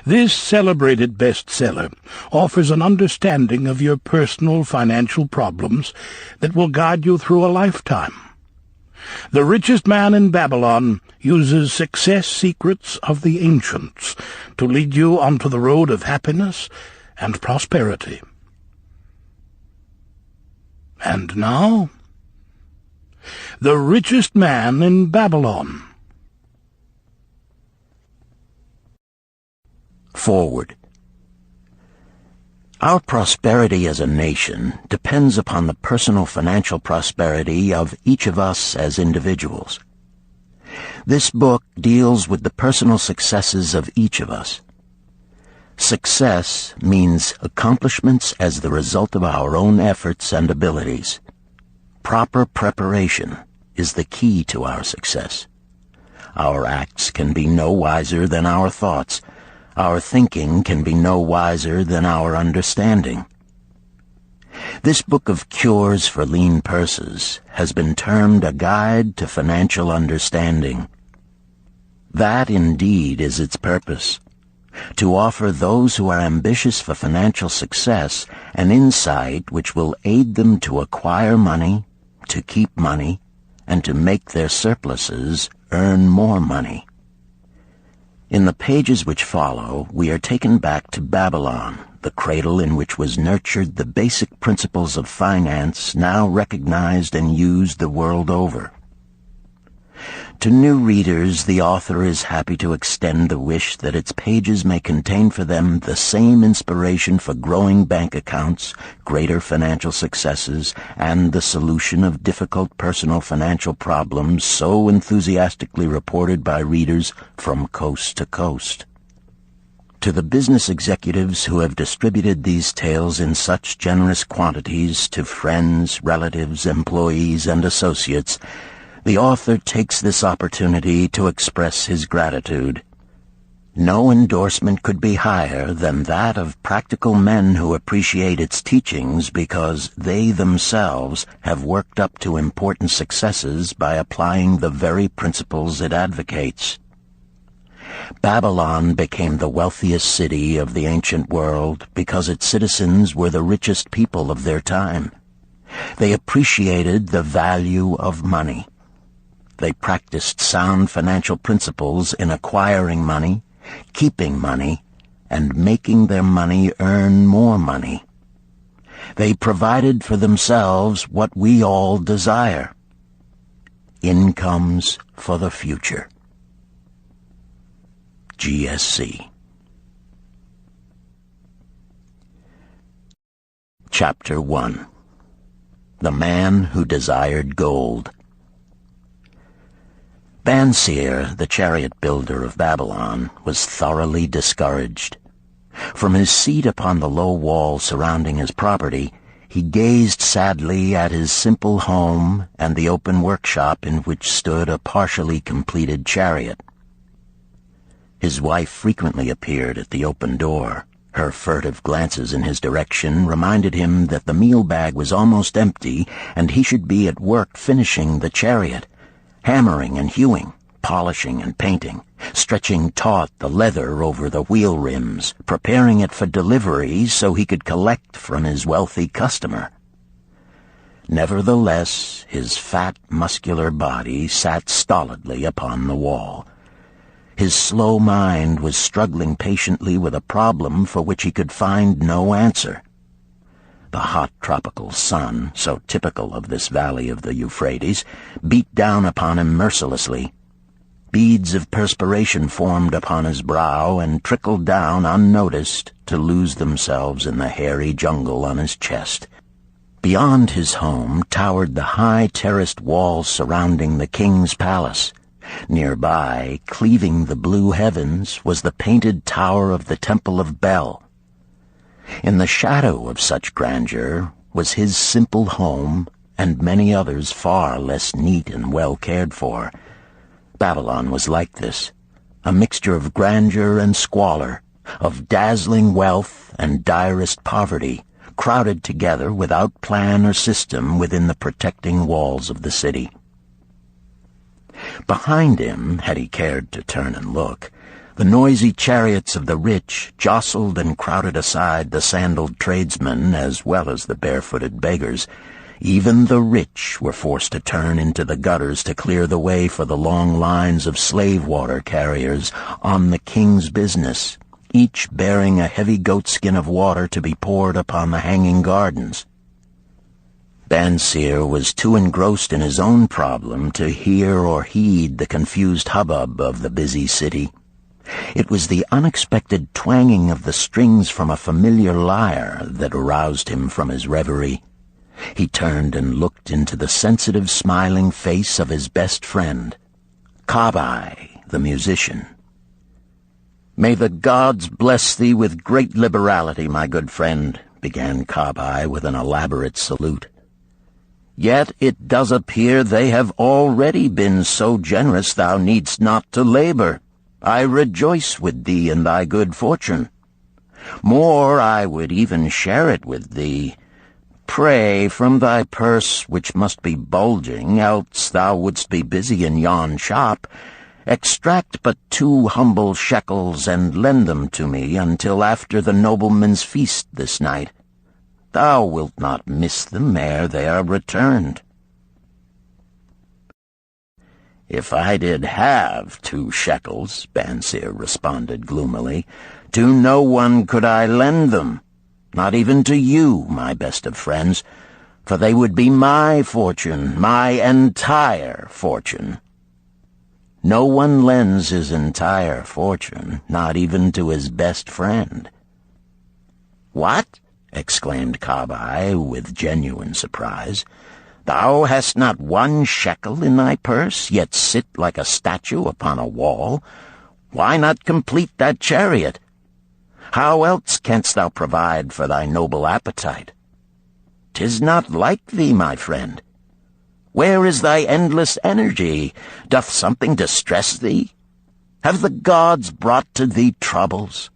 This celebrated bestseller offers an understanding of your personal financial problems that will guide you through a lifetime. The Richest Man in Babylon uses success secrets of the ancients to lead you onto the road of happiness and prosperity. And now, The Richest Man in Babylon. Forward. Our prosperity as a nation depends upon the personal financial prosperity of each of us as individuals. This book deals with the personal successes of each of us. Success means accomplishments as the result of our own efforts and abilities. Proper preparation is the key to our success. Our acts can be no wiser than our thoughts. Our thinking can be no wiser than our understanding. This book of cures for lean purses has been termed a guide to financial understanding. That indeed is its purpose, to offer those who are ambitious for financial success an insight which will aid them to acquire money, to keep money, and to make their surpluses earn more money. In the pages which follow, we are taken back to Babylon, the cradle in which was nurtured the basic principles of finance now recognized and used the world over. To new readers, the author is happy to extend the wish that its pages may contain for them the same inspiration for growing bank accounts, greater financial successes, and the solution of difficult personal financial problems so enthusiastically reported by readers from coast to coast. To the business executives who have distributed these tales in such generous quantities to friends, relatives, employees, and associates, the author takes this opportunity to express his gratitude. No endorsement could be higher than that of practical men who appreciate its teachings because they themselves have worked up to important successes by applying the very principles it advocates. Babylon became the wealthiest city of the ancient world because its citizens were the richest people of their time. They appreciated the value of money. They practiced sound financial principles in acquiring money, keeping money, and making their money earn more money. They provided for themselves what we all desire: incomes for the future. GSC. Chapter 1. The Man Who Desired Gold. Banseer, the chariot builder of Babylon, was thoroughly discouraged. From his seat upon the low wall surrounding his property, he gazed sadly at his simple home and the open workshop in which stood a partially completed chariot. His wife frequently appeared at the open door. Her furtive glances in his direction reminded him that the meal bag was almost empty and he should be at work finishing the chariot, hammering and hewing, polishing and painting, stretching taut the leather over the wheel rims, preparing it for delivery so he could collect from his wealthy customer. Nevertheless, his fat, muscular body sat stolidly upon the wall. His slow mind was struggling patiently with a problem for which he could find no answer. The hot tropical sun, so typical of this valley of the Euphrates, beat down upon him mercilessly. Beads of perspiration formed upon his brow and trickled down unnoticed to lose themselves in the hairy jungle on his chest. Beyond his home towered the high terraced walls surrounding the king's palace. Nearby, cleaving the blue heavens, was the painted tower of the Temple of Bel. In the shadow of such grandeur was his simple home and many others far less neat and well cared for. Babylon was like this, a mixture of grandeur and squalor, of dazzling wealth and direst poverty, crowded together without plan or system within the protecting walls of the city. Behind him, had he cared to turn and look, The noisy chariots of the rich jostled and crowded aside the sandaled tradesmen as well as the barefooted beggars. Even the rich were forced to turn into the gutters to clear the way for the long lines of slave water carriers on the king's business, each bearing a heavy goatskin of water to be poured upon the hanging gardens. Bansir was too engrossed in his own problem to hear or heed the confused hubbub of the busy city. It was the unexpected twanging of the strings from a familiar lyre that aroused him from his reverie. He turned and looked into the sensitive, smiling face of his best friend, Kabai, the musician. "May the gods bless thee with great liberality, my good friend," began Kabai with an elaborate salute. "Yet it does appear they have already been so generous thou needst not to labor. I rejoice with thee in thy good fortune. More, I would even share it with thee. Pray, from thy purse, which must be bulging, else thou wouldst be busy in yon shop, extract but 2 humble shekels and lend them to me until after the nobleman's feast this night. Thou wilt not miss them ere they are returned." "If I did have 2 shekels," Bansir responded gloomily, "to no one could I lend them, not even to you, my best of friends, for they would be my fortune, my entire fortune." No one lends his entire fortune, not even to his best friend. "What?" exclaimed Kabai with genuine surprise. "Thou hast not 1 shekel in thy purse, yet sit like a statue upon a wall? Why not complete that chariot? How else canst thou provide for thy noble appetite? 'Tis not like thee, my friend. Where is thy endless energy? Doth something distress thee? Have the gods brought to thee troubles?"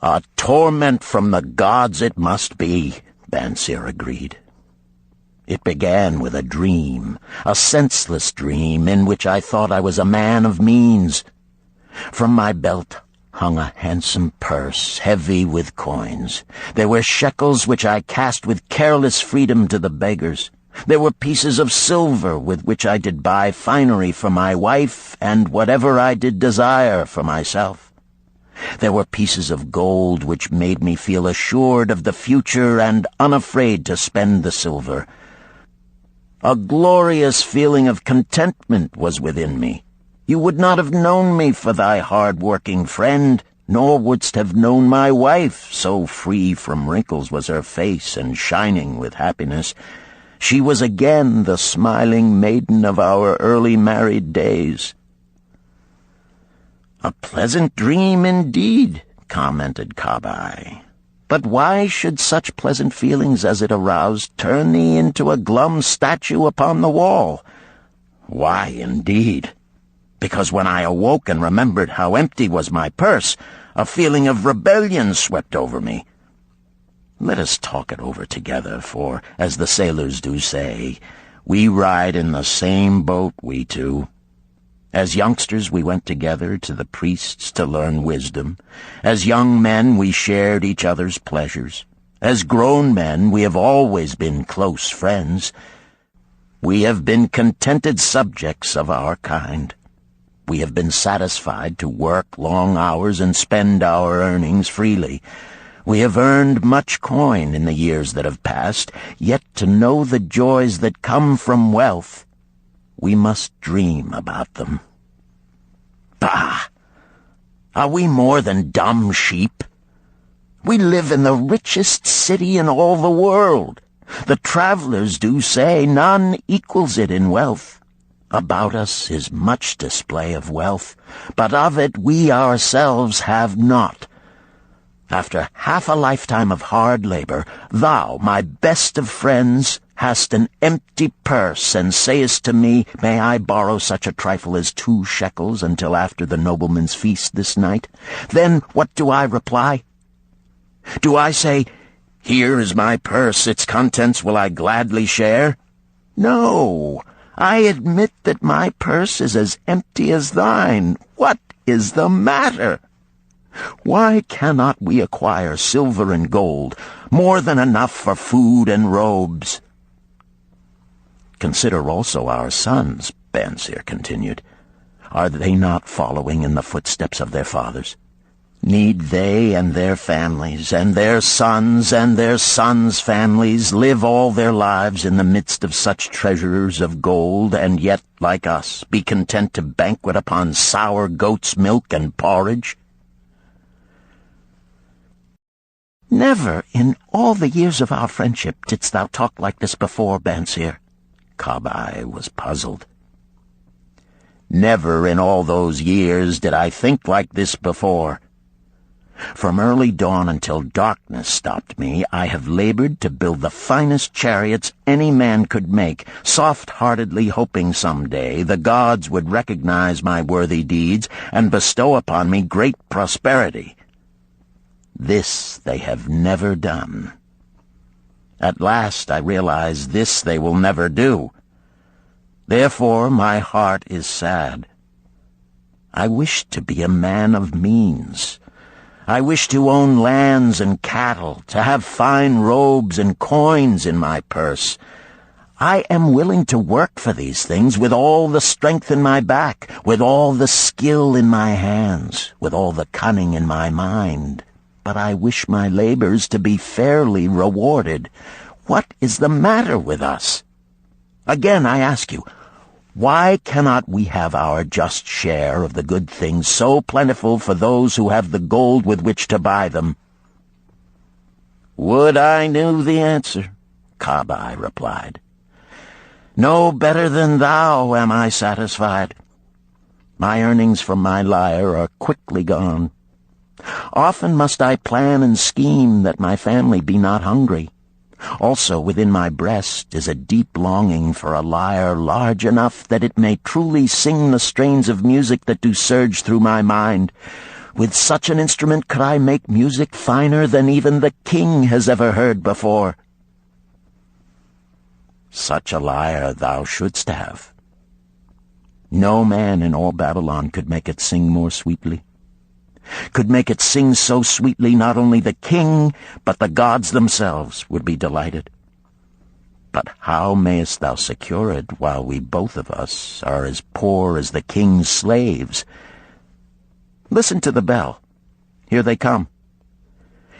"A torment from the gods it must be," Bansir agreed. "It began with a dream, a senseless dream in which I thought I was a man of means. From my belt hung a handsome purse, heavy with coins. There were shekels which I cast with careless freedom to the beggars. There were pieces of silver with which I did buy finery for my wife and whatever I did desire for myself. There were pieces of gold which made me feel assured of the future and unafraid to spend the silver. A glorious feeling of contentment was within me. You would not have known me for thy hard-working friend, nor wouldst have known my wife, so free from wrinkles was her face and shining with happiness. She was again the smiling maiden of our early married days." "A pleasant dream indeed," commented Kabai. "But why should such pleasant feelings as it aroused turn thee into a glum statue upon the wall?" "Why, indeed? Because when I awoke and remembered how empty was my purse, a feeling of rebellion swept over me. Let us talk it over together, for, as the sailors do say, we ride in the same boat, we two. As youngsters we went together to the priests to learn wisdom. As young men we shared each other's pleasures. As grown men we have always been close friends. We have been contented subjects of our kind. We have been satisfied to work long hours and spend our earnings freely. We have earned much coin in the years that have passed, yet to know the joys that come from wealth, we must dream about them. Bah! Are we more than dumb sheep? We live in the richest city in all the world. The travelers do say none equals it in wealth. About us is much display of wealth, but of it we ourselves have not. After half a lifetime of hard labor, thou, my best of friends, hast an empty purse, and sayest to me, may I borrow such a trifle as 2 shekels until after the nobleman's feast this night? Then what do I reply? Do I say, here is my purse, its contents will I gladly share? No, I admit that my purse is as empty as thine. What is the matter? Why cannot we acquire silver and gold, more than enough for food and robes? Consider also our sons, Bansir continued. Are they not following in the footsteps of their fathers? Need they and their families, and their sons families, live all their lives in the midst of such treasures of gold, and yet, like us, be content to banquet upon sour goat's milk and porridge? Never in all the years of our friendship didst thou talk like this before, Bansir. Kabai was puzzled. Never in all those years did I think like this before. From early dawn until darkness stopped me, I have labored to build the finest chariots any man could make, soft-heartedly hoping some day the gods would recognize my worthy deeds and bestow upon me great prosperity. This they have never done. At last I realize this they will never do. Therefore my heart is sad. I wish to be a man of means. I wish to own lands and cattle, to have fine robes and coins in my purse. I am willing to work for these things with all the strength in my back, with all the skill in my hands, with all the cunning in my mind. But I wish my labors to be fairly rewarded. What is the matter with us? Again, I ask you, why cannot we have our just share of the good things so plentiful for those who have the gold with which to buy them? Would I knew the answer, Kabai replied. No better than thou am I satisfied. My earnings from my lyre are quickly gone. Often must I plan and scheme that my family be not hungry. Also within my breast is a deep longing for a lyre large enough that it may truly sing the strains of music that do surge through my mind. With such an instrument could I make music finer than even the king has ever heard before. Such a lyre thou shouldst have. No man in all Babylon could make it sing more sweetly. Could make it sing so sweetly not only the king, but the gods themselves would be delighted. But how mayest thou secure it while we both of us are as poor as the king's slaves? Listen to the bell. Here they come.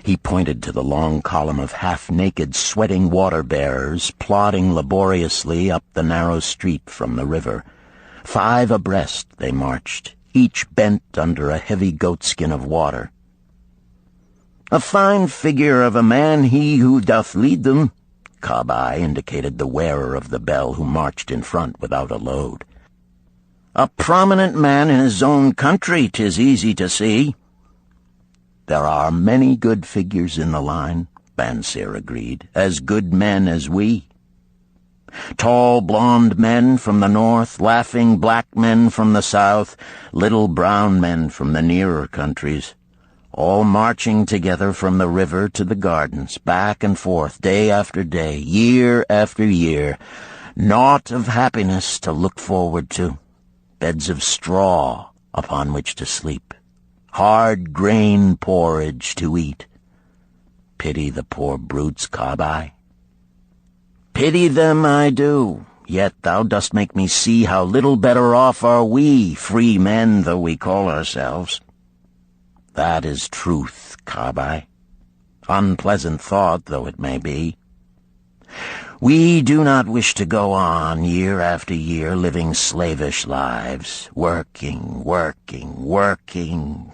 He pointed to the long column of half-naked, sweating water-bearers plodding laboriously up the narrow street from the river. 5 abreast they marched, each bent under a heavy goatskin of water. A fine figure of a man he who doth lead them. Kabai indicated the wearer of the bell who marched in front without a load. A prominent man in his own country, 'tis easy to see. There are many good figures in the line, Bansir agreed, as good men as we. Tall, blond men from the north, laughing black men from the south, little brown men from the nearer countries, all marching together from the river to the gardens, back and forth, day after day, year after year, naught of happiness to look forward to, beds of straw upon which to sleep, hard grain porridge to eat. Pity the poor brutes, Kabai. Pity them I do, yet thou dost make me see how little better off are we, free men though we call ourselves. That is truth, Kabai, unpleasant thought though it may be. We do not wish to go on year after year living slavish lives, working,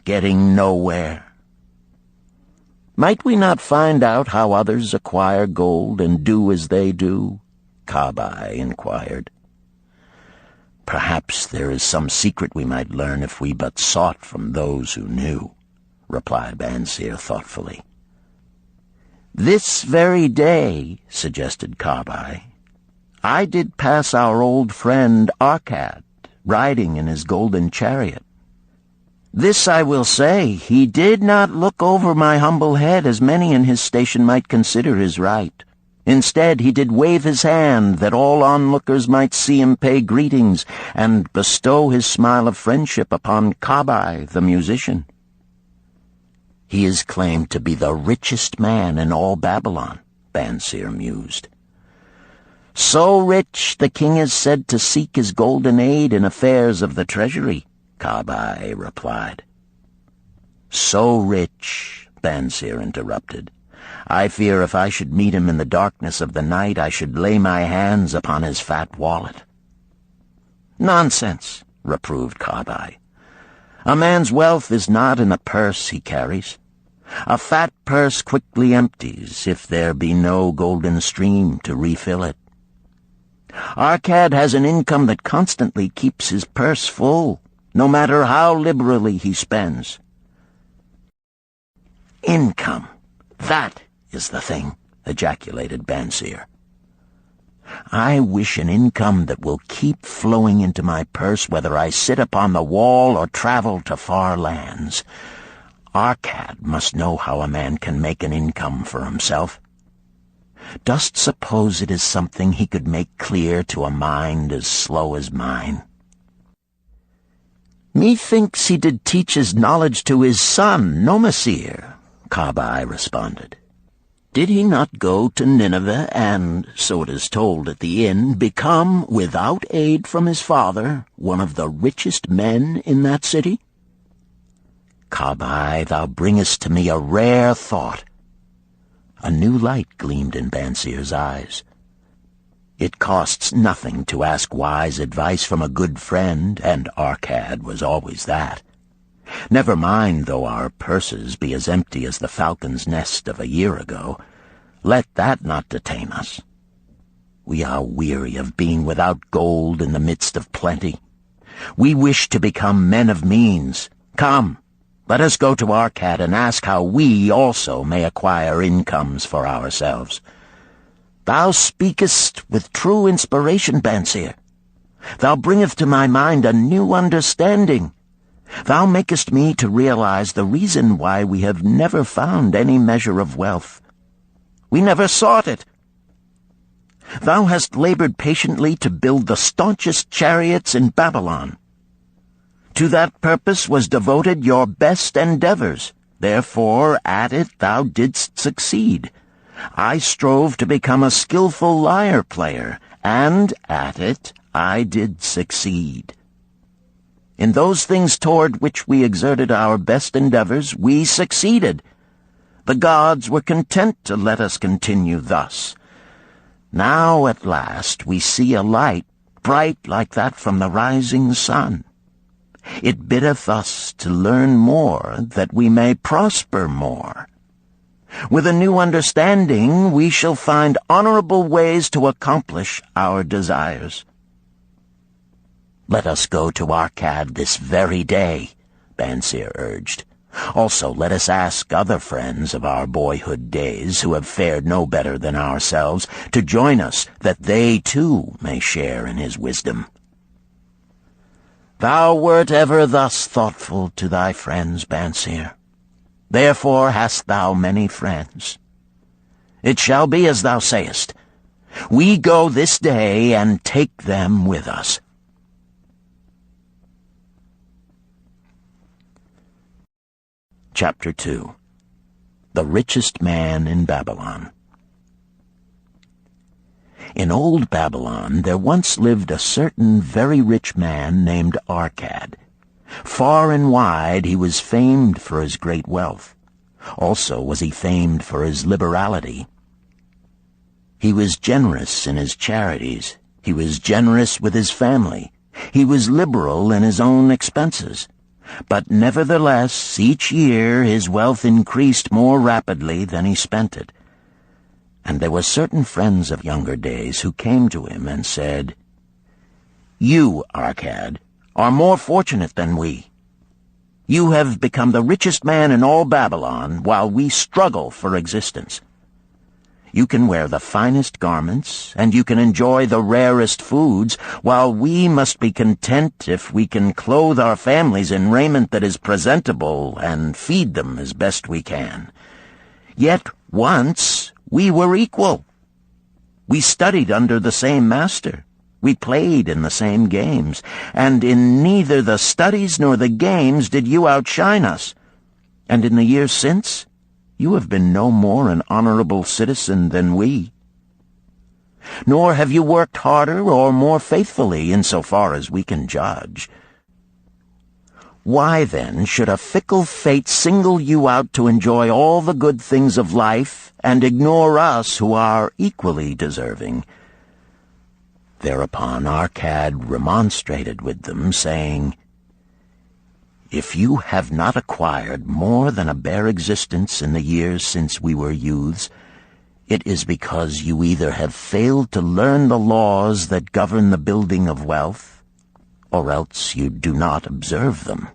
getting nowhere. Might we not find out how others acquire gold and do as they do? Kabai inquired. Perhaps there is some secret we might learn if we but sought from those who knew, replied Bansir thoughtfully. This very day, suggested Kabai, I did pass our old friend Arkad, riding in his golden chariot. This I will say, he did not look over my humble head as many in his station might consider his right. Instead, he did wave his hand that all onlookers might see him pay greetings and bestow his smile of friendship upon Kabai, the musician. He is claimed to be the richest man in all Babylon, Bansir mused. So rich, the king is said to seek his golden aid in affairs of the treasury, Kabai replied. So rich, Bansir interrupted. I fear if I should meet him in the darkness of the night, I should lay my hands upon his fat wallet. Nonsense, reproved Kabai. A man's wealth is not in the purse he carries. A fat purse quickly empties if there be no golden stream to refill it. Arkad has an income that constantly keeps his purse full, no matter how liberally he spends. Income, that is the thing, ejaculated Bansir. I wish an income that will keep flowing into my purse whether I sit upon the wall or travel to far lands. Arkad must know how a man can make an income for himself. Dost suppose it is something he could make clear to a mind as slow as mine? Methinks he did teach his knowledge to his son, Nomasir, Kabai responded. Did he not go to Nineveh and, so it is told at the inn, become, without aid from his father, one of the richest men in that city? Kabai, thou bringest to me a rare thought. A new light gleamed in Bansir's eyes. It costs nothing to ask wise advice from a good friend, and Arkad was always that. Never mind though our purses be as empty as the falcon's nest of a year ago. Let that not detain us. We are weary of being without gold in the midst of plenty. We wish to become men of means. Come, let us go to Arkad and ask how we also may acquire incomes for ourselves. Thou speakest with true inspiration, Bansir. Thou bringest to my mind a new understanding. Thou makest me to realize the reason why we have never found any measure of wealth. We never sought it. Thou hast labored patiently to build the staunchest chariots in Babylon. To that purpose was devoted your best endeavors. Therefore, at it thou didst succeed. I strove to become a skillful lyre player, and at it I did succeed. In those things toward which we exerted our best endeavors, we succeeded. The gods were content to let us continue thus. Now at last we see a light, bright like that from the rising sun. It biddeth us to learn more, that we may prosper more. With a new understanding, we shall find honorable ways to accomplish our desires. Let us go to Arkad this very day, Bansir urged. Also let us ask other friends of our boyhood days who have fared no better than ourselves to join us, that they too may share in his wisdom. Thou wert ever thus thoughtful to thy friends, Bansir. Therefore hast thou many friends. It shall be as thou sayest. We go this day and take them with us. Chapter 2. The Richest Man in Babylon. In old Babylon there once lived a certain very rich man named Arkad. Far and wide he was famed for his great wealth. Also was he famed for his liberality. He was generous in his charities. He was generous with his family. He was liberal in his own expenses. But nevertheless, each year his wealth increased more rapidly than he spent it. And there were certain friends of younger days who came to him and said, You, Arkad, are more fortunate than we. You have become the richest man in all Babylon, while we struggle for existence. You can wear the finest garments, and you can enjoy the rarest foods, while we must be content if we can clothe our families in raiment that is presentable and feed them as best we can. Yet once we were equal. We studied under the same master. We played in the same games, and in neither the studies nor the games did you outshine us. And in the years since, you have been no more an honorable citizen than we. Nor have you worked harder or more faithfully insofar as we can judge. Why, then, should a fickle fate single you out to enjoy all the good things of life and ignore us who are equally deserving? Thereupon Arcad remonstrated with them, saying, If you have not acquired more than a bare existence in the years since we were youths, it is because you either have failed to learn the laws that govern the building of wealth, or else you do not observe them.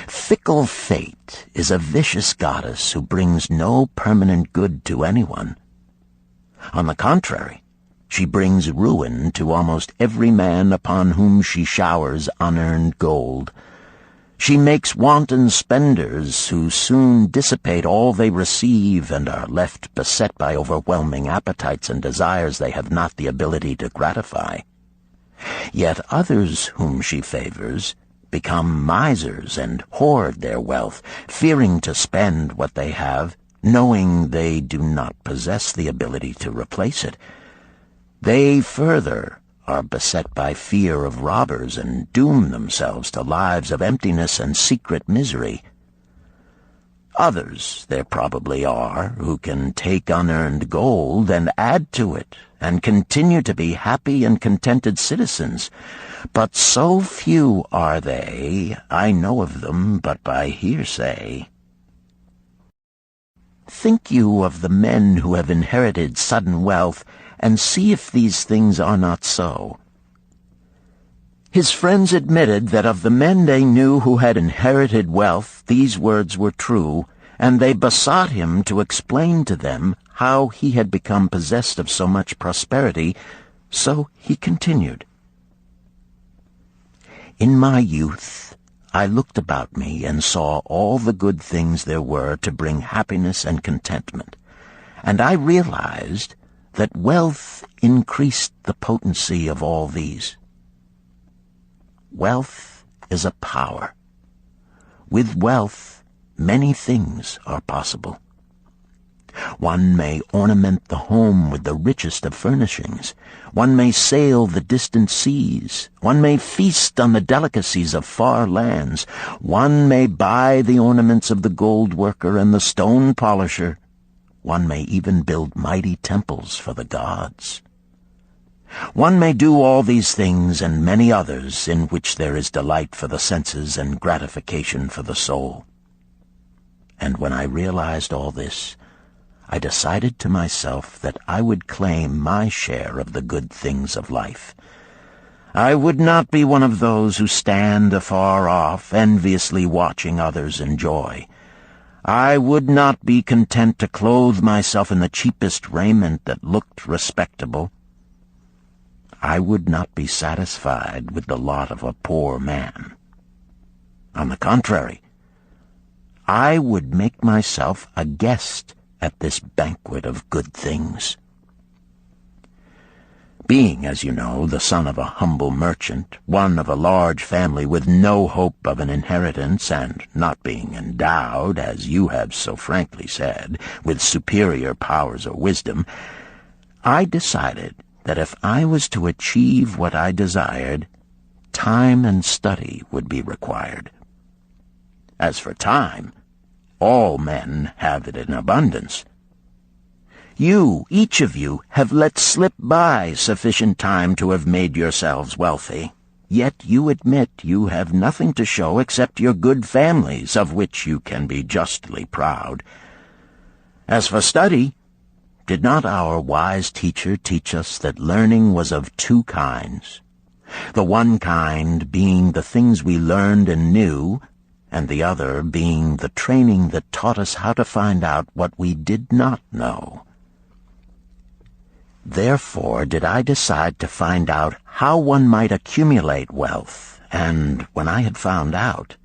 Fickle fate is a vicious goddess who brings no permanent good to anyone. On the contrary, she brings ruin to almost every man upon whom she showers unearned gold. She makes wanton spenders who soon dissipate all they receive and are left beset by overwhelming appetites and desires they have not the ability to gratify. Yet others whom she favors become misers and hoard their wealth, fearing to spend what they have, knowing they do not possess the ability to replace it. They further are beset by fear of robbers and doom themselves to lives of emptiness and secret misery. Others there probably are who can take unearned gold and add to it and continue to be happy and contented citizens. But so few are they, I know of them but by hearsay. Think you of the men who have inherited sudden wealth, and see if these things are not so. His friends admitted that of the men they knew who had inherited wealth, these words were true, and they besought him to explain to them how he had become possessed of so much prosperity, so he continued. In my youth, I looked about me and saw all the good things there were to bring happiness and contentment, and I realized that wealth increased the potency of all these. Wealth is a power. With wealth, many things are possible. One may ornament the home with the richest of furnishings. One may sail the distant seas. One may feast on the delicacies of far lands. One may buy the ornaments of the gold worker and the stone polisher. One may even build mighty temples for the gods. One may do all these things and many others in which there is delight for the senses and gratification for the soul. And when I realized all this, I decided to myself that I would claim my share of the good things of life. I would not be one of those who stand afar off, enviously watching others enjoy. I would not be content to clothe myself in the cheapest raiment that looked respectable. I would not be satisfied with the lot of a poor man. On the contrary, I would make myself a guest at this banquet of good things. Being, as you know, the son of a humble merchant, one of a large family with no hope of an inheritance, and not being endowed, as you have so frankly said, with superior powers or wisdom, I decided that if I was to achieve what I desired, time and study would be required. As for time, all men have it in abundance. You, each of you, have let slip by sufficient time to have made yourselves wealthy. Yet you admit you have nothing to show except your good families, of which you can be justly proud. As for study, did not our wise teacher teach us that learning was of two kinds, the one kind being the things we learned and knew, and the other being the training that taught us how to find out what we did not know? Therefore did I decide to find out how one might accumulate wealth, and, when I had found out,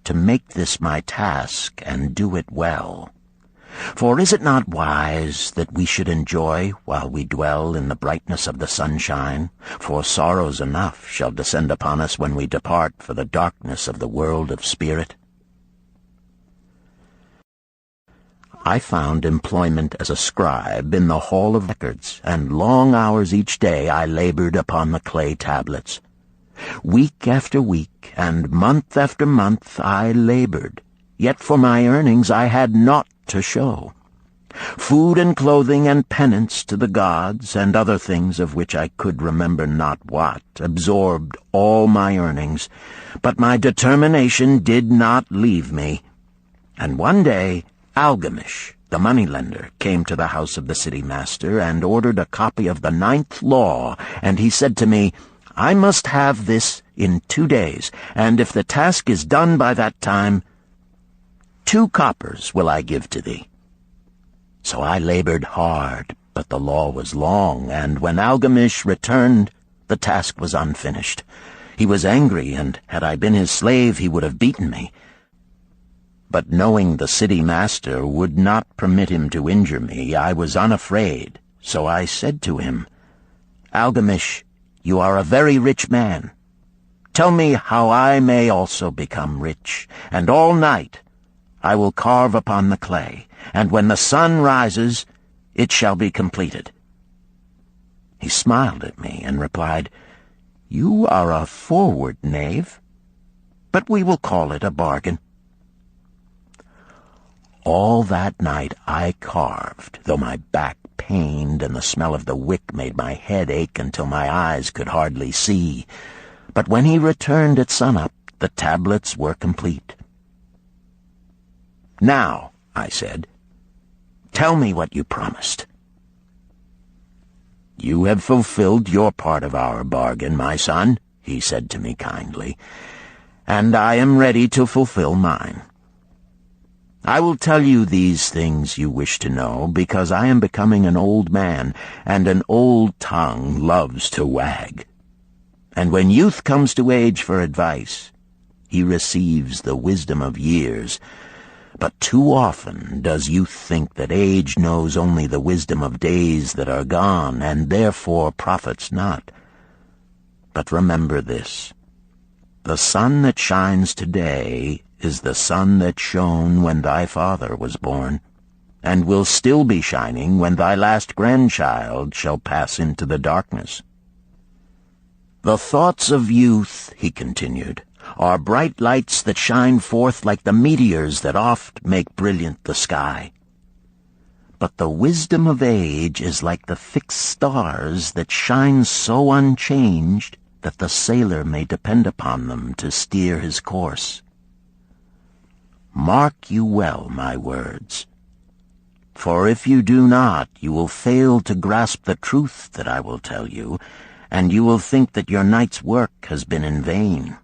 to make this my task and do it well. For is it not wise that we should enjoy while we dwell in the brightness of the sunshine? For sorrows enough shall descend upon us when we depart for the darkness of the world of spirit. I found employment as a scribe in the hall of records, and long hours each day I labored upon the clay tablets. Week after week, and month after month I labored, yet for my earnings I had naught to show. Food and clothing and penance to the gods, and other things of which I could remember not what, absorbed all my earnings, but my determination did not leave me. And one day Algamish, the moneylender, came to the house of the city master and ordered a copy of the 9th law, and he said to me, I must have this in 2 days, and if the task is done by that time, 2 coppers will I give to thee. So I labored hard, but the law was long, and when Algamish returned, the task was unfinished. He was angry, and had I been his slave, he would have beaten me. But knowing the city master would not permit him to injure me, I was unafraid. So I said to him, Algamish, you are a very rich man. Tell me how I may also become rich, and all night I will carve upon the clay, and when the sun rises, it shall be completed. He smiled at me and replied, You are a forward knave, but we will call it a bargain. All that night I carved, though my back pained and the smell of the wick made my head ache until my eyes could hardly see. But when he returned at sunup, the tablets were complete. Now, I said, tell me what you promised. You have fulfilled your part of our bargain, my son, he said to me kindly, and I am ready to fulfill mine. I will tell you these things you wish to know, because I am becoming an old man, and an old tongue loves to wag. And when youth comes to age for advice, he receives the wisdom of years. But too often does youth think that age knows only the wisdom of days that are gone, and therefore profits not. But remember this, the sun that shines today is the sun that shone when thy father was born, and will still be shining when thy last grandchild shall pass into the darkness. The thoughts of youth, he continued, are bright lights that shine forth like the meteors that oft make brilliant the sky. But the wisdom of age is like the fixed stars that shine so unchanged that the sailor may depend upon them to steer his course. Mark you well my words, for if you do not, you will fail to grasp the truth that I will tell you, and you will think that your night's work has been in vain.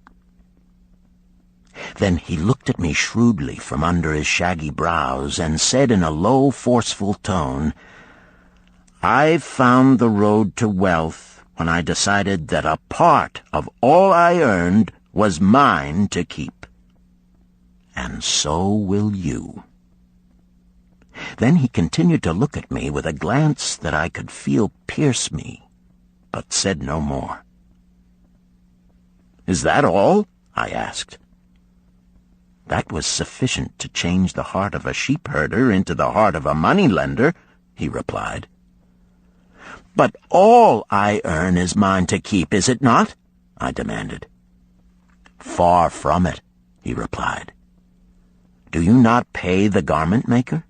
Then he looked at me shrewdly from under his shaggy brows and said in a low, forceful tone, I've found the road to wealth when I decided that a part of all I earned was mine to keep. And so will you. Then he continued to look at me with a glance that I could feel pierce me, but said no more. Is that all? I asked. That was sufficient to change the heart of a sheep-herder into the heart of a money-lender, he replied. But all I earn is mine to keep, is it not? I demanded. Far from it, he replied. Do you not pay the garment maker?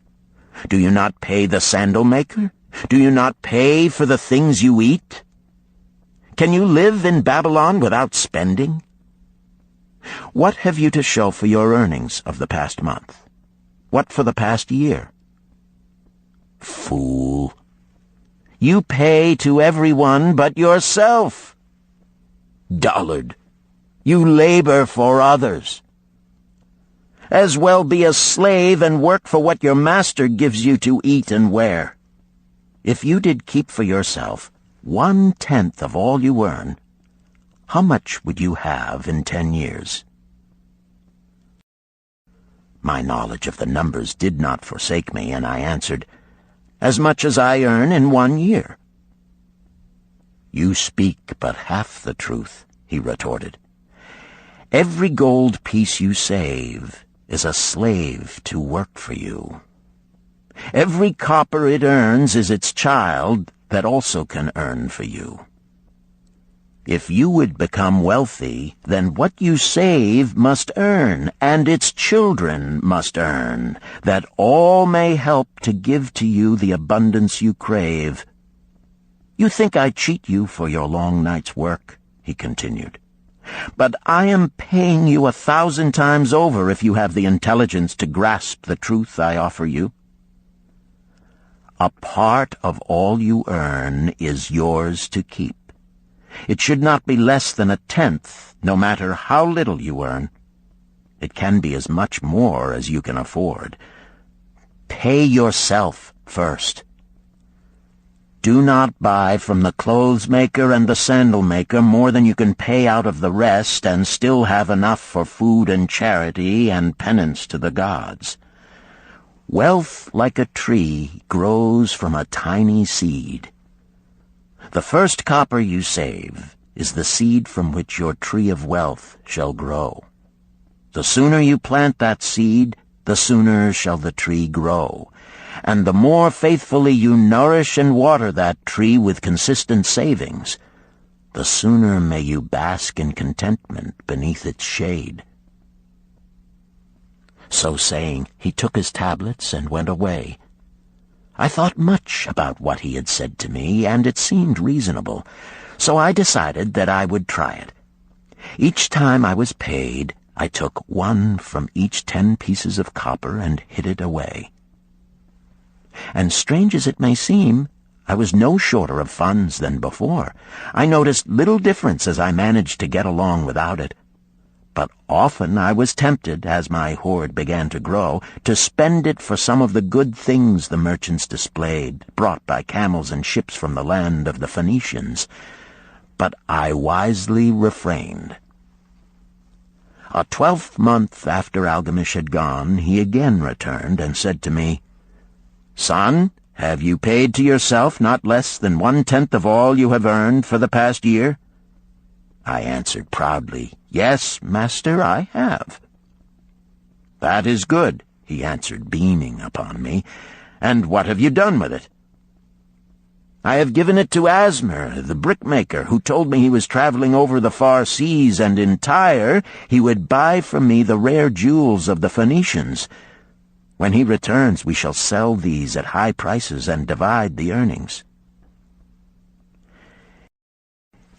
Do you not pay the sandal maker? Do you not pay for the things you eat? Can you live in Babylon without spending? What have you to show for your earnings of the past month? What for the past year? Fool! You pay to everyone but yourself. Dullard! You labor for others. As well be a slave and work for what your master gives you to eat and wear. If you did keep for yourself 1/10 of all you earn, how much would you have in 10 years? My knowledge of the numbers did not forsake me, and I answered, "As much as I earn in 1 year." "You speak but half the truth," he retorted. "Every gold piece you save is a slave to work for you. Every copper it earns is its child that also can earn for you. If you would become wealthy, then what you save must earn, and its children must earn, that all may help to give to you the abundance you crave. You think I cheat you for your long night's work," he continued, "but I am paying you 1,000 times over if you have the intelligence to grasp the truth I offer you. A part of all you earn is yours to keep. It should not be less than 1/10, no matter how little you earn. It can be as much more as you can afford. Pay yourself first. Do not buy from the clothes maker and the sandal maker more than you can pay out of the rest and still have enough for food and charity and penance to the gods. Wealth, like a tree, grows from a tiny seed. The first copper you save is the seed from which your tree of wealth shall grow. The sooner you plant that seed, the sooner shall the tree grow. And the more faithfully you nourish and water that tree with consistent savings, the sooner may you bask in contentment beneath its shade." So saying, he took his tablets and went away. I thought much about what he had said to me, and it seemed reasonable, so I decided that I would try it. Each time I was paid, I took 1 from each 10 pieces of copper and hid it away. And strange as it may seem, I was no shorter of funds than before. I noticed little difference as I managed to get along without it. But often I was tempted, as my hoard began to grow, to spend it for some of the good things the merchants displayed, brought by camels and ships from the land of the Phoenicians. But I wisely refrained. A 12th month after Algamish had gone, he again returned and said to me, "Son, have you paid to yourself not less than 1/10 of all you have earned for the past year?" I answered proudly, "Yes, master, I have." "That is good," he answered, beaming upon me. "And what have you done with it?" "I have given it to Asmer, the brickmaker, who told me he was traveling over the far seas, and in Tyre he would buy from me the rare jewels of the Phoenicians. When he returns, we shall sell these at high prices and divide the earnings."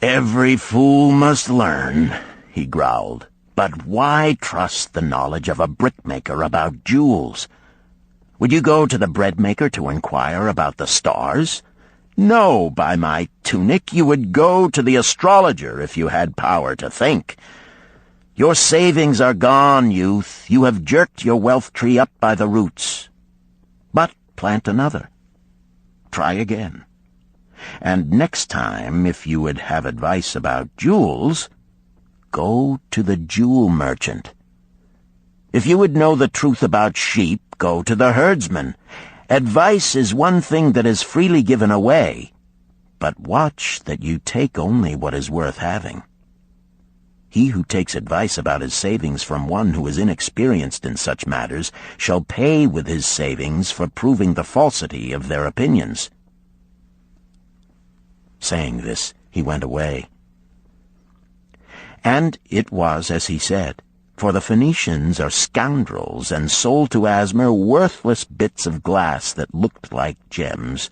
"Every fool must learn," he growled. "But why trust the knowledge of a brickmaker about jewels? Would you go to the breadmaker to inquire about the stars? No, by my tunic, you would go to the astrologer if you had power to think. Your savings are gone, youth. You have jerked your wealth tree up by the roots. But plant another. Try again. And next time, if you would have advice about jewels, go to the jewel merchant. If you would know the truth about sheep, go to the herdsman. Advice is one thing that is freely given away, but watch that you take only what is worth having. He who takes advice about his savings from one who is inexperienced in such matters shall pay with his savings for proving the falsity of their opinions." Saying this, he went away. And it was as he said, for the Phoenicians are scoundrels and sold to Asmer worthless bits of glass that looked like gems.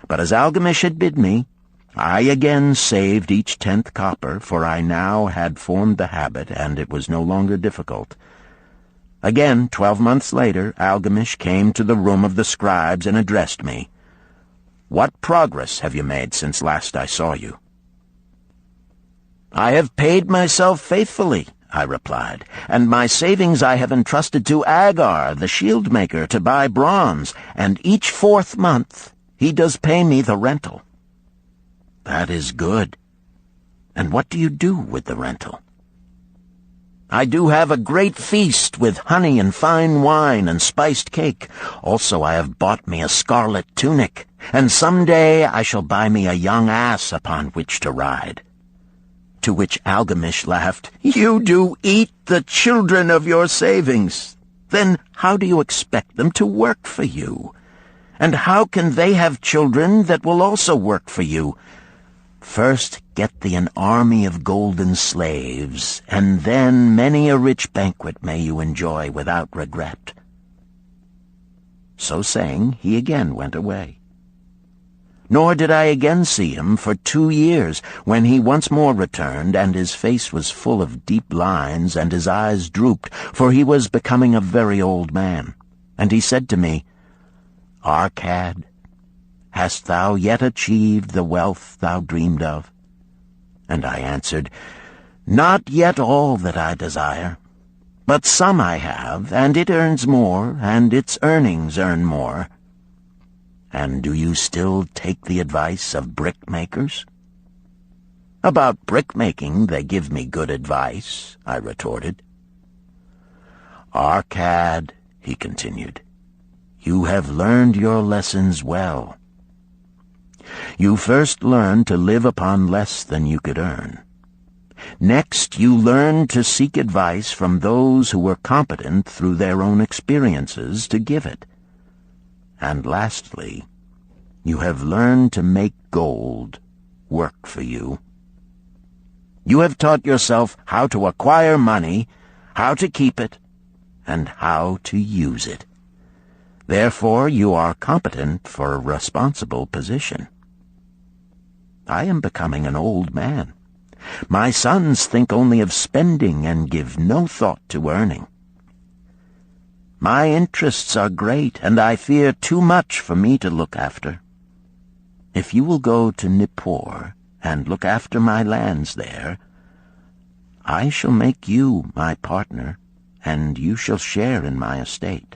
But as Algamish had bid me, I again saved each 10th copper, for I now had formed the habit, and it was no longer difficult. Again, 12 months later, Algamish came to the room of the scribes and addressed me. "What progress have you made since last I saw you?" "I have paid myself faithfully," I replied, "and my savings I have entrusted to Agar, the shield-maker, to buy bronze, and each 4th month he does pay me the rental." "That is good. And what do you do with the rental?" I do have a great feast with honey and fine wine and spiced cake. Also I have bought me a scarlet tunic, and some day I shall buy me a young ass upon which to ride." To which Algamish laughed, "You do eat the children of your savings. Then how do you expect them to work for you? And how can they have children that will also work for you? First get thee an army of golden slaves, and then many a rich banquet may you enjoy without regret." So saying, he again went away. Nor did I again see him for 2 years, when he once more returned, and his face was full of deep lines, and his eyes drooped, for he was becoming a very old man. And he said to me, "Arcad, hast thou yet achieved the wealth thou dreamed of?" And I answered, "Not yet all that I desire, but some I have, and it earns more, and its earnings earn more." "And do you still take the advice of brickmakers?" "About brickmaking they give me good advice," I retorted. "Arcad," he continued, "you have learned your lessons well. You first learned to live upon less than you could earn. Next, you learned to seek advice from those who were competent through their own experiences to give it. And lastly, you have learned to make gold work for you. You have taught yourself how to acquire money, how to keep it, and how to use it. Therefore, you are competent for a responsible position. I am becoming an old man. My sons think only of spending and give no thought to earning. My interests are great, and I fear too much for me to look after. If you will go to Nippur and look after my lands there, I shall make you my partner, and you shall share in my estate."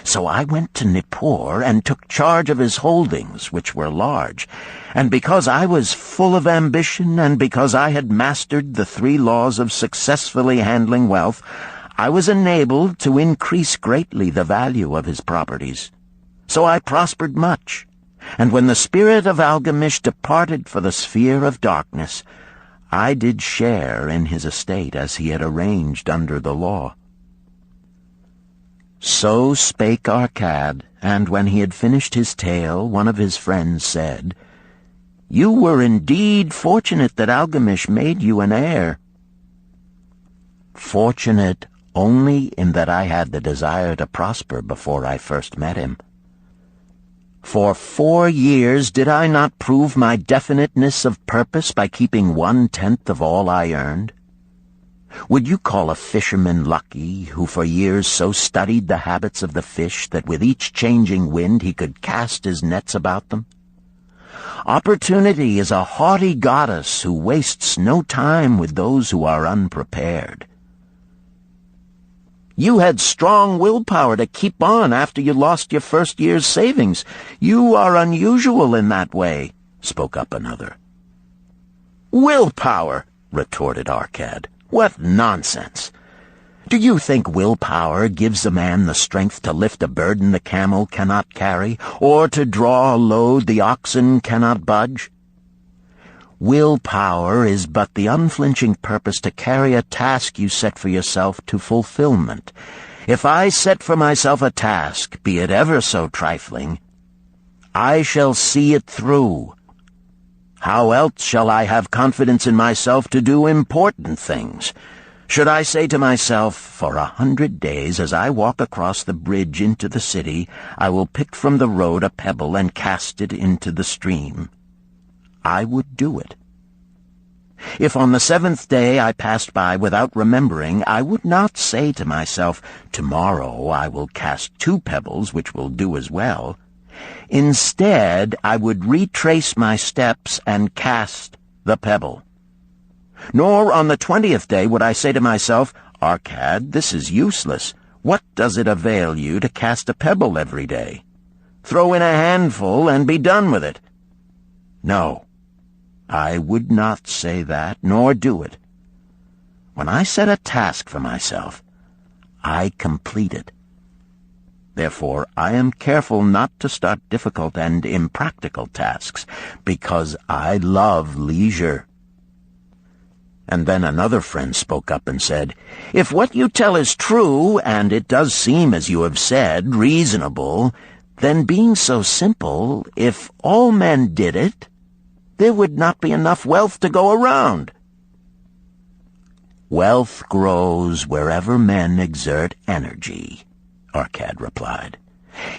So I went to Nippur and took charge of his holdings, which were large, and because I was full of ambition, and because I had mastered the 3 laws of successfully handling wealth, I was enabled to increase greatly the value of his properties. So I prospered much, and when the spirit of Algamish departed for the sphere of darkness, I did share in his estate as he had arranged under the law. So spake Arcad, and when he had finished his tale, one of his friends said, "You were indeed fortunate that Algamish made you an heir." "Fortunate only in that I had the desire to prosper before I first met him. For 4 years did I not prove my definiteness of purpose by keeping 1/10 of all I earned? Would you call a fisherman lucky who for years so studied the habits of the fish that with each changing wind he could cast his nets about them? Opportunity is a haughty goddess who wastes no time with those who are unprepared. You had strong willpower to keep on after you lost your first year's savings. You are unusual in that way," spoke up another. "Willpower," retorted Arcad. "What nonsense! Do you think willpower gives a man the strength to lift a burden the camel cannot carry, or to draw a load the oxen cannot budge? Willpower is but the unflinching purpose to carry a task you set for yourself to fulfillment. If I set for myself a task, be it ever so trifling, I shall see it through. How else shall I have confidence in myself to do important things? Should I say to myself, for 100 days as I walk across the bridge into the city, I will pick from the road a pebble and cast it into the stream? I would do it. If on the 7th day I passed by without remembering, I would not say to myself, tomorrow I will cast 2 pebbles which will do as well. Instead, I would retrace my steps and cast the pebble. Nor on the 20th day would I say to myself, Arcad, this is useless. What does it avail you to cast a pebble every day? Throw in a handful and be done with it. No, I would not say that, nor do it, When I set a task for myself, I complete it. Therefore, I am careful not to start difficult and impractical tasks, because I love leisure." And then another friend spoke up and said, "If what you tell is true, and it does seem, as you have said, reasonable, then being so simple, if all men did it, there would not be enough wealth to go around." "Wealth grows wherever men exert energy," Arcad replied.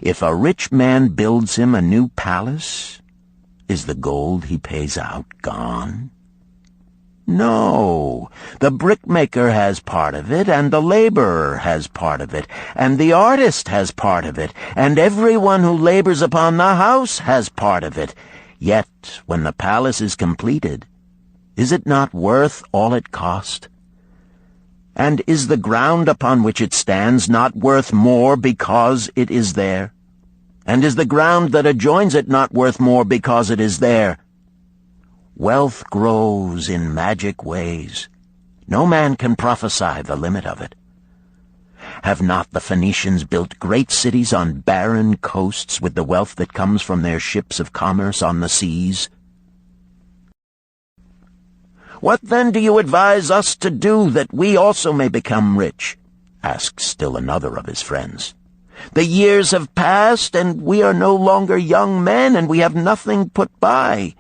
"If a rich man builds him a new palace, is the gold he pays out gone? No, the brickmaker has part of it, and the laborer has part of it, and the artist has part of it, and everyone who labors upon the house has part of it. Yet, when the palace is completed, is it not worth all it cost? And is the ground upon which it stands not worth more because it is there? And is the ground that adjoins it not worth more because it is there? Wealth grows in magic ways. No man can prophesy the limit of it. Have not the Phoenicians built great cities on barren coasts with the wealth that comes from their ships of commerce on the seas? What then do you advise us to do that we also may become rich?" asked still another of his friends. "The years have passed, and we are no longer young men, and we have nothing put by."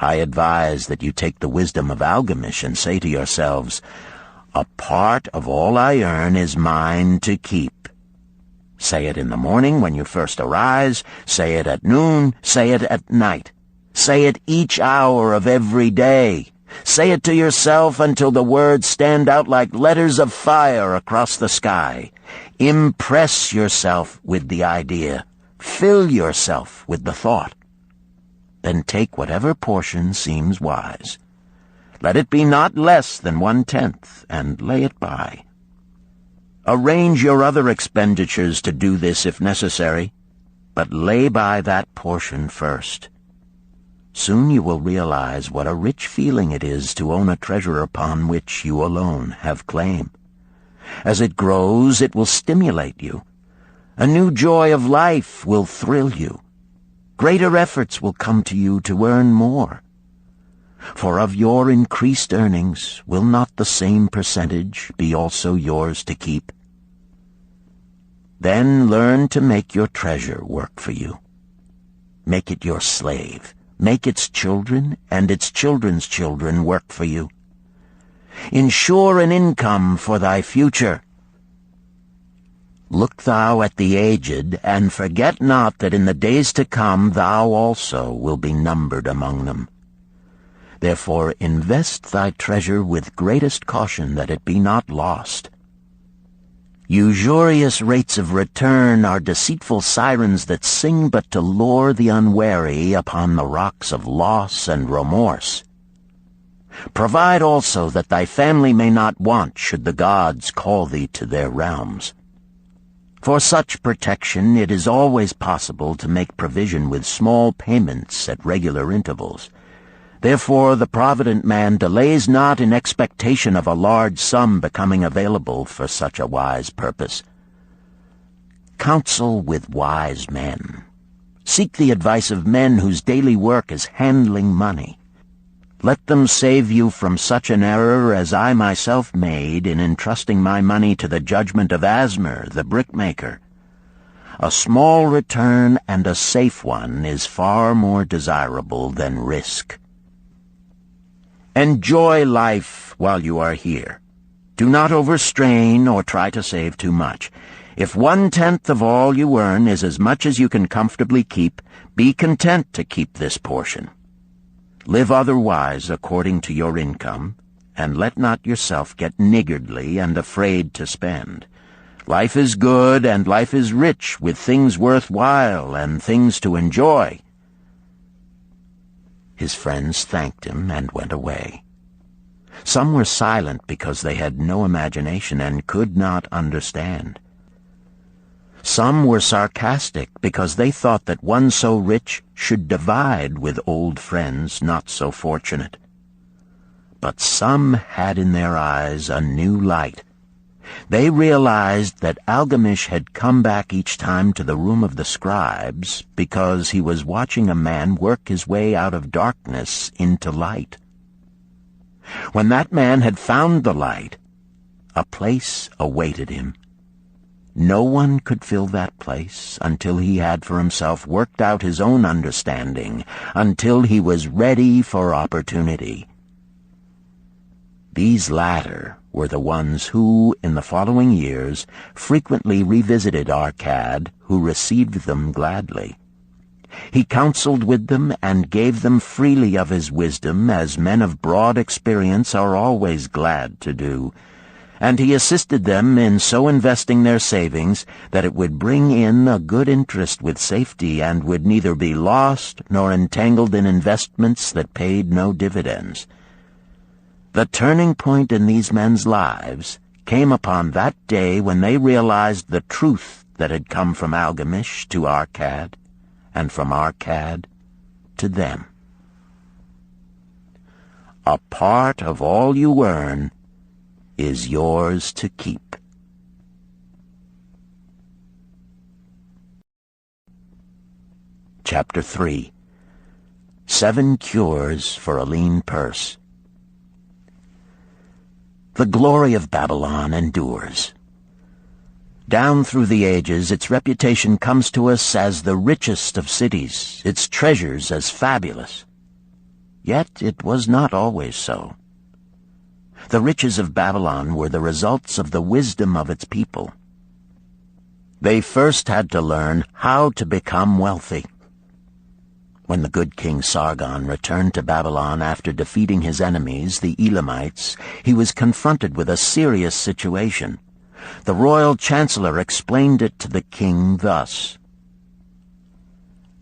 "I advise that you take the wisdom of Algamish and say to yourselves, 'A part of all I earn is mine to keep.' Say it in the morning when you first arise, say it at noon, say it at night. Say it each hour of every day. Say it to yourself until the words stand out like letters of fire across the sky. Impress yourself with the idea. Fill yourself with the thought. Then take whatever portion seems wise. Let it be not less than 1/10, and lay it by. Arrange your other expenditures to do this if necessary, but lay by that portion first. Soon you will realize what a rich feeling it is to own a treasure upon which you alone have claim. As it grows, it will stimulate you. A new joy of life will thrill you. Greater efforts will come to you to earn more. For of your increased earnings, will not the same percentage be also yours to keep? Then learn to make your treasure work for you. Make it your slave. Make its children and its children's children work for you. Ensure an income for thy future. Look thou at the aged, and forget not that in the days to come thou also will be numbered among them. Therefore invest thy treasure with greatest caution that it be not lost. Usurious rates of return are deceitful sirens that sing but to lure the unwary upon the rocks of loss and remorse. Provide also that thy family may not want should the gods call thee to their realms. For such protection it is always possible to make provision with small payments at regular intervals. Therefore the provident man delays not in expectation of a large sum becoming available for such a wise purpose. Counsel with wise men. Seek the advice of men whose daily work is handling money. Let them save you from such an error as I myself made in entrusting my money to the judgment of Asmer, the brickmaker. A small return and a safe one is far more desirable than risk. Enjoy life while you are here. Do not overstrain or try to save too much. If 1/10 of all you earn is as much as you can comfortably keep, be content to keep this portion. Live otherwise according to your income, and let not yourself get niggardly and afraid to spend. Life is good, and life is rich with things worth while and things to enjoy. His friends thanked him and went away. Some were silent because they had no imagination and could not understand. Some were sarcastic because they thought that one so rich should divide with old friends not so fortunate. But some had in their eyes a new light. They realized that Algamish had come back each time to the room of the scribes because he was watching a man work his way out of darkness into light. When that man had found the light, a place awaited him. No one could fill that place until he had for himself worked out his own understanding, until he was ready for opportunity. These latter were the ones who, in the following years, frequently revisited Arcad, who received them gladly. He counseled with them and gave them freely of his wisdom, as men of broad experience are always glad to do, and he assisted them in so investing their savings that it would bring in a good interest with safety and would neither be lost nor entangled in investments that paid no dividends. The turning point in these men's lives came upon that day when they realized the truth that had come from Algamish to Arcad, and from Arcad to them. A part of all you earn is yours to keep. Chapter 3. 7 Cures for a Lean Purse. The glory of Babylon endures. Down through the ages, its reputation comes to us as the richest of cities, its treasures as fabulous. Yet it was not always so. The riches of Babylon were the results of the wisdom of its people. They first had to learn how to become wealthy. When the good King Sargon returned to Babylon after defeating his enemies, the Elamites, he was confronted with a serious situation. The royal chancellor explained it to the king thus: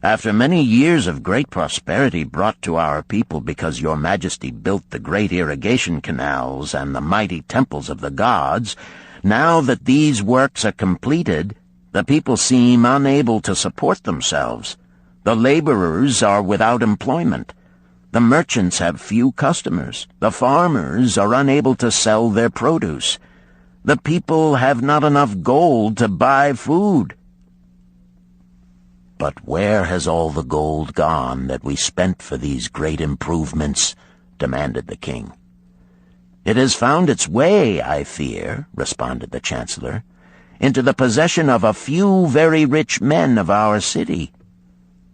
"After many years of great prosperity brought to our people because your majesty built the great irrigation canals and the mighty temples of the gods, now that these works are completed, the people seem unable to support themselves. The laborers are without employment. The merchants have few customers. The farmers are unable to sell their produce. The people have not enough gold to buy food." "But where has all the gold gone that we spent for these great improvements?" demanded the king. "It has found its way, I fear," responded the chancellor, "into the possession of a few very rich men of our city.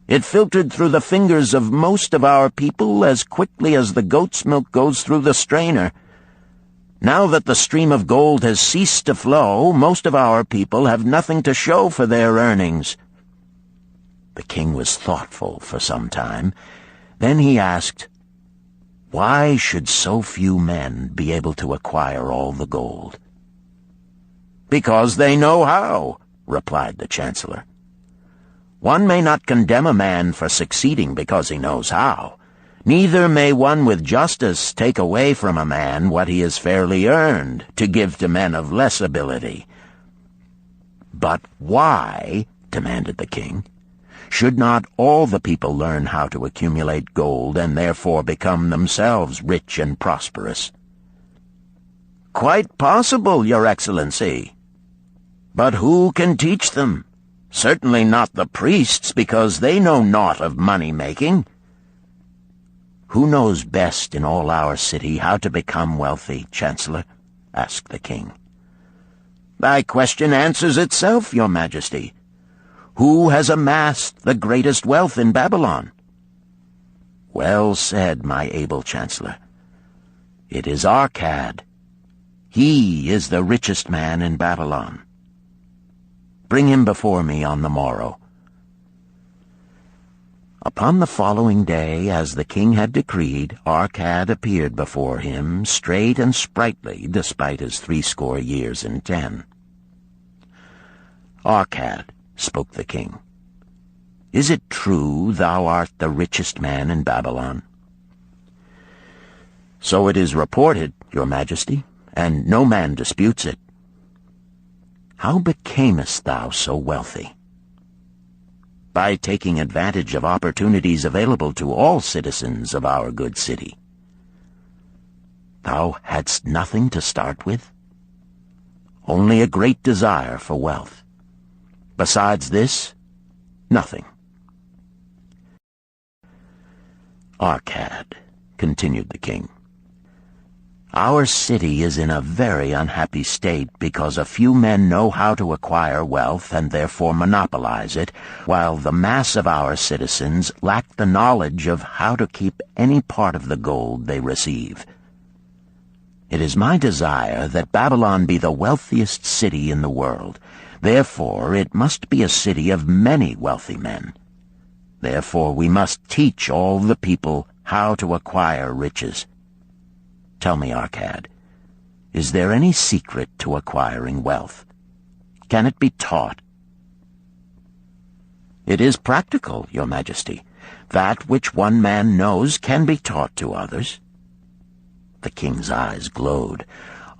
It filtered through the fingers of most of our people as quickly as the goat's milk goes through the strainer. Now that the stream of gold has ceased to flow, most of our people have nothing to show for their earnings." The king was thoughtful for some time. Then he asked, "Why should so few men be able to acquire all the gold?" "Because they know how," replied the chancellor. "One may not condemn a man for succeeding because he knows how. Neither may one with justice take away from a man what he has fairly earned, to give to men of less ability." "But why," demanded the king, "should not all the people learn how to accumulate gold and therefore become themselves rich and prosperous?" "Quite possible, Your Excellency. But who can teach them? Certainly not the priests, because they know naught of money-making." "Who knows best in all our city how to become wealthy, Chancellor?" asked the king. "Thy question answers itself, Your Majesty. Who has amassed the greatest wealth in Babylon?" "Well said, my able Chancellor. It is Arcad. He is the richest man in Babylon. Bring him before me on the morrow." Upon the following day, as the king had decreed, Arcad appeared before him, straight and sprightly, despite his 80 years and 10. "Arcad," spoke the king, "is it true thou art the richest man in Babylon?" "So it is reported, Your Majesty, and no man disputes it." "How becamest thou so wealthy?" "By taking advantage of opportunities available to all citizens of our good city." Thou hadst nothing to start with? Only a great desire for wealth. Besides this, nothing. Arcad, continued the king, our city is in a very unhappy state because a few men know how to acquire wealth and therefore monopolize it, while the mass of our citizens lack the knowledge of how to keep any part of the gold they receive. It is my desire that Babylon be the wealthiest city in the world. Therefore, it must be a city of many wealthy men. Therefore, we must teach all the people how to acquire riches. Tell me, Arcad, is there any secret to acquiring wealth? Can it be taught? It is practical, Your Majesty. That which one man knows can be taught to others. The king's eyes glowed.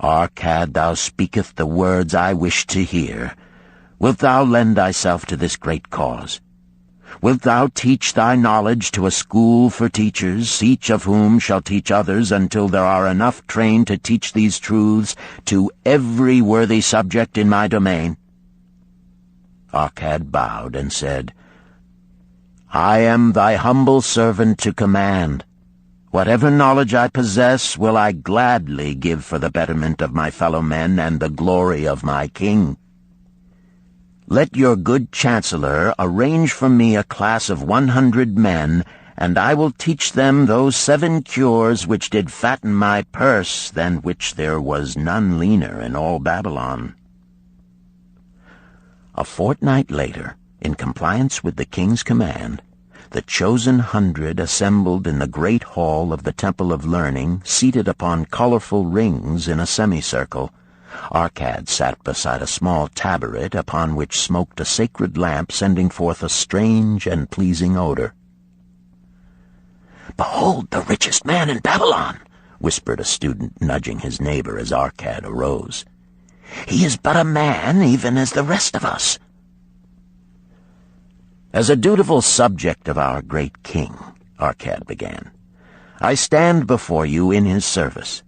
Arcad, thou speakest the words I wish to hear. Wilt thou lend thyself to this great cause? Wilt thou teach thy knowledge to a school for teachers, each of whom shall teach others until there are enough trained to teach these truths to every worthy subject in my domain? Arcad bowed and said, I am thy humble servant to command. Whatever knowledge I possess will I gladly give for the betterment of my fellow men and the glory of my king. Let your good chancellor arrange for me a class of 100 men, and I will teach them those 7 cures which did fatten my purse, than which there was none leaner in all Babylon. A fortnight later, in compliance with the king's command, the chosen 100 assembled in the great hall of the Temple of Learning, seated upon colorful rings in a semicircle. Arcad sat beside a small tabaret upon which smoked a sacred lamp sending forth a strange and pleasing odor. "Behold the richest man in Babylon," whispered a student, nudging his neighbor as Arcad arose. "He is but a man, even as the rest of us." "As a dutiful subject of our great king," Arcad began, "I stand before you in his service.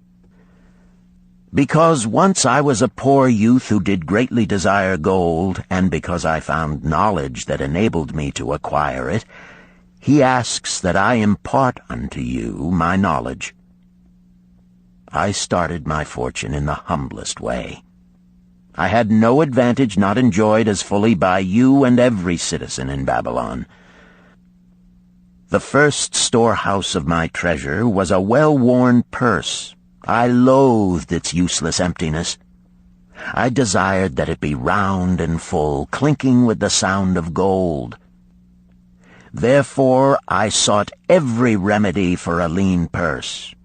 Because once I was a poor youth who did greatly desire gold, and because I found knowledge that enabled me to acquire it, he asks that I impart unto you my knowledge. I started my fortune in the humblest way. I had no advantage not enjoyed as fully by you and every citizen in Babylon. The first storehouse of my treasure was a well-worn purse. I loathed its useless emptiness. I desired that it be round and full, clinking with the sound of gold. Therefore I sought every remedy for a lean purse.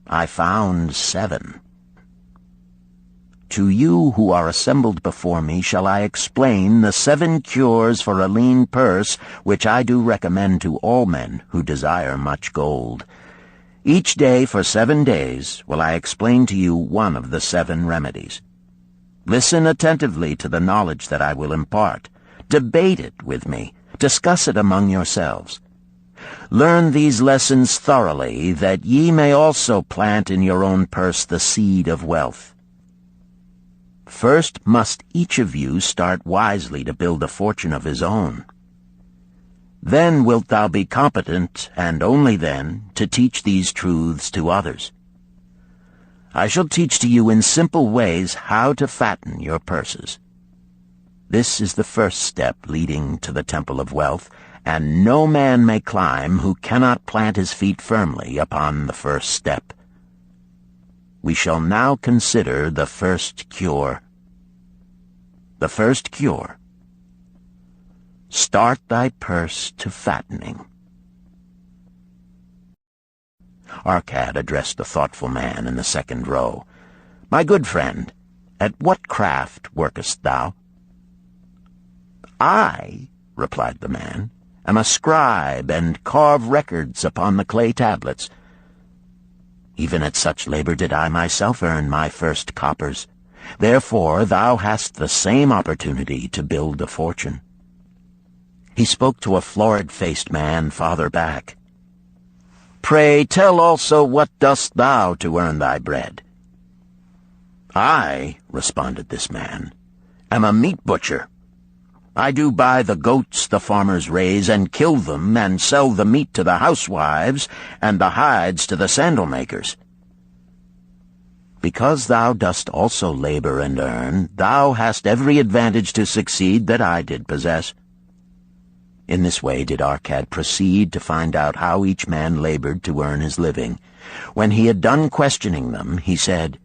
I found 7. To you who are assembled before me shall I explain the 7 cures for a lean purse which I do recommend to all men who desire much gold. Each day for 7 days will I explain to you one of the 7 remedies. Listen attentively to the knowledge that I will impart. Debate it with me. Discuss it among yourselves. Learn these lessons thoroughly, that ye may also plant in your own purse the seed of wealth. First must each of you start wisely to build a fortune of his own. Then wilt thou be competent, and only then, to teach these truths to others. I shall teach to you in simple ways how to fatten your purses. This is the first step leading to the Temple of Wealth, and no man may climb who cannot plant his feet firmly upon the first step. We shall now consider the first cure. The first cure. Start thy purse to fattening. Arcad addressed the thoughtful man in the second row. My good friend, at what craft workest thou? I, replied the man, am a scribe and carve records upon the clay tablets. Even at such labor did I myself earn my first coppers. Therefore thou hast the same opportunity to build a fortune. He spoke to a florid-faced man farther back. pray, tell also what dost thou to earn thy bread?" "I," responded this man, "am a meat butcher. I do buy the goats the farmers raise, and kill them, and sell the meat to the housewives, and the hides to the sandal-makers. Because thou dost also labor and earn, thou hast every advantage to succeed that I did possess." In this way did Arcad proceed to find out how each man labored to earn his living. When he had done questioning them, he said,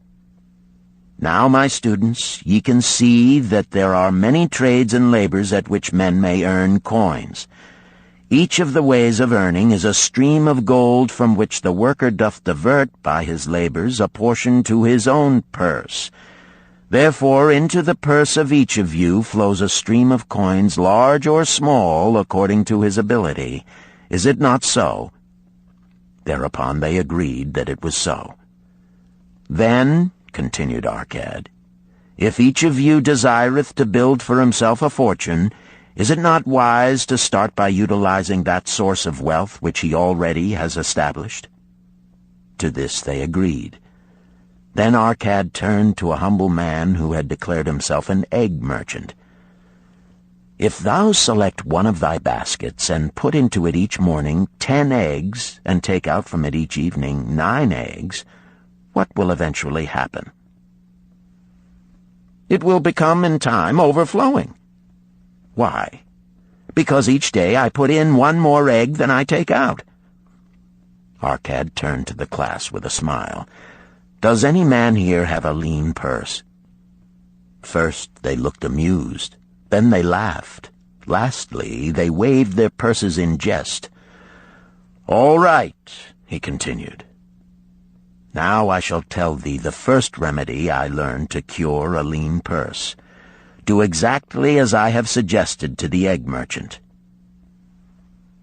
"Now, my students, ye can see that there are many trades and labors at which men may earn coins. Each of the ways of earning is a stream of gold from which the worker doth divert by his labors a portion to his own purse. Therefore into the purse of each of you flows a stream of coins, large or small, according to his ability. Is it not so?" Thereupon they agreed that it was so. "Then," continued Arcad, "if each of you desireth to build for himself a fortune, is it not wise to start by utilizing that source of wealth which he already has established?" To this they agreed. Then Arcad turned to a humble man who had declared himself an egg merchant. "If thou select one of thy baskets, and put into it each morning 10 eggs, and take out from it each evening 9 eggs, what will eventually happen?" "It will become in time overflowing." "Why?" "Because each day I put in 1 more egg than I take out." Arcad turned to the class with a smile. "Does any man here have a lean purse?" First they looked amused, then they laughed. Lastly, they waved their purses in jest. "All right," he continued. "Now I shall tell thee the first remedy I learned to cure a lean purse. Do exactly as I have suggested to the egg merchant.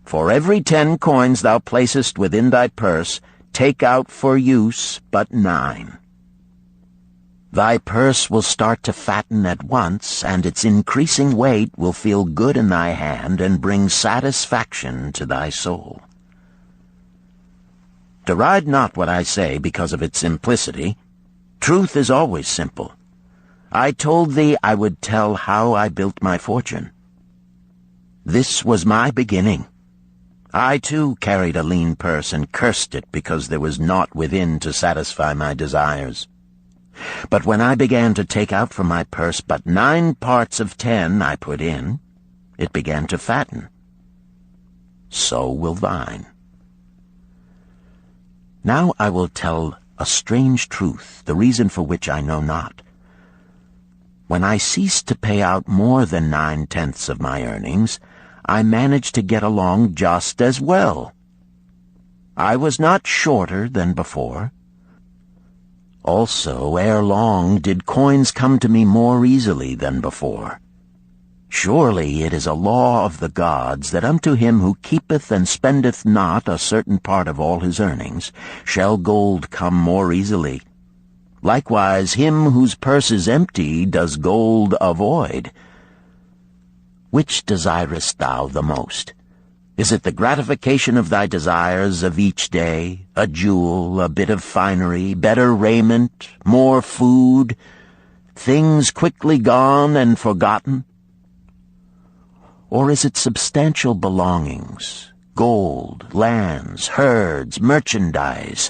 For every 10 coins thou placest within thy purse, take out for use but 9. Thy purse will start to fatten at once, and its increasing weight will feel good in thy hand and bring satisfaction to thy soul. Deride not what I say because of its simplicity. Truth is always simple. I told thee I would tell how I built my fortune. This was my beginning. I, too, carried a lean purse and cursed it because there was naught within to satisfy my desires. But when I began to take out from my purse but 9 parts of 10 I put in, it began to fatten. So will thine. Now I will tell a strange truth, the reason for which I know not. When I ceased to pay out more than 9/10 of my earnings, I managed to get along just as well. I was not shorter than before. Also, ere long did coins come to me more easily than before. Surely it is a law of the gods that unto him who keepeth and spendeth not a certain part of all his earnings shall gold come more easily. Likewise him whose purse is empty does gold avoid. Which desirest thou the most? Is it the gratification of thy desires of each day, a jewel, a bit of finery, better raiment, more food, things quickly gone and forgotten? Or is it substantial belongings, gold, lands, herds, merchandise,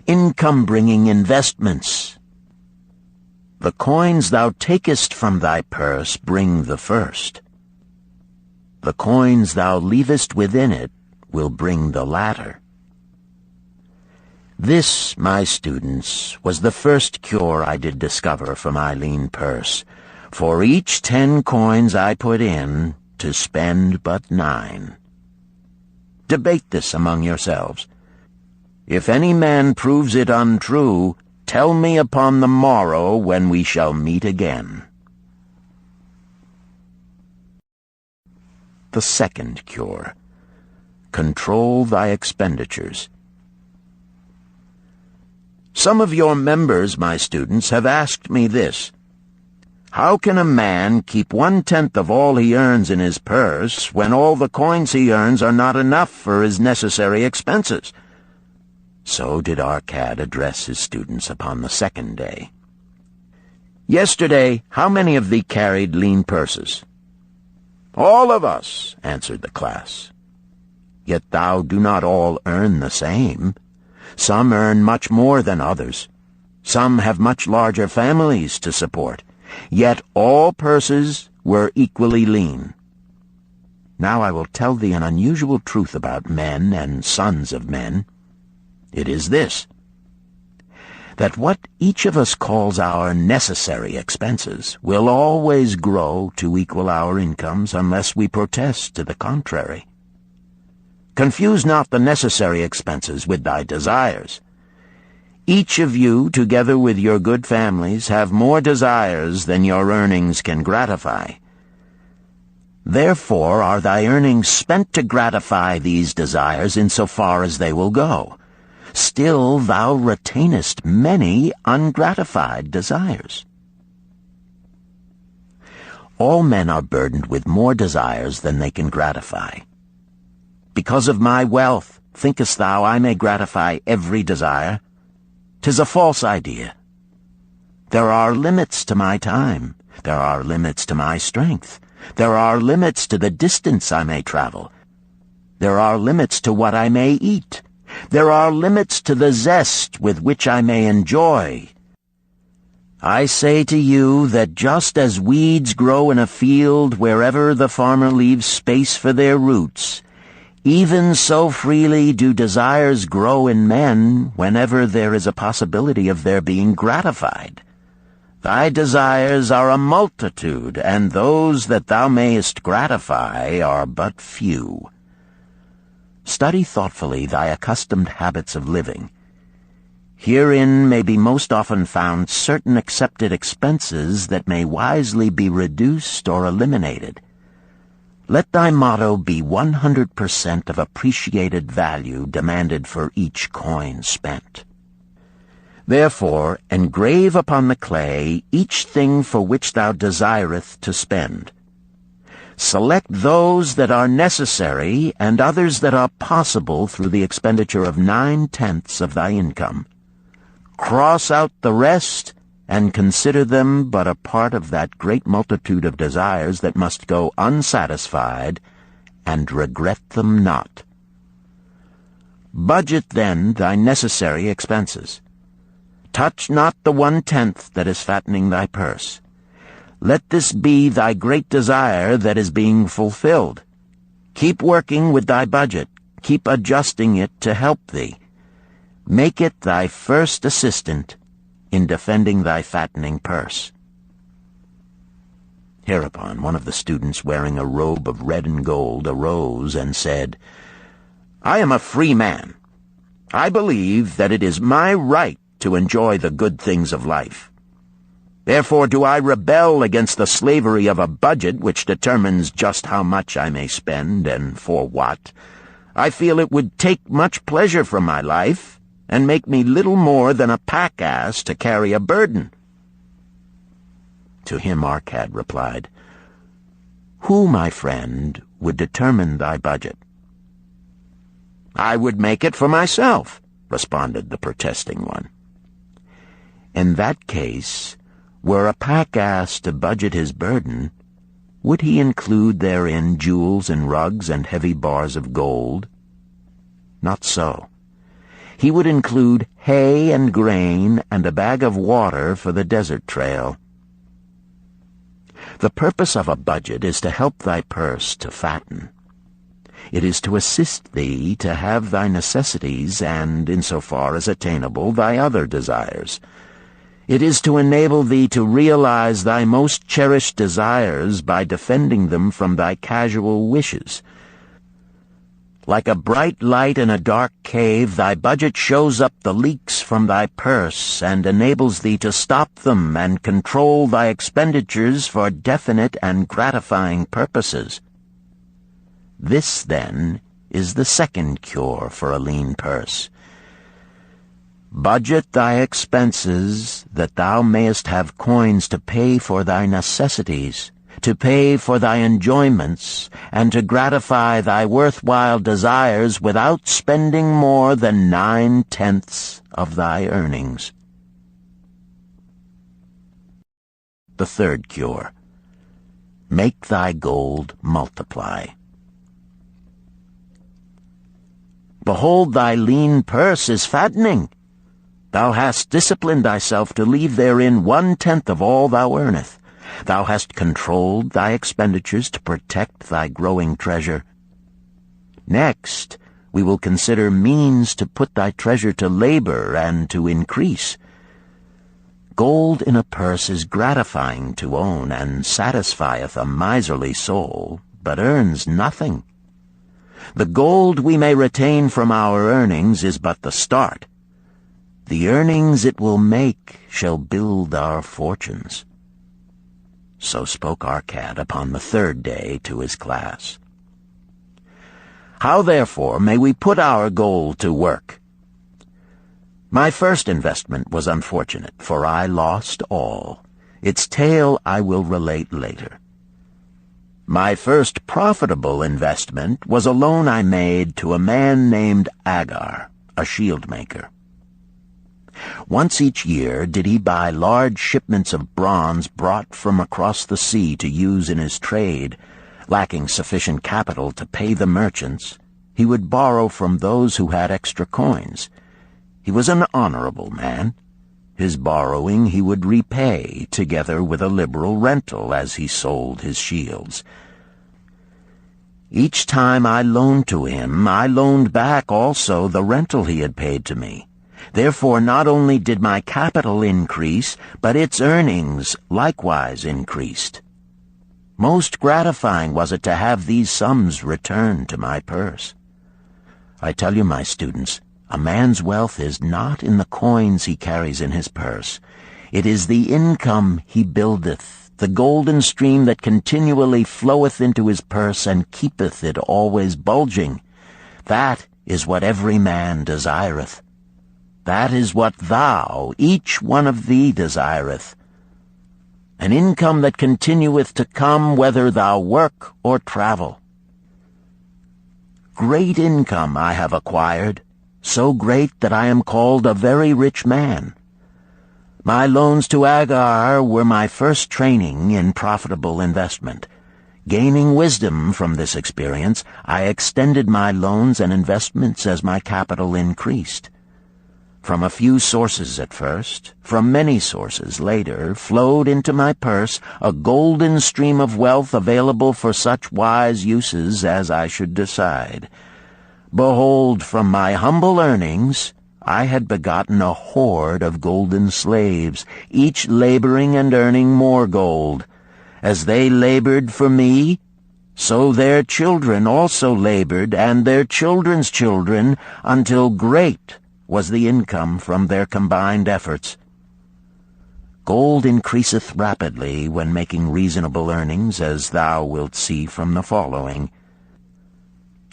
income-bringing investments? The coins thou takest from thy purse bring the first. The coins thou leavest within it will bring the latter. This, my students, was the first cure I did discover for my lean purse. For each 10 coins I put in, to spend but 9. Debate this among yourselves. If any man proves it untrue, tell me upon the morrow when we shall meet again. The second cure. Control thy expenditures. Some of your members, my students, have asked me this. How can a man keep 1/10 of all he earns in his purse when all the coins he earns are not enough for his necessary expenses? So did Arcad address his students upon the second day. "Yesterday, how many of thee carried lean purses?" "All of us," answered the class. "Yet thou do not all earn the same. Some earn much more than others. Some have much larger families to support. Yet all purses were equally lean. Now I will tell thee an unusual truth about men and sons of men. It is this, that what each of us calls our necessary expenses will always grow to equal our incomes unless we protest to the contrary. Confuse not the necessary expenses with thy desires. Each of you, together with your good families, have more desires than your earnings can gratify. Therefore are thy earnings spent to gratify these desires in so far as they will go. Still thou retainest many ungratified desires. All men are burdened with more desires than they can gratify. Because of my wealth, thinkest thou I may gratify every desire? 'Tis a false idea. There are limits to my time. There are limits to my strength. There are limits to the distance I may travel. There are limits to what I may eat. There are limits to the zest with which I may enjoy. I say to you that just as weeds grow in a field wherever the farmer leaves space for their roots, even so freely do desires grow in men whenever there is a possibility of their being gratified. Thy desires are a multitude, and those that thou mayest gratify are but few. Study thoughtfully thy accustomed habits of living. Herein may be most often found certain accepted expenses that may wisely be reduced or eliminated. Let thy motto be 100% of appreciated value demanded for each coin spent. Therefore, engrave upon the clay each thing for which thou desireth to spend. Select those that are necessary and others that are possible through the expenditure of 9/10 of thy income. Cross out the rest and consider them but a part of that great multitude of desires that must go unsatisfied, and regret them not. Budget then thy necessary expenses. Touch not the 1/10 that is fattening thy purse. Let this be thy great desire that is being fulfilled. Keep working with thy budget. Keep adjusting it to help thee. Make it thy first assistant in defending thy fattening purse. Hereupon one of the students, wearing a robe of red and gold, arose and said, "I am a free man. I believe that it is my right to enjoy the good things of life. Therefore do I rebel against the slavery of a budget which determines just how much I may spend and for what. I feel it would take much pleasure from my life and make me little more than a pack-ass to carry a burden." To him Arcad replied, "Who, my friend, would determine thy budget?" "I would make it for myself," responded the protesting one. "In that case, were a pack-ass to budget his burden, would he include therein jewels and rugs and heavy bars of gold? Not so. He would include hay and grain and a bag of water for the desert trail. The purpose of a budget is to help thy purse to fatten. It is to assist thee to have thy necessities and, insofar as attainable, thy other desires. It is to enable thee to realize thy most cherished desires by defending them from thy casual wishes. Like a bright light in a dark cave, thy budget shows up the leaks from thy purse and enables thee to stop them and control thy expenditures for definite and gratifying purposes. This, then, is the second cure for a lean purse. Budget thy expenses, that thou mayest have coins to pay for thy necessities, to pay for thy enjoyments, and to gratify thy worthwhile desires without spending more than 9/10 of thy earnings. The third cure. Make thy gold multiply. Behold, thy lean purse is fattening. Thou hast disciplined thyself to leave therein 1/10 of all thou earnest. Thou hast controlled thy expenditures to protect thy growing treasure. Next, we will consider means to put thy treasure to labor and to increase. Gold in a purse is gratifying to own, and satisfieth a miserly soul, but earns nothing. The gold we may retain from our earnings is but the start. The earnings it will make shall build our fortunes. So spoke our cat upon the third day to his class. How, therefore, may we put our gold to work? My first investment was unfortunate, for I lost all. Its tale I will relate later. My first profitable investment was a loan I made to a man named Agar, a shield maker. Once each year did he buy large shipments of bronze brought from across the sea to use in his trade. Lacking sufficient capital to pay the merchants, he would borrow from those who had extra coins. He was an honorable man. His borrowing he would repay, together with a liberal rental as he sold his shields. Each time I loaned to him, I loaned back also the rental he had paid to me. Therefore not only did my capital increase, but its earnings likewise increased. Most gratifying was it to have these sums returned to my purse. I tell you, my students, a man's wealth is not in the coins he carries in his purse. It is the income he buildeth, the golden stream that continually floweth into his purse and keepeth it always bulging. That is what every man desireth. That is what thou, each one of thee, desireth. An income that continueth to come whether thou work or travel. Great income I have acquired, so great that I am called a very rich man. My loans to Agar were my first training in profitable investment. Gaining wisdom from this experience, I extended my loans and investments as my capital increased. From a few sources at first, from many sources later, flowed into my purse a golden stream of wealth available for such wise uses as I should decide. Behold, from my humble earnings, I had begotten a horde of golden slaves, each laboring and earning more gold. As they labored for me, so their children also labored, and their children's children, until great was the income from their combined efforts. Gold increaseth rapidly when making reasonable earnings, as thou wilt see from the following.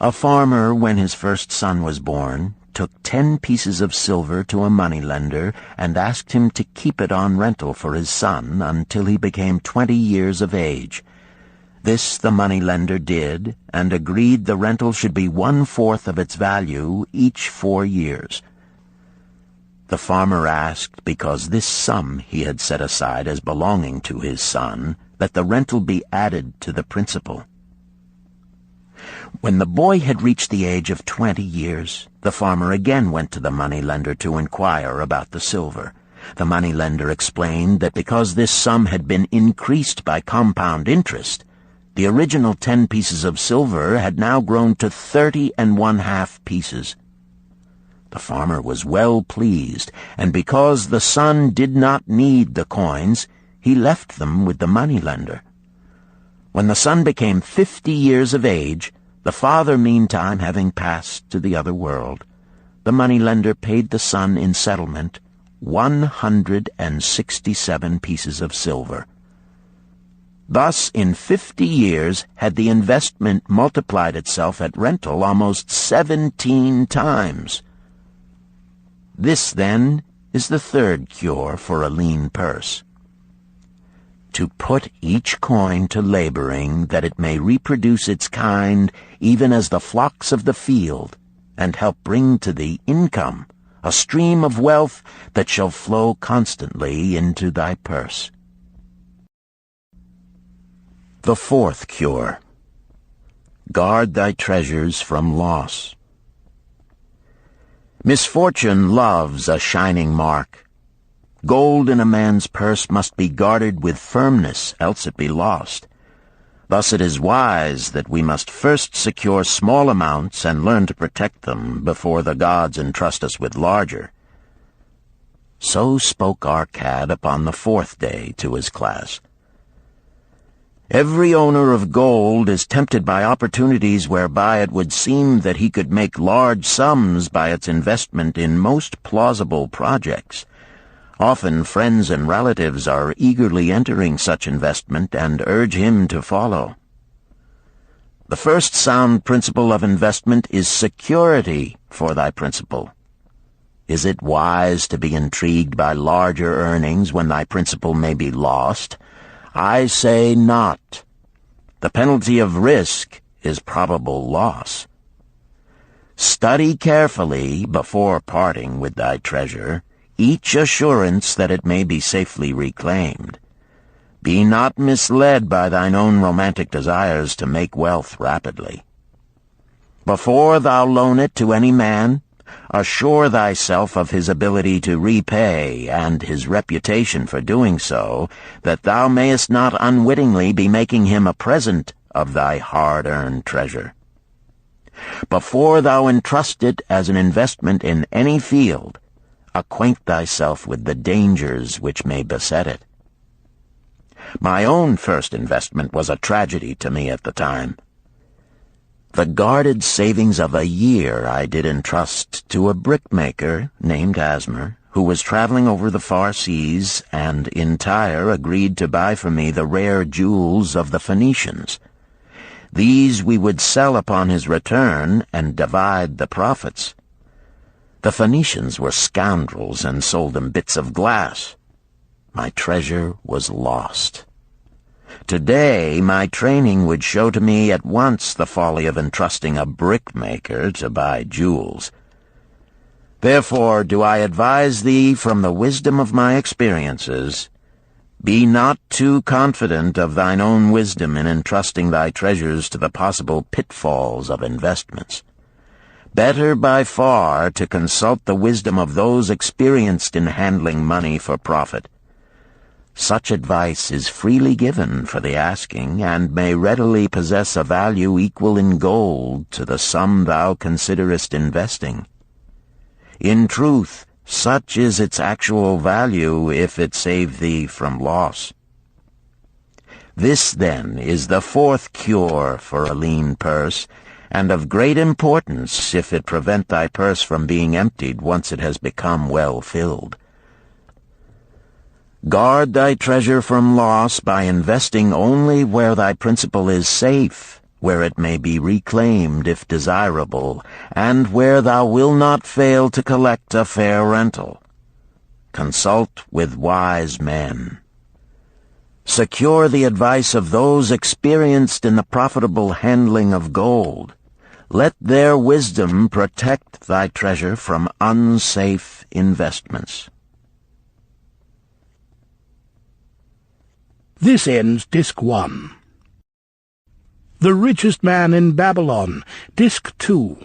A farmer, when his first son was born, took 10 pieces of silver to a moneylender and asked him to keep it on rental for his son until he became 20 years of age. This the moneylender did, and agreed the rental should be 1/4 of its value each 4 years. The farmer asked, because this sum he had set aside as belonging to his son, that the rental be added to the principal. When the boy had reached the age of 20 years, the farmer again went to the moneylender to inquire about the silver. The moneylender explained that because this sum had been increased by compound interest, the original 10 pieces of silver had now grown to 30½ pieces. The farmer was well pleased, and because the son did not need the coins, he left them with the moneylender. When the son became 50 years of age, the father meantime having passed to the other world, the moneylender paid the son in settlement 167 pieces of silver. Thus, in 50 years had the investment multiplied itself at rental almost 17 times. This, then, is the third cure for a lean purse. to put each coin to laboring, that it may reproduce its kind, even as the flocks of the field, and help bring to thee income, a stream of wealth that shall flow constantly into thy purse. The fourth cure. Guard thy treasures from loss. Misfortune loves a shining mark. Gold in a man's purse must be guarded with firmness, else it be lost. Thus it is wise that we must first secure small amounts and learn to protect them before the gods entrust us with larger. So spoke Arcad upon the fourth day to his class. Every owner of gold is tempted by opportunities whereby it would seem that he could make large sums by its investment in most plausible projects. Often friends and relatives are eagerly entering such investment and urge him to follow. The first sound principle of investment is security for thy principal. Is it wise to be intrigued by larger earnings when thy principal may be lost? I say not. The penalty of risk is probable loss. Study carefully, before parting with thy treasure, each assurance that it may be safely reclaimed. Be not misled by thine own romantic desires to make wealth rapidly. Before thou loan it to any man, assure thyself of his ability to repay and his reputation for doing so, that thou mayest not unwittingly be making him a present of thy hard-earned treasure. Before thou entrust it as an investment in any field, acquaint thyself with the dangers which may beset it. My own first investment was a tragedy to me at the time. The guarded savings of a year I did entrust to a brickmaker named Asmer, who was traveling over the far seas, and in Tyre agreed to buy for me the rare jewels of the Phoenicians. These we would sell upon his return and divide the profits. The Phoenicians were scoundrels and sold him bits of glass. My treasure was lost. Today, my training would show to me at once the folly of entrusting a brickmaker to buy jewels. Therefore do I advise thee from the wisdom of my experiences, be not too confident of thine own wisdom in entrusting thy treasures to the possible pitfalls of investments. Better by far to consult the wisdom of those experienced in handling money for profit. Such advice is freely given for the asking, and may readily possess a value equal in gold to the sum thou considerest investing. In truth, such is its actual value if it save thee from loss. This, then, is the fourth cure for a lean purse, and of great importance if it prevent thy purse from being emptied once it has become well filled. Guard thy treasure from loss by investing only where thy principal is safe, where it may be reclaimed if desirable, and where thou wilt not fail to collect a fair rental. Consult with wise men. Secure the advice of those experienced in the profitable handling of gold. Let their wisdom protect thy treasure from unsafe investments. This ends Disc 1. The Richest Man in Babylon, Disc 2.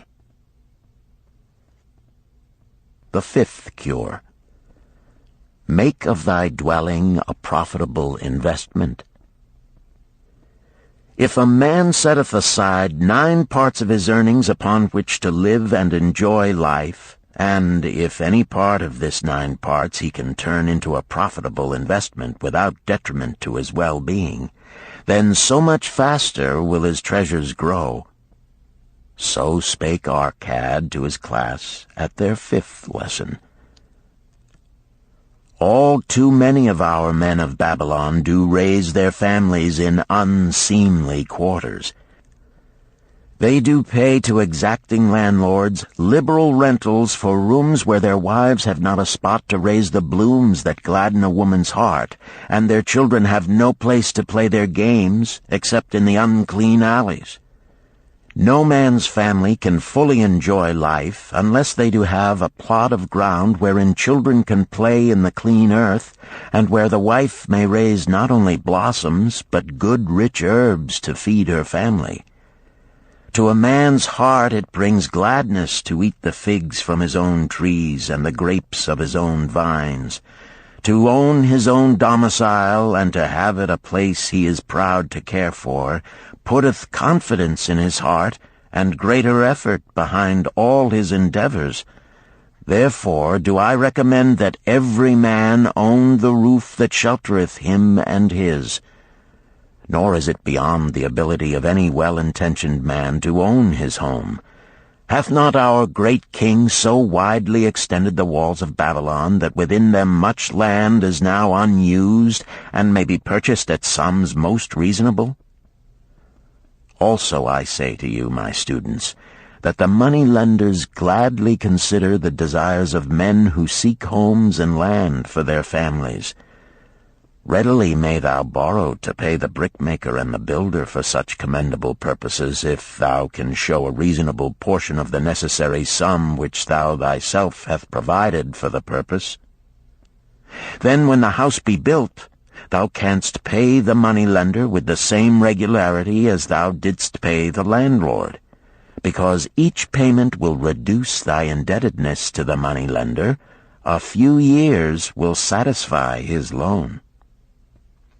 The fifth cure. Make of thy dwelling a profitable investment. If a man setteth aside 9 parts of his earnings upon which to live and enjoy life, and if any part of this 9 parts he can turn into a profitable investment without detriment to his well-being, then so much faster will his treasures grow. So spake Arcad to his class at their 5th lesson. All too many of our men of Babylon do raise their families in unseemly quarters. They do pay to exacting landlords liberal rentals for rooms where their wives have not a spot to raise the blooms that gladden a woman's heart, and their children have no place to play their games except in the unclean alleys. No man's family can fully enjoy life unless they do have a plot of ground wherein children can play in the clean earth, and where the wife may raise not only blossoms but good rich herbs to feed her family. To a man's heart it brings gladness to eat the figs from his own trees and the grapes of his own vines, to own his own domicile and to have it a place he is proud to care for, putteth confidence in his heart, and greater effort behind all his endeavors. Therefore do I recommend that every man own the roof that sheltereth him and his. Nor is it beyond the ability of any well-intentioned man to own his home. Hath not our great king so widely extended the walls of Babylon that within them much land is now unused, and may be purchased at sums most reasonable? Also I say to you, my students, that the money-lenders gladly consider the desires of men who seek homes and land for their families. Readily may thou borrow to pay the brickmaker and the builder for such commendable purposes, if thou can show a reasonable portion of the necessary sum which thou thyself hast provided for the purpose. Then when the house be built, thou canst pay the money-lender with the same regularity as thou didst pay the landlord, because each payment will reduce thy indebtedness to the money-lender. A few years will satisfy his loan.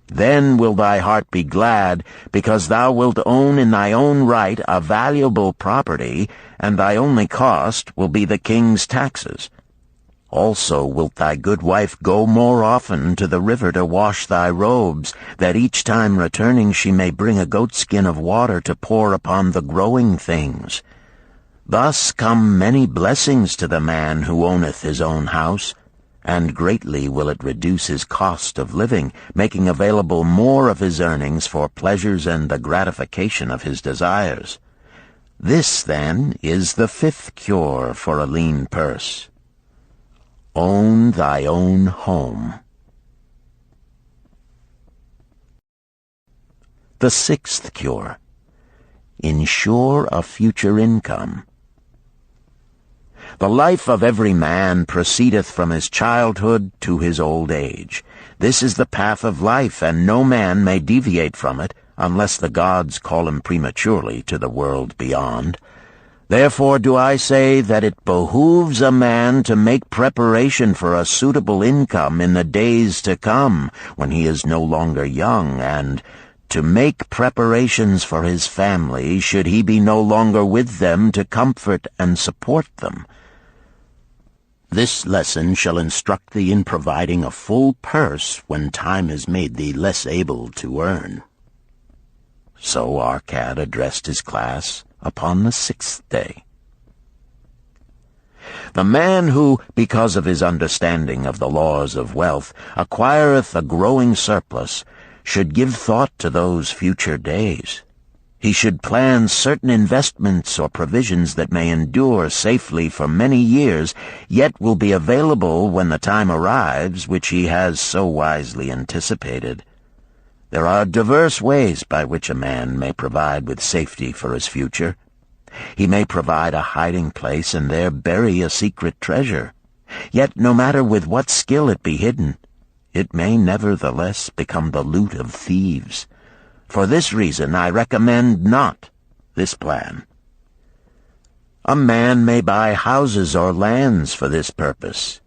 Then will thy heart be glad, because thou wilt own in thy own right a valuable property, and thy only cost will be the king's taxes. Also wilt thy good wife go more often to the river to wash thy robes, that each time returning she may bring a goatskin of water to pour upon the growing things. Thus come many blessings to the man who owneth his own house, and greatly will it reduce his cost of living, making available more of his earnings for pleasures and the gratification of his desires. This, then, is the fifth cure for a lean purse. Own thy own home. The sixth cure. Ensure a future income. The life of every man proceedeth from his childhood to his old age. This is the path of life, and no man may deviate from it, unless the gods call him prematurely to the world beyond. Therefore do I say that it behooves a man to make preparation for a suitable income in the days to come, when he is no longer young, and to make preparations for his family, should he be no longer with them to comfort and support them. This lesson shall instruct thee in providing a full purse when time has made thee less able to earn. So Arcad addressed his class upon the sixth day. The man who, because of his understanding of the laws of wealth, acquireth a growing surplus, should give thought to those future days. He should plan certain investments or provisions that may endure safely for many years, yet will be available when the time arrives which he has so wisely anticipated. There are diverse ways by which a man may provide with safety for his future. He may provide a hiding place and there bury a secret treasure. Yet no matter with what skill it be hidden, it may nevertheless become the loot of thieves. For this reason I recommend not this plan. A man may buy houses or lands for this purpose.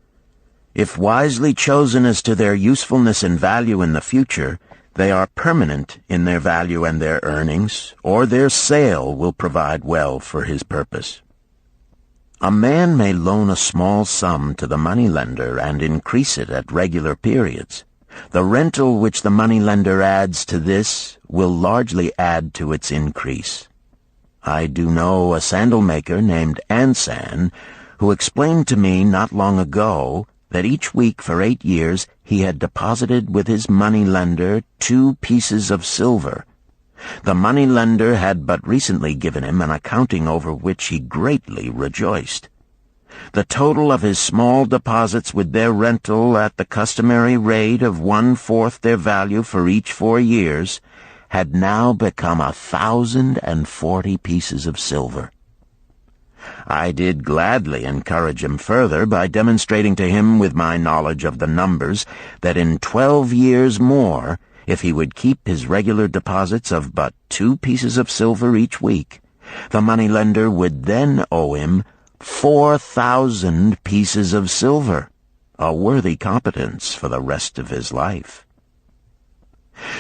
If wisely chosen as to their usefulness and value in the future, they are permanent in their value and their earnings, or their sale will provide well for his purpose. A man may loan a small sum to the moneylender and increase it at regular periods. The rental which the moneylender adds to this will largely add to its increase. I do know a sandal-maker named Ansan, who explained to me not long ago that each week for 8 years he had deposited with his moneylender 2 pieces of silver. The moneylender had but recently given him an accounting over which he greatly rejoiced. The total of his small deposits with their rental at the customary rate of 1/4 their value for each 4 years had now become 1,040 pieces of silver. I did gladly encourage him further by demonstrating to him with my knowledge of the numbers that in 12 years more, if he would keep his regular deposits of but 2 pieces of silver each week, the moneylender would then owe him 4,000 pieces of silver, a worthy competence for the rest of his life.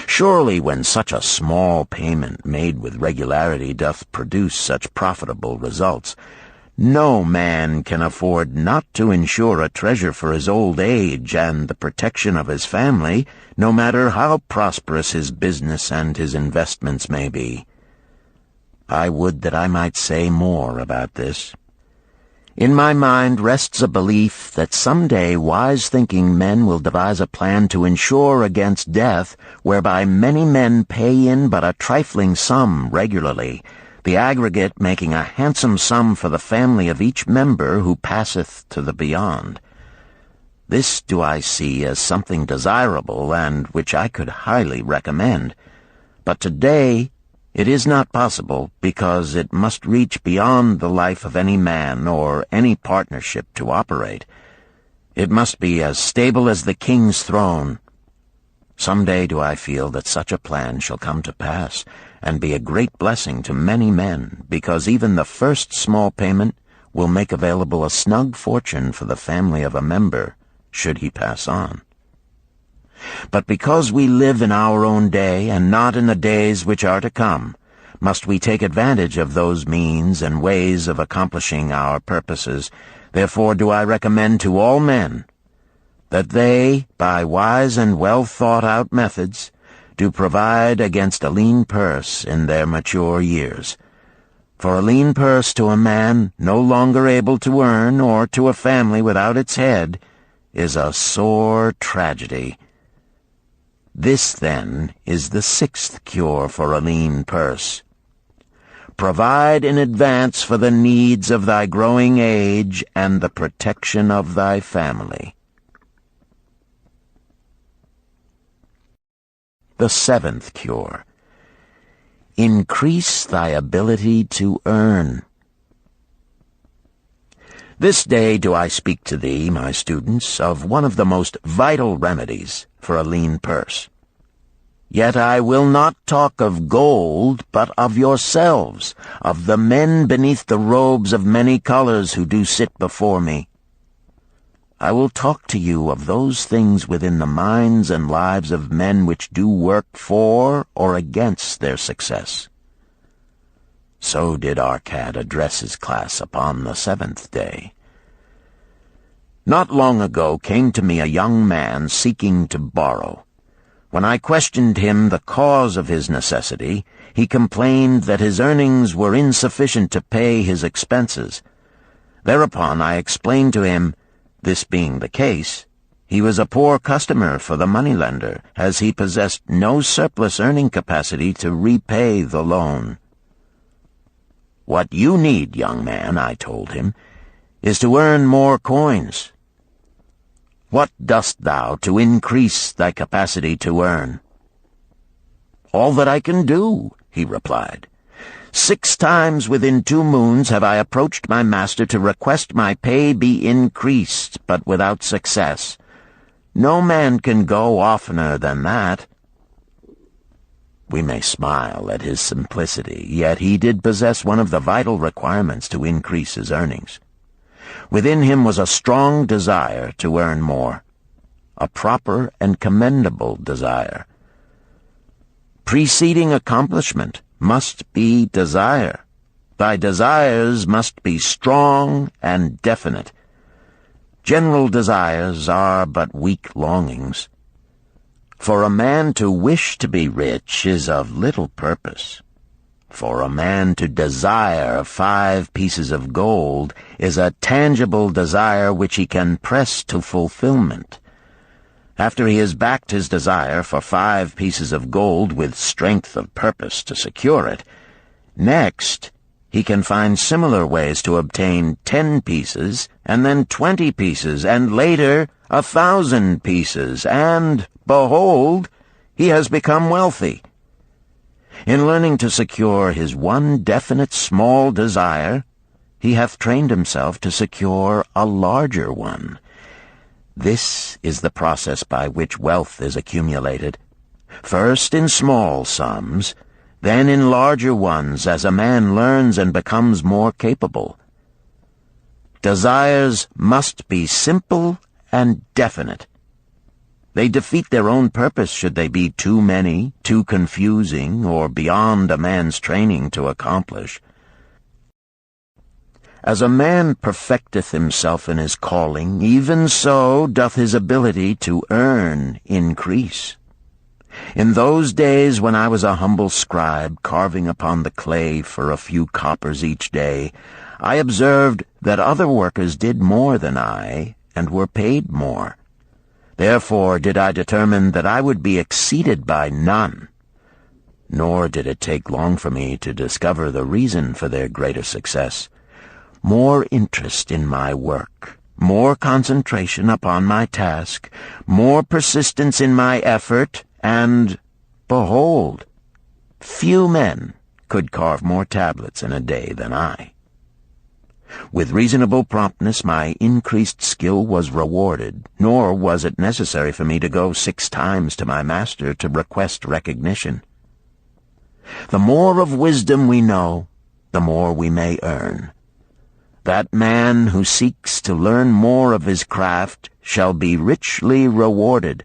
Surely when such a small payment made with regularity doth produce such profitable results, no man can afford not to insure a treasure for his old age and the protection of his family, no matter how prosperous his business and his investments may be. I would that I might say more about this. In my mind rests a belief that someday wise-thinking men will devise a plan to insure against death, whereby many men pay in but a trifling sum regularly, the aggregate making a handsome sum for the family of each member who passeth to the beyond. This do I see as something desirable and which I could highly recommend. But today it is not possible, because it must reach beyond the life of any man or any partnership to operate. It must be as stable as the king's throne. Some day do I feel that such a plan shall come to pass, and be a great blessing to many men, because even the first small payment will make available a snug fortune for the family of a member, should he pass on. But because we live in our own day, and not in the days which are to come, must we take advantage of those means and ways of accomplishing our purposes. Therefore do I recommend to all men that they, by wise and well-thought-out methods, do provide against a lean purse in their mature years. For a lean purse to a man no longer able to earn, or to a family without its head, is a sore tragedy. This, then, is the 6th cure for a lean purse. Provide in advance for the needs of thy growing age and the protection of thy family. The 7th cure. Increase thy ability to earn. This day do I speak to thee, my students, of one of the most vital remedies for a lean purse. Yet I will not talk of gold, but of yourselves, of the men beneath the robes of many colors who do sit before me. I will talk to you of those things within the minds and lives of men which do work for or against their success. So did Arcad address his class upon the 7th day. Not long ago came to me a young man seeking to borrow. When I questioned him the cause of his necessity, he complained that his earnings were insufficient to pay his expenses. Thereupon I explained to him, this being the case, he was a poor customer for the moneylender, as he possessed no surplus earning capacity to repay the loan. What you need, young man, I told him, is to earn more coins. What dost thou to increase thy capacity to earn? All that I can do, he replied. 6 times within 2 moons have I approached my master to request my pay be increased, but without success. No man can go oftener than that. We may smile at his simplicity, yet he did possess one of the vital requirements to increase his earnings. Within him was a strong desire to earn more, a proper and commendable desire. Preceding accomplishment must be desire. Thy desires must be strong and definite. General desires are but weak longings. For a man to wish to be rich is of little purpose. For a man to desire 5 pieces of gold is a tangible desire which he can press to fulfillment. After he has backed his desire for 5 pieces of gold with strength of purpose to secure it, next he can find similar ways to obtain 10 pieces, and then 20 pieces, and later 1,000 pieces, and, behold, he has become wealthy. In learning to secure his one definite small desire, he hath trained himself to secure a larger one. This is the process by which wealth is accumulated, first in small sums, then in larger ones as a man learns and becomes more capable. Desires must be simple and definite. They defeat their own purpose should they be too many, too confusing, or beyond a man's training to accomplish. As a man perfecteth himself in his calling, even so doth his ability to earn increase. In those days when I was a humble scribe carving upon the clay for a few coppers each day, I observed that other workers did more than I, and were paid more. Therefore did I determine that I would be exceeded by none. Nor did it take long for me to discover the reason for their greater success. More interest in my work, more concentration upon my task, more persistence in my effort, and, behold, few men could carve more tablets in a day than I. With reasonable promptness my increased skill was rewarded, nor was it necessary for me to go 6 times to my master to request recognition. The more of wisdom we know, the more we may earn. That man who seeks to learn more of his craft shall be richly rewarded.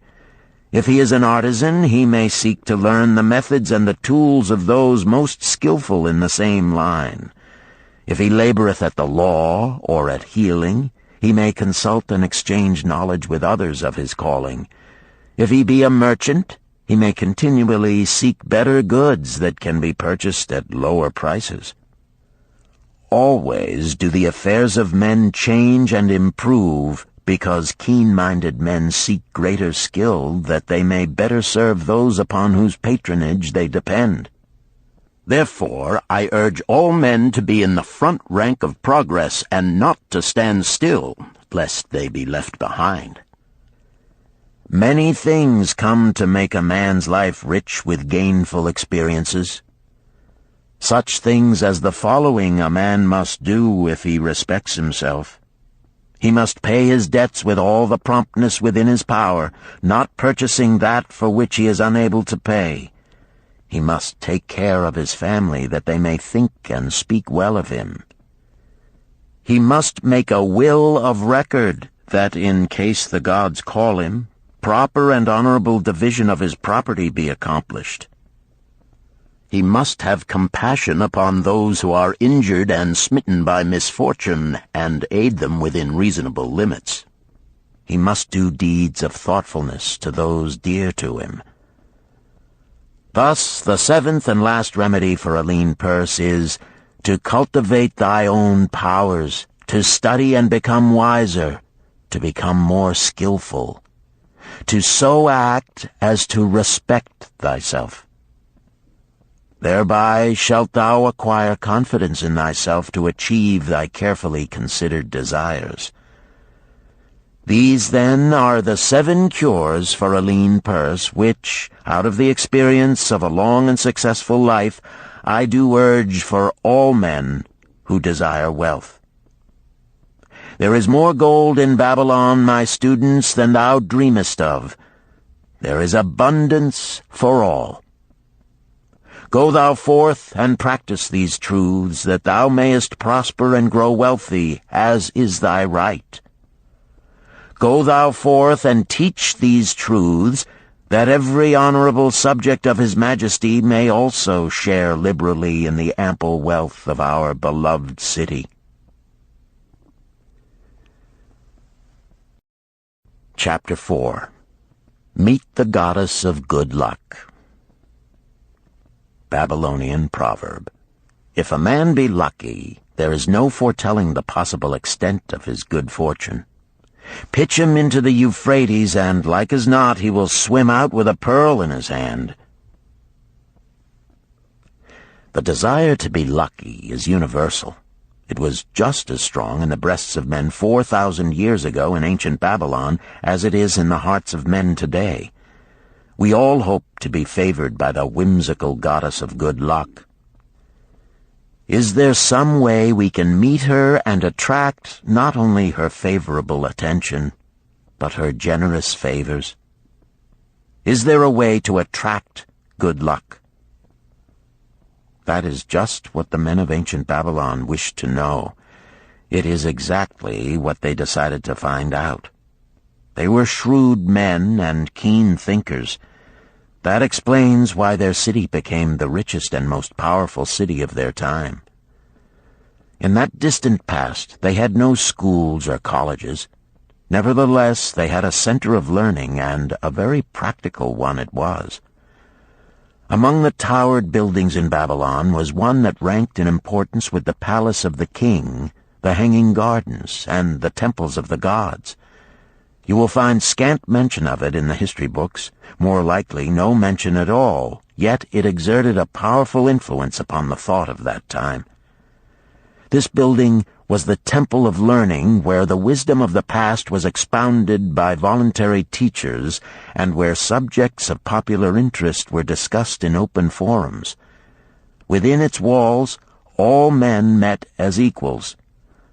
If he is an artisan, he may seek to learn the methods and the tools of those most skillful in the same line. If he laboreth at the law or at healing, he may consult and exchange knowledge with others of his calling. If he be a merchant, he may continually seek better goods that can be purchased at lower prices. Always do the affairs of men change and improve, because keen-minded men seek greater skill that they may better serve those upon whose patronage they depend. Therefore, I urge all men to be in the front rank of progress and not to stand still, lest they be left behind. Many things come to make a man's life rich with gainful experiences. Such things as the following a man must do if he respects himself. He must pay his debts with all the promptness within his power, not purchasing that for which he is unable to pay. He must take care of his family, that they may think and speak well of him. He must make a will of record, that in case the gods call him, proper and honorable division of his property be accomplished. He must have compassion upon those who are injured and smitten by misfortune, and aid them within reasonable limits. He must do deeds of thoughtfulness to those dear to him. Thus, the 7th and last remedy for a lean purse is to cultivate thy own powers, to study and become wiser, to become more skillful, to so act as to respect thyself. Thereby shalt thou acquire confidence in thyself to achieve thy carefully considered desires. These, then, are the 7 cures for a lean purse, which, out of the experience of a long and successful life, I do urge for all men who desire wealth. There is more gold in Babylon, my students, than thou dreamest of. There is abundance for all. Go thou forth and practice these truths, that thou mayest prosper and grow wealthy, as is thy right. Go thou forth and teach these truths, that every honorable subject of his majesty may also share liberally in the ample wealth of our beloved city. Chapter 4. Meet the Goddess of Good Luck. Babylonian proverb. If a man be lucky, there is no foretelling the possible extent of his good fortune. Pitch him into the Euphrates, and like as not he will swim out with a pearl in his hand. The desire to be lucky is universal. It was just as strong in the breasts of men 4,000 years ago in ancient Babylon as it is in the hearts of men today. We all hope to be favored by the whimsical goddess of good luck. Is there some way we can meet her and attract not only her favorable attention, but her generous favors? Is there a way to attract good luck? That is just what the men of ancient Babylon wished to know. It is exactly what they decided to find out. They were shrewd men and keen thinkers. That explains why their city became the richest and most powerful city of their time. In that distant past, they had no schools or colleges. Nevertheless, they had a center of learning, and a very practical one it was. Among the towered buildings in Babylon was one that ranked in importance with the palace of the king, the hanging gardens, and the temples of the gods. You will find scant mention of it in the history books, more likely no mention at all, yet it exerted a powerful influence upon the thought of that time. This building was the temple of learning, where the wisdom of the past was expounded by voluntary teachers, and where subjects of popular interest were discussed in open forums. Within its walls, all men met as equals.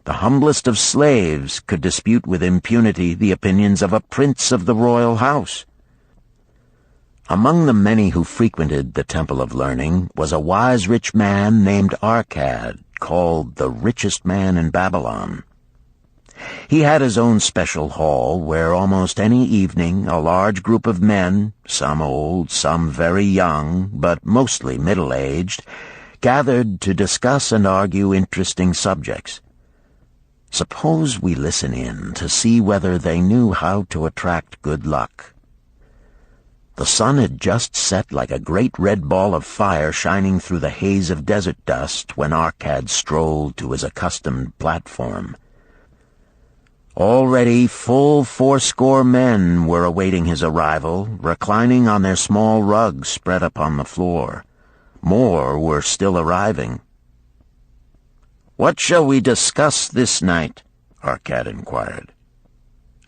The humblest of slaves could dispute with impunity the opinions of a prince of the royal house. Among the many who frequented the Temple of Learning was a wise rich man named Arcad, called the richest man in Babylon. He had his own special hall where almost any evening a large group of men, some old, some very young, but mostly middle-aged, gathered to discuss and argue interesting subjects. Suppose we listen in to see whether they knew how to attract good luck. The sun had just set like a great red ball of fire shining through the haze of desert dust when Arcad strolled to his accustomed platform. Already full 80 men were awaiting his arrival, reclining on their small rugs spread upon the floor. More were still arriving. "What shall we discuss this night?" Arcad inquired.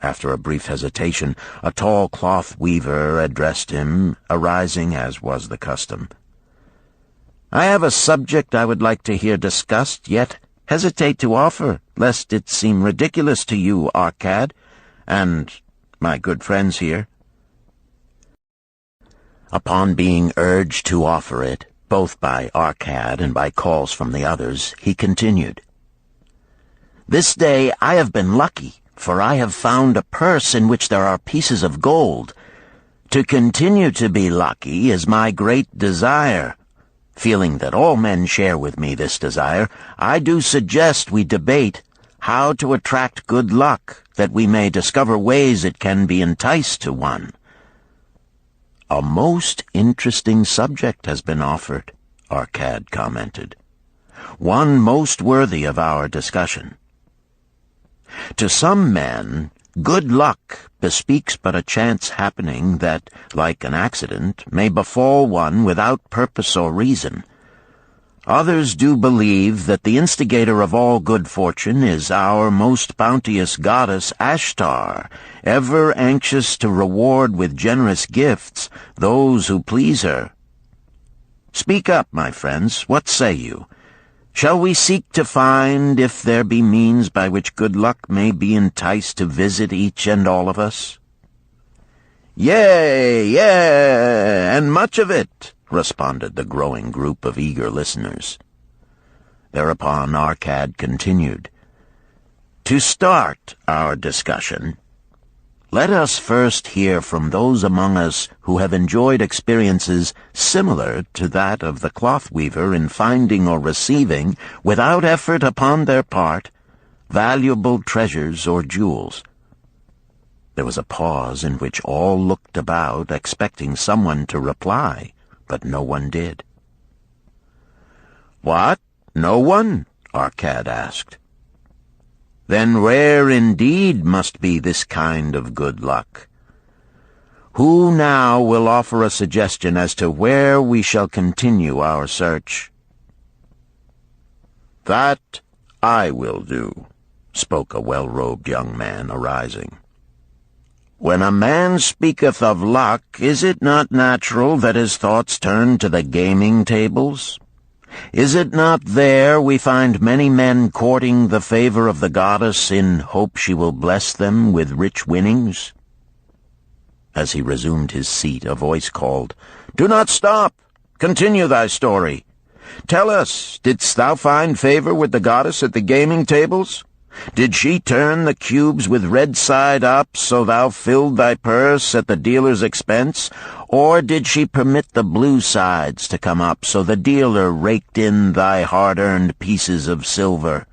After a brief hesitation, a tall cloth weaver addressed him, arising as was the custom. "I have a subject I would like to hear discussed, yet hesitate to offer, lest it seem ridiculous to you, Arcad, and my good friends here." Upon being urged to offer it, both by Arcad and by calls from the others, he continued, "This day I have been lucky, for I have found a purse in which there are pieces of gold. To continue to be lucky is my great desire. Feeling that all men share with me this desire, I do suggest we debate how to attract good luck, that we may discover ways it can be enticed to one." "A most interesting subject has been offered," Arcad commented. "One most worthy of our discussion. To some men, good luck bespeaks but a chance happening that, like an accident, may befall one without purpose or reason. Others do believe that the instigator of all good fortune is our most bounteous goddess Ashtar, ever anxious to reward with generous gifts those who please her. Speak up, my friends, what say you? Shall we seek to find if there be means by which good luck may be enticed to visit each and all of us?" "Yea, and much of it," responded the growing group of eager listeners. Thereupon Arcad continued, "To start our discussion, let us first hear from those among us who have enjoyed experiences similar to that of the cloth weaver in finding or receiving, without effort upon their part, valuable treasures or jewels." There was a pause in which all looked about, expecting someone to reply, but no one did. "What? No one?" Arcad asked. then rare indeed must be this kind of good luck. Who now will offer a suggestion as to where we shall continue our search?" "That I will do," spoke a well-robed young man, arising. "When a man speaketh of luck, is it not natural that his thoughts turn to the gaming tables? Is it not there we find many men courting the favor of the goddess in hope she will bless them with rich winnings?" As he resumed his seat, a voice called, "Do not stop! Continue thy story. Tell us, didst thou find favor with the goddess at the gaming tables? Did she turn the cubes with red side up, so thou filled thy purse at the dealer's expense? Or did she permit the blue sides to come up, so the dealer raked in thy hard-earned pieces of silver?"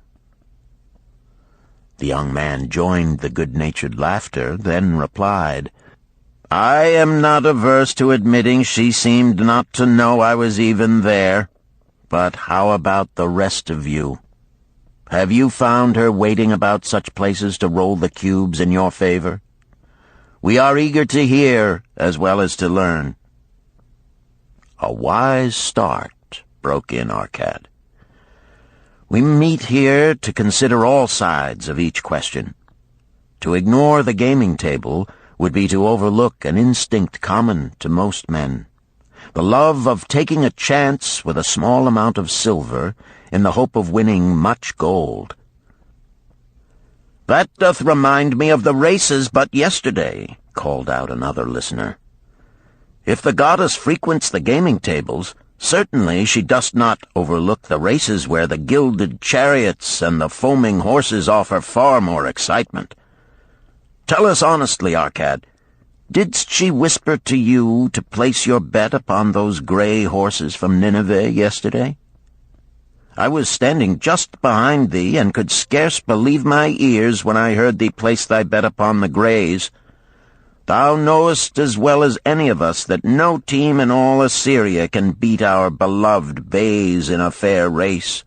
The young man joined the good-natured laughter, then replied, "I am not averse to admitting she seemed not to know I was even there. But how about the rest of you? Have you found her waiting about such places to roll the cubes in your favor? We are eager to hear as well as to learn." "A wise start," broke in Arcad. "We meet here to consider all sides of each question. To ignore the gaming table would be to overlook an instinct common to most men, the love of taking a chance with a small amount of silver in the hope of winning much gold." "That doth remind me of the races but yesterday," called out another listener. "If the goddess frequents the gaming tables, certainly she does not overlook the races where the gilded chariots and the foaming horses offer far more excitement. Tell us honestly, Arcad, didst she whisper to you to place your bet upon those gray horses from Nineveh yesterday? I was standing just behind thee, and could scarce believe my ears when I heard thee place thy bet upon the grays. Thou knowest as well as any of us that no team in all Assyria can beat our beloved bays in a fair race.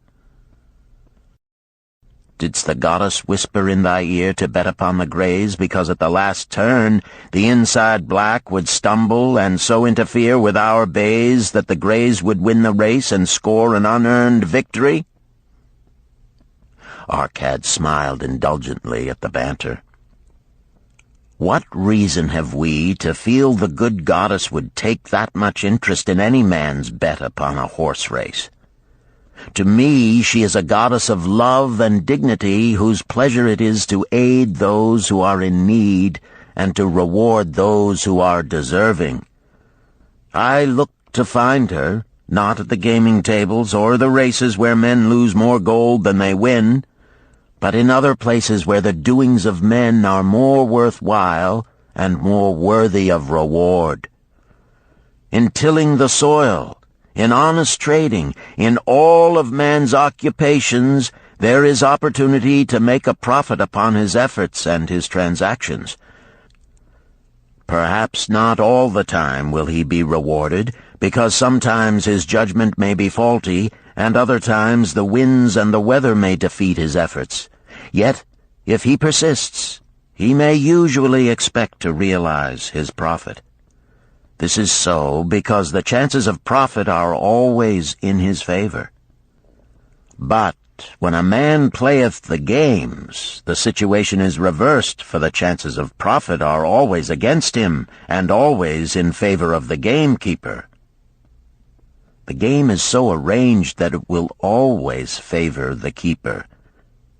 Didst the goddess whisper in thy ear to bet upon the grays, because at the last turn the inside black would stumble and so interfere with our bays that the grays would win the race and score an unearned victory?" Arcad smiled indulgently at the banter. "What reason have we to feel the good goddess would take that much interest in any man's bet upon a horse race? To me she is a goddess of love and dignity, whose pleasure it is to aid those who are in need and to reward those who are deserving. I look to find her, not at the gaming tables or the races where men lose more gold than they win, but in other places where the doings of men are more worthwhile and more worthy of reward. In tilling the soil, in honest trading, in all of man's occupations, there is opportunity to make a profit upon his efforts and his transactions. Perhaps not all the time will he be rewarded, because sometimes his judgment may be faulty, and other times the winds and the weather may defeat his efforts. Yet, if he persists, he may usually expect to realize his profit. This is so because the chances of profit are always in his favor. But when a man playeth the games, the situation is reversed, for the chances of profit are always against him, and always in favor of the gamekeeper. The game is so arranged that it will always favor the keeper.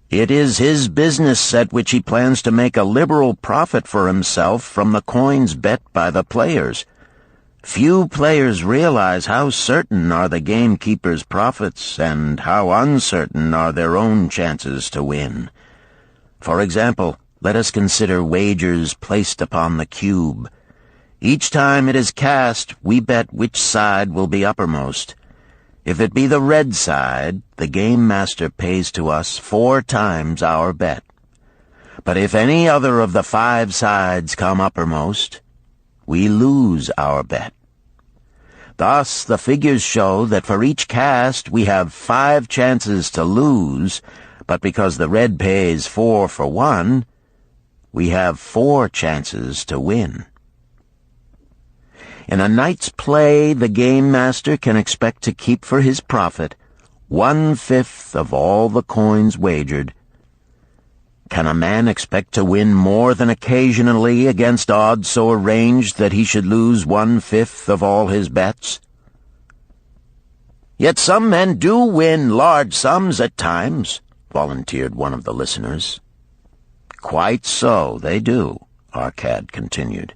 It is his business at which he plans to make a liberal profit for himself from the coins bet by the players. Few players realize how certain are the gamekeeper's profits and how uncertain are their own chances to win. For example, let us consider wagers placed upon the cube. Each time it is cast, we bet which side will be uppermost. If it be the red side, the game master pays to us 4 times our bet. But if any other of the 5 sides come uppermost, we lose our bet. Thus, the figures show that for each cast we have 5 chances to lose, But because the red pays 4 for 1, we have 4 chances to win. In a night's play, the game master can expect to keep for his profit 1/5 of all the coins wagered. Can a man expect to win more than occasionally against odds so arranged that he should lose 1/5 of all his bets? Yet some men do win large sums at times, volunteered one of the listeners. Quite so, they do, Arcad continued.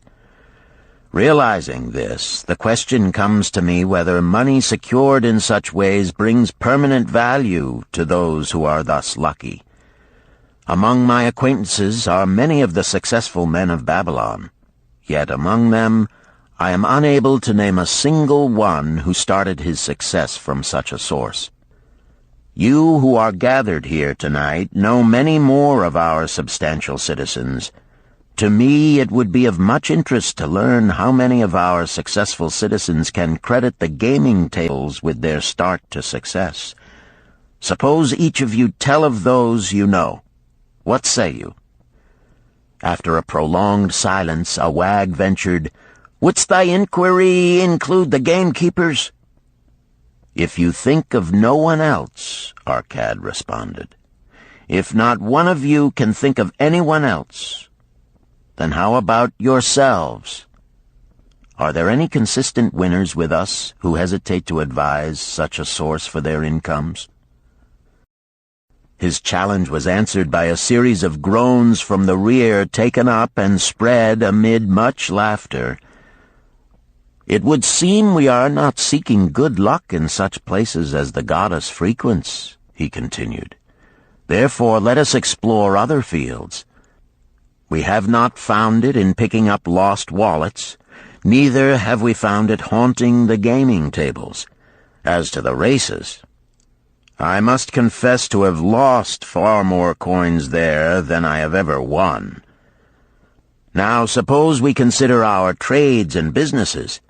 Realizing this, the question comes to me whether money secured in such ways brings permanent value to those who are thus lucky. Among my acquaintances are many of the successful men of Babylon, yet among them I am unable to name a single one who started his success from such a source. You who are gathered here tonight know many more of our substantial citizens. To me, it would be of much interest to learn how many of our successful citizens can credit the gaming tables with their start to success. Suppose each of you tell of those you know. What say you?" After a prolonged silence, a wag ventured, "Wouldst thy inquiry include the gamekeepers?" "If you think of no one else," Arcad responded. "If not one of you can think of anyone else, then how about yourselves? Are there any consistent winners with us who hesitate to advise such a source for their incomes?" His challenge was answered by a series of groans from the rear, taken up and spread amid much laughter. "It would seem we are not seeking good luck in such places as the goddess frequents," he continued. "Therefore let us explore other fields. We have not found it in picking up lost wallets, neither have we found it haunting the gaming tables. As to the races, I must confess to have lost far more coins there than I have ever won. Now suppose we consider our trades and businesses.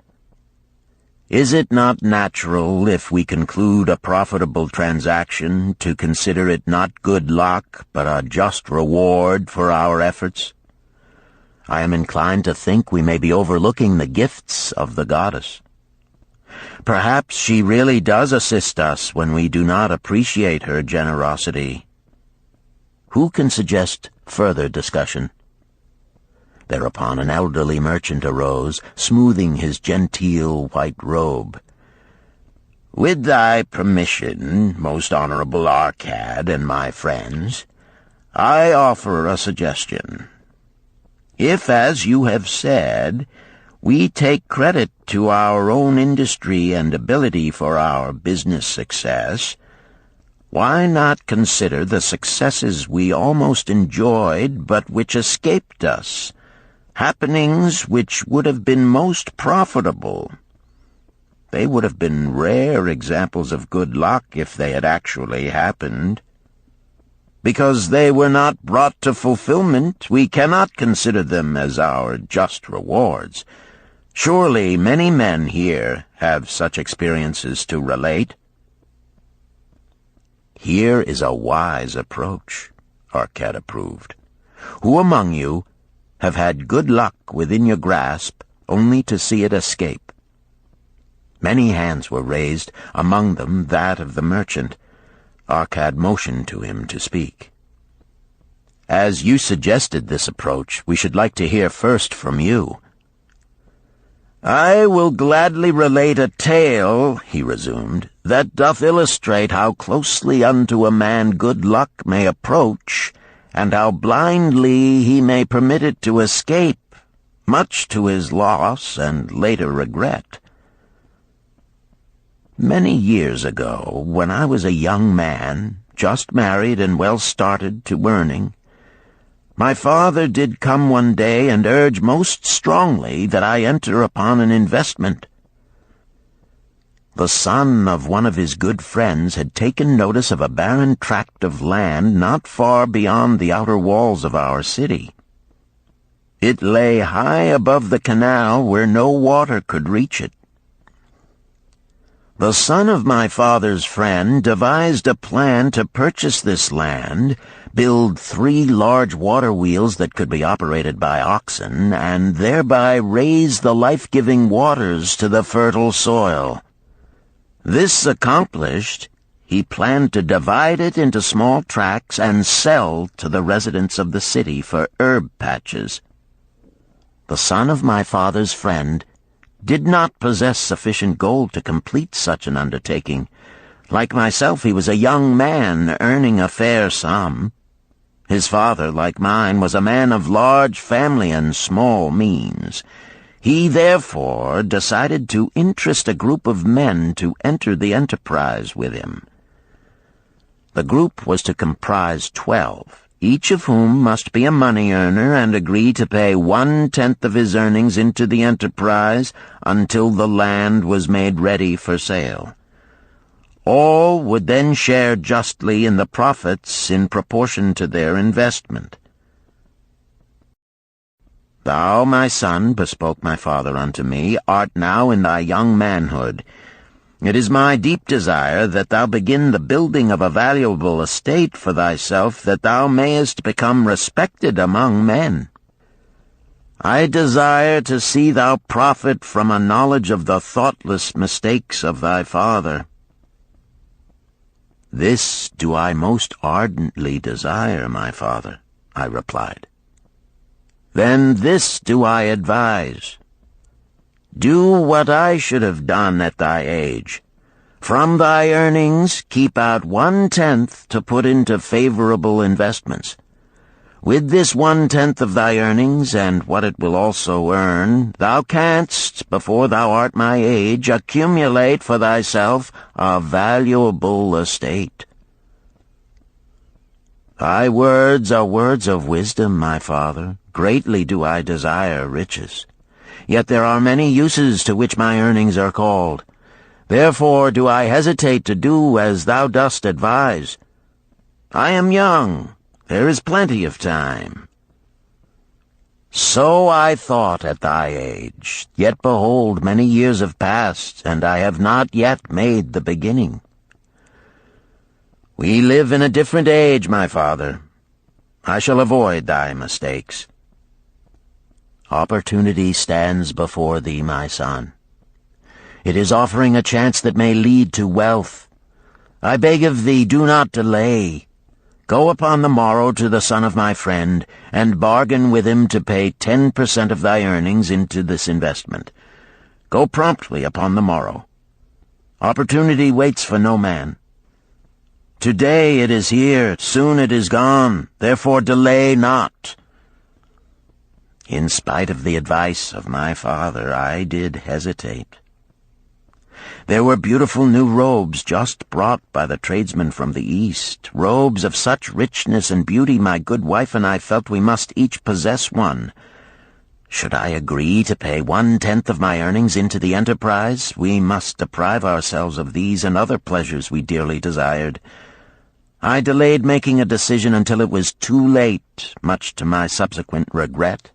Is it not natural, if we conclude a profitable transaction, to consider it not good luck, but a just reward for our efforts? I am inclined to think we may be overlooking the gifts of the goddess. Perhaps she really does assist us when we do not appreciate her generosity. Who can suggest further discussion?" Thereupon an elderly merchant arose, smoothing his genteel white robe. "With thy permission, most honorable Arcad and my friends, I offer a suggestion. If, as you have said, we take credit to our own industry and ability for our business success, why not consider the successes we almost enjoyed but which escaped us, happenings which would have been most profitable? They would have been rare examples of good luck if they had actually happened. Because they were not brought to fulfillment, we cannot consider them as our just rewards. Surely many men here have such experiences to relate." "Here is a wise approach," Arcad approved. "Who among you have had good luck within your grasp only to see it escape?" Many hands were raised, among them that of the merchant. Arcad motioned to him to speak. "As you suggested this approach, we should like to hear first from you." "I will gladly relate a tale," he resumed, "that doth illustrate how closely unto a man good luck may approach, and how blindly he may permit it to escape, much to his loss and later regret. Many years ago, when I was a young man, just married and well started to earning, my father did come one day and urge most strongly that I enter upon an investment. The son of one of his good friends had taken notice of a barren tract of land not far beyond the outer walls of our city. It lay high above the canal where no water could reach it. The son of my father's friend devised a plan to purchase this land, build 3 large water wheels that could be operated by oxen, and thereby raise the life-giving waters to the fertile soil. This accomplished, he planned to divide it into small tracts and sell to the residents of the city for herb patches. The son of my father's friend did not possess sufficient gold to complete such an undertaking. Like myself, he was a young man earning a fair sum. His father, like mine, was a man of large family and small means. He therefore decided to interest a group of men to enter the enterprise with him. The group was to comprise 12. Each of whom must be a money earner and agree to pay 1/10 of his earnings into the enterprise until the land was made ready for sale. All would then share justly in the profits in proportion to their investment. "Thou, my son," bespoke my father unto me, "art now in thy young manhood. It is my deep desire that thou begin the building of a valuable estate for thyself, that thou mayest become respected among men. I desire to see thou profit from a knowledge of the thoughtless mistakes of thy father." "This do I most ardently desire, my father," I replied. "Then this do I advise. Do what I should have done at thy age. From thy earnings keep out 1/10 to put into favorable investments. With this 1/10 of thy earnings, and what it will also earn, thou canst, before thou art my age, accumulate for thyself a valuable estate." "Thy words are words of wisdom, my father. Greatly do I desire riches. Yet there are many uses to which my earnings are called. Therefore do I hesitate to do as thou dost advise. I am young. There is plenty of time." "So I thought at thy age. Yet behold, many years have passed, and I have not yet made the beginning." "We live in a different age, my father. I shall avoid thy mistakes." "Opportunity stands before thee, my son. It is offering a chance that may lead to wealth. I beg of thee, do not delay. Go upon the morrow to the son of my friend, and bargain with him to pay 10% of thy earnings into this investment. Go promptly upon the morrow. Opportunity waits for no man. Today it is here, soon it is gone, therefore delay not." In spite of the advice of my father, I did hesitate. There were beautiful new robes just brought by the tradesmen from the East, robes of such richness and beauty my good wife and I felt we must each possess one. Should I agree to pay 1/10 of my earnings into the enterprise, we must deprive ourselves of these and other pleasures we dearly desired. I delayed making a decision until it was too late, much to my subsequent regret.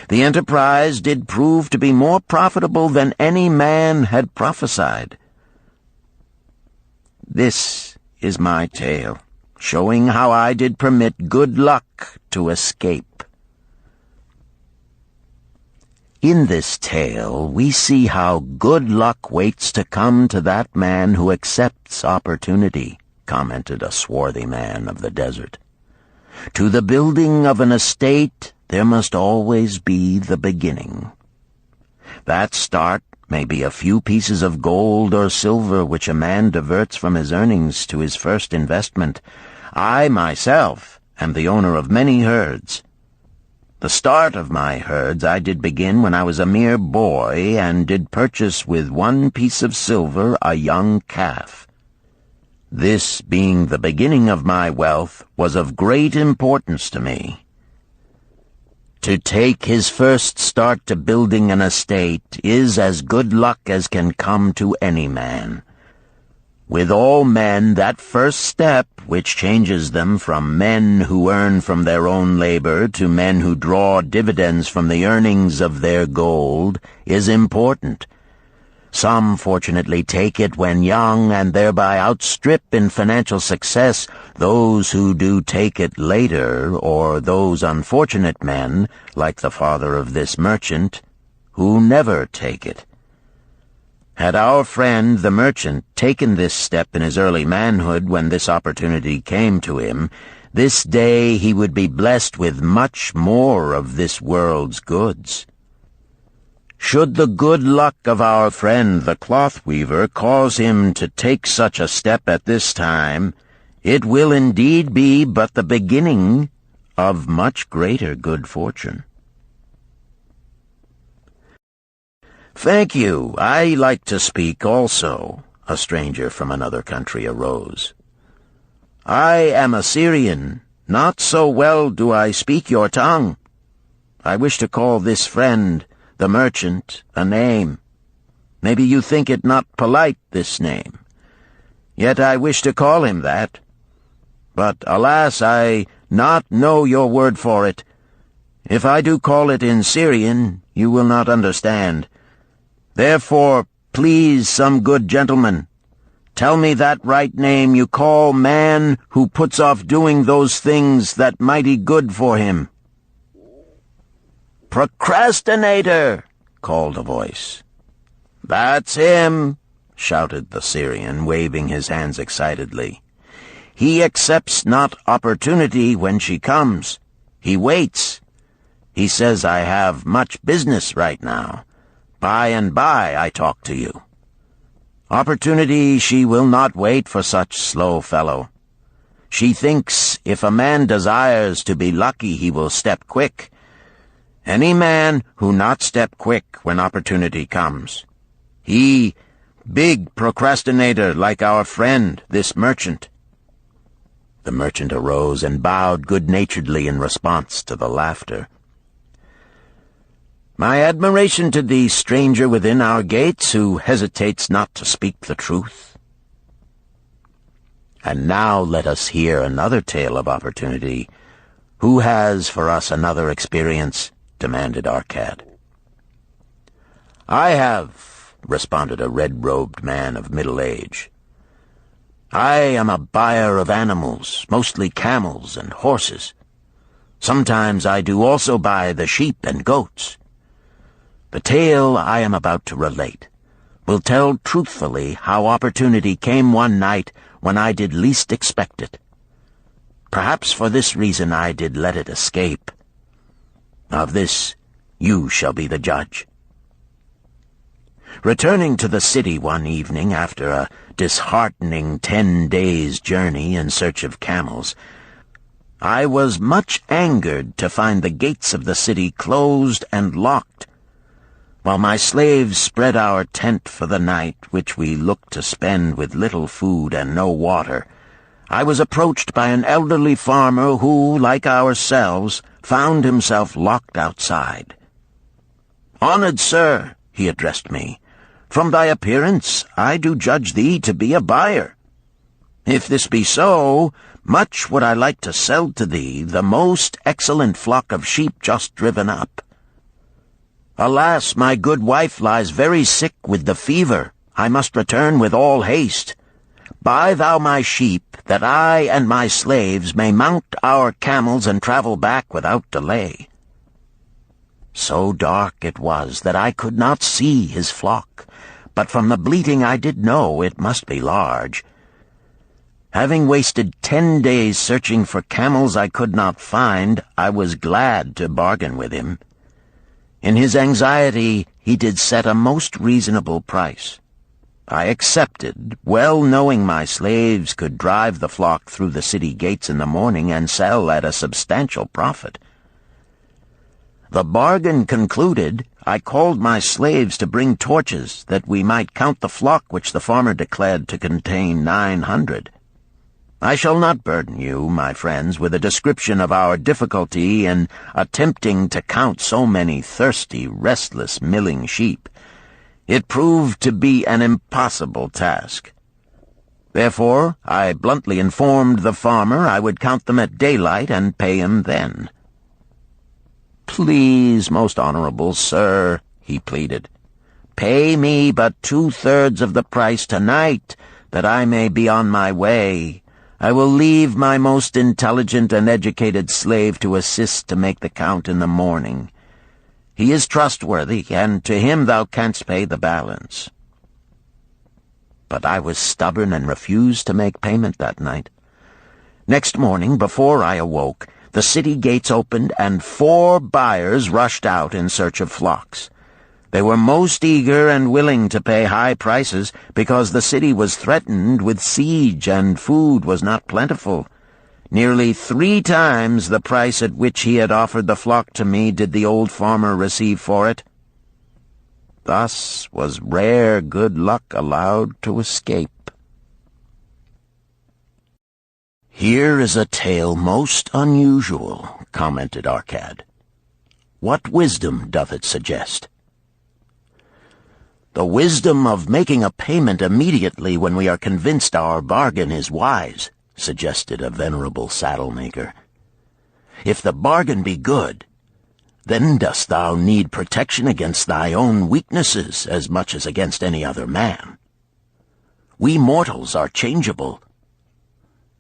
The enterprise did prove to be more profitable than any man had prophesied. This is my tale, showing how I did permit good luck to escape. In this tale, we see how good luck waits to come to that man who accepts opportunity, commented a swarthy man of the desert. To the building of an estate, there must always be the beginning. That start may be a few pieces of gold or silver which a man diverts from his earnings to his first investment. I, myself, am the owner of many herds. The start of my herds I did begin when I was a mere boy, and did purchase with 1 piece of silver a young calf. This, being the beginning of my wealth, was of great importance to me. To take his first start to building an estate is as good luck as can come to any man. With all men, that first step, which changes them from men who earn from their own labor to men who draw dividends from the earnings of their gold, is important. Some fortunately take it when young and thereby outstrip in financial success those who do take it later, or those unfortunate men, like the father of this merchant, who never take it. Had our friend the merchant taken this step in his early manhood when this opportunity came to him, this day he would be blessed with much more of this world's goods. Should the good luck of our friend the cloth weaver cause him to take such a step at this time, it will indeed be but the beginning of much greater good fortune. "Thank you. I like to speak also," a stranger from another country arose. "I am a Syrian. Not so well do I speak your tongue. I wish to call this friend, the merchant, a name. Maybe you think it not polite, this name. Yet I wish to call him that. But, alas, I not know your word for it. If I do call it in Syrian, you will not understand. Therefore, please, some good gentleman, tell me that right name you call man who puts off doing those things that mighty good for him." "Procrastinator!" called a voice. "That's him!" shouted the Syrian, waving his hands excitedly. "He accepts not opportunity when she comes. He waits. He says, I have much business right now. By and by I talk to you. Opportunity she will not wait for such slow fellow. She thinks if a man desires to be lucky he will step quick. Any man who not step quick when opportunity comes. He, big procrastinator like our friend, this merchant." The merchant arose and bowed good-naturedly in response to the laughter. "My admiration to thee, stranger within our gates, who hesitates not to speak the truth." And now let us hear another tale of opportunity. "Who has for us another experience?" demanded Arcad. "I have," responded a red-robed man of middle age. "I am a buyer of animals, mostly camels and horses. Sometimes I do also buy the sheep and goats. The tale I am about to relate will tell truthfully how opportunity came one night when I did least expect it. Perhaps for this reason I did let it escape. Of this you shall be the judge. Returning to the city one evening after a disheartening 10 days' journey in search of camels, I was much angered to find the gates of the city closed and locked. While my slaves spread our tent for the night, which we looked to spend with little food and no water, I was approached by an elderly farmer who, like ourselves, found himself locked outside. "Honored sir," he addressed me, "from thy appearance I do judge thee to be a buyer. If this be so, much would I like to sell to thee the most excellent flock of sheep just driven up. Alas, my good wife lies very sick with the fever. I must return with all haste. Buy thou my sheep, that I and my slaves may mount our camels and travel back without delay." So dark it was that I could not see his flock, but from the bleating I did know it must be large. Having wasted 10 days searching for camels I could not find, I was glad to bargain with him. In his anxiety he did set a most reasonable price. I accepted, well knowing my slaves could drive the flock through the city gates in the morning and sell at a substantial profit. The bargain concluded, I called my slaves to bring torches that we might count the flock which the farmer declared to contain 900. I shall not burden you, my friends, with a description of our difficulty in attempting to count so many thirsty, restless, milling sheep. It proved to be an impossible task. Therefore, I bluntly informed the farmer I would count them at daylight and pay him then. "Please, most honorable sir," he pleaded, Pay me but 2/3 of the price tonight, that I may be on my way. I will leave my most intelligent and educated slave to assist to make the count in the morning. He is trustworthy, and to him thou canst pay the balance." But I was stubborn and refused to make payment that night. Next morning, before I awoke, the city gates opened and 4 buyers rushed out in search of flocks. They were most eager and willing to pay high prices because the city was threatened with siege and food was not plentiful. Nearly 3 times the price at which he had offered the flock to me did the old farmer receive for it. Thus was rare good luck allowed to escape. "Here is a tale most unusual," commented Arcad. "What wisdom doth it suggest?" "The wisdom of making a payment immediately when we are convinced our bargain is wise," suggested a venerable saddle-maker. "If the bargain be good, then dost thou need protection against thy own weaknesses as much as against any other man. We mortals are changeable.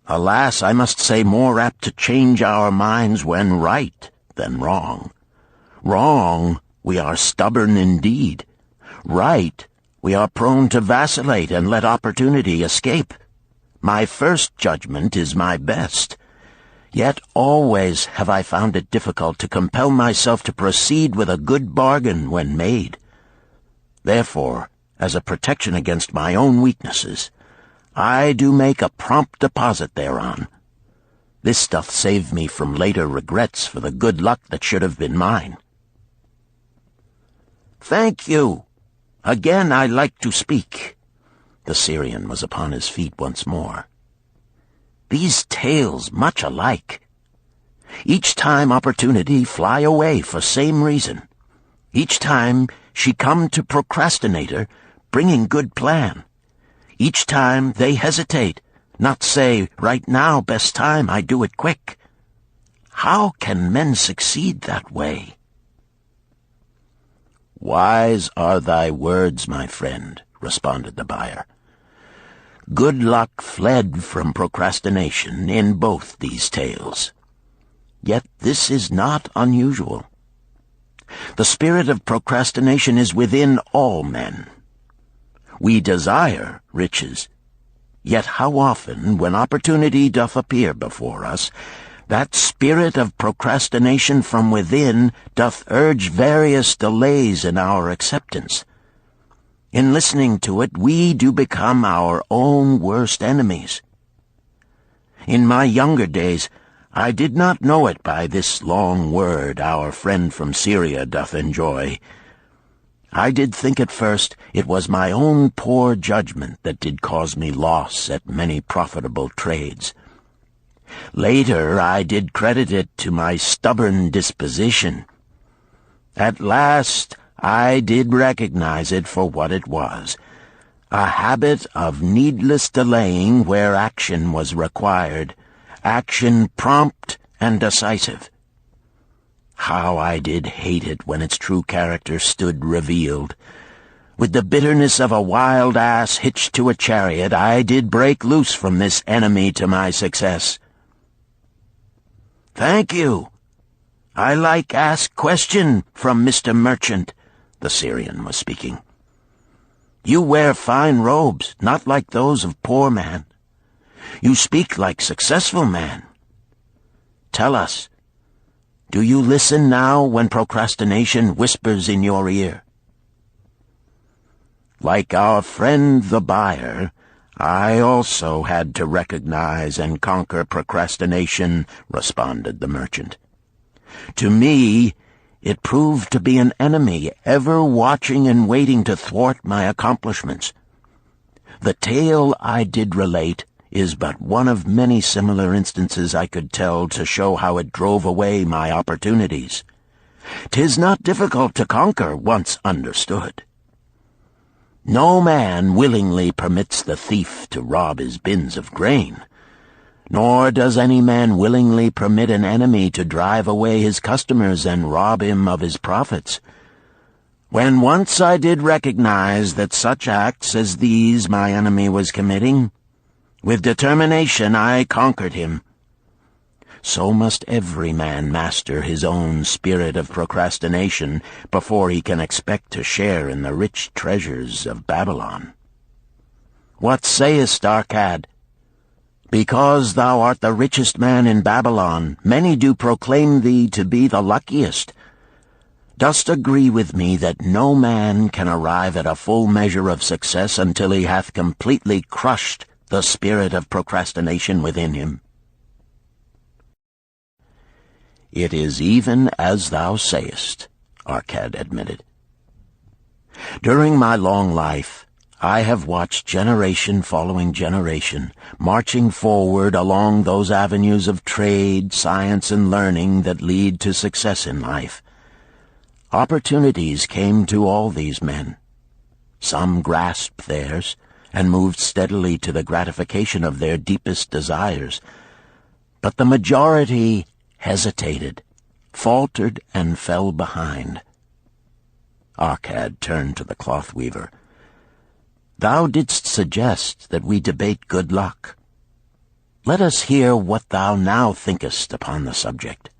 Alas, I must say more apt to change our minds when right than wrong. Wrong, we are stubborn indeed. Right, we are prone to vacillate and let opportunity escape. My first judgment is my best. Yet always have I found it difficult to compel myself to proceed with a good bargain when made. Therefore, as a protection against my own weaknesses, I do make a prompt deposit thereon. This doth save me from later regrets for the good luck that should have been mine." "Thank you. Again I like to speak." The Syrian was upon his feet once more. "These tales much alike. Each time opportunity fly away for same reason. Each time she come to procrastinator, bringing good plan. Each time they hesitate, not say, right now, best time, I do it quick. How can men succeed that way?" "Wise are thy words, my friend," responded the buyer. "Good luck fled from procrastination in both these tales. Yet this is not unusual. The spirit of procrastination is within all men. We desire riches, yet how often, when opportunity doth appear before us, that spirit of procrastination from within doth urge various delays in our acceptance. In listening to it, we do become our own worst enemies. In my younger days, I did not know it by this long word our friend from Syria doth enjoy. I did think at first it was my own poor judgment that did cause me loss at many profitable trades. Later I did credit it to my stubborn disposition. At last I did recognize it for what it was, a habit of needless delaying where action was required, action prompt and decisive. How I did hate it when its true character stood revealed. With the bitterness of a wild ass hitched to a chariot, I did break loose from this enemy to my success. "Thank you. I like ask question from Mr. Merchant," the Syrian was speaking. "You wear fine robes, not like those of poor man. You speak like successful man. Tell us, do you listen now when procrastination whispers in your ear?" "Like our friend the buyer, I also had to recognize and conquer procrastination," responded the merchant. "To me, it proved to be an enemy ever watching and waiting to thwart my accomplishments. The tale I did relate is but one of many similar instances I could tell to show how it drove away my opportunities. 'Tis not difficult to conquer once understood. No man willingly permits the thief to rob his bins of grain, nor does any man willingly permit an enemy to drive away his customers and rob him of his profits. When once I did recognize that such acts as these my enemy was committing, with determination I conquered him. So must every man master his own spirit of procrastination before he can expect to share in the rich treasures of Babylon. What sayest, Arcad? Because thou art the richest man in Babylon, many do proclaim thee to be the luckiest. Dost agree with me that no man can arrive at a full measure of success until he hath completely crushed the spirit of procrastination within him? It is even as thou sayest, Arcad admitted. During my long life, I have watched generation following generation, marching forward along those avenues of trade, science, and learning that lead to success in life. Opportunities came to all these men. Some grasped theirs and moved steadily to the gratification of their deepest desires, but the majority hesitated, faltered, and fell behind. Arcad turned to the cloth-weaver. Thou didst suggest that we debate good luck. Let us hear what thou now thinkest upon the subject.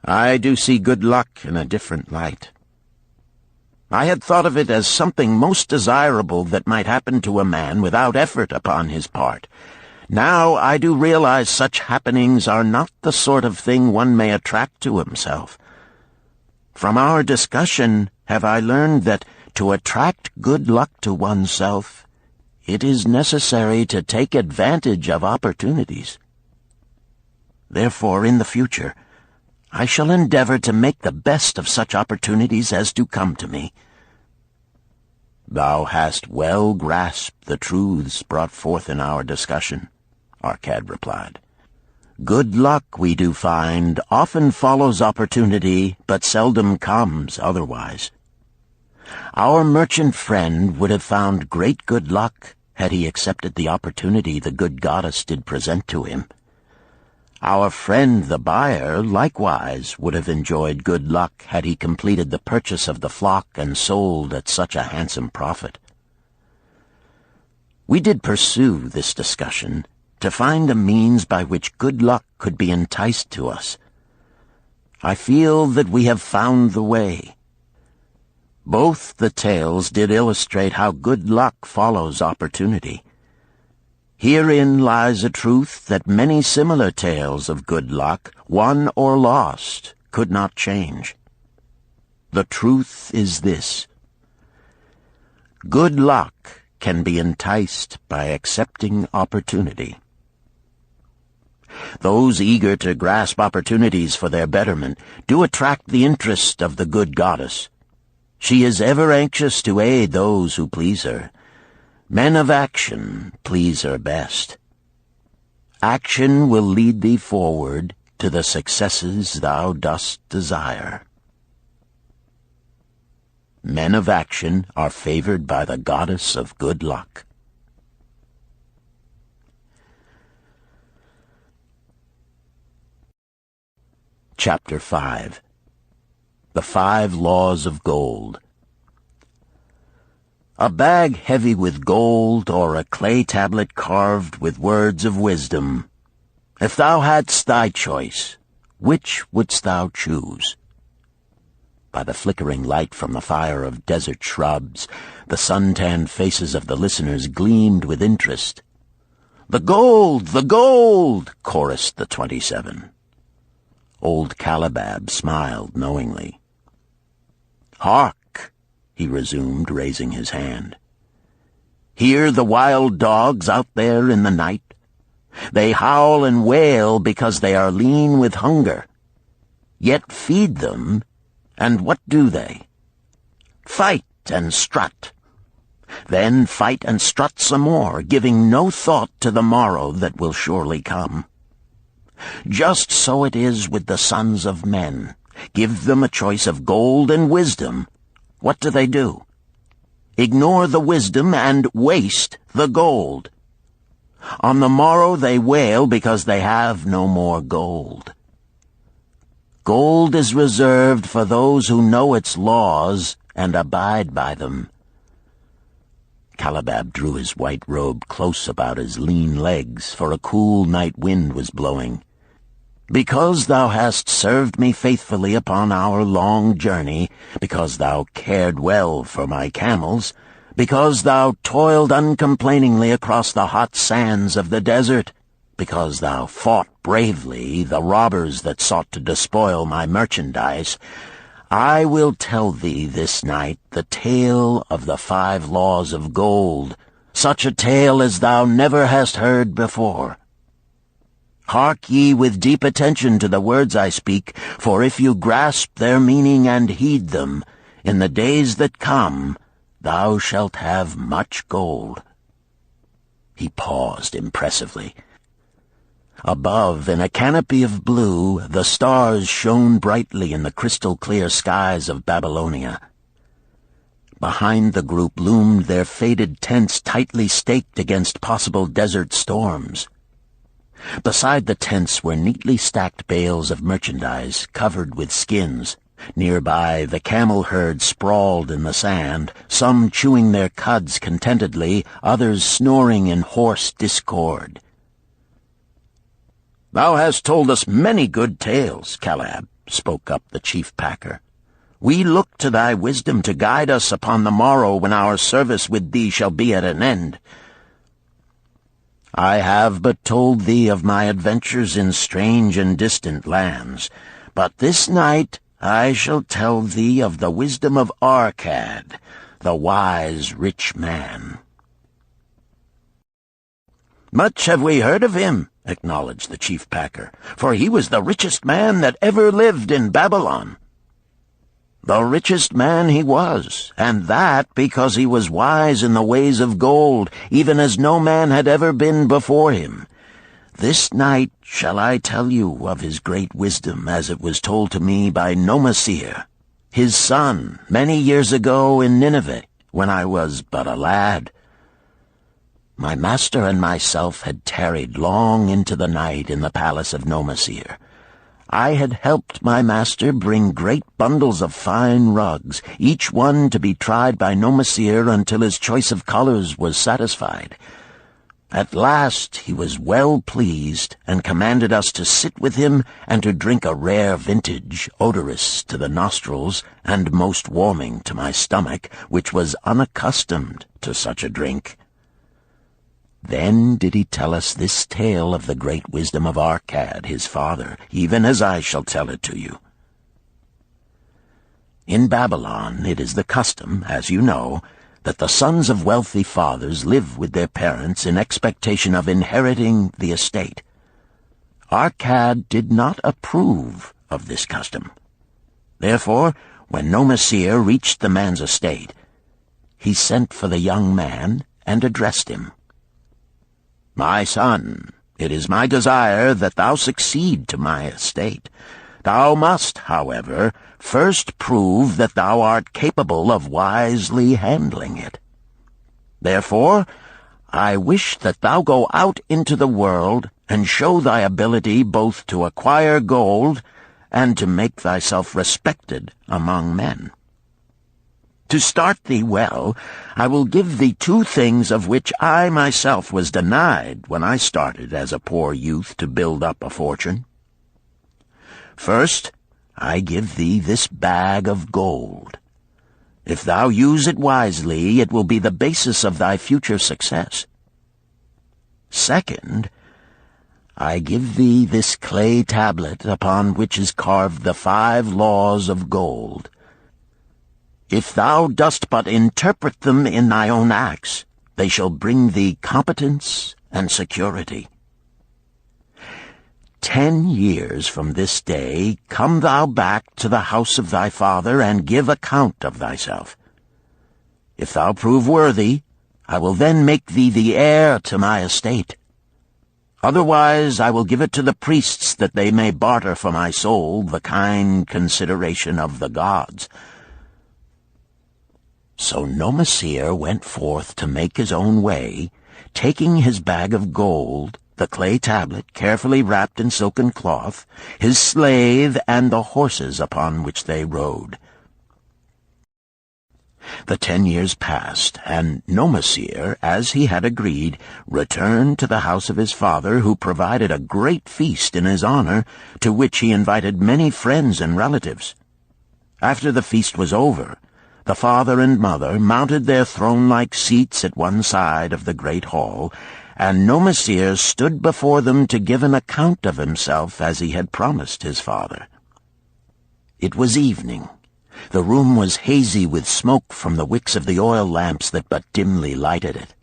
I do see good luck in a different light. I had thought of it as something most desirable that might happen to a man without effort upon his part. Now I do realize such happenings are not the sort of thing one may attract to himself. From our discussion have I learned that to attract good luck to oneself, it is necessary to take advantage of opportunities. Therefore, in the future, I shall endeavor to make the best of such opportunities as do come to me. Thou hast well grasped the truths brought forth in our discussion, Arcad replied. Good luck, we do find, often follows opportunity, but seldom comes otherwise. Our merchant friend would have found great good luck had he accepted the opportunity the good goddess did present to him. Our friend the buyer likewise would have enjoyed good luck had he completed the purchase of the flock and sold at such a handsome profit. We did pursue this discussion to find a means by which good luck could be enticed to us. I feel that we have found the way. Both the tales did illustrate how good luck follows opportunity. Herein lies a truth that many similar tales of good luck, won or lost, could not change. The truth is this: good luck can be enticed by accepting opportunity. Those eager to grasp opportunities for their betterment do attract the interest of the good goddess. She is ever anxious to aid those who please her. Men of action please her best. Action will lead thee forward to the successes thou dost desire. Men of action are favored by the goddess of good luck. Chapter 5. The 5 Laws of Gold. A bag heavy with gold, or a clay tablet carved with words of wisdom. If thou hadst thy choice, which wouldst thou choose? By the flickering light from the fire of desert shrubs, the sun-tanned faces of the listeners gleamed with interest. "The gold! The gold!" chorused the 27. Old Calibab smiled knowingly. "Hark!" he resumed, raising his hand. "Hear the wild dogs out there in the night? They howl and wail because they are lean with hunger. Yet feed them, and what do they? Fight and strut. Then fight and strut some more, giving no thought to the morrow that will surely come. Just so it is with the sons of men. Give them a choice of gold and wisdom. What do? Ignore the wisdom and waste the gold. On the morrow they wail because they have no more gold. Gold is reserved for those who know its laws and abide by them." Calabab drew his white robe close about his lean legs, for a cool night wind was blowing. "Because thou hast served me faithfully upon our long journey, because thou cared well for my camels, because thou toiled uncomplainingly across the hot sands of the desert, because thou fought bravely the robbers that sought to despoil my merchandise, I will tell thee this night the tale of the 5 laws of gold, such a tale as thou never hast heard before. Hark ye with deep attention to the words I speak, for if you grasp their meaning and heed them, in the days that come thou shalt have much gold." He paused impressively. Above, in a canopy of blue, the stars shone brightly in the crystal-clear skies of Babylonia. Behind the group loomed their faded tents tightly staked against possible desert storms. Beside the tents were neatly stacked bales of merchandise covered with skins. Nearby, the camel herd sprawled in the sand, some chewing their cuds contentedly, others snoring in hoarse discord. "Thou hast told us many good tales, Calab," spoke up the chief packer. "We look to thy wisdom to guide us upon the morrow when our service with thee shall be at an end. I have but told thee of my adventures in strange and distant lands, but this night I shall tell thee of the wisdom of Arcad, the wise rich man." "Much have we heard of him," acknowledged the chief packer, "for he was the richest man that ever lived in Babylon." "The richest man he was, and that because he was wise in the ways of gold, even as no man had ever been before him. This night shall I tell you of his great wisdom as it was told to me by Nomasir, his son, many years ago in Nineveh, when I was but a lad. My master and myself had tarried long into the night in the palace of Nomasir. I had helped my master bring great bundles of fine rugs, each one to be tried by Nomasir until his choice of colors was satisfied. At last he was well pleased, and commanded us to sit with him and to drink a rare vintage, odorous to the nostrils and most warming to my stomach, which was unaccustomed to such a drink. Then did he tell us this tale of the great wisdom of Arcad, his father, even as I shall tell it to you. In Babylon it is the custom, as you know, that the sons of wealthy fathers live with their parents in expectation of inheriting the estate. Arcad did not approve of this custom. Therefore, when Nomasir reached the man's estate, he sent for the young man and addressed him. "My son, it is my desire that thou succeed to my estate. Thou must, however, first prove that thou art capable of wisely handling it. Therefore, I wish that thou go out into the world and show thy ability both to acquire gold and to make thyself respected among men. To start thee well, I will give thee 2 things of which I myself was denied when I started as a poor youth to build up a fortune. First, I give thee this bag of gold. If thou use it wisely, it will be the basis of thy future success. Second, I give thee this clay tablet upon which is carved the 5 laws of gold. If thou dost but interpret them in thy own acts, they shall bring thee competence and security. 10 years from this day come thou back to the house of thy father and give account of thyself. If thou prove worthy, I will then make thee the heir to my estate. Otherwise I will give it to the priests that they may barter for my soul the kind consideration of the gods." So Nomasir went forth to make his own way, taking his bag of gold, the clay tablet carefully wrapped in silken cloth, his slave, and the horses upon which they rode. The 10 years passed, and Nomasir, as he had agreed, returned to the house of his father, who provided a great feast in his honor, to which he invited many friends and relatives. After the feast was over, the father and mother mounted their throne-like seats at one side of the great hall, and Nomasir stood before them to give an account of himself as he had promised his father. It was evening. The room was hazy with smoke from the wicks of the oil lamps that but dimly lighted it.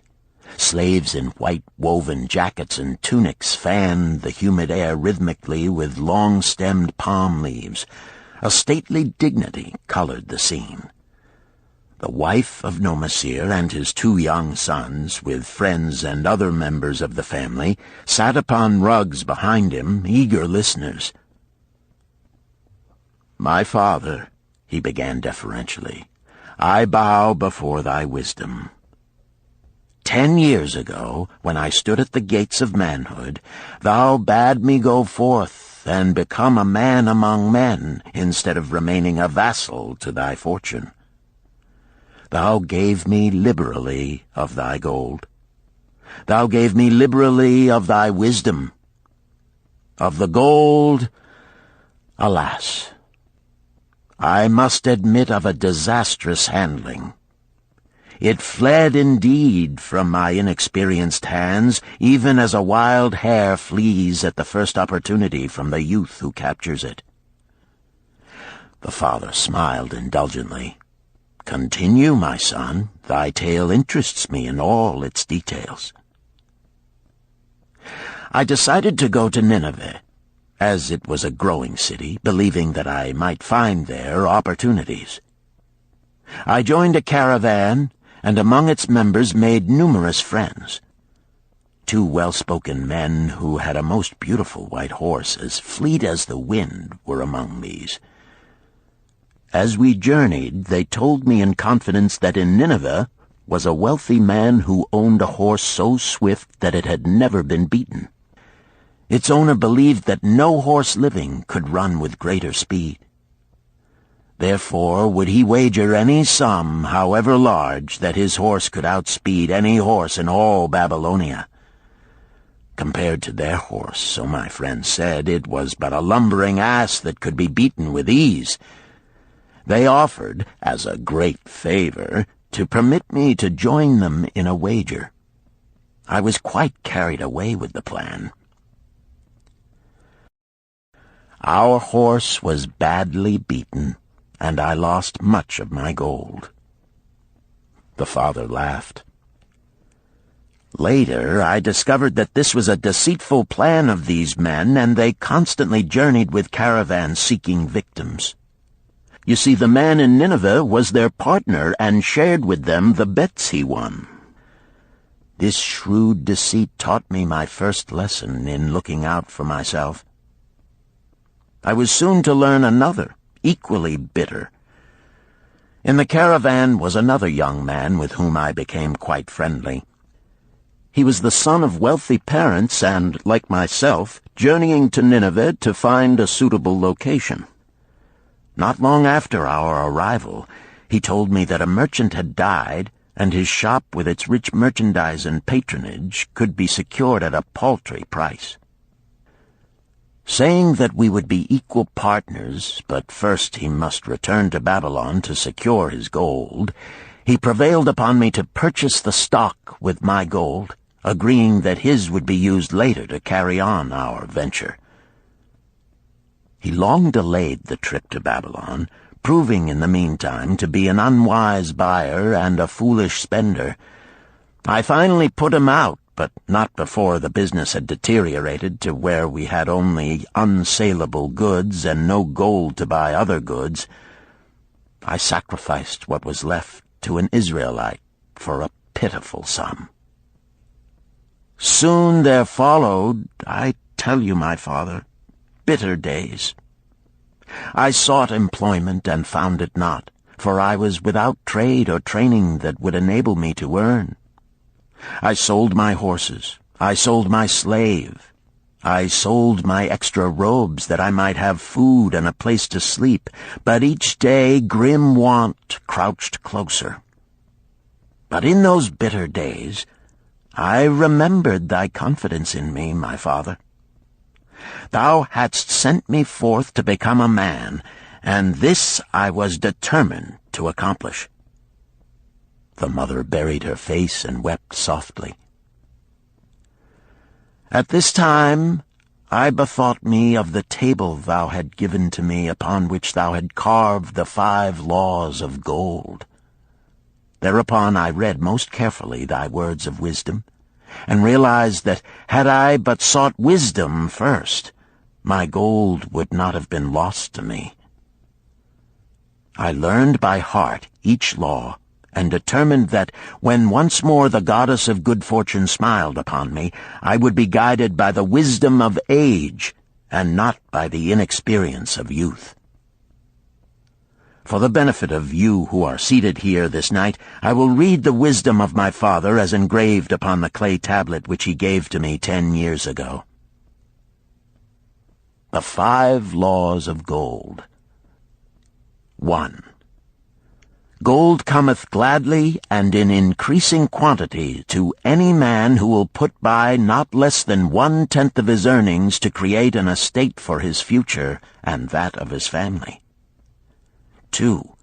Slaves in white woven jackets and tunics fanned the humid air rhythmically with long-stemmed palm leaves. A stately dignity colored the scene. The wife of Nomasir and his 2 young sons, with friends and other members of the family, sat upon rugs behind him, eager listeners. "My father," he began deferentially, "I bow before thy wisdom. 10 years ago, when I stood at the gates of manhood, thou bade me go forth and become a man among men, instead of remaining a vassal to thy fortune. Thou gave me liberally of thy gold. Thou gave me liberally of thy wisdom. Of the gold, alas, I must admit of a disastrous handling. It fled indeed from my inexperienced hands, even as a wild hare flees at the first opportunity from the youth who captures it." The father smiled indulgently. "Continue, my son. Thy tale interests me in all its details." "I decided to go to Nineveh, as it was a growing city, believing that I might find there opportunities. I joined a caravan, and among its members made numerous friends. 2 well-spoken men who had a most beautiful white horse, as fleet as the wind, were among these. As we journeyed, they told me in confidence that in Nineveh was a wealthy man who owned a horse so swift that it had never been beaten. Its owner believed that no horse living could run with greater speed. Therefore would he wager any sum, however large, that his horse could outspeed any horse in all Babylonia. Compared to their horse, so my friend said, it was but a lumbering ass that could be beaten with ease. They offered, as a great favor, to permit me to join them in a wager. I was quite carried away with the plan. Our horse was badly beaten, and I lost much of my gold." The father laughed. "Later, I discovered that this was a deceitful plan of these men, and they constantly journeyed with caravans seeking victims. You see, the man in Nineveh was their partner and shared with them the bets he won. This shrewd deceit taught me my first lesson in looking out for myself. I was soon to learn another, equally bitter. In the caravan was another young man with whom I became quite friendly. He was the son of wealthy parents and, like myself, journeying to Nineveh to find a suitable location. Not long after our arrival, he told me that a merchant had died, and his shop with its rich merchandise and patronage could be secured at a paltry price. Saying that we would be equal partners, but first he must return to Babylon to secure his gold, he prevailed upon me to purchase the stock with my gold, agreeing that his would be used later to carry on our venture. He long delayed the trip to Babylon, proving in the meantime to be an unwise buyer and a foolish spender. I finally put him out, but not before the business had deteriorated to where we had only unsaleable goods and no gold to buy other goods. I sacrificed what was left to an Israelite for a pitiful sum. Soon there followed, I tell you, my father, bitter days. I sought employment and found it not, for I was without trade or training that would enable me to earn. I sold my horses, I sold my slave. I sold my extra robes that I might have food and a place to sleep, but each day grim want crouched closer. But in those bitter days, I remembered thy confidence in me, my father. Thou hadst sent me forth to become a man, and this I was determined to accomplish. The mother buried her face and wept softly. At this time I bethought me of the table thou had given to me, upon which thou had carved the 5 laws of gold. Thereupon I read most carefully thy words of wisdom, and realized that had I but sought wisdom first, my gold would not have been lost to me. I learned by heart each law, and determined that when once more the goddess of good fortune smiled upon me, I would be guided by the wisdom of age, and not by the inexperience of youth. For the benefit of you who are seated here this night, I will read the wisdom of my father as engraved upon the clay tablet which he gave to me 10 years ago. The 5 laws of gold. 1. Gold cometh gladly and in increasing quantity to any man who will put by not less than 1/10 of his earnings to create an estate for his future and that of his family. 2.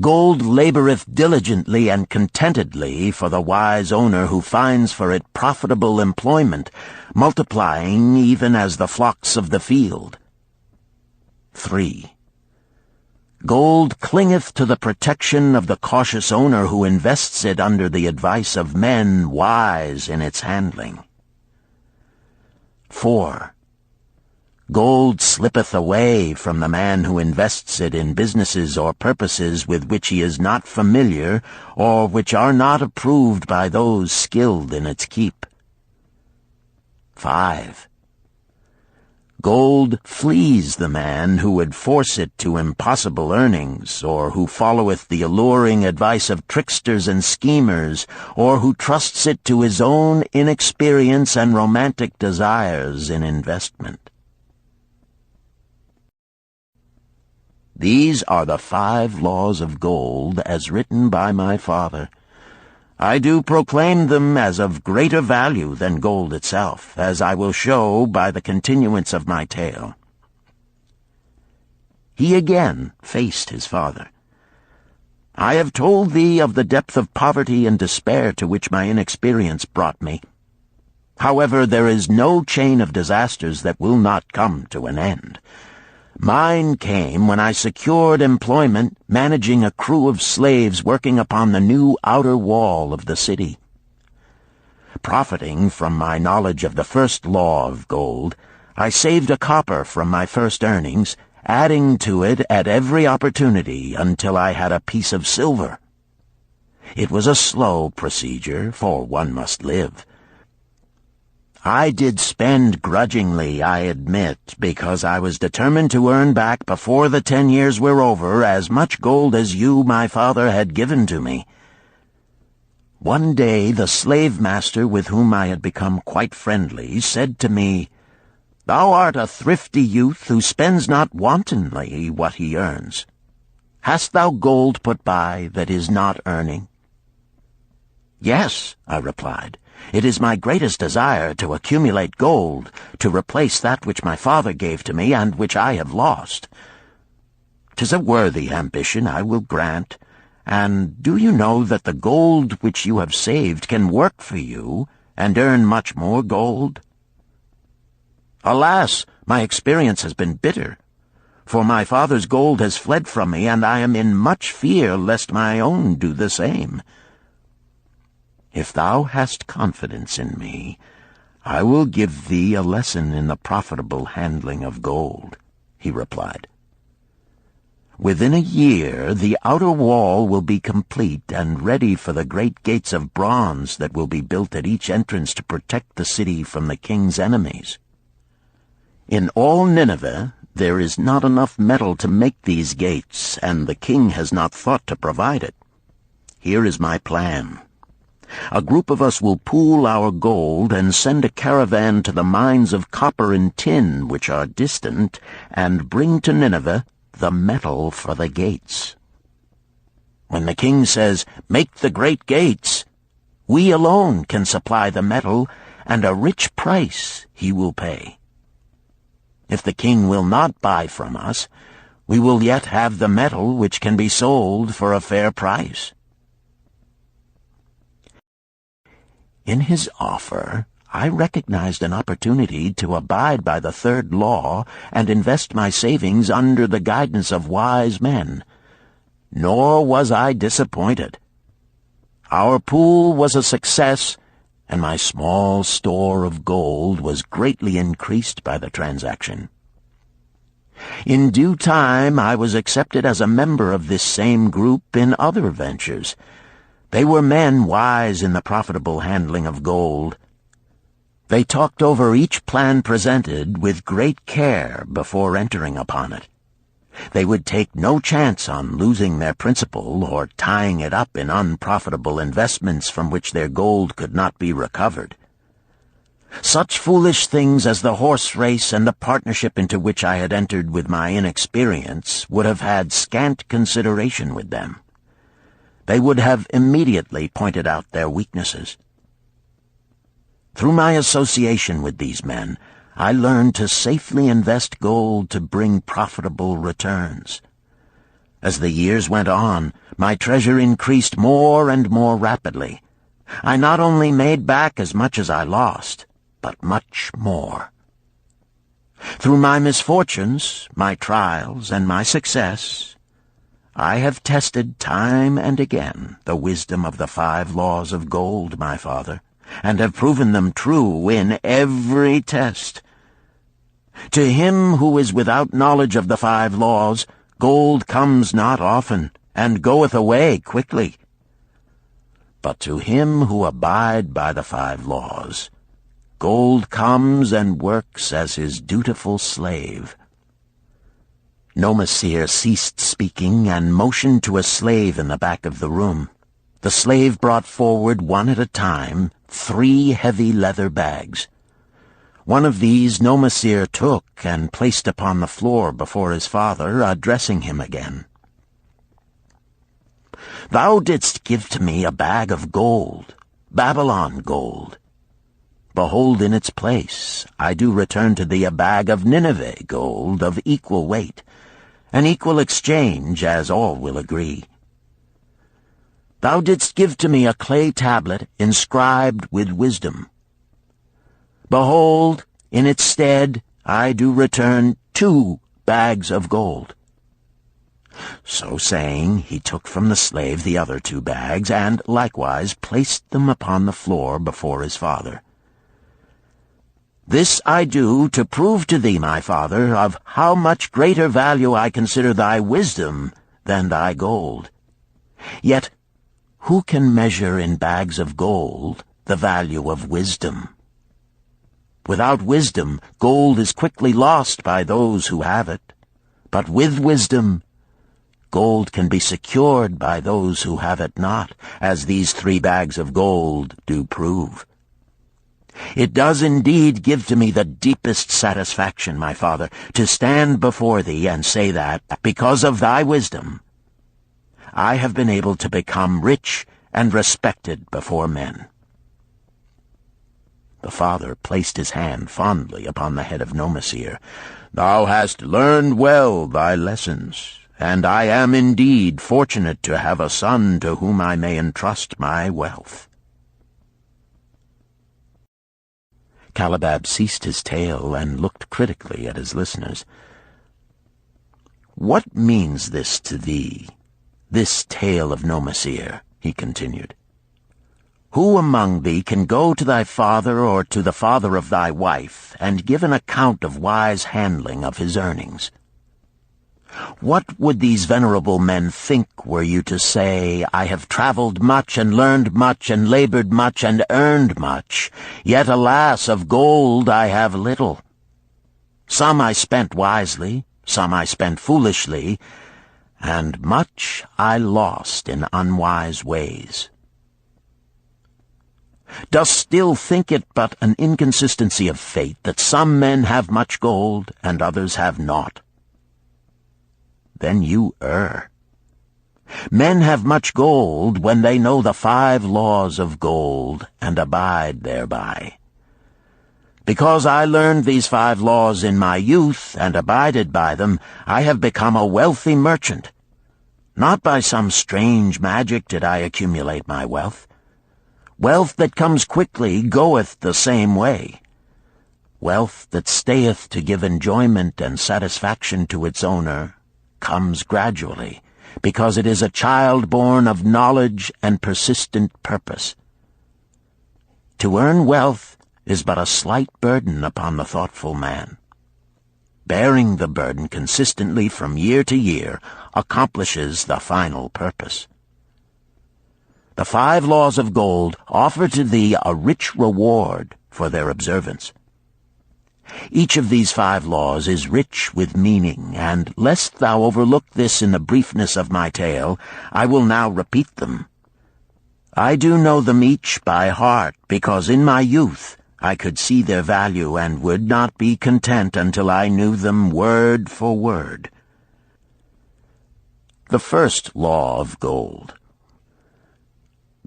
Gold laboreth diligently and contentedly for the wise owner who finds for it profitable employment, multiplying even as the flocks of the field. 3. Gold clingeth to the protection of the cautious owner who invests it under the advice of men wise in its handling. 4. Gold slippeth away from the man who invests it in businesses or purposes with which he is not familiar, or which are not approved by those skilled in its keep. 5. Gold flees the man who would force it to impossible earnings, or who followeth the alluring advice of tricksters and schemers, or who trusts it to his own inexperience and romantic desires in investment. These are the 5 laws of gold as written by my father. I do proclaim them as of greater value than gold itself, as I will show by the continuance of my tale. He again faced his father. I have told thee of the depth of poverty and despair to which my inexperience brought me. However, there is no chain of disasters that will not come to an end. Mine came when I secured employment managing a crew of slaves working upon the new outer wall of the city. Profiting from my knowledge of the first law of gold, I saved a copper from my first earnings, adding to it at every opportunity until I had a piece of silver. It was a slow procedure, for one must live. I did spend grudgingly, I admit, because I was determined to earn back before the 10 years were over as much gold as you, my father, had given to me. One day the slave-master with whom I had become quite friendly said to me, "Thou art a thrifty youth who spends not wantonly what he earns. Hast thou gold put by that is not earning?" "Yes," I replied. "It is my greatest desire to accumulate gold, to replace that which my father gave to me and which I have lost. 'Tis a worthy ambition, I will grant. And do you know that the gold which you have saved can work for you and earn much more gold?" "Alas, my experience has been bitter, for my father's gold has fled from me, and I am in much fear lest my own do the same." "If thou hast confidence in me, I will give thee a lesson in the profitable handling of gold," he replied. "Within a year the outer wall will be complete and ready for the great gates of bronze that will be built at each entrance to protect the city from the king's enemies. In all Nineveh there is not enough metal to make these gates, and the king has not thought to provide it. Here is my plan. A group of us will pool our gold and send a caravan to the mines of copper and tin which are distant, and bring to Nineveh the metal for the gates. When the king says, 'Make the great gates,' we alone can supply the metal, and a rich price he will pay. If the king will not buy from us, we will yet have the metal which can be sold for a fair price." In his offer, I recognized an opportunity to abide by the third law and invest my savings under the guidance of wise men. Nor was I disappointed. Our pool was a success, and my small store of gold was greatly increased by the transaction. In due time I was accepted as a member of this same group in other ventures. They were men wise in the profitable handling of gold. They talked over each plan presented with great care before entering upon it. They would take no chance on losing their principal or tying it up in unprofitable investments from which their gold could not be recovered. Such foolish things as the horse race and the partnership into which I had entered with my inexperience would have had scant consideration with them. They would have immediately pointed out their weaknesses. Through my association with these men, I learned to safely invest gold to bring profitable returns. As the years went on, my treasure increased more and more rapidly. I not only made back as much as I lost, but much more. Through my misfortunes, my trials, and my success, I have tested time and again the wisdom of the 5 laws of gold, my father, and have proven them true in every test. To him who is without knowledge of the 5 laws, gold comes not often, and goeth away quickly. But to him who abide by the 5 laws, gold comes and works as his dutiful slave. Nomasir ceased speaking and motioned to a slave in the back of the room. The slave brought forward, one at a time, 3 heavy leather bags. One of these Nomasir took and placed upon the floor before his father, addressing him again. "Thou didst give to me a bag of gold, Babylon gold. Behold, in its place I do return to thee a bag of Nineveh gold of equal weight, an equal exchange, as all will agree. Thou didst give to me a clay tablet inscribed with wisdom. Behold, in its stead I do return 2 bags of gold." So saying, he took from the slave the other 2 bags, and likewise placed them upon the floor before his father. "This I do to prove to thee, my father, of how much greater value I consider thy wisdom than thy gold. Yet who can measure in bags of gold the value of wisdom? Without wisdom, gold is quickly lost by those who have it. But with wisdom, gold can be secured by those who have it not, as these 3 bags of gold do prove. It does indeed give to me the deepest satisfaction, my father, to stand before thee and say that, because of thy wisdom, I have been able to become rich and respected before men." The father placed his hand fondly upon the head of Nomasir. "Thou hast learned well thy lessons, and I am indeed fortunate to have a son to whom I may entrust my wealth." Calabab ceased his tale and looked critically at his listeners. "What means this to thee, this tale of Nomasir?" he continued. "Who among thee can go to thy father or to the father of thy wife and give an account of wise handling of his earnings? What would these venerable men think were you to say, 'I have traveled much and learned much and labored much and earned much, yet alas, of gold I have little. Some I spent wisely, some I spent foolishly, and much I lost in unwise ways.' Dost still think it but an inconsistency of fate that some men have much gold and others have naught? Then you err. Men have much gold when they know the 5 laws of gold and abide thereby. Because I learned these 5 laws in my youth and abided by them, I have become a wealthy merchant. Not by some strange magic did I accumulate my wealth. Wealth that comes quickly goeth the same way. Wealth that stayeth to give enjoyment and satisfaction to its owner comes gradually, because it is a child born of knowledge and persistent purpose. To earn wealth is but a slight burden upon the thoughtful man. Bearing the burden consistently from year to year accomplishes the final purpose. The 5 laws of gold offer to thee a rich reward for their observance. Each of these 5 laws is rich with meaning, and lest thou overlook this in the briefness of my tale, I will now repeat them. I do know them each by heart, because in my youth I could see their value and would not be content until I knew them word for word. The first law of gold.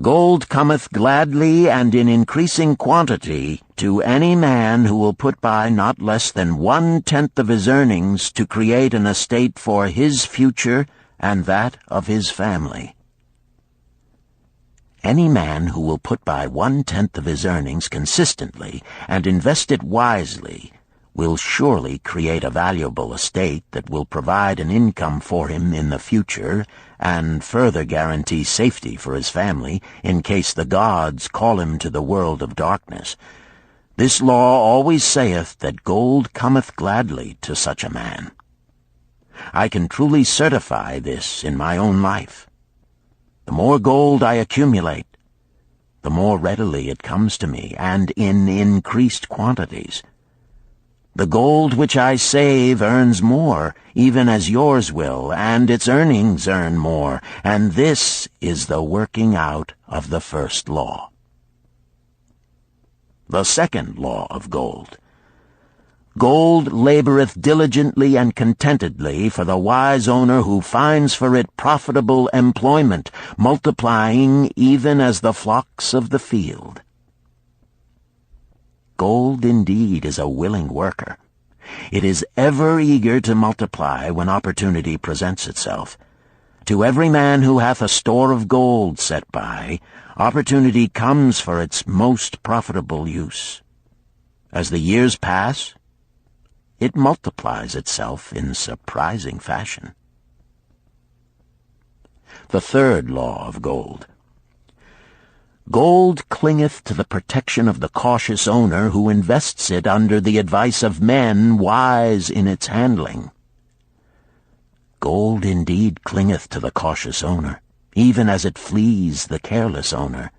Gold cometh gladly and in increasing quantity to any man who will put by not less than 1/10 of his earnings to create an estate for his future and that of his family. Any man who will put by 1/10 of his earnings consistently and invest it wisely will surely create a valuable estate that will provide an income for him in the future and further guarantee safety for his family in case the gods call him to the world of darkness. This law always saith that gold cometh gladly to such a man. I can truly certify this in my own life. The more gold I accumulate, the more readily it comes to me, and in increased quantities. The gold which I save earns more, even as yours will, and its earnings earn more, and this is the working out of the first law. The second law of gold. Gold laboreth diligently and contentedly for the wise owner who finds for it profitable employment, multiplying even as the flocks of the field. Gold indeed is a willing worker. It is ever eager to multiply when opportunity presents itself. To every man who hath a store of gold set by, opportunity comes for its most profitable use. As the years pass, it multiplies itself in surprising fashion. The third law of gold. Gold clingeth to the protection of the cautious owner who invests it under the advice of men wise in its handling. Gold indeed clingeth to the cautious owner, even as it flees the careless owner.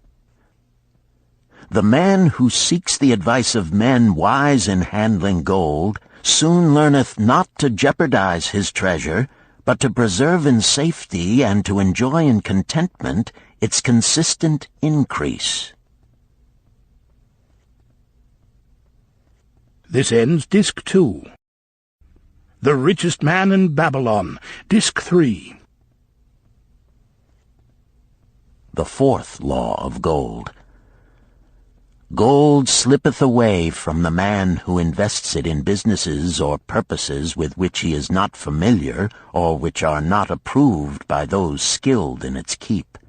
The man who seeks the advice of men wise in handling gold soon learneth not to jeopardize his treasure, but to preserve in safety and to enjoy in contentment its consistent increase. This ends Disc 2. The Richest Man in Babylon, Disc 3. The fourth law of gold. Gold slippeth away from the man who invests it in businesses or purposes with which he is not familiar or which are not approved by those skilled in its keep.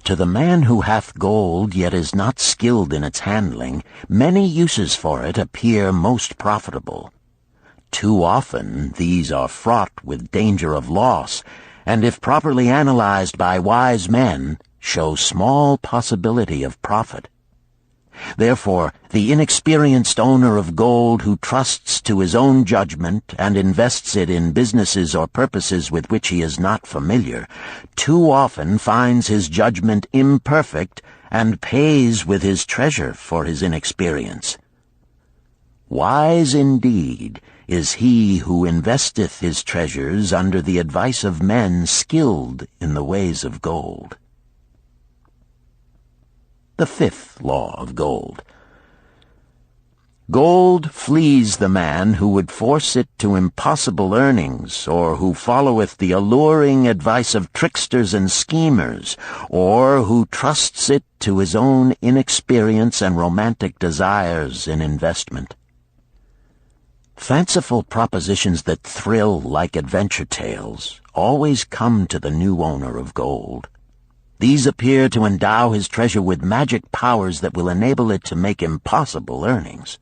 To the man who hath gold yet is not skilled in its handling, many uses for it appear most profitable. Too often these are fraught with danger of loss, and if properly analyzed by wise men, show small possibility of profit. Therefore, the inexperienced owner of gold who trusts to his own judgment and invests it in businesses or purposes with which he is not familiar, too often finds his judgment imperfect and pays with his treasure for his inexperience. Wise indeed is he who investeth his treasures under the advice of men skilled in the ways of gold. the 5th law of gold. Gold flees the man who would force it to impossible earnings, or who followeth the alluring advice of tricksters and schemers, or who trusts it to his own inexperience and romantic desires in investment. Fanciful propositions that thrill like adventure tales always come to the new owner of gold. These appear to endow his treasure with magic powers that will enable it to make impossible earnings.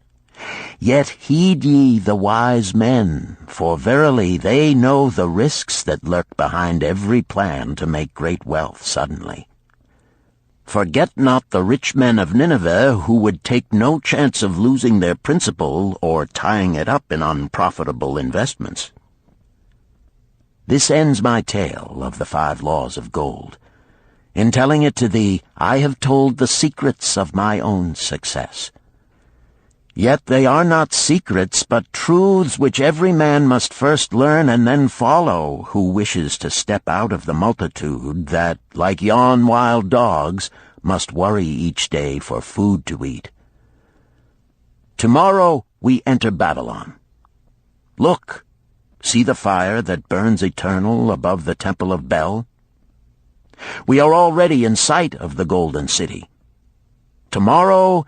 Yet heed ye the wise men, for verily they know the risks that lurk behind every plan to make great wealth suddenly. Forget not the rich men of Nineveh, who would take no chance of losing their principal or tying it up in unprofitable investments. This ends my tale of the 5 laws of gold. In telling it to thee, I have told the secrets of my own success. Yet they are not secrets, but truths which every man must first learn and then follow, who wishes to step out of the multitude that, like yon wild dogs, must worry each day for food to eat. Tomorrow we enter Babylon. Look, see the fire that burns eternal above the temple of Bel? We are already in sight of the golden city. Tomorrow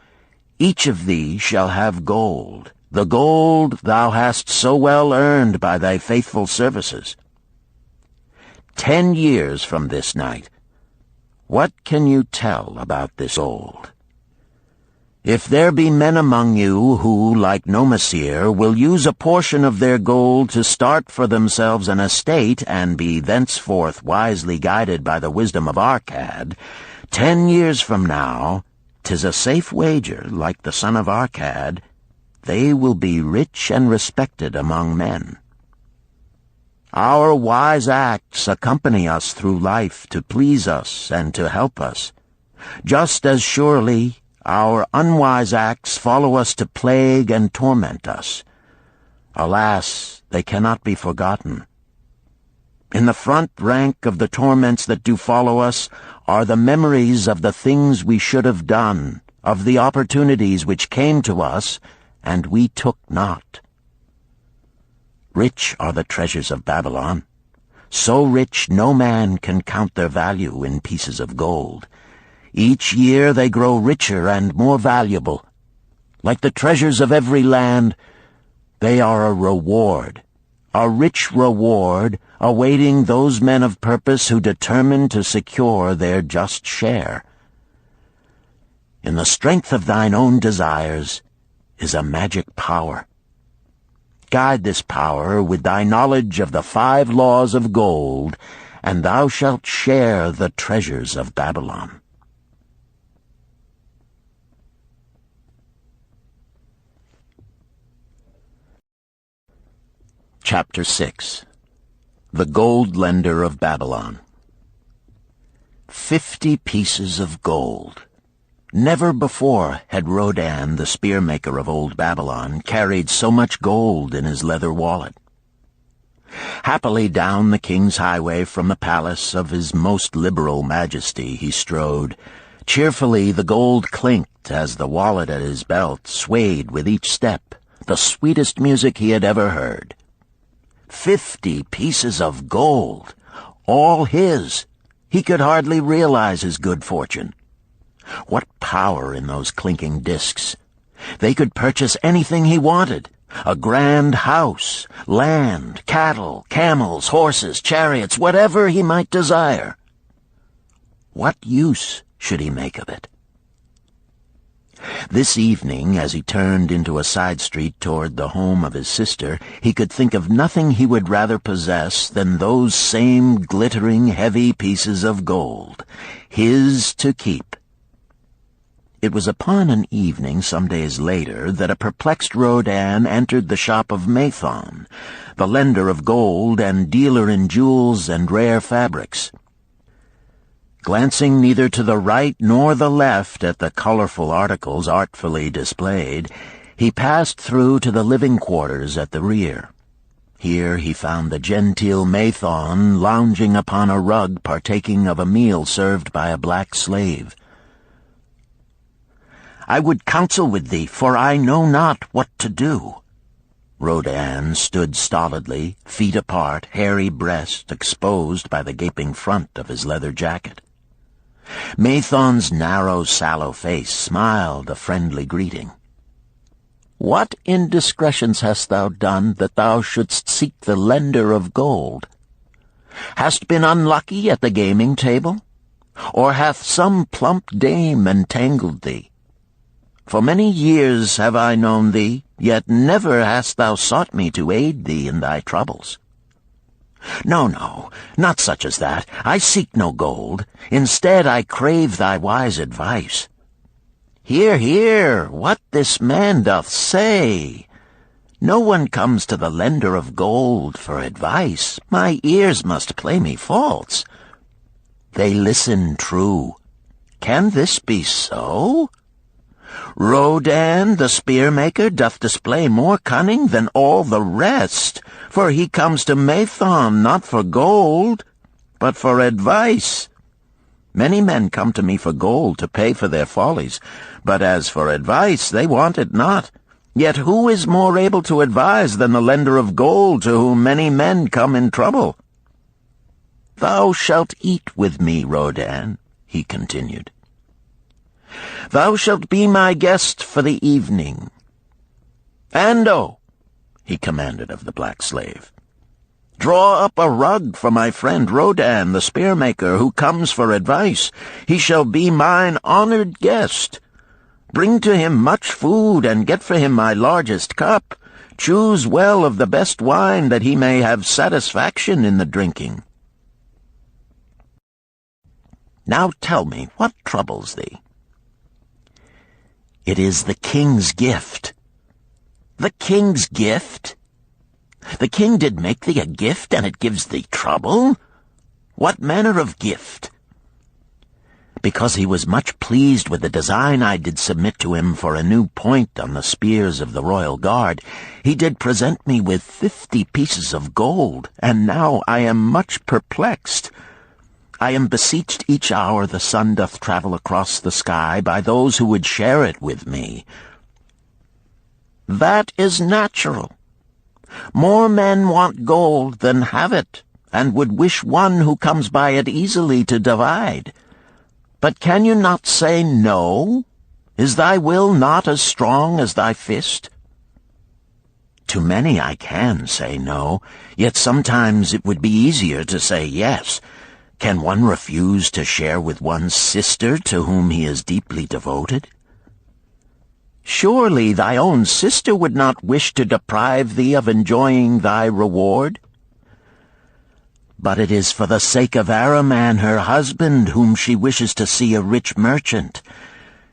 each of thee shall have gold, the gold thou hast so well earned by thy faithful services. 10 years from this night, what can you tell about this gold? If there be men among you who, like Nomasir, will use a portion of their gold to start for themselves an estate and be thenceforth wisely guided by the wisdom of Arcad, 10 years from now, 'tis a safe wager, like the son of Arcad, they will be rich and respected among men. Our wise acts accompany us through life to please us and to help us. Just as surely our unwise acts follow us to plague and torment us. Alas, they cannot be forgotten. In the front rank of the torments that do follow us are the memories of the things we should have done, of the opportunities which came to us, and we took not. Rich are the treasures of Babylon, so rich no man can count their value in pieces of gold. Each year they grow richer and more valuable. Like the treasures of every land, they are a reward, a rich reward, awaiting those men of purpose who determine to secure their just share. In the strength of thine own desires is a magic power. Guide this power with thy knowledge of the 5 laws of gold, and thou shalt share the treasures of Babylon. Chapter 6. The Gold Lender of Babylon. 50 pieces of gold. Never before had Rodan, the spearmaker of old Babylon, carried so much gold in his leather wallet. Happily down the king's highway from the palace of his most liberal majesty he strode. Cheerfully the gold clinked as the wallet at his belt swayed with each step, the sweetest music he had ever heard. 50 pieces of gold, all his. He could hardly realize his good fortune. What power in those clinking discs! They could purchase anything he wanted. A grand house, land, cattle, camels, horses, chariots, whatever he might desire. What use should he make of it? This evening, as he turned into a side street toward the home of his sister, he could think of nothing he would rather possess than those same glittering, heavy pieces of gold, his to keep. It was upon an evening some days later that a perplexed Rodan entered the shop of Mathon, the lender of gold and dealer in jewels and rare fabrics. Glancing neither to the right nor the left at the colorful articles artfully displayed, he passed through to the living quarters at the rear. Here he found the genteel Mathon lounging upon a rug partaking of a meal served by a black slave. I would counsel with thee, for I know not what to do." Rodan stood stolidly, feet apart, hairy breast exposed by the gaping front of his leather jacket. Mathon's narrow, sallow face smiled a friendly greeting. "What indiscretions hast thou done that thou shouldst seek the lender of gold? Hast been unlucky at the gaming table? Or hath some plump dame entangled thee? For many years have I known thee, yet never hast thou sought me to aid thee in thy troubles. No, no, not such as that. I seek no gold. Instead I crave thy wise advice. Hear, hear, what this man doth say. No one comes to the lender of gold for advice. My ears must play me false. They listen true. Can this be so? Rodan, the spear-maker, doth display more cunning than all the rest, for he comes to Mathon not for gold, but for advice. Many men come to me for gold to pay for their follies, but as for advice, they want it not. Yet who is more able to advise than the lender of gold to whom many men come in trouble? Thou shalt eat with me, Rodan, he continued. Thou shalt be my guest for the evening. Ando, he commanded of the black slave, draw up a rug for my friend Rodan, the spear-maker, who comes for advice. He shall be mine honored guest. Bring to him much food, and get for him my largest cup. Choose well of the best wine, that he may have satisfaction in the drinking. Now tell me, what troubles thee? It is the king's gift. The king's gift? The king did make thee a gift, and it gives thee trouble? What manner of gift? Because he was much pleased with the design I did submit to him for a new point on the spears of the royal guard, he did present me with 50 pieces of gold, and now I am much perplexed. I am beseeched each hour the sun doth travel across the sky by those who would share it with me. That is natural. More men want gold than have it, and would wish one who comes by it easily to divide. But can you not say no? Is thy will not as strong as thy fist? To many I can say no, yet sometimes it would be easier to say yes. Can one refuse to share with one's sister to whom he is deeply devoted? Surely thy own sister would not wish to deprive thee of enjoying thy reward? But it is for the sake of Araman, her husband, whom she wishes to see a rich merchant.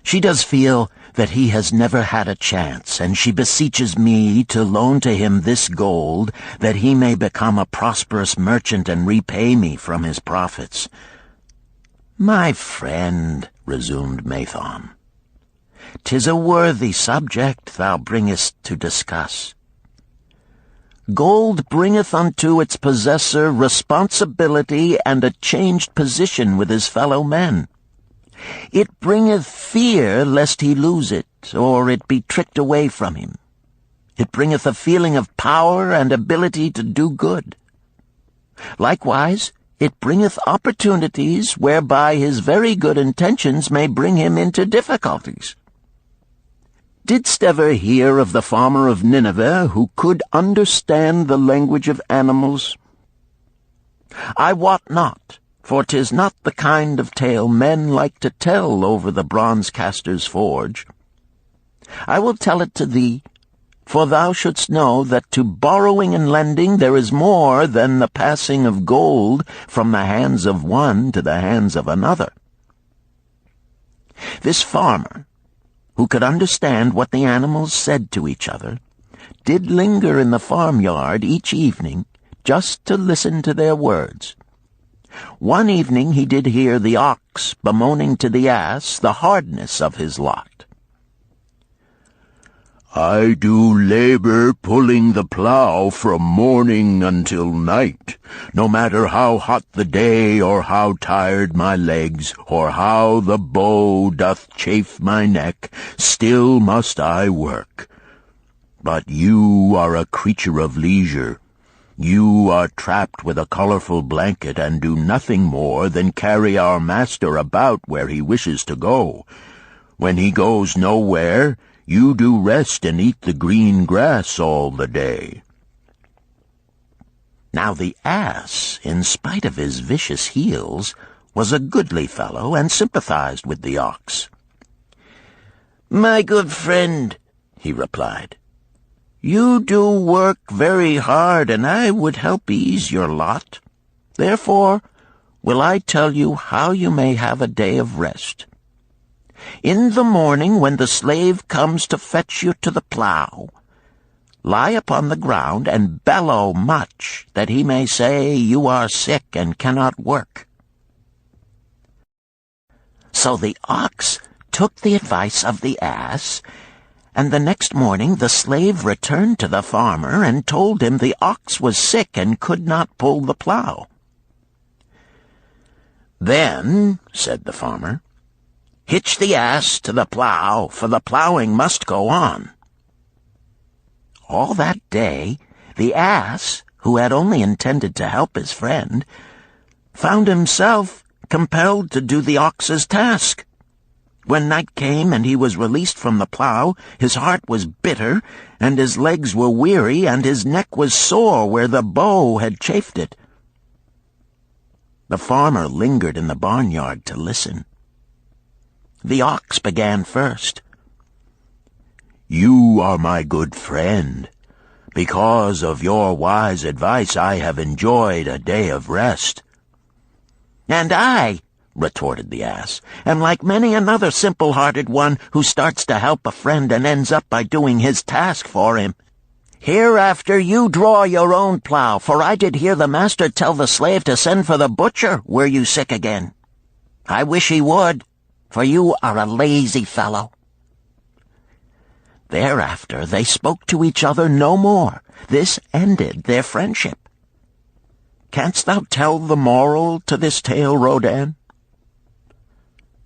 She does feel that he has never had a chance, and she beseeches me to loan to him this gold, that he may become a prosperous merchant and repay me from his profits. My friend, resumed Mathon, 'tis a worthy subject thou bringest to discuss. Gold bringeth unto its possessor responsibility and a changed position with his fellow men. It bringeth fear lest he lose it, or it be tricked away from him. It bringeth a feeling of power and ability to do good. Likewise, it bringeth opportunities whereby his very good intentions may bring him into difficulties. Didst ever hear of the farmer of Nineveh who could understand the language of animals? I wot not, for 'tis not the kind of tale men like to tell over the bronze-caster's forge. I will tell it to thee, for thou shouldst know that to borrowing and lending there is more than the passing of gold from the hands of one to the hands of another. This farmer, who could understand what the animals said to each other, did linger in the farmyard each evening just to listen to their words. One evening he did hear the ox bemoaning to the ass the hardness of his lot. I do labor pulling the plow from morning until night, no matter how hot the day, or how tired my legs, or how the bow doth chafe my neck, still must I work. But you are a creature of leisure. You are trapped with a colorful blanket and do nothing more than carry our master about where he wishes to go. When he goes nowhere, you do rest and eat the green grass all the day." Now the ass, in spite of his vicious heels, was a goodly fellow and sympathized with the ox. "My good friend," he replied, "you do work very hard, and I would help ease your lot. Therefore will I tell you how you may have a day of rest. In the morning, when the slave comes to fetch you to the plow, lie upon the ground and bellow much, that he may say you are sick and cannot work." So the ox took the advice of the ass, and the next morning the slave returned to the farmer and told him the ox was sick and could not pull the plow. "Then," said the farmer, "hitch the ass to the plow, for the plowing must go on." All that day, the ass, who had only intended to help his friend, found himself compelled to do the ox's task. When night came and he was released from the plow, his heart was bitter, and his legs were weary, and his neck was sore where the bow had chafed it. The farmer lingered in the barnyard to listen. The ox began first. "You are my good friend. Because of your wise advice, I have enjoyed a day of rest." "And I," retorted the ass, "am like many another simple-hearted one who starts to help a friend and ends up by doing his task for him. Hereafter you draw your own plow, for I did hear the master tell the slave to send for the butcher were you sick again. I wish he would, for you are a lazy fellow." Thereafter they spoke to each other no more. This ended their friendship. Canst thou tell the moral to this tale, Rodan?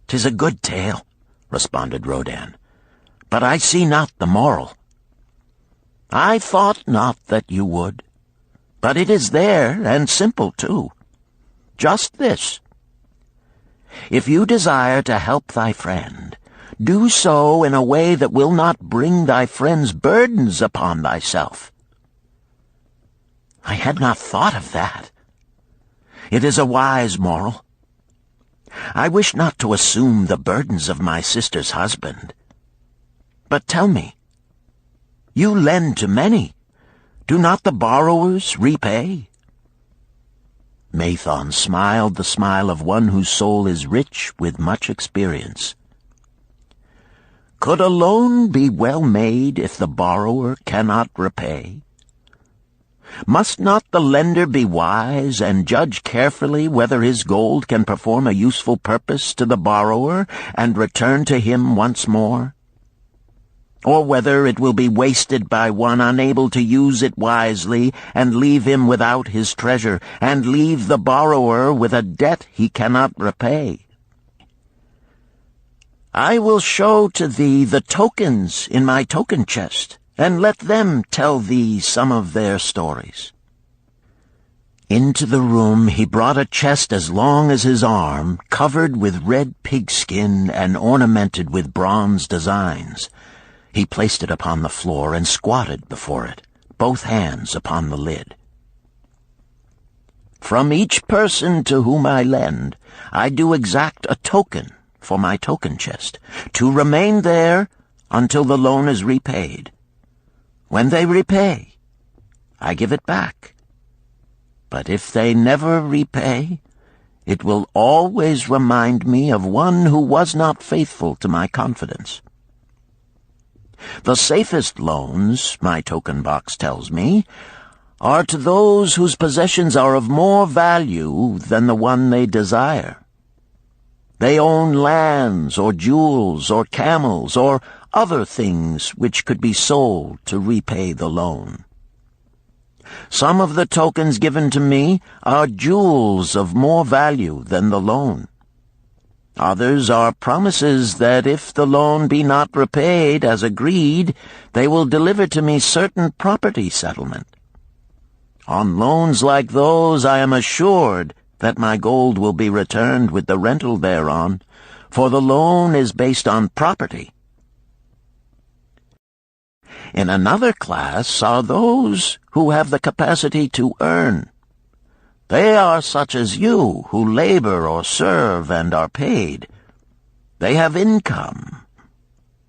"'Tis a good tale," responded Rodan, "but I see not the moral." "I thought not that you would, but it is there, and simple too. Just this: if you desire to help thy friend, do so in a way that will not bring thy friend's burdens upon thyself." "I had not thought of that. It is a wise moral. I wish not to assume the burdens of my sister's husband. But tell me, you lend to many. Do not the borrowers repay?" Mathon smiled the smile of one whose soul is rich with much experience. "Could a loan be well made if the borrower cannot repay? Must not the lender be wise and judge carefully whether his gold can perform a useful purpose to the borrower and return to him once more? Or whether it will be wasted by one unable to use it wisely and leave him without his treasure, and leave the borrower with a debt he cannot repay? I will show to thee the tokens in my token chest, and let them tell thee some of their stories." Into the room he brought a chest as long as his arm, covered with red pigskin and ornamented with bronze designs. He placed it upon the floor and squatted before it, both hands upon the lid. "From each person to whom I lend, I do exact a token for my token chest, to remain there until the loan is repaid. When they repay, I give it back. But if they never repay, it will always remind me of one who was not faithful to my confidence. The safest loans, my token box tells me, are to those whose possessions are of more value than the one they desire. They own lands or jewels or camels or other things which could be sold to repay the loan. Some of the tokens given to me are jewels of more value than the loan. Others are promises that if the loan be not repaid as agreed, they will deliver to me certain property settlement. On loans like those I am assured that my gold will be returned with the rental thereon, for the loan is based on property. In another class are those who have the capacity to earn. They are such as you, who labor or serve and are paid. They have income.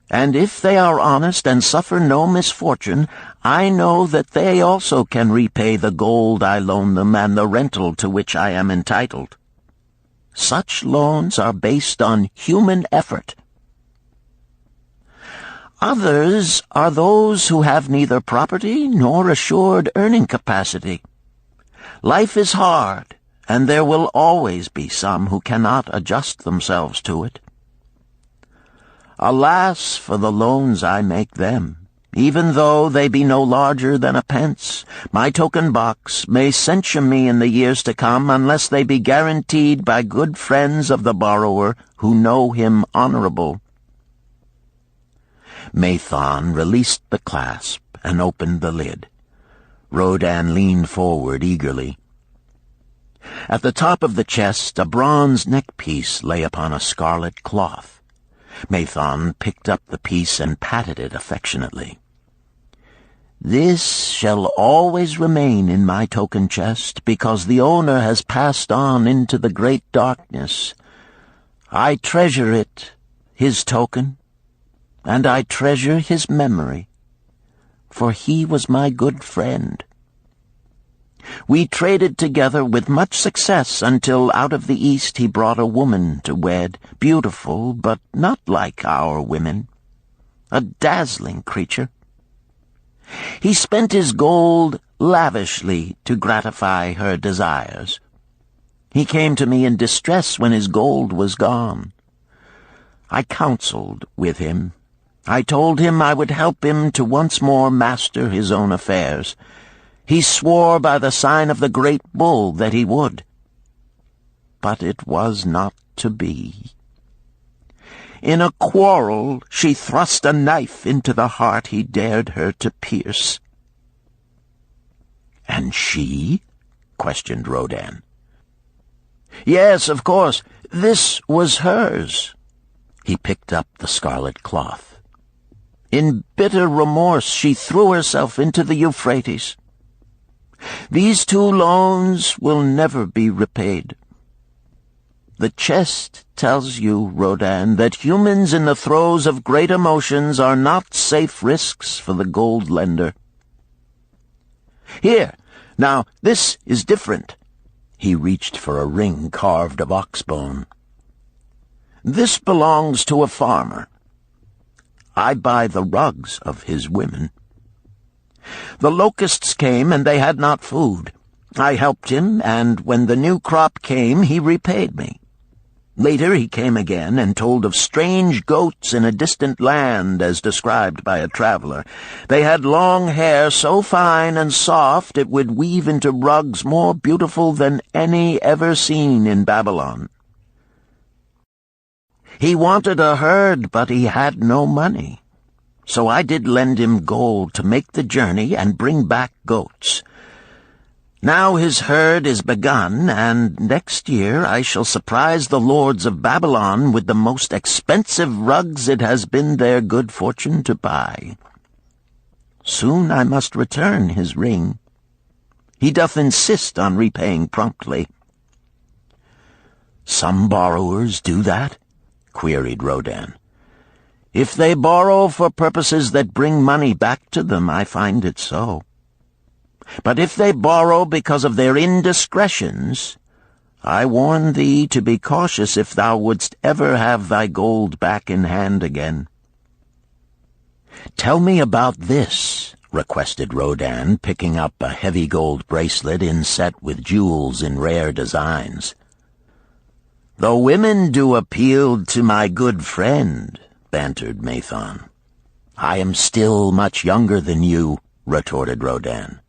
And if they are honest and suffer no misfortune, I know that they also can repay the gold I loan them and the rental to which I am entitled. Such loans are based on human effort. Others are those who have neither property nor assured earning capacity. Life is hard, and there will always be some who cannot adjust themselves to it. Alas for the loans I make them! Even though they be no larger than a pence, my token box may censure me in the years to come unless they be guaranteed by good friends of the borrower who know him honorable. Mathon released the clasp and opened the lid. Rodan leaned forward eagerly. At the top of the chest a bronze neckpiece lay upon a scarlet cloth. Mathon picked up the piece and patted it affectionately. "This shall always remain in my token chest, because the owner has passed on into the great darkness. I treasure it, his token, and I treasure his memory, for he was my good friend. We traded together with much success until out of the East he brought a woman to wed, beautiful but not like our women, a dazzling creature. He spent his gold lavishly to gratify her desires. He came to me in distress when his gold was gone. I counseled with him. I told him I would help him to once more master his own affairs. He swore by the sign of the great bull that he would. But it was not to be. In a quarrel she thrust a knife into the heart he dared her to pierce." "And she?" questioned Rodan. "Yes, of course. This was hers." He picked up the scarlet cloth. "In bitter remorse she threw herself into the Euphrates. These 2 loans will never be repaid. The chest tells you, Rodan, that humans in the throes of great emotions are not safe risks for the gold lender. Here, now, this is different." He reached for a ring carved of oxbone. "This belongs to a farmer. I buy the rugs of his women. The locusts came, and they had not food. I helped him, and when the new crop came, he repaid me. Later he came again and told of strange goats in a distant land, as described by a traveler. They had long hair so fine and soft it would weave into rugs more beautiful than any ever seen in Babylon. He wanted a herd, but he had no money. So I did lend him gold to make the journey and bring back goats. Now his herd is begun, and next year I shall surprise the lords of Babylon with the most expensive rugs it has been their good fortune to buy. Soon I must return his ring. He doth insist on repaying promptly." "Some borrowers do that?" queried Rodan. "If they borrow for purposes that bring money back to them, I find it so. But if they borrow because of their indiscretions, I warn thee to be cautious if thou wouldst ever have thy gold back in hand again." "Tell me about this," requested Rodan, picking up a heavy gold bracelet inset with jewels in rare designs. "The women do appeal to my good friend," bantered Mathon. "I am still much younger than you," retorted Rodan.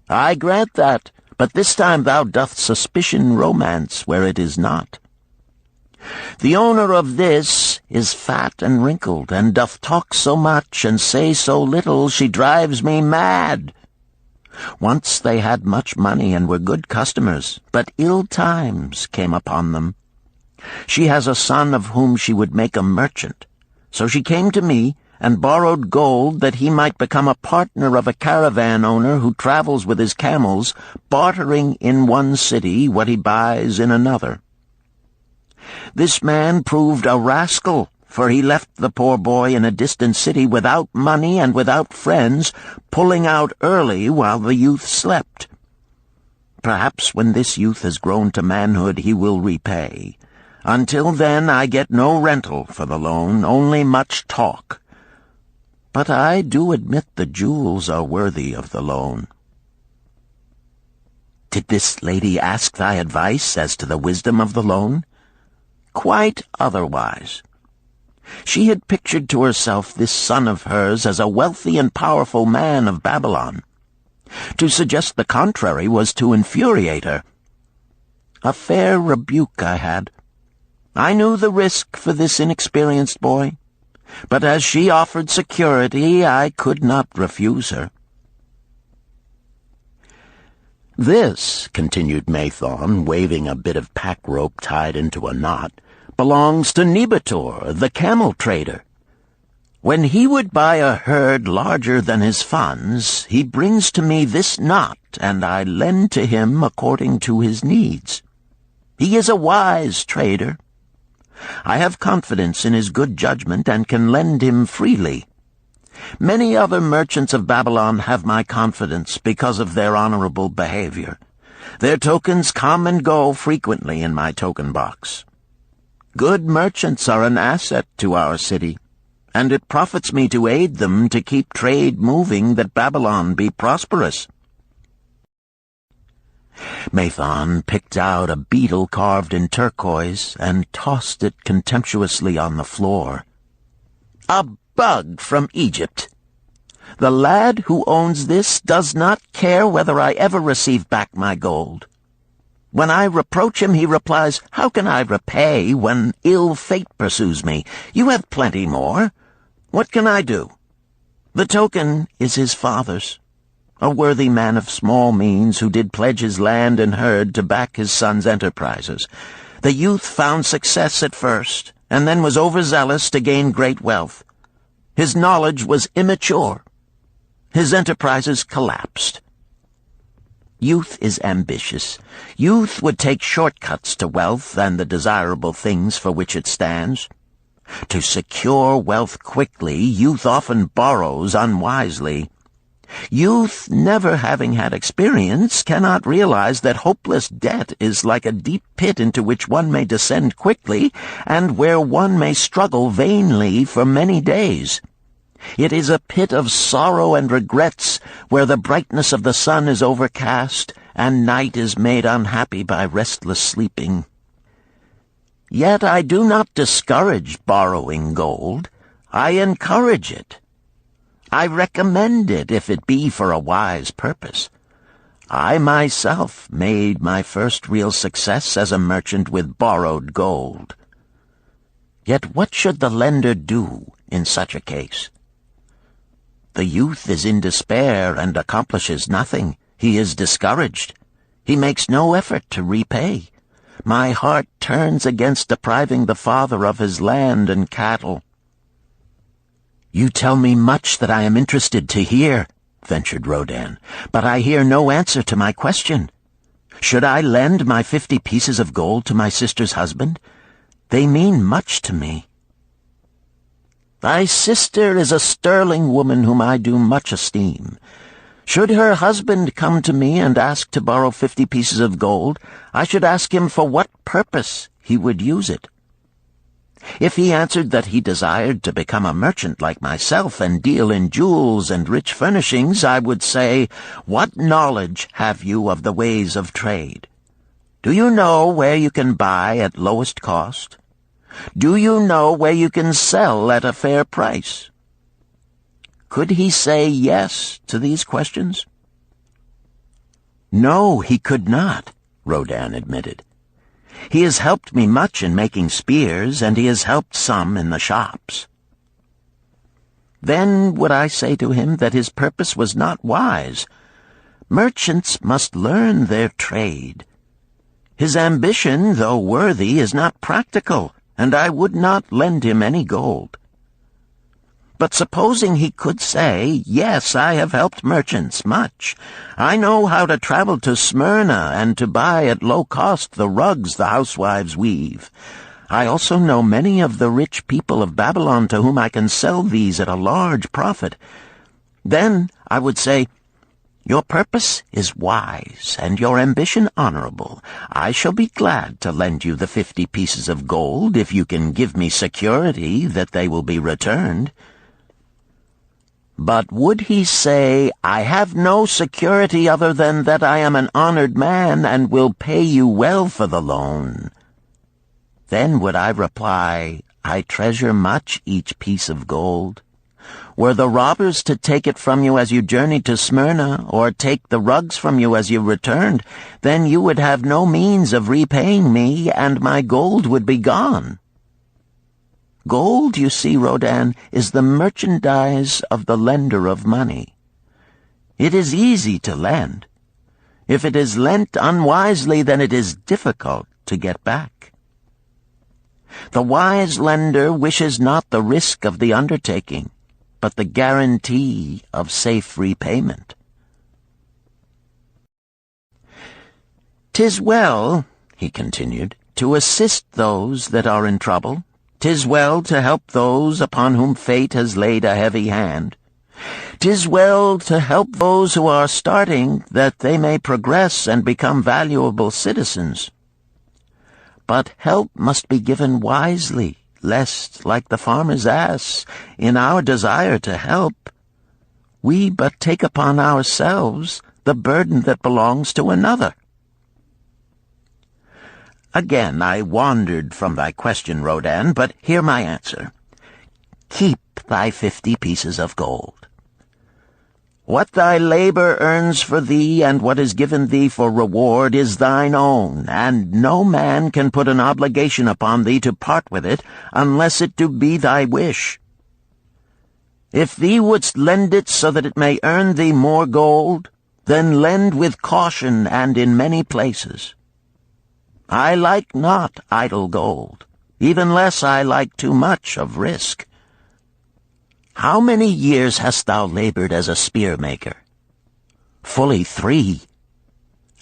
"I grant that, but this time thou doth suspicion romance where it is not. The owner of this is fat and wrinkled, and doth talk so much and say so little, she drives me mad. Once they had much money and were good customers, but ill times came upon them. She has a son of whom she would make a merchant. So she came to me and borrowed gold that he might become a partner of a caravan owner who travels with his camels, bartering in one city what he buys in another. This man proved a rascal, for he left the poor boy in a distant city without money and without friends, pulling out early while the youth slept. Perhaps when this youth has grown to manhood he will repay. Until then I get no rental for the loan, only much talk. But I do admit the jewels are worthy of the loan." "Did this lady ask thy advice as to the wisdom of the loan?" "Quite otherwise. She had pictured to herself this son of hers as a wealthy and powerful man of Babylon. To suggest the contrary was to infuriate her. A fair rebuke I had. I knew the risk for this inexperienced boy, but as she offered security, I could not refuse her." "This," continued Mathon, waving a bit of pack rope tied into a knot, "belongs to Nebator, the camel trader. When he would buy a herd larger than his funds, he brings to me this knot, and I lend to him according to his needs. He is a wise trader. I have confidence in his good judgment and can lend him freely. Many other merchants of Babylon have my confidence because of their honorable behavior. Their tokens come and go frequently in my token box. Good merchants are an asset to our city, and it profits me to aid them to keep trade moving that Babylon be prosperous." Mathon picked out a beetle carved in turquoise and tossed it contemptuously on the floor. "A bug from Egypt. The lad who owns this does not care whether I ever receive back my gold. When I reproach him, he replies, 'How can I repay when ill fate pursues me? You have plenty more. What can I do?' The token is his father's, a worthy man of small means who did pledge his land and herd to back his son's enterprises. The youth found success at first, and then was overzealous to gain great wealth. His knowledge was immature. His enterprises collapsed. Youth is ambitious. Youth would take shortcuts to wealth and the desirable things for which it stands. To secure wealth quickly, youth often borrows unwisely. Youth, never having had experience, cannot realize that hopeless debt is like a deep pit into which one may descend quickly, and where one may struggle vainly for many days. It is a pit of sorrow and regrets, where the brightness of the sun is overcast, and night is made unhappy by restless sleeping. Yet I do not discourage borrowing gold. I encourage it. I recommend it if it be for a wise purpose. I myself made my first real success as a merchant with borrowed gold. Yet what should the lender do in such a case? The youth is in despair and accomplishes nothing. He is discouraged. He makes no effort to repay. My heart turns against depriving the father of his land and cattle." "You tell me much that I am interested to hear," ventured Rodan, "but I hear no answer to my question. Should I lend my 50 pieces of gold to my sister's husband? They mean much to me." "Thy sister is a sterling woman whom I do much esteem. Should her husband come to me and ask to borrow 50 pieces of gold, I should ask him for what purpose he would use it. If he answered that he desired to become a merchant like myself and deal in jewels and rich furnishings, I would say, 'What knowledge have you of the ways of trade? Do you know where you can buy at lowest cost? Do you know where you can sell at a fair price?' Could he say yes to these questions? No, he could not, Rodin admitted. He has helped me much in making spears, and he has helped some in the shops. Then would I say to him that his purpose was not wise. Merchants must learn their trade. His ambition, though worthy, is not practical, and I would not lend him any gold. But supposing he could say, yes, I have helped merchants much. I know how to travel to Smyrna and to buy at low cost the rugs the housewives weave. I also know many of the rich people of Babylon to whom I can sell these at a large profit. Then I would say, your purpose is wise and your ambition honorable. I shall be glad to lend you the 50 pieces of gold if you can give me security that they will be returned. But would he say, I have no security other than that I am an honored man and will pay you well for the loan? Then would I reply, I treasure much each piece of gold. Were the robbers to take it from you as you journeyed to Smyrna, or take the rugs from you as you returned, then you would have no means of repaying me, and my gold would be gone. Gold, you see, Rodin, is the merchandise of the lender of money. It is easy to lend. If it is lent unwisely, then it is difficult to get back. The wise lender wishes not the risk of the undertaking, but the guarantee of safe repayment. "'Tis well," he continued, "to assist those that are in trouble. 'Tis well to help those upon whom fate has laid a heavy hand. 'Tis well to help those who are starting, that they may progress and become valuable citizens. But help must be given wisely, lest, like the farmer's ass, in our desire to help, we but take upon ourselves the burden that belongs to another." Again I wandered from thy question, Rodin, but hear my answer. Keep thy 50 pieces of gold. What thy labor earns for thee and what is given thee for reward is thine own, and no man can put an obligation upon thee to part with it unless it do be thy wish. If thee wouldst lend it so that it may earn thee more gold, then lend with caution and in many places. I like not idle gold, even less I like too much of risk. How many years hast thou labored as a spear-maker? Fully 3.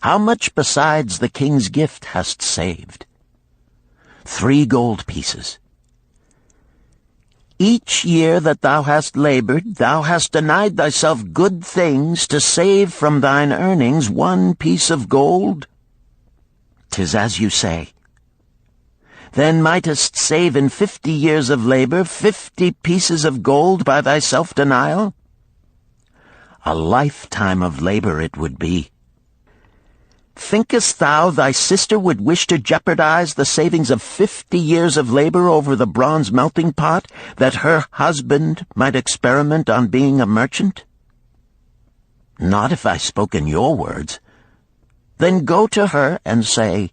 How much besides the king's gift hast saved? 3 gold pieces. Each year that thou hast labored, thou hast denied thyself good things to save from thine earnings 1 piece of gold? 'Tis as you say. Then mightest save in 50 years of labor 50 pieces of gold by thy self-denial? A lifetime of labor it would be. Thinkest thou thy sister would wish to jeopardize the savings of 50 years of labor over the bronze melting pot, that her husband might experiment on being a merchant? Not if I spoke in your words. Then go to her and say,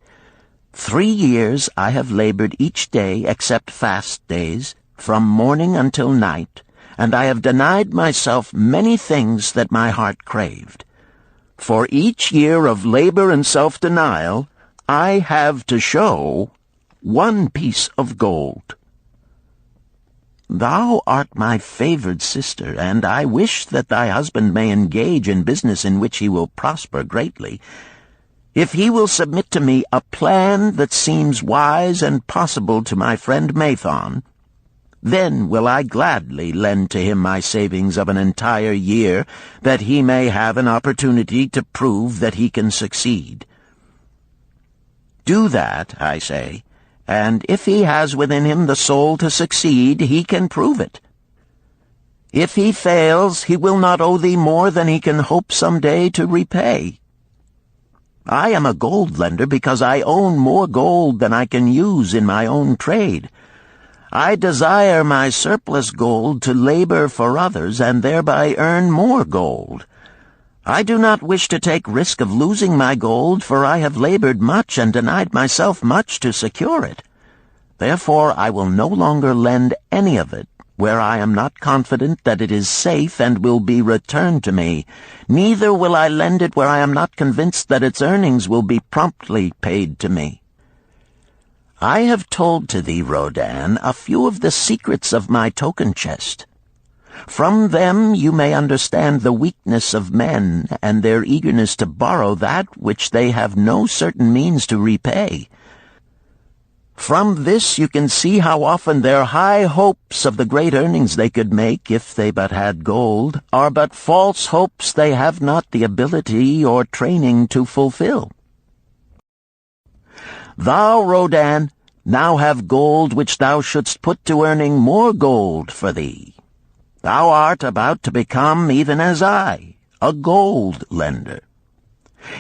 3 years I have labored each day except fast days, from morning until night, and I have denied myself many things that my heart craved. For each year of labor and self-denial, I have to show 1 piece of gold. Thou art my favored sister, and I wish that thy husband may engage in business in which he will prosper greatly. If he will submit to me a plan that seems wise and possible to my friend Mathon, then will I gladly lend to him my savings of an entire year, that he may have an opportunity to prove that he can succeed. Do that, I say, and if he has within him the soul to succeed, he can prove it. If he fails, he will not owe thee more than he can hope some day to repay. I am a gold lender because I own more gold than I can use in my own trade. I desire my surplus gold to labor for others and thereby earn more gold. I do not wish to take risk of losing my gold, for I have labored much and denied myself much to secure it. Therefore I will no longer lend any of it where I am not confident that it is safe and will be returned to me. Neither will I lend it where I am not convinced that its earnings will be promptly paid to me. I have told to thee, Rodan, a few of the secrets of my token chest. From them you may understand the weakness of men and their eagerness to borrow that which they have no certain means to repay. From this you can see how often their high hopes of the great earnings they could make if they but had gold are but false hopes they have not the ability or training to fulfill. Thou, Rodan, now have gold which thou shouldst put to earning more gold for thee. Thou art about to become, even as I, a gold lender.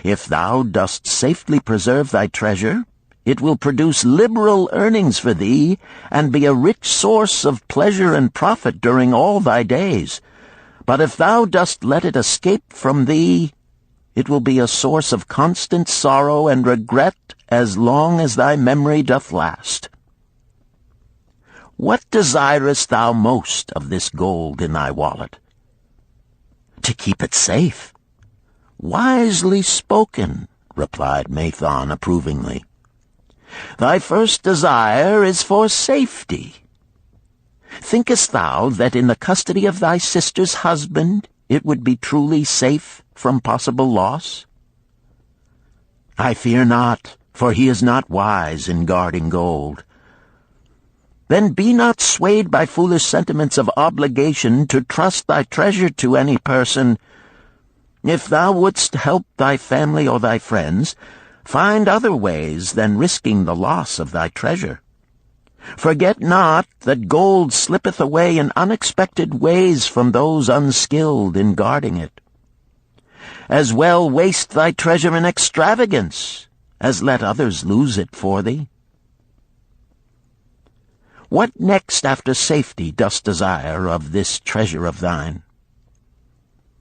If thou dost safely preserve thy treasure, it will produce liberal earnings for thee, and be a rich source of pleasure and profit during all thy days. But if thou dost let it escape from thee, it will be a source of constant sorrow and regret as long as thy memory doth last. What desirest thou most of this gold in thy wallet? To keep it safe. Wisely spoken, replied Mathon approvingly. Thy first desire is for safety. Thinkest thou that in the custody of thy sister's husband it would be truly safe from possible loss? I fear not, for he is not wise in guarding gold. Then be not swayed by foolish sentiments of obligation to trust thy treasure to any person. If thou wouldst help thy family or thy friends, find other ways than risking the loss of thy treasure. Forget not that gold slippeth away in unexpected ways from those unskilled in guarding it. As well waste thy treasure in extravagance as let others lose it for thee. What next after safety dost desire of this treasure of thine?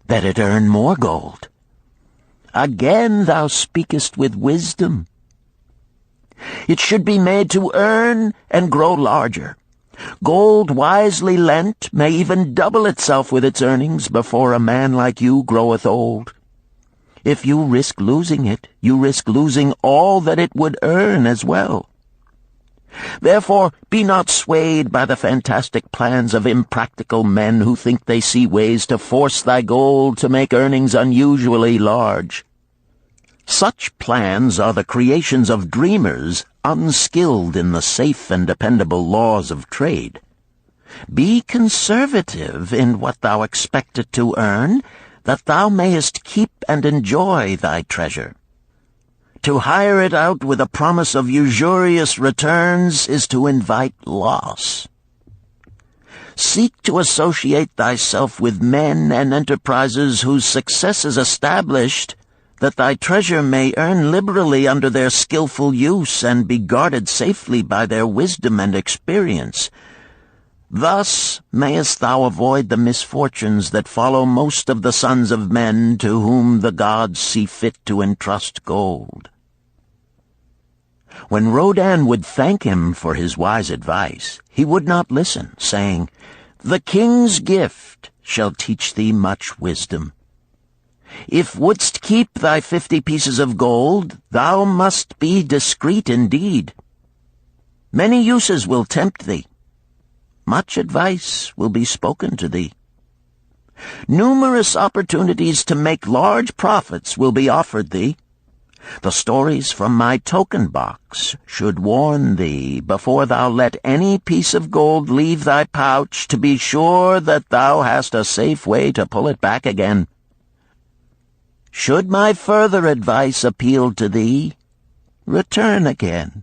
That it earn more gold. Again thou speakest with wisdom. It should be made to earn and grow larger. Gold wisely lent may even double itself with its earnings before a man like you groweth old. If you risk losing it, you risk losing all that it would earn as well. Therefore be not swayed by the fantastic plans of impractical men who think they see ways to force thy gold to make earnings unusually large. Such plans are the creations of dreamers unskilled in the safe and dependable laws of trade. Be conservative in what thou expectest to earn, that thou mayest keep and enjoy thy treasure. To hire it out with a promise of usurious returns is to invite loss. Seek to associate thyself with men and enterprises whose success is established, that thy treasure may earn liberally under their skillful use and be guarded safely by their wisdom and experience. Thus mayest thou avoid the misfortunes that follow most of the sons of men to whom the gods see fit to entrust gold. When Rodan would thank him for his wise advice, he would not listen, saying, "The king's gift shall teach thee much wisdom. If wouldst keep thy 50 pieces of gold, thou must be discreet indeed. Many uses will tempt thee. Much advice will be spoken to thee. Numerous opportunities to make large profits will be offered thee. The stories from my token box should warn thee, before thou let any piece of gold leave thy pouch, to be sure that thou hast a safe way to pull it back again. Should my further advice appeal to thee, return again.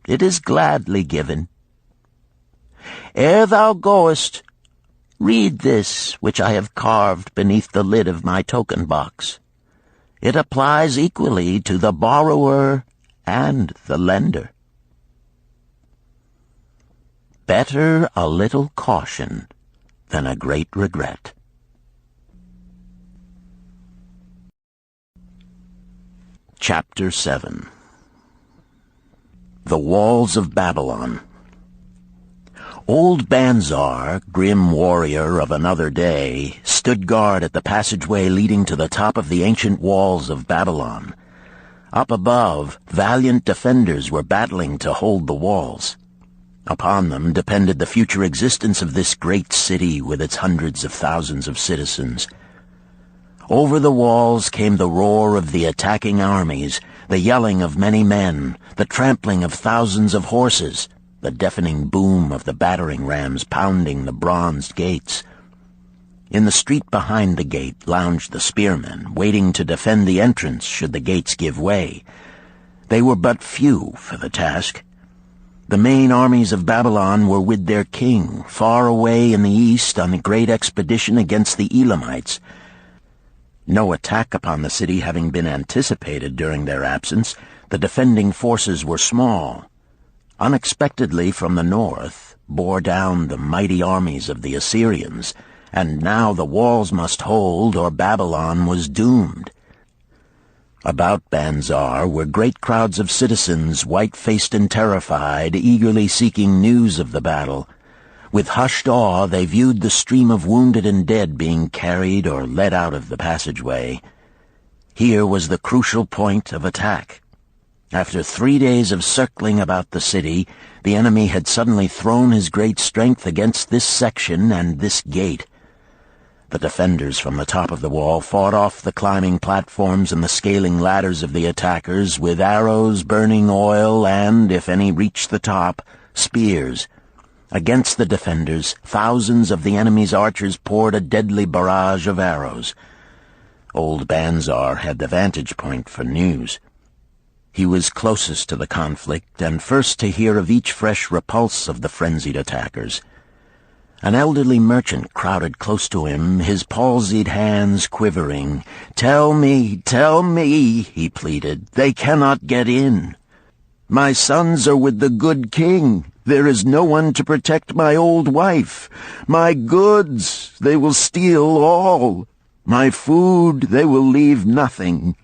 It is gladly given. Ere thou goest, read this which I have carved beneath the lid of my token box. It applies equally to the borrower and the lender. Better a little caution than a great regret. Chapter 7. The Walls of Babylon. Old Banzar, grim warrior of another day, stood guard at the passageway leading to the top of the ancient walls of Babylon. Up above, valiant defenders were battling to hold the walls. Upon them depended the future existence of this great city with its hundreds of thousands of citizens. Over the walls came the roar of the attacking armies, the yelling of many men, the trampling of thousands of horses, the deafening boom of the battering rams pounding the bronzed gates. In the street behind the gate lounged the spearmen, waiting to defend the entrance should the gates give way. They were but few for the task. The main armies of Babylon were with their king, far away in the east on a great expedition against the Elamites. No attack upon the city having been anticipated during their absence, the defending forces were small. Unexpectedly from the north bore down the mighty armies of the Assyrians, and now the walls must hold or Babylon was doomed. About Banzar were great crowds of citizens, white-faced and terrified, eagerly seeking news of the battle. With hushed awe they viewed the stream of wounded and dead being carried or led out of the passageway. Here was the crucial point of attack. After 3 days of circling about the city, the enemy had suddenly thrown his great strength against this section and this gate. The defenders from the top of the wall fought off the climbing platforms and the scaling ladders of the attackers with arrows, burning oil, and, if any reached the top, spears. Against the defenders, thousands of the enemy's archers poured a deadly barrage of arrows. Old Banzar had the vantage point for news. He was closest to the conflict and first to hear of each fresh repulse of the frenzied attackers. An elderly merchant crowded close to him, his palsied hands quivering. tell me," he pleaded. "They cannot get in. My sons are with the good king. There is no one to protect my old wife. My goods, they will steal all. My food, they will leave nothing.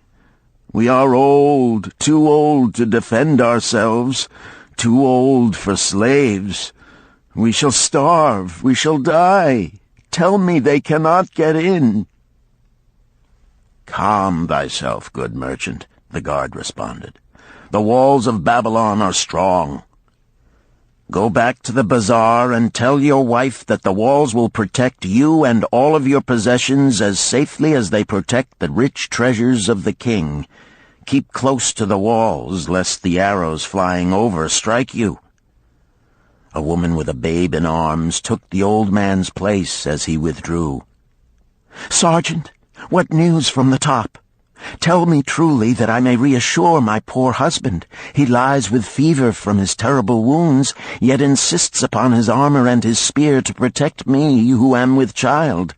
We are old, too old to defend ourselves, too old for slaves. We shall starve, we shall die. Tell me they cannot get in." "Calm thyself, good merchant," the guard responded. "The walls of Babylon are strong. Go back to the bazaar and tell your wife that the walls will protect you and all of your possessions as safely as they protect the rich treasures of the king. Keep close to the walls, lest the arrows flying over strike you." A woman with a babe in arms took the old man's place as he withdrew. "Sergeant, what news from the top? Tell me truly that I may reassure my poor husband. He lies with fever from his terrible wounds, yet insists upon his armor and his spear to protect me who am with child.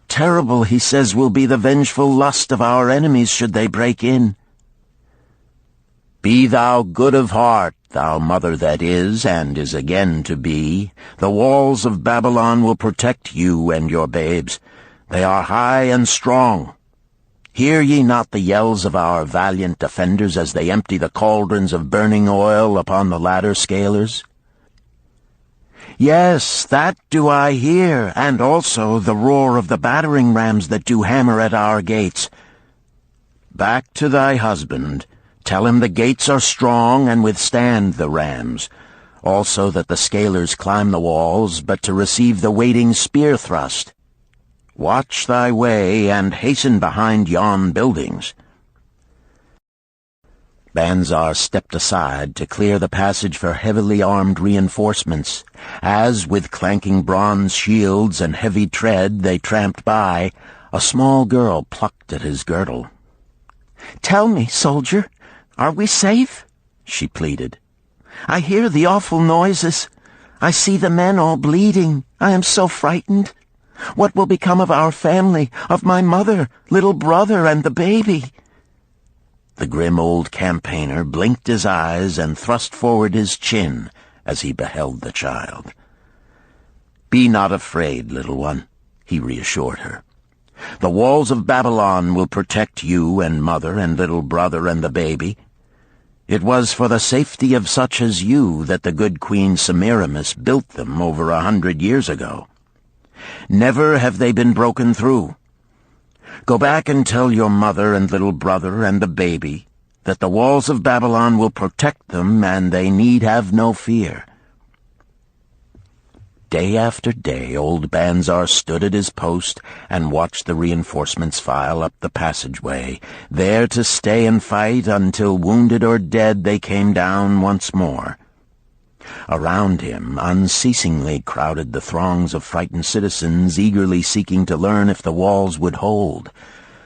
Terrible, he says, will be the vengeful lust of our enemies should they break in." "Be thou good of heart, thou mother that is and is again to be. The walls of Babylon will protect you and your babes. They are high and strong. Hear ye not the yells of our valiant defenders as they empty the cauldrons of burning oil upon the ladder scalers?" "Yes, that do I hear, and also the roar of the battering rams that do hammer at our gates." "Back to thy husband. Tell him the gates are strong and withstand the rams. Also that the scalers climb the walls, but to receive the waiting spear thrust. Watch thy way, and hasten behind yon buildings." Banzar stepped aside to clear the passage for heavily armed reinforcements. As, with clanking bronze shields and heavy tread, they tramped by, a small girl plucked at his girdle. "Tell me, soldier, are we safe?" she pleaded. "I hear the awful noises. I see the men all bleeding. I am so frightened. What will become of our family, of my mother, little brother, and the baby?" The grim old campaigner blinked his eyes and thrust forward his chin as he beheld the child. "Be not afraid, little one," he reassured her. "The walls of Babylon will protect you and mother and little brother and the baby. It was for the safety of such as you that the good Queen Semiramis built them over 100 years ago. Never have they been broken through. Go back and tell your mother and little brother and the baby that the walls of Babylon will protect them and they need have no fear." Day after day old Banzar stood at his post and watched the reinforcements file up the passageway, there to stay and fight until wounded or dead they came down once more. Around him unceasingly crowded the throngs of frightened citizens eagerly seeking to learn if the walls would hold.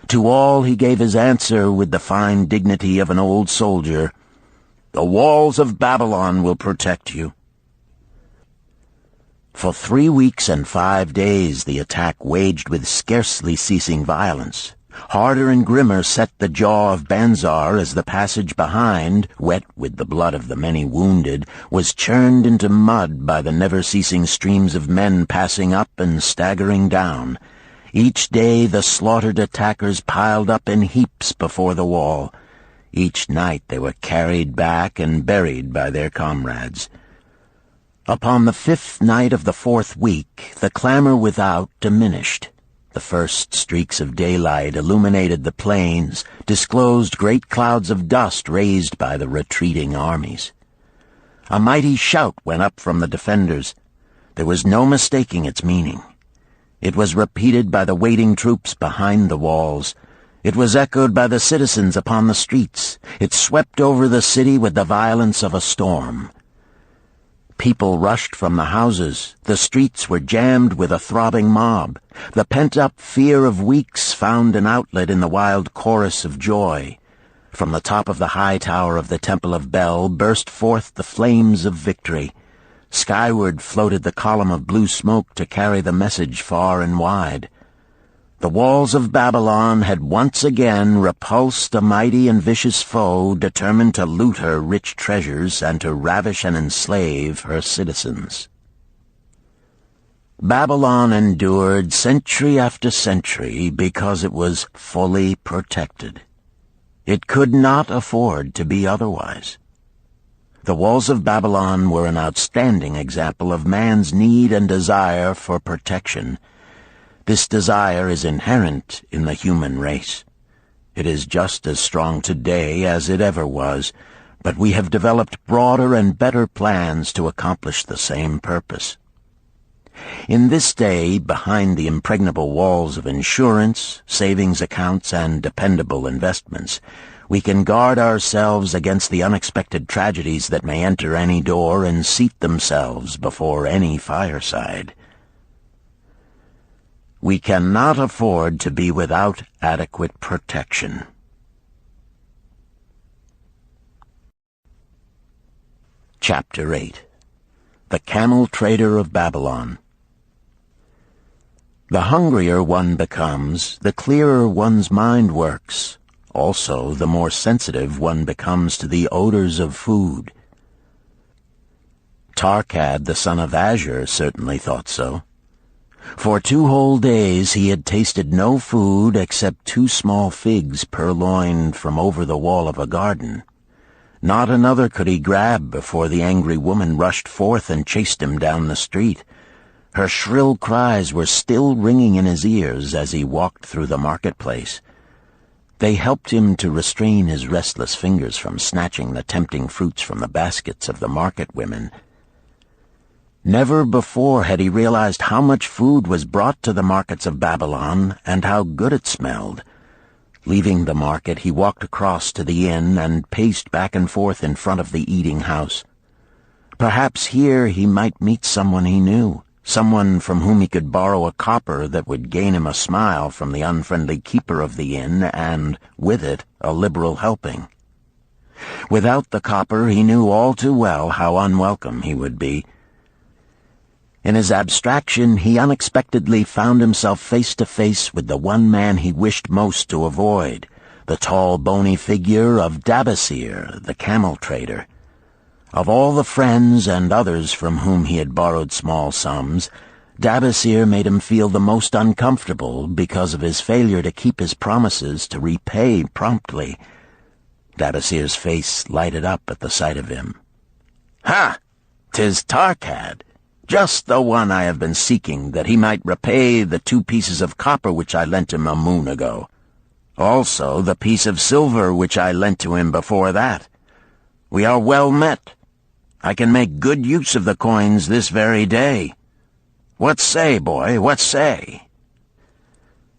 To all he gave his answer with the fine dignity of an old soldier: "The walls of Babylon will protect you." For 3 weeks and 5 days the attack waged with scarcely ceasing violence. Harder and grimmer set the jaw of Banzar as the passage behind, wet with the blood of the many wounded, was churned into mud by the never-ceasing streams of men passing up and staggering down. Each day the slaughtered attackers piled up in heaps before the wall. Each night they were carried back and buried by their comrades. Upon the 5th night of the 4th week, the clamor without diminished. The first streaks of daylight illuminated the plains, disclosed great clouds of dust raised by the retreating armies. A mighty shout went up from the defenders. There was no mistaking its meaning. It was repeated by the waiting troops behind the walls. It was echoed by the citizens upon the streets. It swept over the city with the violence of a storm. People rushed from the houses. The streets were jammed with a throbbing mob. The pent-up fear of weeks found an outlet in the wild chorus of joy. From the top of the high tower of the Temple of Bel burst forth the flames of victory. Skyward floated the column of blue smoke to carry the message far and wide. The walls of Babylon had once again repulsed a mighty and vicious foe determined to loot her rich treasures and to ravish and enslave her citizens. Babylon endured century after century because it was fully protected. It could not afford to be otherwise. The walls of Babylon were an outstanding example of man's need and desire for protection. This desire is inherent in the human race. It is just as strong today as it ever was, but we have developed broader and better plans to accomplish the same purpose. In this day, behind the impregnable walls of insurance, savings accounts, and dependable investments, we can guard ourselves against the unexpected tragedies that may enter any door and seat themselves before any fireside. We cannot afford to be without adequate protection. Chapter 8. The Camel Trader of Babylon. The hungrier one becomes, the clearer one's mind works. Also, the more sensitive one becomes to the odors of food. Tarkad, the son of Azure, certainly thought so. For 2 whole days he had tasted no food except 2 small figs purloined from over the wall of a garden. Not another could he grab before the angry woman rushed forth and chased him down the street. Her shrill cries were still ringing in his ears as he walked through the marketplace. They helped him to restrain his restless fingers from snatching the tempting fruits from the baskets of the market women. Never before had he realized how much food was brought to the markets of Babylon and how good it smelled. Leaving the market, he walked across to the inn and paced back and forth in front of the eating house. Perhaps here he might meet someone he knew, someone from whom he could borrow a copper that would gain him a smile from the unfriendly keeper of the inn and, with it, a liberal helping. Without the copper, he knew all too well how unwelcome he would be. In his abstraction, he unexpectedly found himself face to face with the one man he wished most to avoid, the tall, bony figure of Dabasir, the camel trader. Of all the friends and others from whom he had borrowed small sums, Dabasir made him feel the most uncomfortable because of his failure to keep his promises to repay promptly. Dabasir's face lighted up at the sight of him. "Ha! 'Tis Tarkad, just the one I have been seeking, that he might repay the 2 pieces of copper which I lent him a moon ago. Also the piece of silver which I lent to him before that. We are well met. I can make good use of the coins this very day. What say, boy, what say?"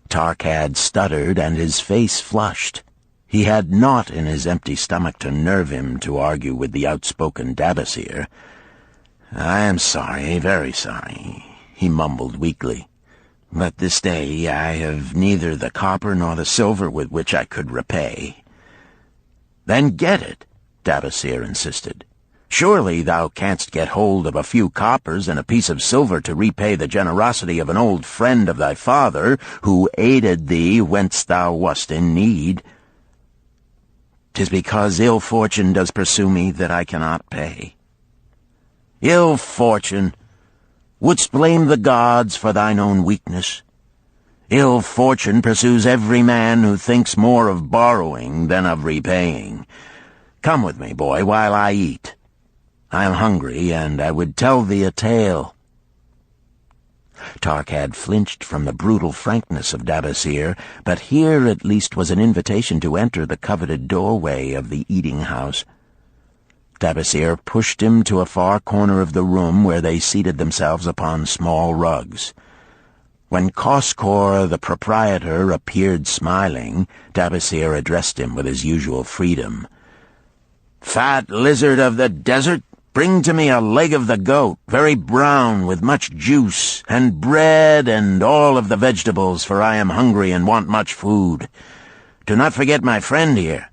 Tarkad stuttered, and his face flushed. He had naught in his empty stomach to nerve him to argue with the outspoken Dabasir. "I am sorry, very sorry," he mumbled weakly. "But this day I have neither the copper nor the silver with which I could repay." "Then get it," Dabasir insisted. "Surely thou canst get hold of a few coppers and a piece of silver to repay the generosity of an old friend of thy father, who aided thee whence thou wast in need." "'Tis because ill fortune does pursue me that I cannot pay." "Ill fortune? Wouldst blame the gods for thine own weakness? Ill fortune pursues every man who thinks more of borrowing than of repaying. Come with me, boy, while I eat. I am hungry, and I would tell thee a tale." Tarkad flinched from the brutal frankness of Dabasir, but here at least was an invitation to enter the coveted doorway of the eating-house. Dabasir pushed him to a far corner of the room where they seated themselves upon small rugs. When Koskor, the proprietor, appeared smiling, Dabasir addressed him with his usual freedom. "Fat lizard of the desert, bring to me a leg of the goat, very brown, with much juice, and bread and all of the vegetables, for I am hungry and want much food. Do not forget my friend here.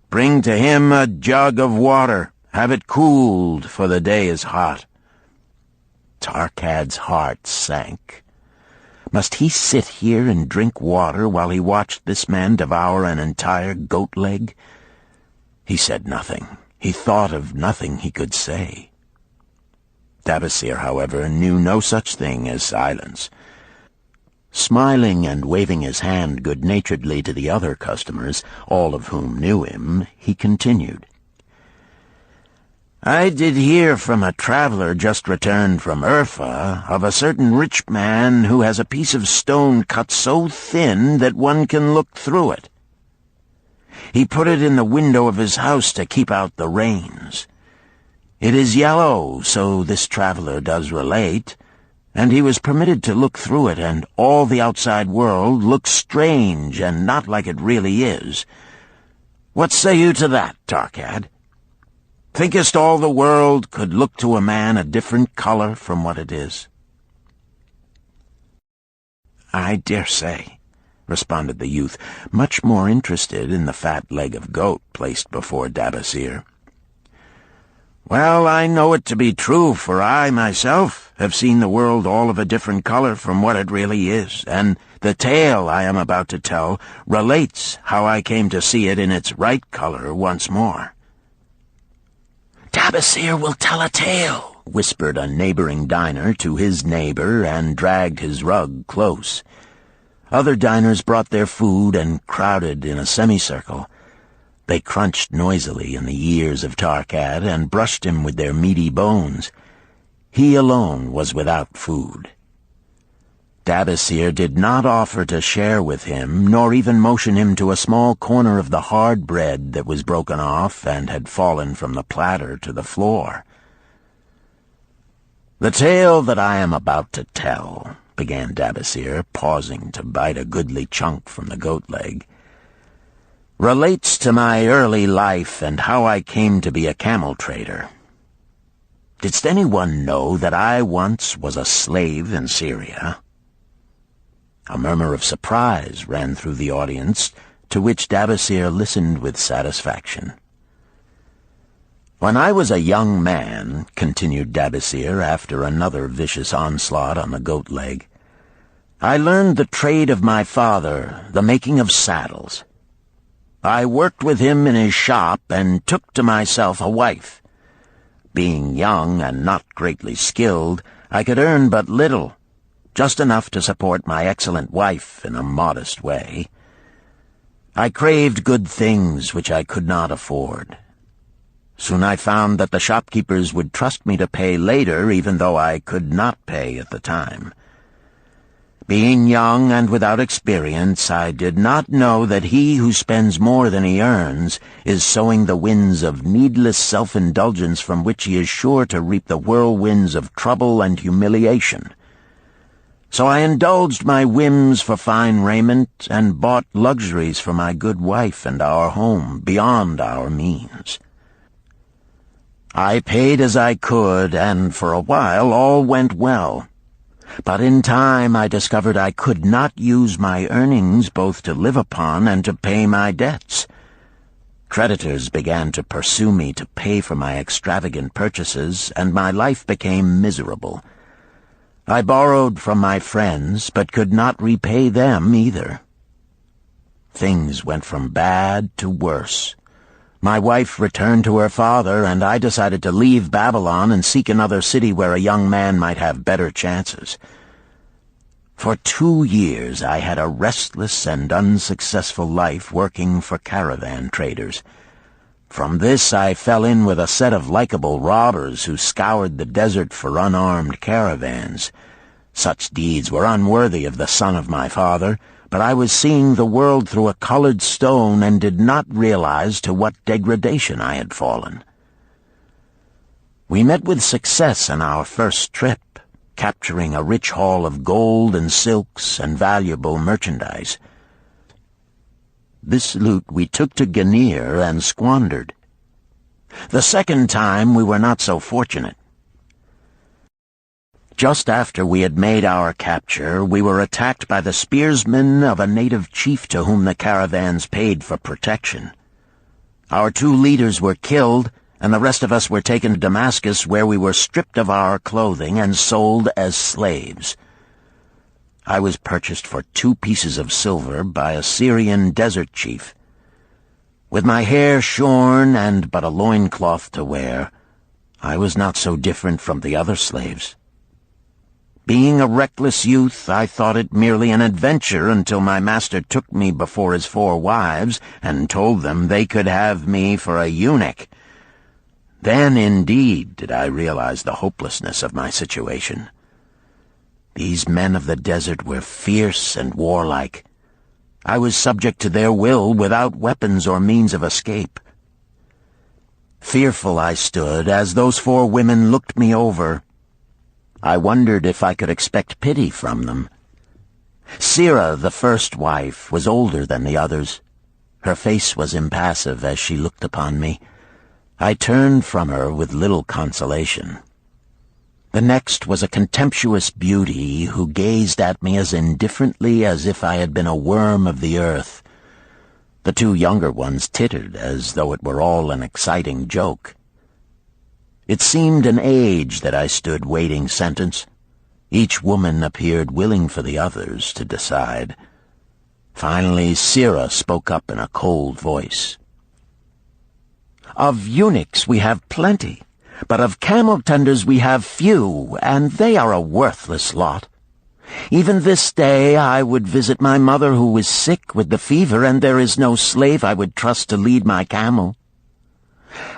Bring to him a jug of water. Have it cooled, for the day is hot." Tarkad's heart sank. Must he sit here and drink water while he watched this man devour an entire goat leg? He said nothing. He thought of nothing he could say. Dabasir, however, knew no such thing as silence. Smiling and waving his hand good-naturedly to the other customers, all of whom knew him, he continued. "I did hear from a traveler just returned from Urfa of a certain rich man who has a piece of stone cut so thin that one can look through it. He put it in the window of his house to keep out the rains. It is yellow, so this traveler does relate, and he was permitted to look through it, and all the outside world looks strange and not like it really is. What say you to that, Tarkad? Thinkest all the world could look to a man a different color from what it is?" "I dare say," responded the youth, much more interested in the fat leg of goat placed before Dabasir. "Well, I know it to be true, for I, myself, have seen the world all of a different color from what it really is, and the tale I am about to tell relates how I came to see it in its right color once more." "Dabasir will tell a tale," whispered a neighboring diner to his neighbor, and dragged his rug close. Other diners brought their food and crowded in a semicircle. They crunched noisily in the ears of Tarkad and brushed him with their meaty bones. He alone was without food. Dabasir did not offer to share with him, nor even motion him to a small corner of the hard bread that was broken off and had fallen from the platter to the floor. "The tale that I am about to tell," began Dabasir, pausing to bite a goodly chunk from the goat leg, "relates to my early life and how I came to be a camel trader. Didst anyone know that I once was a slave in Syria?" A murmur of surprise ran through the audience, to which Dabasir listened with satisfaction. "When I was a young man," continued Dabasir after another vicious onslaught on the goat leg, "I learned the trade of my father, the making of saddles. I worked with him in his shop and took to myself a wife. Being young and not greatly skilled, I could earn but little, just enough to support my excellent wife in a modest way. I craved good things which I could not afford. Soon I found that the shopkeepers would trust me to pay later, even though I could not pay at the time. Being young and without experience, I did not know that he who spends more than he earns is sowing the winds of needless self-indulgence from which he is sure to reap the whirlwinds of trouble and humiliation. So I indulged my whims for fine raiment and bought luxuries for my good wife and our home beyond our means. I paid as I could, and for a while all went well. But in time I discovered I could not use my earnings both to live upon and to pay my debts. Creditors began to pursue me to pay for my extravagant purchases, and my life became miserable. I borrowed from my friends, but could not repay them either. Things went from bad to worse. My wife returned to her father, and I decided to leave Babylon and seek another city where a young man might have better chances. For 2 years I had a restless and unsuccessful life working for caravan traders. From this I fell in with a set of likable robbers who scoured the desert for unarmed caravans. Such deeds were unworthy of the son of my father, but I was seeing the world through a colored stone and did not realize to what degradation I had fallen. We met with success on our first trip, capturing a rich haul of gold and silks and valuable merchandise. This loot we took to Ganir and squandered. The second time we were not so fortunate. Just after we had made our capture, we were attacked by the spearsmen of a native chief to whom the caravans paid for protection. Our 2 leaders were killed, and the rest of us were taken to Damascus, where we were stripped of our clothing and sold as slaves. I was purchased for 2 pieces of silver by a Syrian desert chief. With my hair shorn and but a loincloth to wear, I was not so different from the other slaves. Being a reckless youth, I thought it merely an adventure until my master took me before his 4 wives and told them they could have me for a eunuch. Then, indeed, did I realize the hopelessness of my situation. These men of the desert were fierce and warlike. I was subject to their will without weapons or means of escape. Fearful I stood as those 4 women looked me over. I wondered if I could expect pity from them. Sirah, the first wife, was older than the others. Her face was impassive as she looked upon me. I turned from her with little consolation. The next was a contemptuous beauty who gazed at me as indifferently as if I had been a worm of the earth. The 2 younger ones tittered as though it were all an exciting joke. It seemed an age that I stood waiting sentence. Each woman appeared willing for the others to decide. Finally, Sirah spoke up in a cold voice. "Of eunuchs we have plenty, but of camel tenders we have few, and they are a worthless lot. Even this day I would visit my mother who is sick with the fever, and there is no slave I would trust to lead my camel.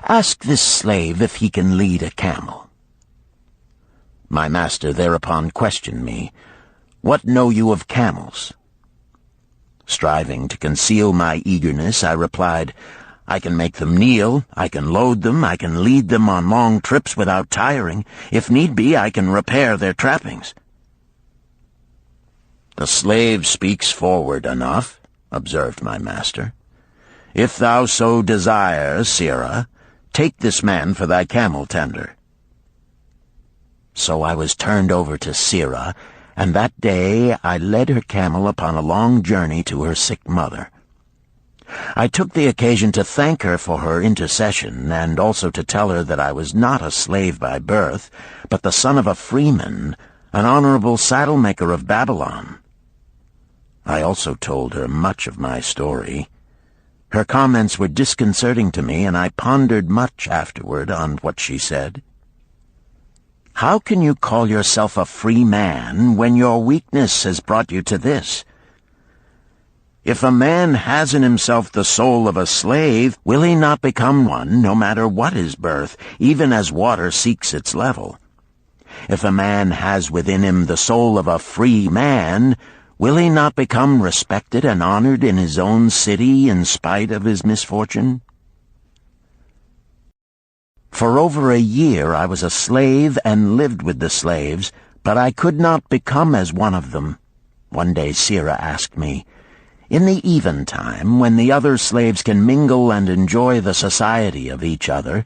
Ask this slave if he can lead a camel." My master thereupon questioned me, "What know you of camels?" Striving to conceal my eagerness, I replied, "I can make them kneel, I can load them, I can lead them on long trips without tiring. If need be, I can repair their trappings." "The slave speaks forward enough," observed my master. "If thou so desire, Sirah, take this man for thy camel tender." So I was turned over to Sirah, and that day I led her camel upon a long journey to her sick mother. I took the occasion to thank her for her intercession, and also to tell her that I was not a slave by birth, but the son of a freeman, an honorable saddle-maker of Babylon. I also told her much of my story. Her comments were disconcerting to me, and I pondered much afterward on what she said. How can you call yourself a free man when your weakness has brought you to this? If a man has in himself the soul of a slave, will he not become one, no matter what his birth, even as water seeks its level? If a man has within him the soul of a free man, will he not become respected and honored in his own city in spite of his misfortune? For over a year I was a slave and lived with the slaves, but I could not become as one of them. One day Sirrah asked me, "In the eventime, when the other slaves can mingle and enjoy the society of each other,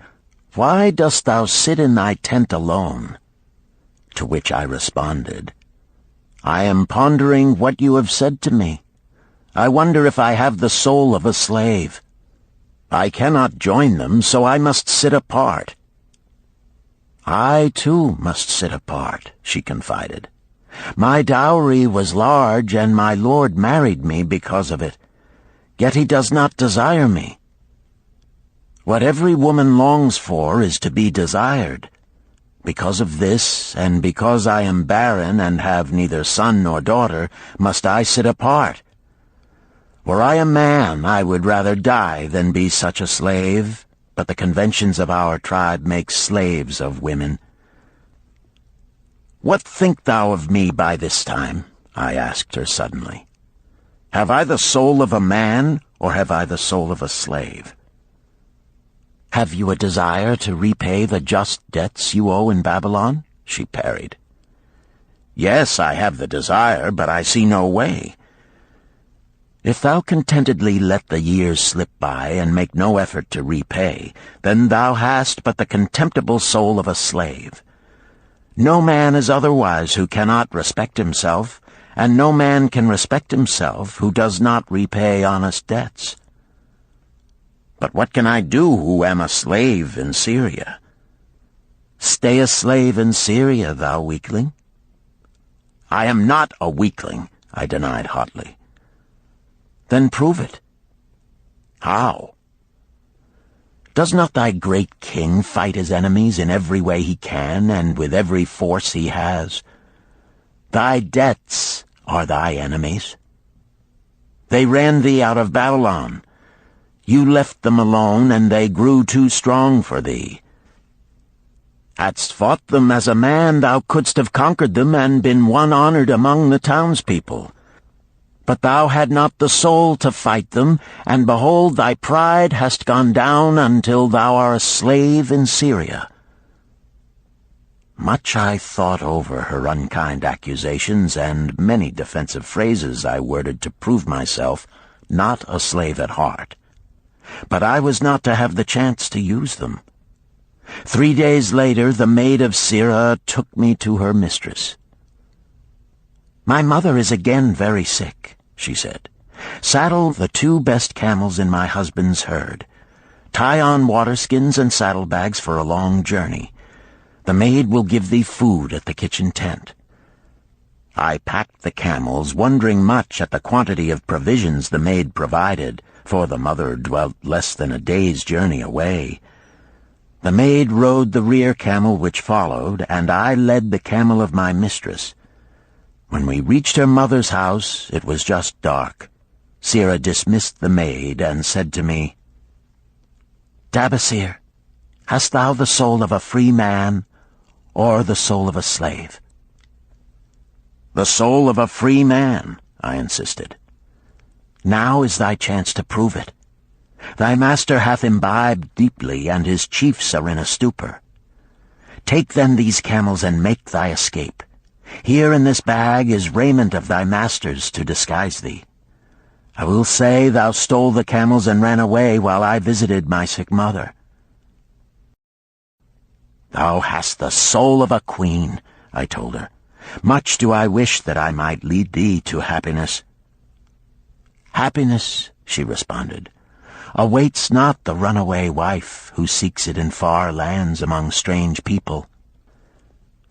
why dost thou sit in thy tent alone?" To which I responded, "I am pondering what you have said to me. I wonder if I have the soul of a slave. I cannot join them, so I must sit apart." "I, too, must sit apart," she confided. "My dowry was large, and my lord married me because of it. Yet he does not desire me. What every woman longs for is to be desired. Because of this, and because I am barren and have neither son nor daughter, must I sit apart. Were I a man, I would rather die than be such a slave, but the conventions of our tribe make slaves of women." "What think thou of me by this time?" I asked her suddenly. "Have I the soul of a man, or have I the soul of a slave?" "Have you a desire to repay the just debts you owe in Babylon?" she parried. "Yes, I have the desire, but I see no way." "If thou contentedly let the years slip by and make no effort to repay, then thou hast but the contemptible soul of a slave. No man is otherwise who cannot respect himself, and no man can respect himself who does not repay honest debts." "But what can I do who am a slave in Syria?" "Stay a slave in Syria, thou weakling." "I am not a weakling," I denied hotly. "Then prove it." "How?" "Does not thy great king fight his enemies in every way he can and with every force he has? Thy debts are thy enemies. They ran thee out of Babylon. You left them alone, and they grew too strong for thee. Hadst fought them as a man, thou couldst have conquered them and been one honored among the townspeople. But thou had not the soul to fight them, and behold, thy pride hast gone down until thou art a slave in Syria." Much I thought over her unkind accusations, and many defensive phrases I worded to prove myself not a slave at heart. But I was not to have the chance to use them. 3 days later, the maid of Sirrah took me to her mistress. "My mother is again very sick," she said. "Saddle the 2 best camels in my husband's herd. Tie on waterskins and saddlebags for a long journey. The maid will give thee food at the kitchen tent." I packed the camels, wondering much at the quantity of provisions the maid provided, for the mother dwelt less than a day's journey away. The maid rode the rear camel which followed, and I led the camel of my mistress. When we reached her mother's house, it was just dark. Sirrah dismissed the maid and said to me, "Tabasir, hast thou the soul of a free man, or the soul of a slave?" "The soul of a free man," I insisted. "Now is thy chance to prove it. Thy master hath imbibed deeply, and his chiefs are in a stupor. Take then these camels and make thy escape. Here in this bag is raiment of thy master's to disguise thee. I will say thou stole the camels and ran away while I visited my sick mother." "Thou hast the soul of a queen," I told her. "Much do I wish that I might lead thee to happiness." "Happiness," she responded, "awaits not the runaway wife who seeks it in far lands among strange people.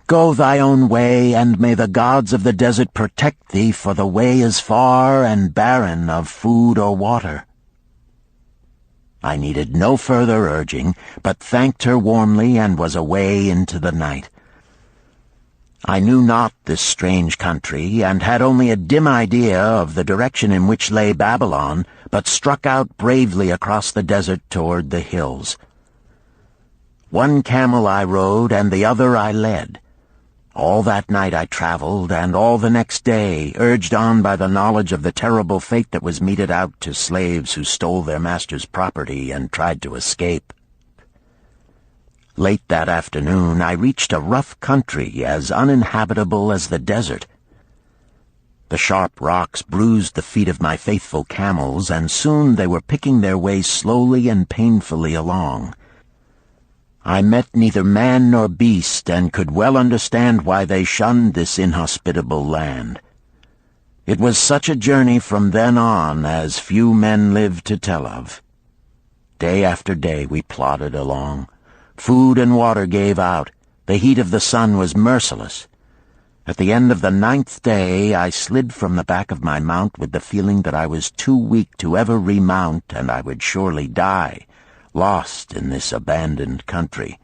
Go thy own way, and may the gods of the desert protect thee, for the way is far and barren of food or water." I needed no further urging, but thanked her warmly and was away into the night. I knew not this strange country, and had only a dim idea of the direction in which lay Babylon, but struck out bravely across the desert toward the hills. One camel I rode, and the other I led. All that night I traveled, and all the next day, urged on by the knowledge of the terrible fate that was meted out to slaves who stole their master's property and tried to escape. Late that afternoon I reached a rough country as uninhabitable as the desert. The sharp rocks bruised the feet of my faithful camels, and soon they were picking their way slowly and painfully along. I met neither man nor beast, and could well understand why they shunned this inhospitable land. It was such a journey from then on as few men lived to tell of. Day after day we plodded along. Food and water gave out. The heat of the sun was merciless. At the end of the 9th day I slid from the back of my mount with the feeling that I was too weak to ever remount, and I would surely die, lost in this abandoned country.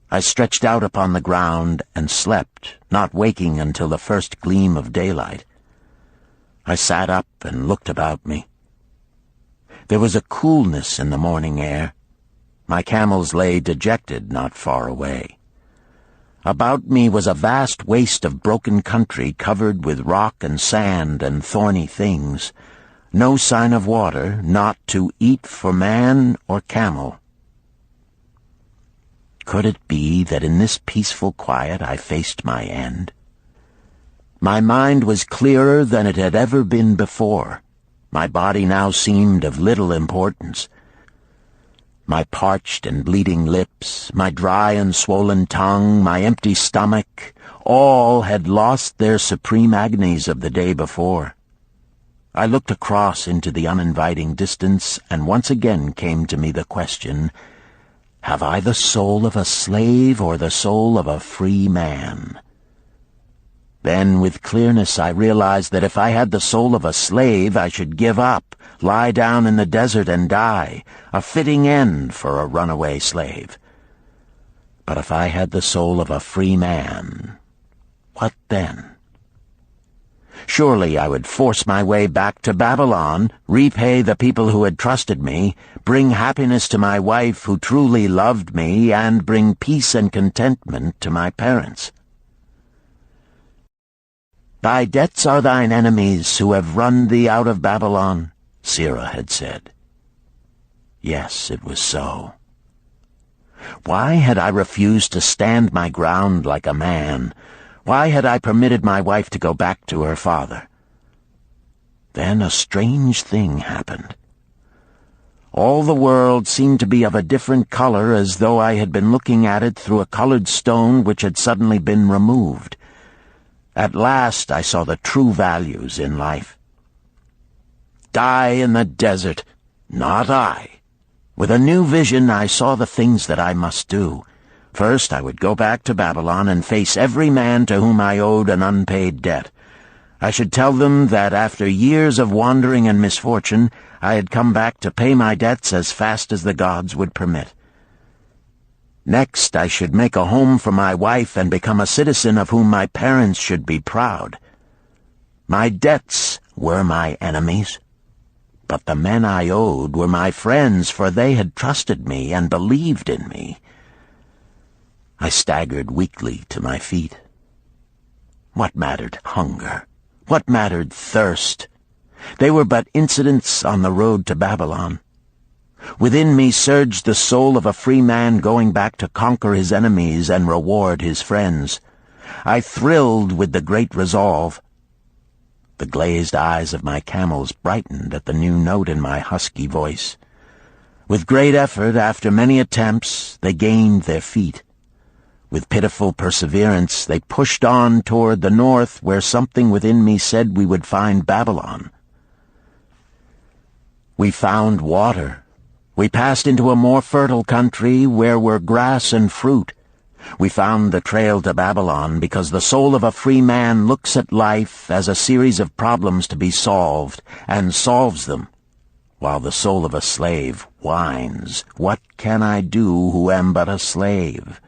I stretched out upon the ground and slept, not waking until the first gleam of daylight. I sat up and looked about me. There was a coolness in the morning air. My camels lay dejected not far away. About me was a vast waste of broken country covered with rock and sand and thorny things. No sign of water, not to eat for man or camel. Could it be that in this peaceful quiet I faced my end? My mind was clearer than it had ever been before. My body now seemed of little importance. My parched and bleeding lips, my dry and swollen tongue, my empty stomach, all had lost their supreme agonies of the day before. I looked across into the uninviting distance, and once again came to me the question, have I the soul of a slave or the soul of a free man? Then, with clearness, I realized that if I had the soul of a slave, I should give up, lie down in the desert and die, a fitting end for a runaway slave. But if I had the soul of a free man, what then? Surely I would force my way back to Babylon, repay the people who had trusted me, bring happiness to my wife who truly loved me, and bring peace and contentment to my parents. Thy debts are thine enemies who have run thee out of Babylon, Sirrah had said. Yes, it was so. Why had I refused to stand my ground like a man? Why had I permitted my wife to go back to her father? Then a strange thing happened. All the world seemed to be of a different color, as though I had been looking at it through a colored stone which had suddenly been removed. At last I saw the true values in life. Die in the desert, not I. With a new vision I saw the things that I must do. First, I would go back to Babylon and face every man to whom I owed an unpaid debt. I should tell them that after years of wandering and misfortune, I had come back to pay my debts as fast as the gods would permit. Next, I should make a home for my wife and become a citizen of whom my parents should be proud. My debts were my enemies, but the men I owed were my friends, for they had trusted me and believed in me. I staggered weakly to my feet. What mattered hunger? What mattered thirst? They were but incidents on the road to Babylon. Within me surged the soul of a free man going back to conquer his enemies and reward his friends. I thrilled with the great resolve. The glazed eyes of my camels brightened at the new note in my husky voice. With great effort, after many attempts, they gained their feet. With pitiful perseverance, they pushed on toward the north, where something within me said we would find Babylon. We found water. We passed into a more fertile country where were grass and fruit. We found the trail to Babylon because the soul of a free man looks at life as a series of problems to be solved, and solves them, while the soul of a slave whines, "What can I do who am but a slave?"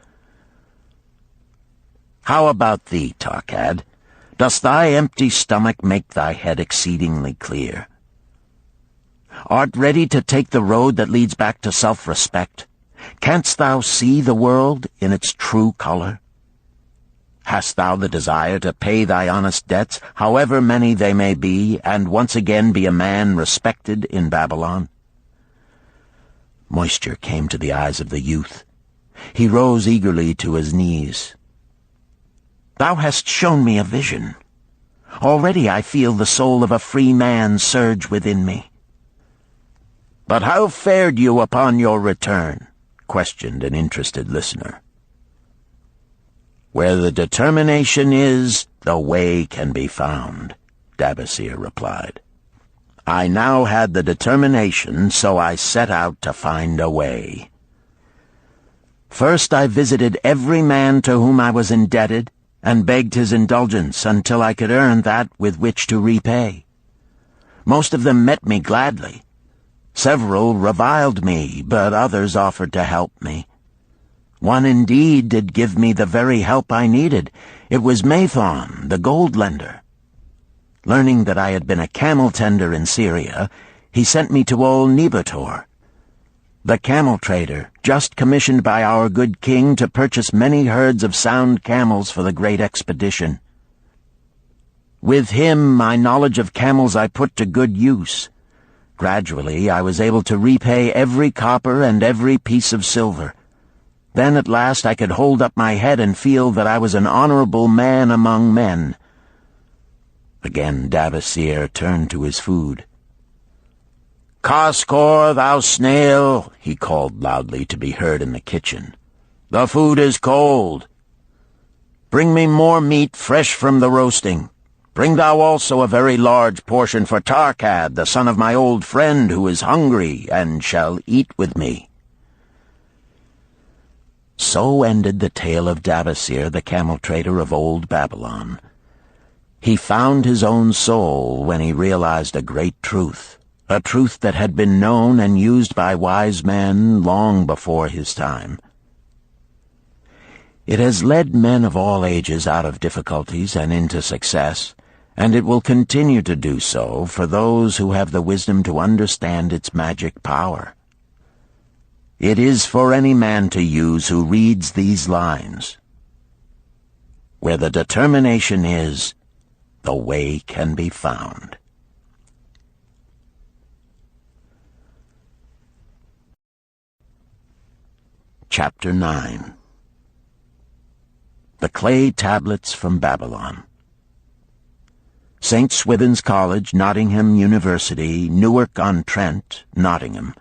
How about thee, Tarkad? Doth thy empty stomach make thy head exceedingly clear? Art ready to take the road that leads back to self-respect? Canst thou see the world in its true color? Hast thou the desire to pay thy honest debts, however many they may be, and once again be a man respected in Babylon? Moisture came to the eyes of the youth. He rose eagerly to his knees. Thou hast shown me a vision. Already I feel the soul of a free man surge within me. But how fared you upon your return? Questioned an interested listener. Where the determination is, the way can be found, Dabasir replied. I now had the determination, so I set out to find a way. First I visited every man to whom I was indebted, and begged his indulgence until I could earn that with which to repay. Most of them met me gladly. Several reviled me, but others offered to help me. One indeed did give me the very help I needed. It was Mathon, the gold lender. Learning that I had been a camel tender in Syria, he sent me to old Nebator, the camel trader, just commissioned by our good king to purchase many herds of sound camels for the great expedition. With him, my knowledge of camels I put to good use. Gradually, I was able to repay every copper and every piece of silver. Then at last I could hold up my head and feel that I was an honorable man among men. Again Dabasir turned to his food. "Kaskor, thou snail," he called loudly to be heard in the kitchen. "The food is cold. Bring me more meat fresh from the roasting. Bring thou also a very large portion for Tarkad, the son of my old friend, who is hungry and shall eat with me." So ended the tale of Dabasir, the camel trader of old Babylon. He found his own soul when he realized a great truth, a truth that had been known and used by wise men long before his time. It has led men of all ages out of difficulties and into success, and it will continue to do so for those who have the wisdom to understand its magic power. It is for any man to use who reads these lines. Where the determination is, the way can be found. Chapter 9. The Clay Tablets from Babylon. St. Swithin's College, Nottingham University, Newark-on-Trent, Nottingham.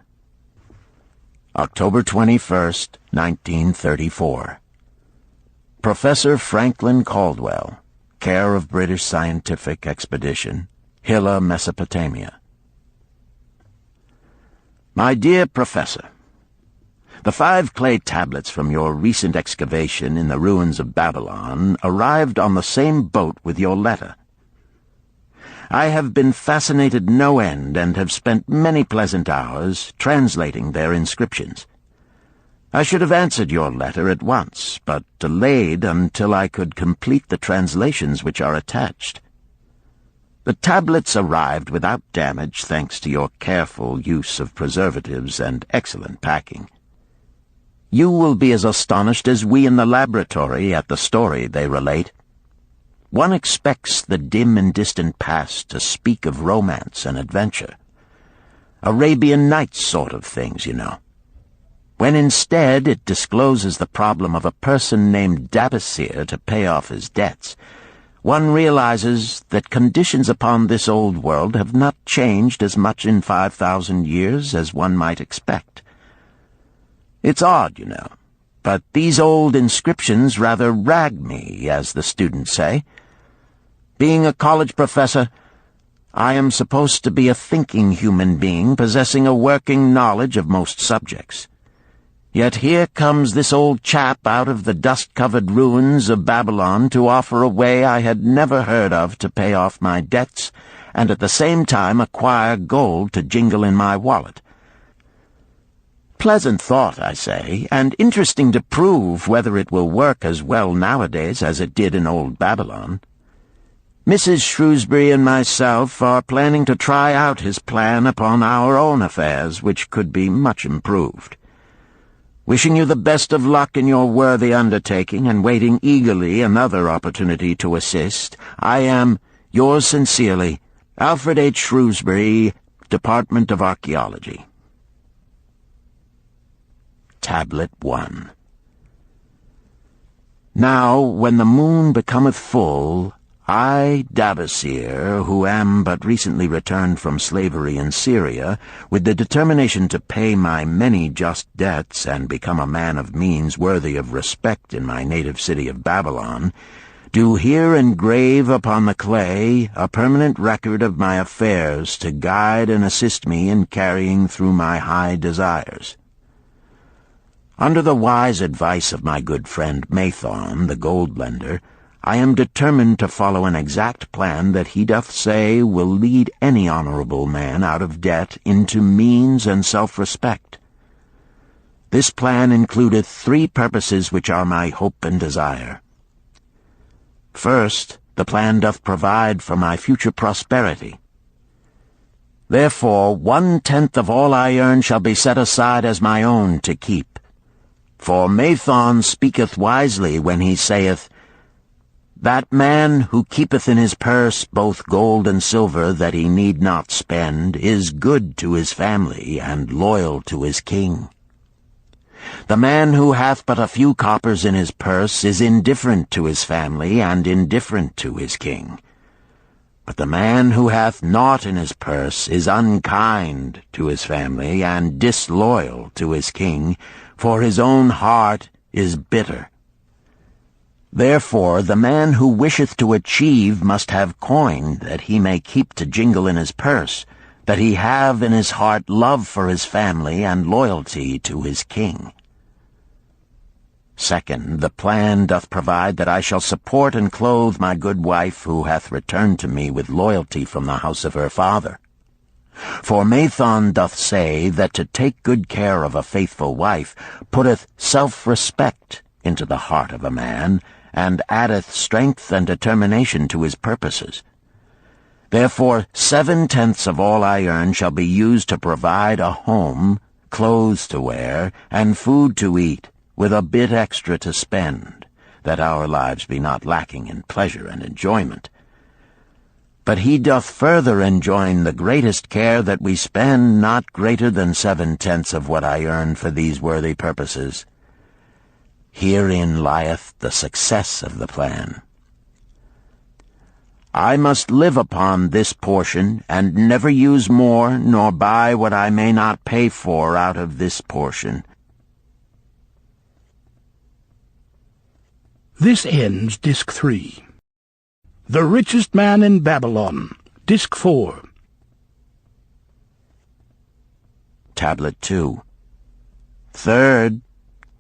October 21st, 1934. Professor Franklin Caldwell, care of British Scientific Expedition, Hilla, Mesopotamia. My dear Professor, the 5 clay tablets from your recent excavation in the ruins of Babylon arrived on the same boat with your letter. I have been fascinated no end and have spent many pleasant hours translating their inscriptions. I should have answered your letter at once, but delayed until I could complete the translations which are attached. The tablets arrived without damage thanks to your careful use of preservatives and excellent packing. You will be as astonished as we in the laboratory at the story they relate. One expects the dim and distant past to speak of romance and adventure. Arabian Nights sort of things, you know. When instead it discloses the problem of a person named Dabasir to pay off his debts, one realizes that conditions upon this old world have not changed as much in 5,000 years as one might expect. It's odd, you know, but these old inscriptions rather rag me, as the students say. Being a college professor, I am supposed to be a thinking human being possessing a working knowledge of most subjects. Yet here comes this old chap out of the dust-covered ruins of Babylon to offer a way I had never heard of to pay off my debts and at the same time acquire gold to jingle in my wallet. Pleasant thought, I say, and interesting to prove whether it will work as well nowadays as it did in old Babylon. Mrs. Shrewsbury and myself are planning to try out his plan upon our own affairs, which could be much improved. Wishing you the best of luck in your worthy undertaking, and waiting eagerly another opportunity to assist, I am, yours sincerely, Alfred H. Shrewsbury, Department of Archaeology. Tablet 1. Now, when the moon becometh full, I, Dabasir, who am but recently returned from slavery in Syria, with the determination to pay my many just debts and become a man of means worthy of respect in my native city of Babylon, do here engrave upon the clay a permanent record of my affairs to guide and assist me in carrying through my high desires. Under the wise advice of my good friend Mathon, the gold-lender, I am determined to follow an exact plan that he doth say will lead any honorable man out of debt into means and self-respect. This plan includeth 3 purposes which are my hope and desire. First, the plan doth provide for my future prosperity. Therefore 1/10 of all I earn shall be set aside as my own to keep. For Mathon speaketh wisely when he saith, That man who keepeth in his purse both gold and silver that he need not spend is good to his family and loyal to his king. The man who hath but a few coppers in his purse is indifferent to his family and indifferent to his king. But the man who hath naught in his purse is unkind to his family and disloyal to his king, for his own heart is bitter. Therefore the man who wisheth to achieve must have coin that he may keep to jingle in his purse, that he have in his heart love for his family and loyalty to his king. Second, the plan doth provide that I shall support and clothe my good wife who hath returned to me with loyalty from the house of her father. For Mathon doth say that to take good care of a faithful wife putteth self-respect into the heart of a man, and addeth strength and determination to his purposes. Therefore 7/10 of all I earn shall be used to provide a home, clothes to wear, and food to eat, with a bit extra to spend, that our lives be not lacking in pleasure and enjoyment. But he doth further enjoin the greatest care that we spend not greater than 7/10 of what I earn for these worthy purposes. Herein lieth the success of the plan. I must live upon this portion, and never use more, nor buy what I may not pay for out of this portion. This ends Disc 3. The Richest Man in Babylon, Disc 4. Tablet 2. Third,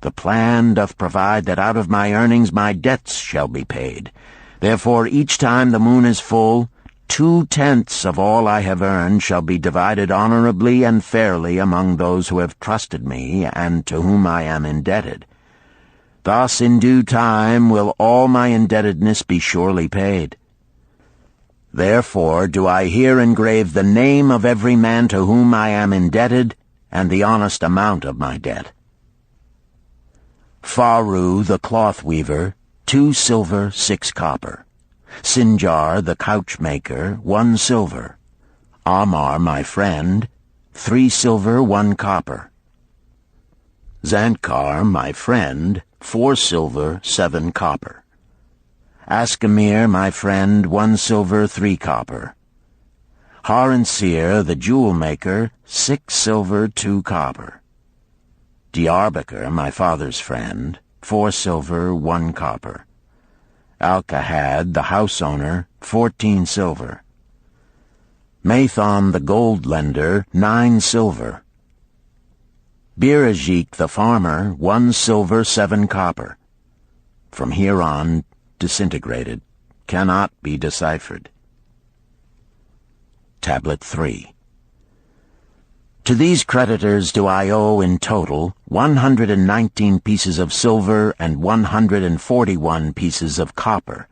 the plan doth provide that out of my earnings my debts shall be paid. Therefore each time the moon is full, 2/10 of all I have earned shall be divided honorably and fairly among those who have trusted me and to whom I am indebted. Thus in due time will all my indebtedness be surely paid. Therefore do I here engrave the name of every man to whom I am indebted, and the honest amount of my debt. Faru the cloth-weaver, 2 silver, 6 copper. Sinjar the couch-maker, 1 silver. Amar my friend, 3 silver, 1 copper. Zantkar my friend, 4 silver, 7 copper. Askamir my friend, 1 silver, 3 copper. Haransir the jewel-maker, 6 silver, 2 copper. Diarbekir, my father's friend, 4 silver, 1 copper. Alkahad, the house-owner, 14 silver. Mathon, the gold-lender, 9 silver. Birajik, the farmer, 1 silver, 7 copper. From here on, disintegrated, cannot be deciphered. Tablet 3. To these creditors do I owe in total 119 pieces of silver and 141 pieces of copper.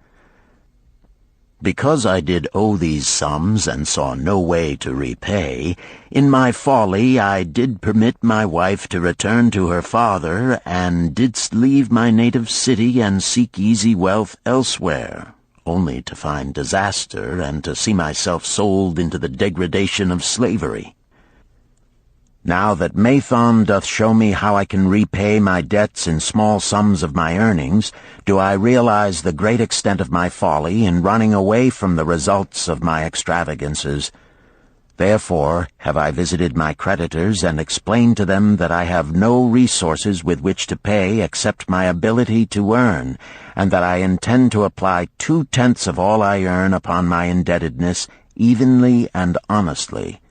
Because I did owe these sums and saw no way to repay, in my folly I did permit my wife to return to her father, and didst leave my native city and seek easy wealth elsewhere, only to find disaster and to see myself sold into the degradation of slavery. Now that Mathon doth show me how I can repay my debts in small sums of my earnings, do I realize the great extent of my folly in running away from the results of my extravagances. Therefore have I visited my creditors and explained to them that I have no resources with which to pay except my ability to earn, and that I intend to apply 2/10 of all I earn upon my indebtedness evenly and honestly.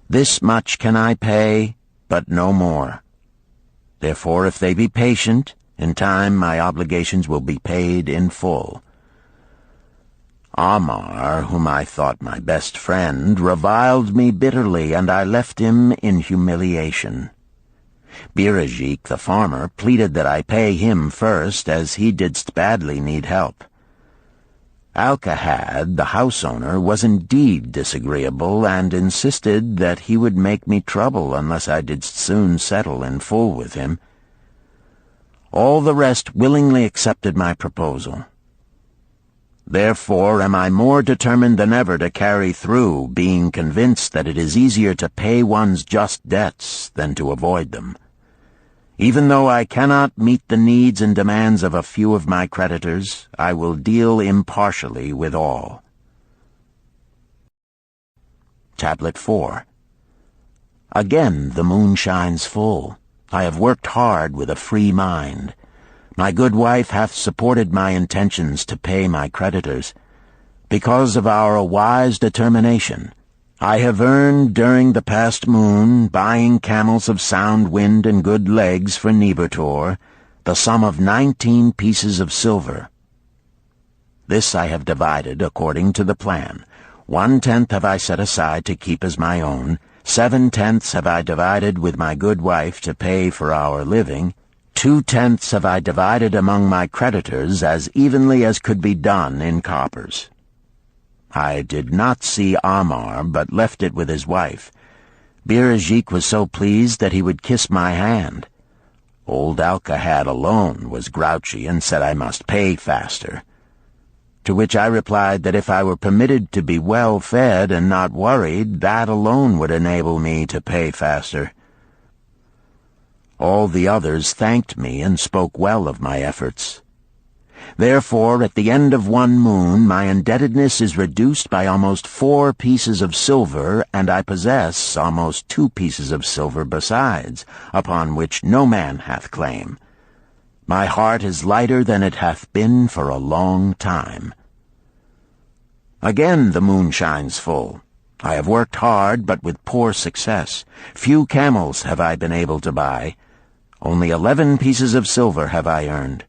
This much can I pay, but no more. Therefore, if they be patient, in time my obligations will be paid in full. Amar, whom I thought my best friend, reviled me bitterly, and I left him in humiliation. Birajik, the farmer, pleaded that I pay him first, as he didst badly need help. Alcahad, the house owner, was indeed disagreeable, and insisted that he would make me trouble unless I did soon settle in full with him. All the rest willingly accepted my proposal. Therefore am I more determined than ever to carry through, being convinced that it is easier to pay one's just debts than to avoid them. Even though I cannot meet the needs and demands of a few of my creditors, I will deal impartially with all. Tablet 4. Again the moon shines full. I have worked hard with a free mind. My good wife hath supported my intentions to pay my creditors. Because of our wise determination, I have earned during the past moon, buying camels of sound wind and good legs for Nebertor, the sum of 19 pieces of silver. This I have divided according to the plan. 1/10 have I set aside to keep as my own, 7/10 have I divided with my good wife to pay for our living, 2/10 have I divided among my creditors as evenly as could be done in coppers. I did not see Amar, but left it with his wife. Birajik was so pleased that he would kiss my hand. Old Alcahad alone was grouchy and said I must pay faster. To which I replied that if I were permitted to be well fed and not worried, that alone would enable me to pay faster. All the others thanked me and spoke well of my efforts. Therefore, at the end of one moon, my indebtedness is reduced by almost 4 pieces of silver, and I possess almost 2 pieces of silver besides, upon which no man hath claim. My heart is lighter than it hath been for a long time. Again the moon shines full. I have worked hard, but with poor success. Few camels have I been able to buy. Only 11 pieces of silver have I earned.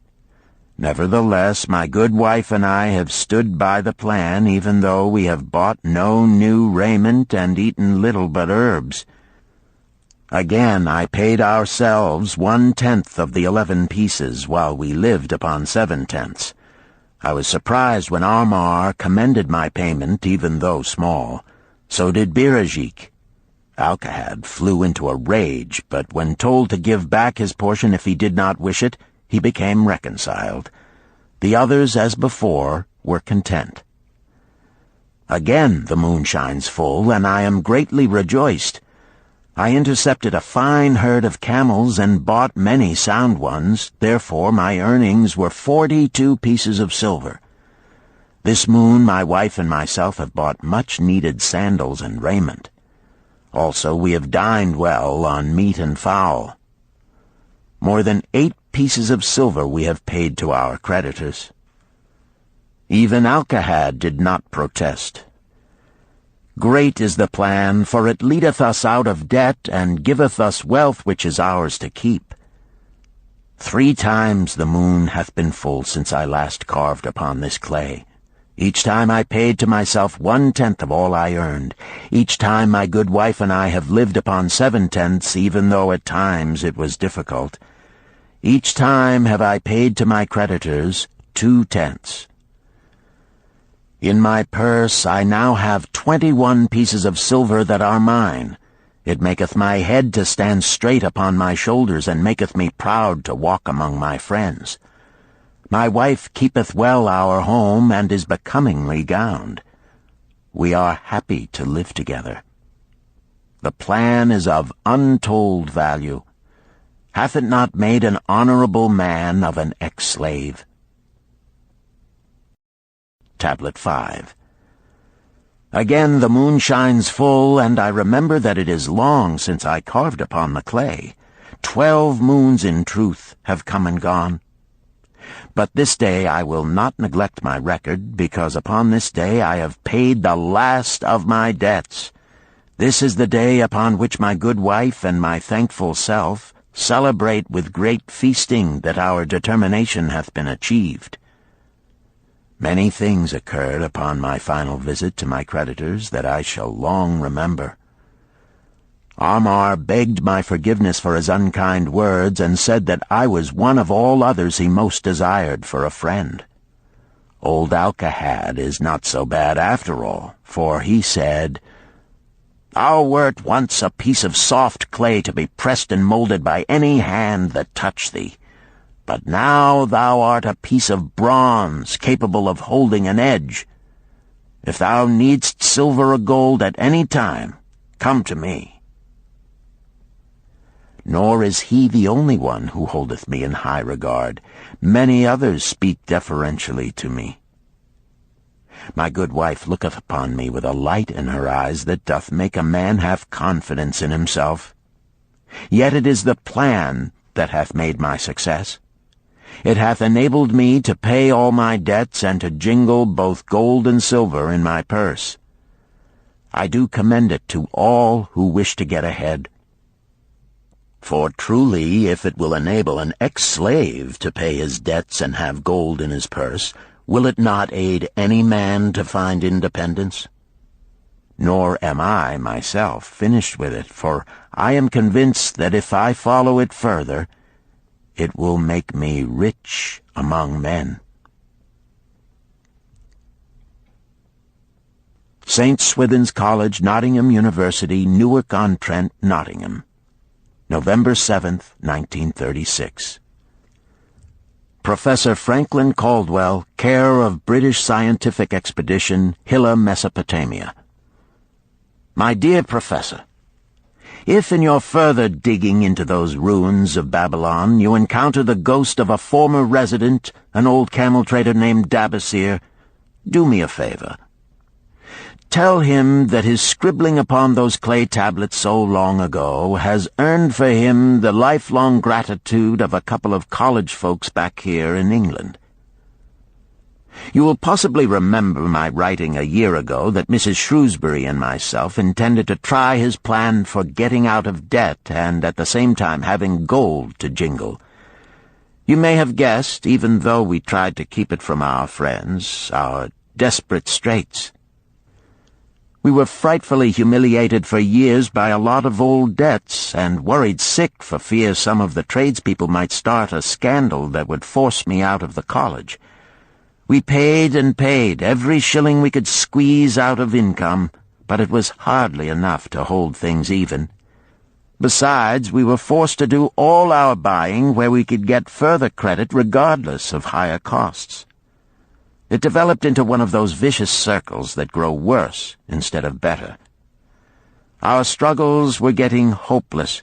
Nevertheless, my good wife and I have stood by the plan, even though we have bought no new raiment and eaten little but herbs. Again I paid ourselves 1/10 of the 11 pieces, while we lived upon 7/10. I was surprised when Amar commended my payment, even though small. So did Birajik. Alcahad flew into a rage, but when told to give back his portion if he did not wish it, he became reconciled. The others, as before, were content. Again the moon shines full, and I am greatly rejoiced. I intercepted a fine herd of camels and bought many sound ones, therefore my earnings were 42 pieces of silver. This moon my wife and myself have bought much-needed sandals and raiment. Also we have dined well on meat and fowl. More than 8 pieces of silver we have paid to our creditors. Even Alcahad did not protest. Great is the plan, for it leadeth us out of debt, and giveth us wealth which is ours to keep. 3 times the moon hath been full since I last carved upon this clay. Each time I paid to myself 1/10 of all I earned. Each time my good wife and I have lived upon 7/10, even though at times it was difficult. Each time have I paid to my creditors 2/10. In my purse I now have 21 pieces of silver that are mine. It maketh my head to stand straight upon my shoulders, and maketh me proud to walk among my friends. My wife keepeth well our home, and is becomingly gowned. We are happy to live together. The plan is of untold value. Hath it not made an honorable man of an ex-slave? Tablet 5. Again the moon shines full, and I remember that it is long since I carved upon the clay. 12 moons in truth have come and gone. But this day I will not neglect my record, because upon this day I have paid the last of my debts. This is the day upon which my good wife and my thankful self celebrate with great feasting that our determination hath been achieved. Many things occurred upon my final visit to my creditors that I shall long remember. Amar begged my forgiveness for his unkind words, and said that I was one of all others he most desired for a friend. Old Alcahad is not so bad after all, for he said, "Thou wert once a piece of soft clay to be pressed and molded by any hand that touched thee. But now thou art a piece of bronze capable of holding an edge. If thou needst silver or gold at any time, come to me." Nor is he the only one who holdeth me in high regard. Many others speak deferentially to me. My good wife looketh upon me with a light in her eyes that doth make a man have confidence in himself. Yet it is the plan that hath made my success. It hath enabled me to pay all my debts and to jingle both gold and silver in my purse. I do commend it to all who wish to get ahead. For truly, if it will enable an ex-slave to pay his debts and have gold in his purse, will it not aid any man to find independence? Nor am I, myself, finished with it, for I am convinced that if I follow it further, it will make me rich among men. St. Swithin's College, Nottingham University, Newark-on-Trent, Nottingham. November 7th, 1936. Professor Franklin Caldwell, care of British Scientific Expedition, Hilla, Mesopotamia. My dear Professor, if in your further digging into those ruins of Babylon you encounter the ghost of a former resident, an old camel trader named Dabasir, do me a favor. Tell him that his scribbling upon those clay tablets so long ago has earned for him the lifelong gratitude of a couple of college folks back here in England. You will possibly remember my writing a year ago that Mrs. Shrewsbury and myself intended to try his plan for getting out of debt and at the same time having gold to jingle. You may have guessed, even though we tried to keep it from our friends, our desperate straits. We were frightfully humiliated for years by a lot of old debts, and worried sick for fear some of the tradespeople might start a scandal that would force me out of the college. We paid and paid, every shilling we could squeeze out of income, but it was hardly enough to hold things even. Besides, we were forced to do all our buying where we could get further credit regardless of higher costs. It developed into one of those vicious circles that grow worse instead of better. Our struggles were getting hopeless.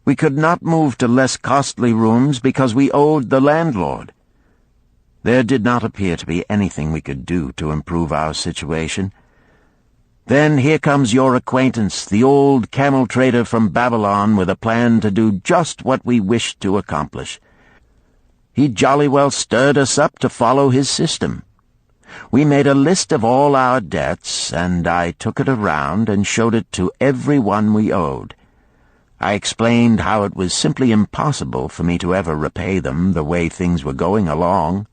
We could not move to less costly rooms because we owed the landlord. There did not appear to be anything we could do to improve our situation. Then here comes your acquaintance, the old camel trader from Babylon, with a plan to do just what we wished to accomplish. He jolly well stirred us up to follow his system. We made a list of all our debts, and I took it around and showed it to every one we owed. I explained how it was simply impossible for me to ever repay them the way things were going along.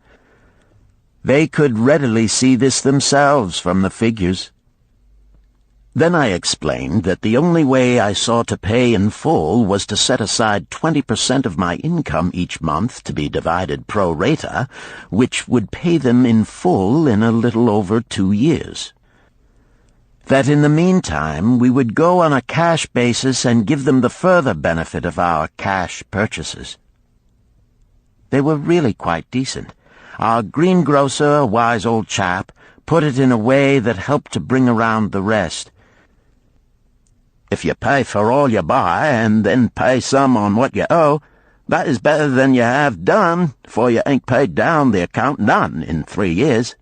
They could readily see this themselves from the figures. Then I explained that the only way I saw to pay in full was to set aside 20% of my income each month to be divided pro rata, which would pay them in full in a little over 2 years. That in the meantime we would go on a cash basis and give them the further benefit of our cash purchases. They were really quite decent. Our greengrocer, a wise old chap, put it in a way that helped to bring around the rest. If you pay for all you buy and then pay some on what you owe, that is better than you have done, for you ain't paid down the account none in 3 years.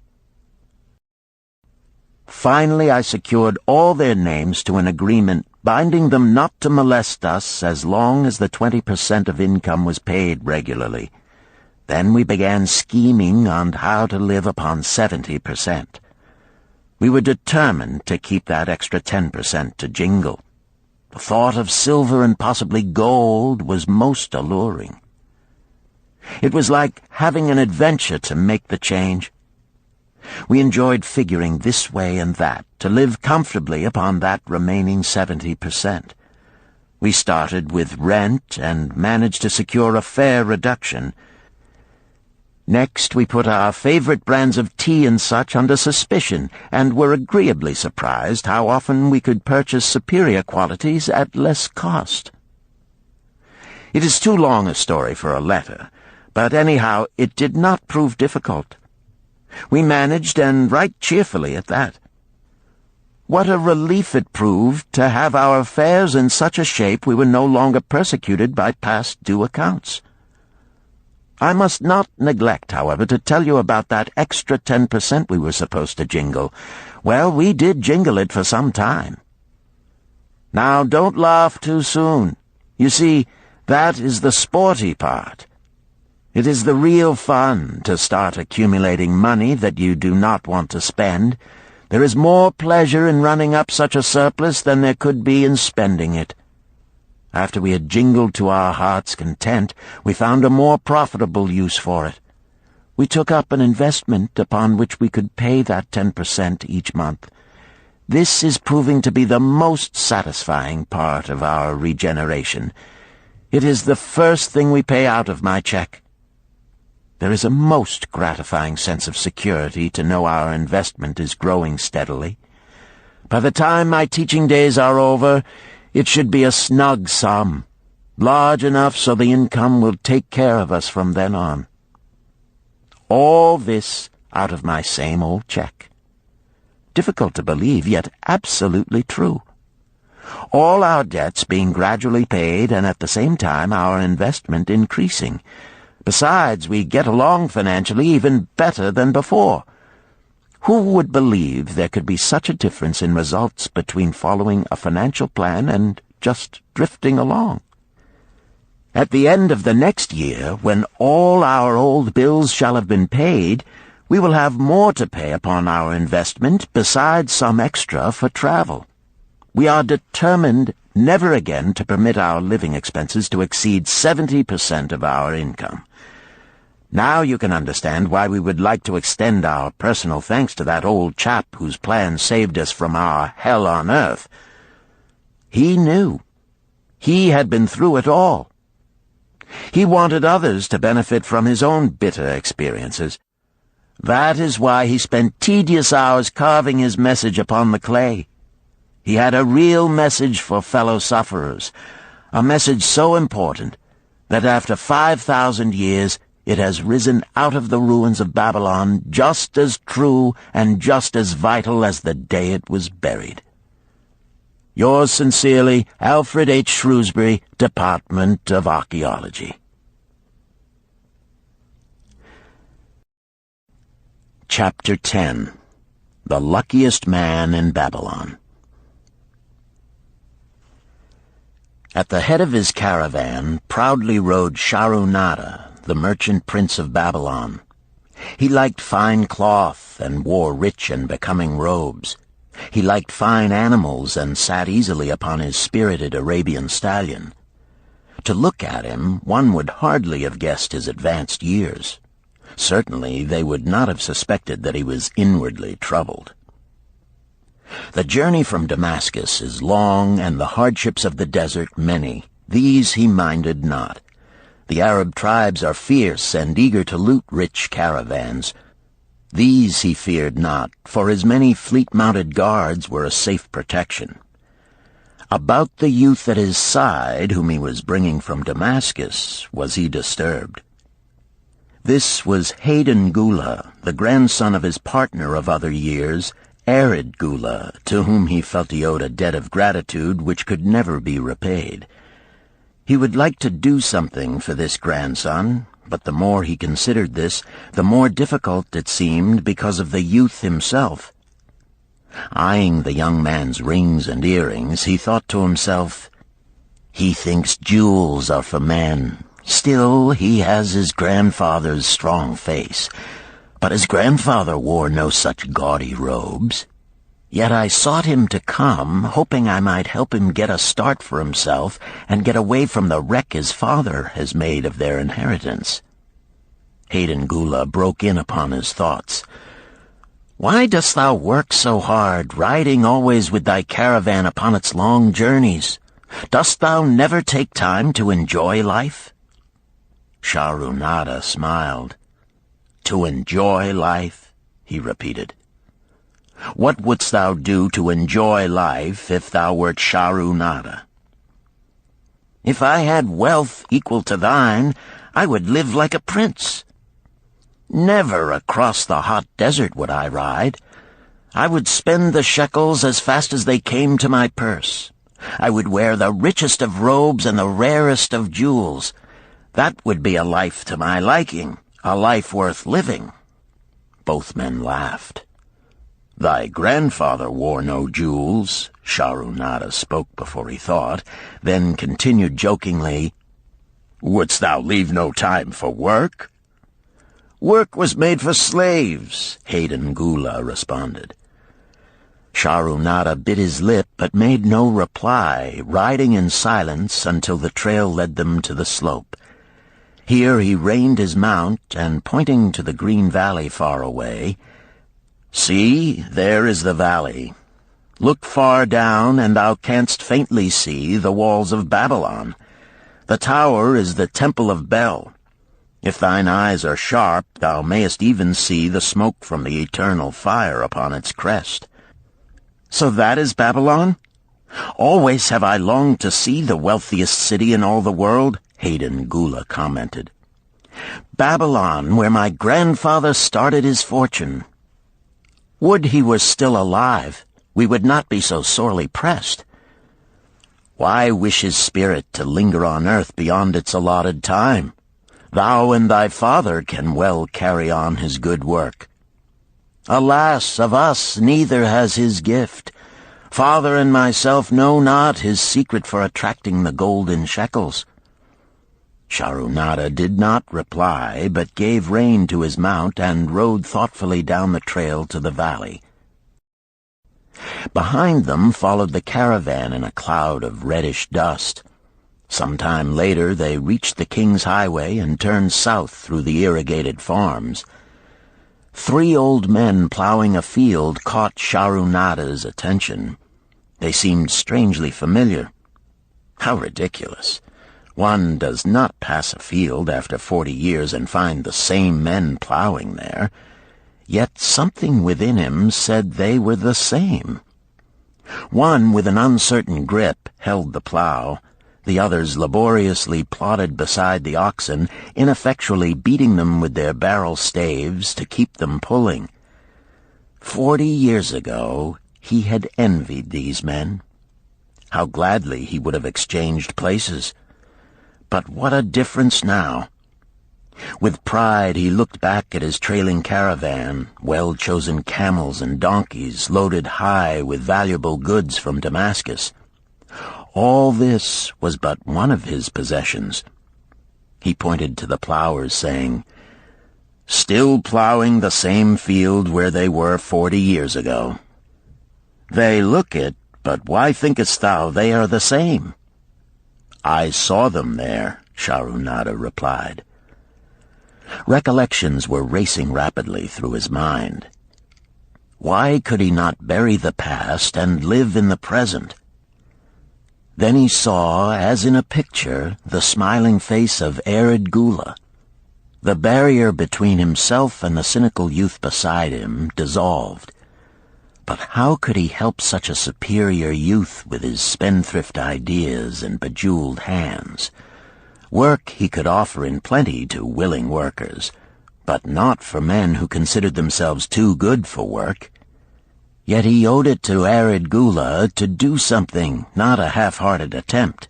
Finally, I secured all their names to an agreement binding them not to molest us as long as the 20% of income was paid regularly. Then we began scheming on how to live upon 70%. We were determined to keep that extra 10% to jingle. The thought of silver and possibly gold was most alluring. It was like having an adventure to make the change. We enjoyed figuring this way and that to live comfortably upon that remaining 70%. We started with rent and managed to secure a fair reduction. Next, we put our favorite brands of tea and such under suspicion, and were agreeably surprised how often we could purchase superior qualities at less cost. It is too long a story for a letter, but anyhow it did not prove difficult. We managed, and right cheerfully at that. What a relief it proved to have our affairs in such a shape we were no longer persecuted by past due accounts. I must not neglect, however, to tell you about that extra 10% we were supposed to jingle. Well, we did jingle it for some time. Now, don't laugh too soon. You see, that is the sporty part. It is the real fun to start accumulating money that you do not want to spend. There is more pleasure in running up such a surplus than there could be in spending it. After we had jingled to our heart's content, we found a more profitable use for it. We took up an investment upon which we could pay that 10% each month. This is proving to be the most satisfying part of our regeneration. It is the first thing we pay out of my check. There is a most gratifying sense of security to know our investment is growing steadily. By the time my teaching days are over, it should be a snug sum, large enough so the income will take care of us from then on. All this out of my same old check. Difficult to believe, yet absolutely true. All our debts being gradually paid, and at the same time our investment increasing. Besides, we get along financially even better than before. Who would believe there could be such a difference in results between following a financial plan and just drifting along? At the end of the next year, when all our old bills shall have been paid, we will have more to pay upon our investment besides some extra for travel. We are determined never again to permit our living expenses to exceed 70% of our income. Now you can understand why we would like to extend our personal thanks to that old chap whose plan saved us from our hell on earth. He knew. He had been through it all. He wanted others to benefit from his own bitter experiences. That is why he spent tedious hours carving his message upon the clay. He had a real message for fellow sufferers, a message so important that after 5,000 years it has risen out of the ruins of Babylon just as true and just as vital as the day it was buried. Yours sincerely, Alfred H. Shrewsbury, Department of Archaeology. Chapter 10. The Luckiest Man in Babylon. At the head of his caravan proudly rode Shahrunada, the merchant prince of Babylon. He liked fine cloth and wore rich and becoming robes. He liked fine animals and sat easily upon his spirited Arabian stallion. To look at him, one would hardly have guessed his advanced years. Certainly they would not have suspected that he was inwardly troubled. The journey from Damascus is long, and the hardships of the desert many. These he minded not. The Arab tribes are fierce and eager to loot rich caravans. These he feared not, for his many fleet-mounted guards were a safe protection. About the youth at his side, whom he was bringing from Damascus, was he disturbed. This was Hayden Gula, the grandson of his partner of other years, Arid Gula, to whom he felt he owed a debt of gratitude which could never be repaid. He would like to do something for this grandson, but the more he considered this, the more difficult it seemed because of the youth himself. Eyeing the young man's rings and earrings, he thought to himself, "He thinks jewels are for men. Still, he has his grandfather's strong face. But his grandfather wore no such gaudy robes. Yet I sought him to come, hoping I might help him get a start for himself and get away from the wreck his father has made of their inheritance." Hayden Gula broke in upon his thoughts. "Why dost thou work so hard, riding always with thy caravan upon its long journeys? Dost thou never take time to enjoy life?" Shahrunada smiled. "To enjoy life?" he repeated. "What wouldst thou do to enjoy life if thou wert Shahrunada?" "If I had wealth equal to thine, I would live like a prince. Never across the hot desert would I ride. I would spend the shekels as fast as they came to my purse. I would wear the richest of robes and the rarest of jewels. That would be a life to my liking, a life worth living." Both men laughed. "Thy grandfather wore no jewels," Shahrunada spoke before he thought, then continued jokingly, "Wouldst thou leave no time for work?" "Work was made for slaves," Hayden Gula responded. Shahrunada bit his lip but made no reply, riding in silence until the trail led them to the slope. Here he reined his mount, and pointing to the green valley far away, "See, there is the valley. Look far down, and thou canst faintly see the walls of Babylon. The tower is the temple of Bel. If thine eyes are sharp, thou mayest even see the smoke from the eternal fire upon its crest." "So that is Babylon? Always have I longed to see the wealthiest city in all the world," Hayden Gula commented. "Babylon, where my grandfather started his fortune. Would he were still alive, we would not be so sorely pressed. Why wish his spirit to linger on earth beyond its allotted time? Thou and thy father can well carry on his good work. Alas, of us neither has his gift. Father and myself know not his secret for attracting the golden shekels." Shahrunada did not reply, but gave rein to his mount and rode thoughtfully down the trail to the valley. Behind them followed the caravan in a cloud of reddish dust. Some time later they reached the King's Highway and turned south through the irrigated farms. 3 old men plowing a field caught Shahrunada's attention. They seemed strangely familiar. How ridiculous! One does not pass a field after 40 years and find the same men plowing there. Yet something within him said they were the same. One, with an uncertain grip, held the plow. The others laboriously plodded beside the oxen, ineffectually beating them with their barrel staves to keep them pulling. 40 years ago, he had envied these men. How gladly he would have exchanged places. But what a difference now! With pride he looked back at his trailing caravan, well-chosen camels and donkeys loaded high with valuable goods from Damascus. All this was but one of his possessions. He pointed to the plowers, saying, "Still plowing the same field where they were 40 years ago. They look it, but why thinkest thou they are the same?" "I saw them there," Shahrunada replied. Recollections were racing rapidly through his mind. Why could he not bury the past and live in the present? Then he saw, as in a picture, the smiling face of Arid Gula. The barrier between himself and the cynical youth beside him dissolved. But how could he help such a superior youth with his spendthrift ideas and bejeweled hands? Work he could offer in plenty to willing workers, but not for men who considered themselves too good for work. Yet he owed it to Arid Gula to do something, not a half-hearted attempt.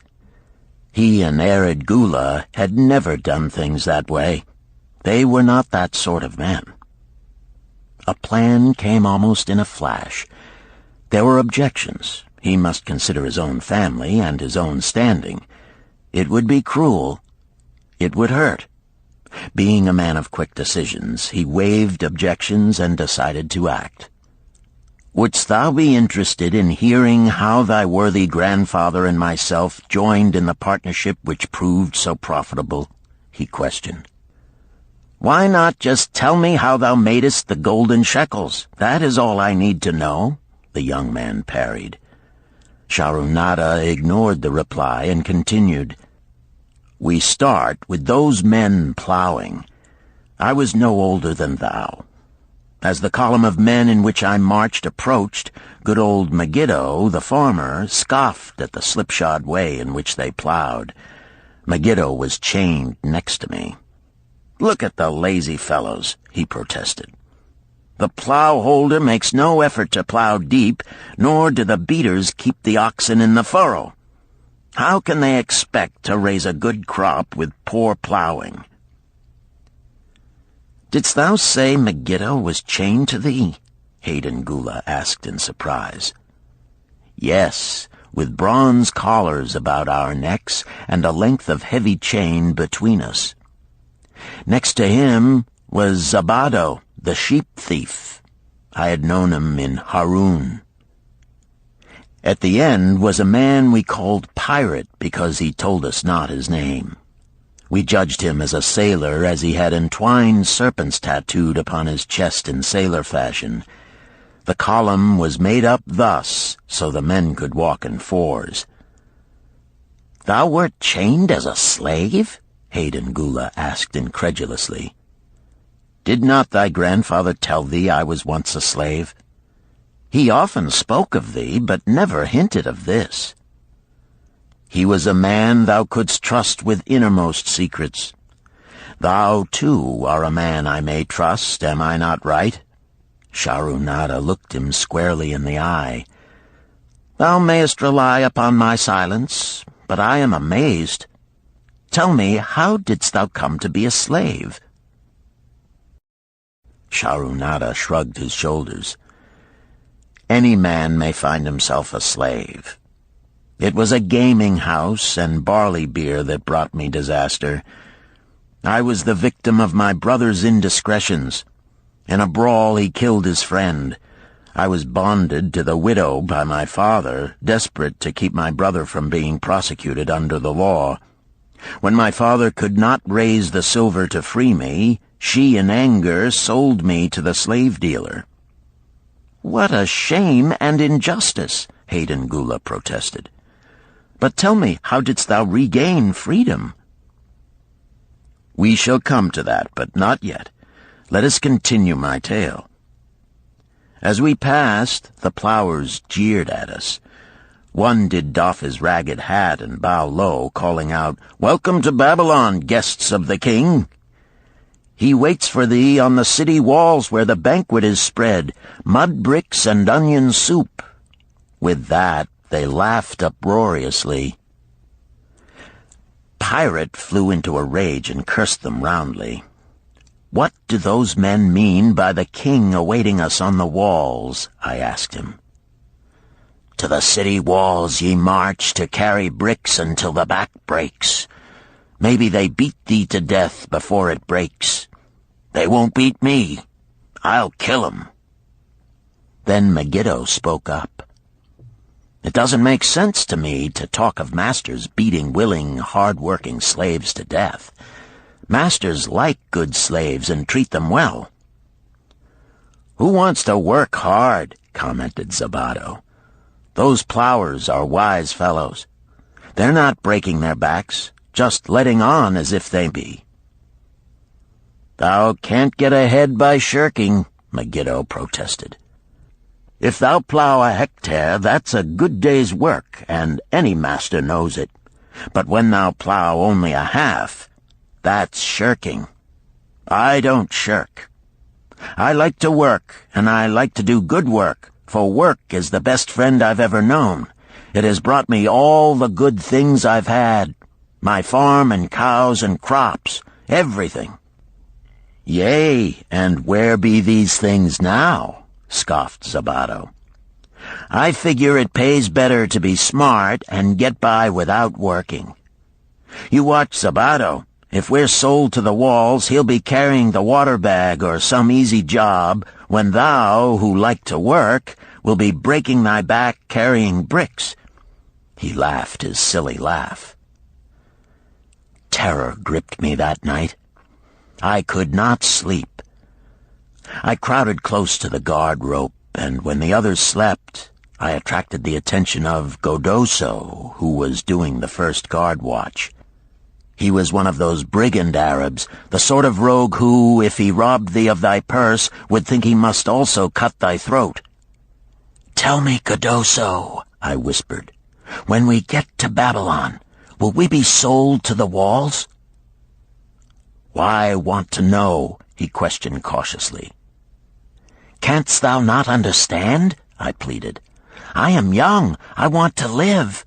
He and Arid Gula had never done things that way. They were not that sort of men. A plan came almost in a flash. There were objections. He must consider his own family and his own standing. It would be cruel. It would hurt. Being a man of quick decisions, he waived objections and decided to act. "Wouldst thou be interested in hearing how thy worthy grandfather and myself joined in the partnership which proved so profitable?" he questioned. "Why not just tell me how thou madest the golden shekels? That is all I need to know," the young man parried. Sharunada ignored the reply and continued, "We start with those men plowing. I was no older than thou. As the column of men in which I marched approached, good old Megiddo, the farmer, scoffed at the slipshod way in which they plowed. Megiddo was chained next to me. 'Look at the lazy fellows,' he protested. 'The plow holder makes no effort to plow deep, nor do the beaters keep the oxen in the furrow. How can they expect to raise a good crop with poor plowing?' "Didst thou say Megiddo was chained to thee?" Hayden Gula asked in surprise. "Yes, with bronze collars about our necks and a length of heavy chain between us. Next to him was Zabado, the sheep thief. I had known him in Harun. At the end was a man we called Pirate because he told us not his name. We judged him as a sailor as he had entwined serpents tattooed upon his chest in sailor fashion. The column was made up thus, so the men could walk in fours." "Thou wert chained as a slave?" Hayden Gula asked incredulously. "Did not thy grandfather tell thee I was once a slave? He often spoke of thee, but never hinted of this. He was a man thou couldst trust with innermost secrets. Thou, too, are a man I may trust, am I not right?" Sharunada looked him squarely in the eye. "Thou mayest rely upon my silence, but I am amazed. Tell me, how didst thou come to be a slave?" Sharunada shrugged his shoulders. "Any man may find himself a slave. It was a gaming house and barley beer that brought me disaster. I was the victim of my brother's indiscretions. In a brawl he killed his friend. I was bonded to the widow by my father, desperate to keep my brother from being prosecuted under the law. When my father could not raise the silver to free me, she in anger sold me to the slave dealer." "What a shame and injustice," Hayden Gula protested. "But tell me, how didst thou regain freedom?" "We shall come to that, but not yet. Let us continue my tale. As we passed, the plowers jeered at us. One did doff his ragged hat and bow low, calling out, 'Welcome to Babylon, guests of the king! He waits for thee on the city walls where the banquet is spread, mud bricks and onion soup.' With that, they laughed uproariously. Pirate flew into a rage and cursed them roundly. "What do those men mean by the king awaiting us on the walls?" I asked him. "To the city walls ye march to carry bricks until the back breaks. Maybe they beat thee to death before it breaks. They won't beat me. I'll kill 'em." Then Megiddo spoke up. "It doesn't make sense to me to talk of masters beating willing, hard-working slaves to death. Masters like good slaves and treat them well." "Who wants to work hard?" commented Zabato. "Those plowers are wise fellows. They're not breaking their backs, just letting on as if they be." "Thou can't get ahead by shirking," Megiddo protested. "If thou plow a hectare, that's a good day's work, and any master knows it. But when thou plow only a half, that's shirking. I don't shirk. I like to work, and I like to do good work, for work is the best friend I've ever known. It has brought me all the good things I've had, my farm and cows and crops, everything." "Yea, and where be these things now?" scoffed Zabato. "I figure it pays better to be smart and get by without working. You watch Zabato. If we're sold to the walls, he'll be carrying the water bag or some easy job, when thou, who like to work, will be breaking thy back carrying bricks." He laughed his silly laugh. Terror gripped me that night. I could not sleep. I crowded close to the guard rope, and when the others slept, I attracted the attention of Godoso, who was doing the first guard watch. He was one of those brigand Arabs, the sort of rogue who, if he robbed thee of thy purse, would think he must also cut thy throat. "Tell me, Godoso," I whispered, "when we get to Babylon, will we be sold to the walls?" "Why want to know?" he questioned cautiously. "Canst thou not understand?" I pleaded. "I am young. I want to live.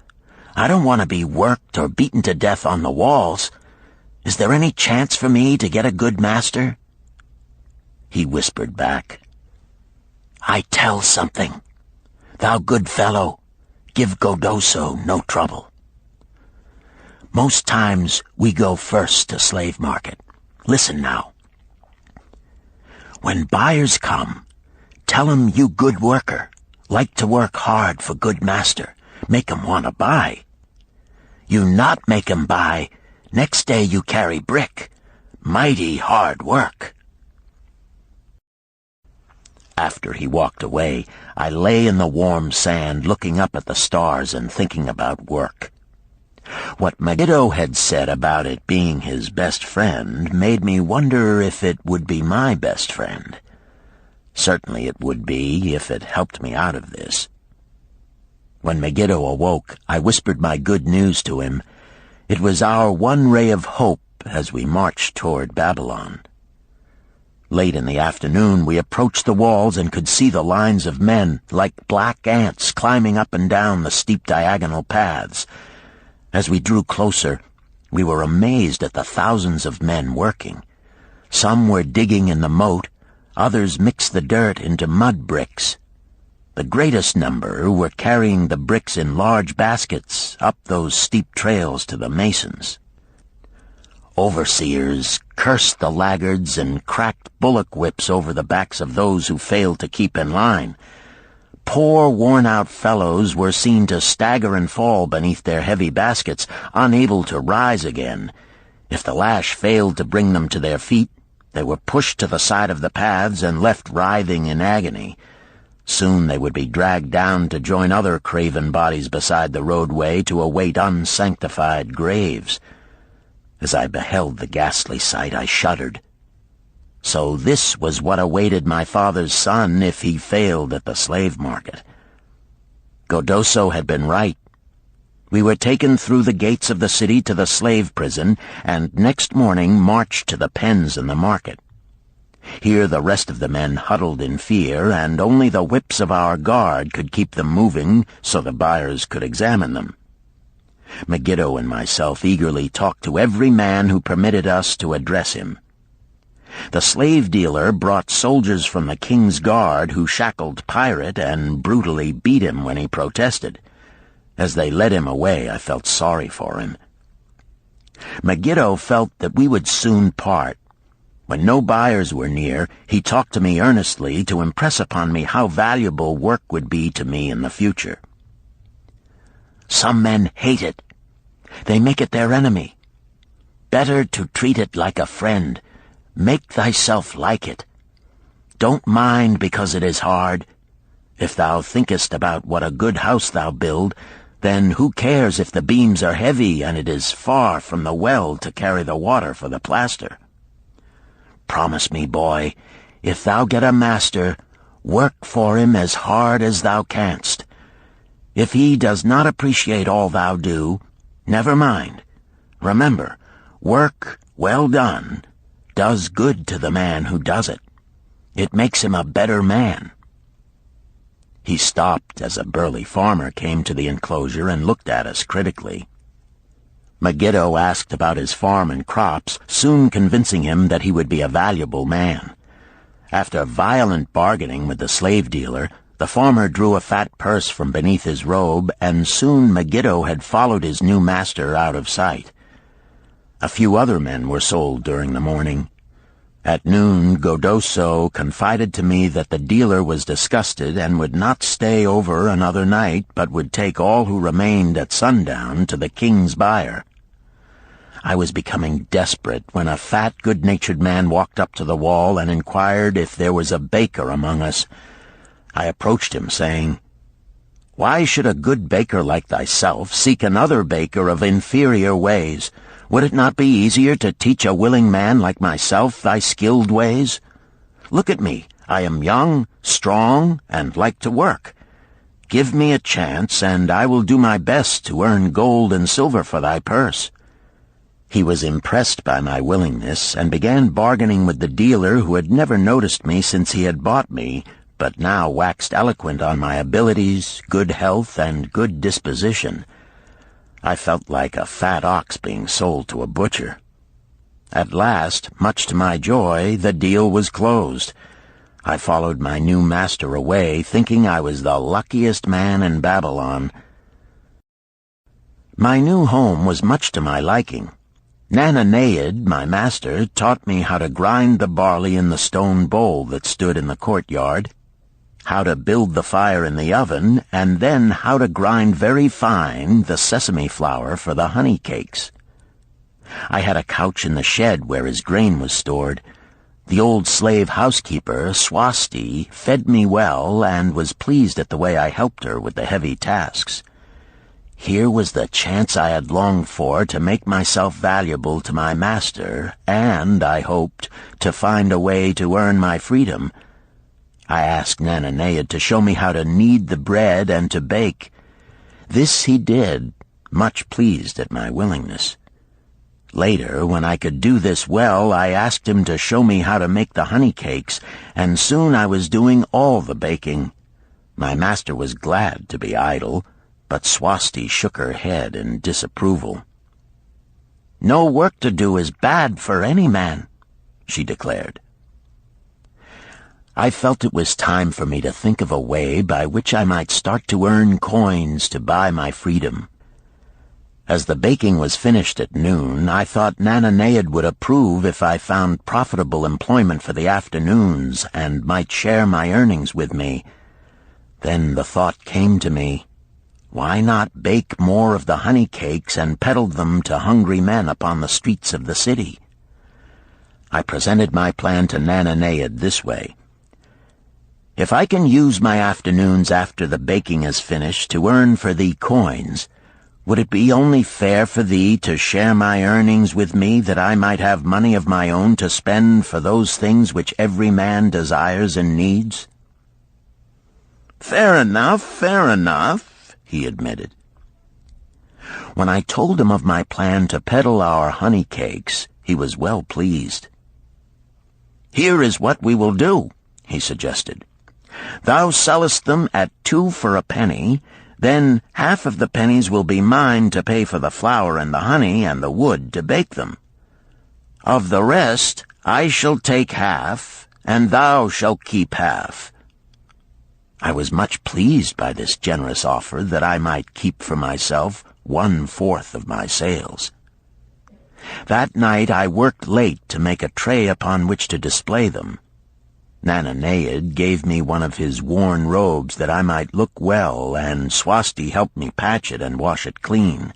I don't want to be worked or beaten to death on the walls. Is there any chance for me to get a good master?" He whispered back, "I tell something. Thou good fellow, give Godoso no trouble. Most times we go first to slave market. Listen now. When buyers come, tell 'em you good worker, like to work hard for good master, make 'em want to buy. You not make 'em buy, next day you carry brick. Mighty hard work." After he walked away, I lay in the warm sand looking up at the stars and thinking about work. What Megiddo had said about it being his best friend made me wonder if it would be my best friend. Certainly it would be if it helped me out of this. When Megiddo awoke, I whispered my good news to him. It was our one ray of hope as we marched toward Babylon. Late in the afternoon, we approached the walls and could see the lines of men, like black ants, climbing up and down the steep diagonal paths. As we drew closer, we were amazed at the thousands of men working. Some were digging in the moat, others mixed the dirt into mud bricks. The greatest number were carrying the bricks in large baskets up those steep trails to the masons. Overseers cursed the laggards and cracked bullock whips over the backs of those who failed to keep in line. Poor, worn-out fellows were seen to stagger and fall beneath their heavy baskets, unable to rise again. If the lash failed to bring them to their feet, they were pushed to the side of the paths and left writhing in agony. Soon they would be dragged down to join other craven bodies beside the roadway to await unsanctified graves. As I beheld the ghastly sight, I shuddered. So this was what awaited my father's son if he failed at the slave market. Godoso had been right. We were taken through the gates of the city to the slave prison, and next morning marched to the pens in the market. Here the rest of the men huddled in fear, and only the whips of our guard could keep them moving so the buyers could examine them. Megiddo and myself eagerly talked to every man who permitted us to address him. The slave dealer brought soldiers from the king's guard who shackled Pirate and brutally beat him when he protested. As they led him away, I felt sorry for him. Megiddo felt that we would soon part. When no buyers were near, he talked to me earnestly to impress upon me how valuable work would be to me in the future. Some men hate it. They make it their enemy. Better to treat it like a friend. Make thyself like it. Don't mind because it is hard. If thou thinkest about what a good house thou build, then who cares if the beams are heavy and it is far from the well to carry the water for the plaster? Promise me, boy, if thou get a master, work for him as hard as thou canst. If he does not appreciate all thou do, never mind. Remember, work well done does good to the man who does it. It makes him a better man. He stopped as a burly farmer came to the enclosure and looked at us critically. Megiddo asked about his farm and crops, soon convincing him that he would be a valuable man. After violent bargaining with the slave dealer, the farmer drew a fat purse from beneath his robe, and soon Megiddo had followed his new master out of sight. A few other men were sold during the morning. At noon, Godoso confided to me that the dealer was disgusted and would not stay over another night, but would take all who remained at sundown to the king's buyer. I was becoming desperate when a fat, good-natured man walked up to the wall and inquired if there was a baker among us. I approached him, saying, "Why should a good baker like thyself seek another baker of inferior ways? Would it not be easier to teach a willing man like myself thy skilled ways? Look at me. I am young, strong, and like to work. Give me a chance, and I will do my best to earn gold and silver for thy purse." He was impressed by my willingness, and began bargaining with the dealer, who had never noticed me since he had bought me, but now waxed eloquent on my abilities, good health, and good disposition. I felt like a fat ox being sold to a butcher. At last, much to my joy, the deal was closed. I followed my new master away, thinking I was the luckiest man in Babylon. My new home was much to my liking. Nananeid, my master, taught me how to grind the barley in the stone bowl that stood in the courtyard, how to build the fire in the oven, and then how to grind very fine the sesame flour for the honey cakes. I had a couch in the shed where his grain was stored. The old slave housekeeper, Swasti, fed me well and was pleased at the way I helped her with the heavy tasks. Here was the chance I had longed for to make myself valuable to my master, and, I hoped, to find a way to earn my freedom. I asked Nananeid to show me how to knead the bread and to bake. This he did, much pleased at my willingness. Later, when I could do this well, I asked him to show me how to make the honey cakes, and soon I was doing all the baking. My master was glad to be idle, but Swasti shook her head in disapproval. "No work to do is bad for any man," she declared. I felt it was time for me to think of a way by which I might start to earn coins to buy my freedom. As the baking was finished at noon, I thought Nananeid would approve if I found profitable employment for the afternoons and might share my earnings with me. Then the thought came to me, why not bake more of the honey cakes and peddle them to hungry men upon the streets of the city? I presented my plan to Nananeid this way. "If I can use my afternoons after the baking is finished to earn for thee coins, would it be only fair for thee to share my earnings with me, that I might have money of my own to spend for those things which every man desires and needs?" Fair enough," he admitted. When I told him of my plan to peddle our honey cakes, he was well pleased. "Here is what we will do," he suggested. "Thou sellest them at 2 for a penny, then half of the pennies will be mine to pay for the flour and the honey and the wood to bake them. Of the rest I shall take half, and thou shalt keep half." I was much pleased by this generous offer that I might keep for myself 1/4 of my sales. That night I worked late to make a tray upon which to display them. Nananeid gave me one of his worn robes that I might look well, and Swasti helped me patch it and wash it clean.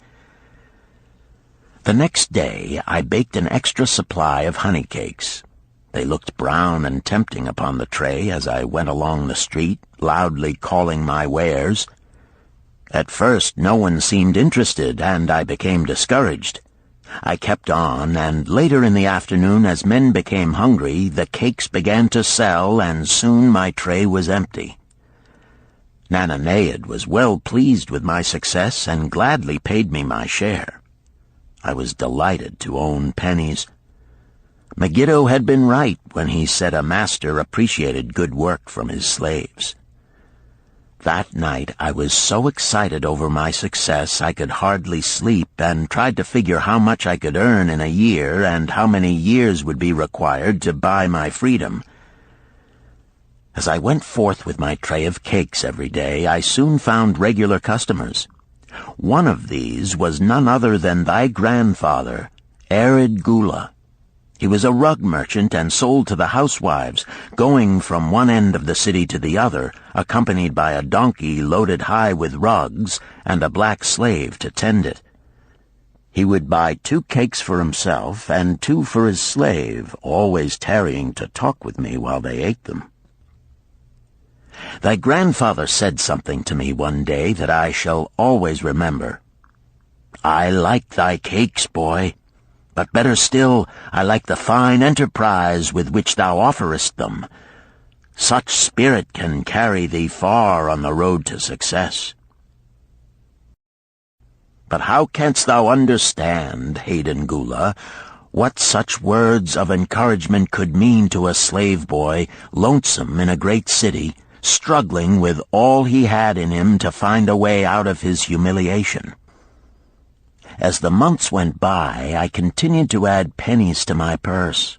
The next day I baked an extra supply of honey cakes. They looked brown and tempting upon the tray as I went along the street, loudly calling my wares. At first no one seemed interested, and I became discouraged. I kept on, and later in the afternoon, as men became hungry, the cakes began to sell, and soon my tray was empty. Nananeid was well pleased with my success and gladly paid me my share. I was delighted to own pennies. Megiddo had been right when he said a master appreciated good work from his slaves. That night I was so excited over my success I could hardly sleep, and tried to figure how much I could earn in a year and how many years would be required to buy my freedom. As I went forth with my tray of cakes every day, I soon found regular customers. One of these was none other than thy grandfather, Arid Gula. He was a rug merchant and sold to the housewives, going from one end of the city to the other, accompanied by a donkey loaded high with rugs and a black slave to tend it. He would buy 2 cakes for himself and 2 for his slave, always tarrying to talk with me while they ate them. Thy grandfather said something to me one day that I shall always remember. "I like thy cakes, boy. But better still, I like the fine enterprise with which thou offerest them. Such spirit can carry thee far on the road to success." But how canst thou understand, Hayden Gula, what such words of encouragement could mean to a slave boy, lonesome in a great city, struggling with all he had in him to find a way out of his humiliation? As the months went by, I continued to add pennies to my purse.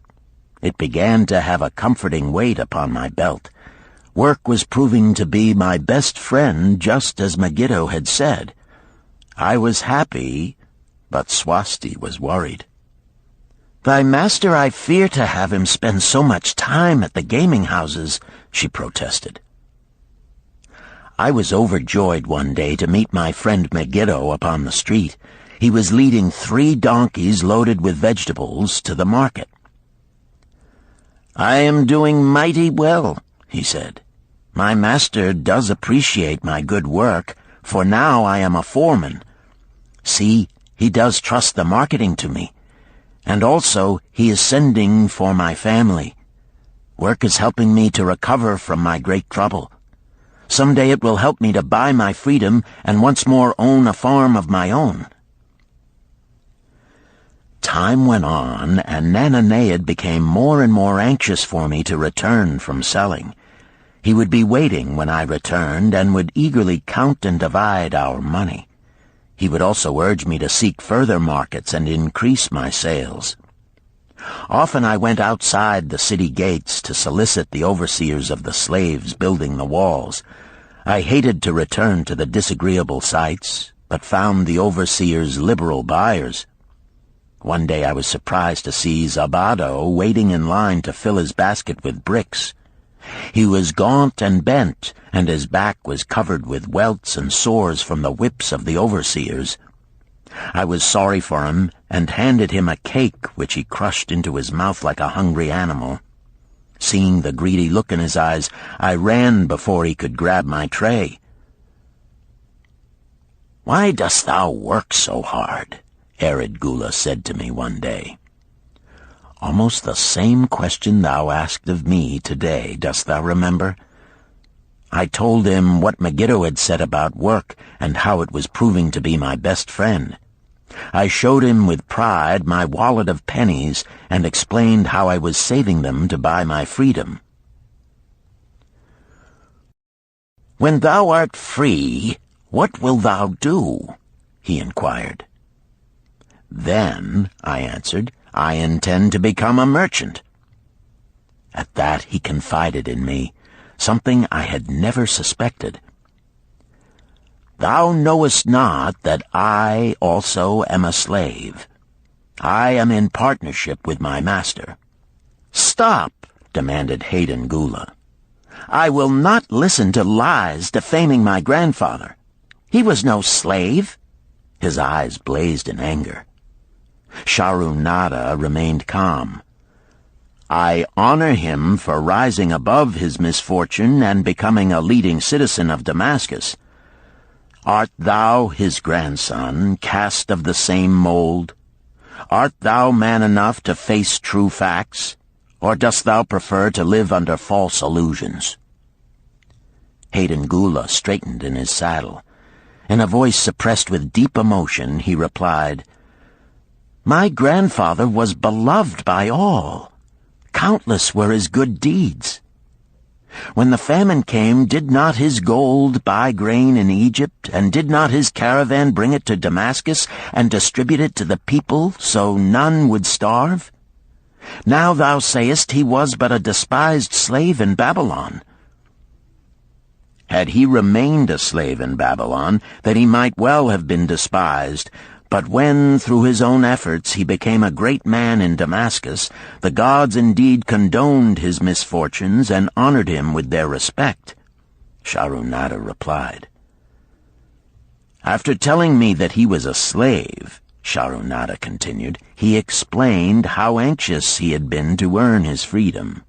It began to have a comforting weight upon my belt. Work was proving to be my best friend, just as Megiddo had said. I was happy, but Swasti was worried. "Thy master, I fear to have him spend so much time at the gaming houses," she protested. I was overjoyed one day to meet my friend Megiddo upon the street. He was leading 3 donkeys loaded with vegetables to the market. "I am doing mighty well," he said. "My master does appreciate my good work, for now I am a foreman. See, he does trust the marketing to me. And also he is sending for my family. Work is helping me to recover from my great trouble. Someday it will help me to buy my freedom and once more own a farm of my own." Time went on, and Nananeid became more and more anxious for me to return from selling. He would be waiting when I returned, and would eagerly count and divide our money. He would also urge me to seek further markets and increase my sales. Often I went outside the city gates to solicit the overseers of the slaves building the walls. I hated to return to the disagreeable sights, but found the overseers liberal buyers. One day I was surprised to see Zabado waiting in line to fill his basket with bricks. He was gaunt and bent, and his back was covered with welts and sores from the whips of the overseers. I was sorry for him, and handed him a cake which he crushed into his mouth like a hungry animal. Seeing the greedy look in his eyes, I ran before he could grab my tray. "Why dost thou work so hard?" Arid Gula said to me one day. "Almost the same question thou asked of me today, dost thou remember?" I told him what Megiddo had said about work and how it was proving to be my best friend. I showed him with pride my wallet of pennies and explained how I was saving them to buy my freedom. "When thou art free, what wilt thou do?" he inquired. "Then," I answered, "I intend to become a merchant." At that he confided in me, something I had never suspected. "Thou knowest not that I also am a slave. I am in partnership with my master." "Stop," demanded Hayden Gula. "I will not listen to lies defaming my grandfather. He was no slave." His eyes blazed in anger. Sharunada remained calm. "I honor him for rising above his misfortune and becoming a leading citizen of Damascus. Art thou his grandson, cast of the same mold? Art thou man enough to face true facts, or dost thou prefer to live under false illusions?" Hayden Gula straightened in his saddle. In a voice suppressed with deep emotion, he replied, "My grandfather was beloved by all. Countless were his good deeds. When the famine came, did not his gold buy grain in Egypt, and did not his caravan bring it to Damascus and distribute it to the people, so none would starve? Now thou sayest he was but a despised slave in Babylon. Had he remained a slave in Babylon, that he might well have been despised, but when, through his own efforts, he became a great man in Damascus, the gods indeed condoned his misfortunes and honored him with their respect," Sharunada replied. "After telling me that he was a slave," Sharunada continued, "he explained how anxious he had been to earn his freedom.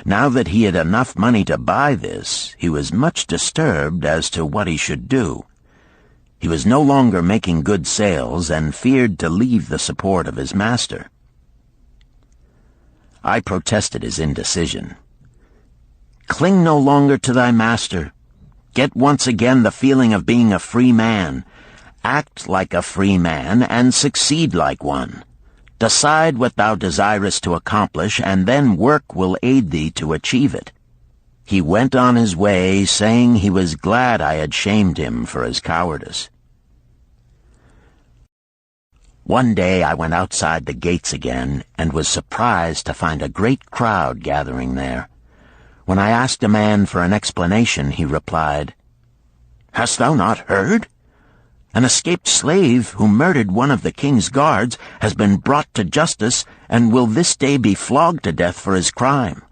Now that he had enough money to buy this, he was much disturbed as to what he should do. He was no longer making good sales and feared to leave the support of his master." I protested his indecision. "Cling no longer to thy master. Get once again the feeling of being a free man. Act like a free man and succeed like one. Decide what thou desirest to accomplish, and then work will aid thee to achieve it." He went on his way, saying he was glad I had shamed him for his cowardice. One day I went outside the gates again, and was surprised to find a great crowd gathering there. When I asked a man for an explanation, he replied, "Hast thou not heard? An escaped slave who murdered one of the king's guards has been brought to justice and will this day be flogged to death for his crime.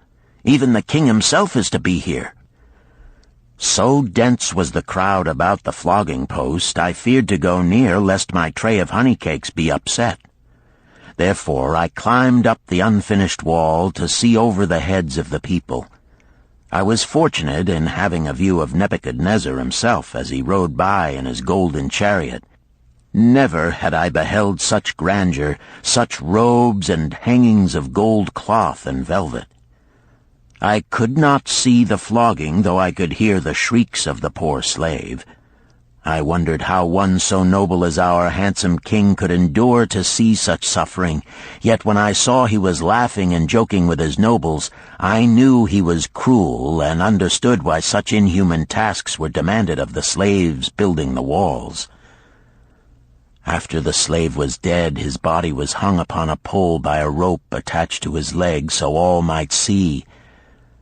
Even the king himself is to be here." So dense was the crowd about the flogging post, I feared to go near lest my tray of honey cakes be upset. Therefore I climbed up the unfinished wall to see over the heads of the people. I was fortunate in having a view of Nebuchadnezzar himself as he rode by in his golden chariot. Never had I beheld such grandeur, such robes and hangings of gold cloth and velvet. I could not see the flogging, though I could hear the shrieks of the poor slave. I wondered how one so noble as our handsome king could endure to see such suffering, yet when I saw he was laughing and joking with his nobles, I knew he was cruel and understood why such inhuman tasks were demanded of the slaves building the walls. After the slave was dead, his body was hung upon a pole by a rope attached to his leg so all might see.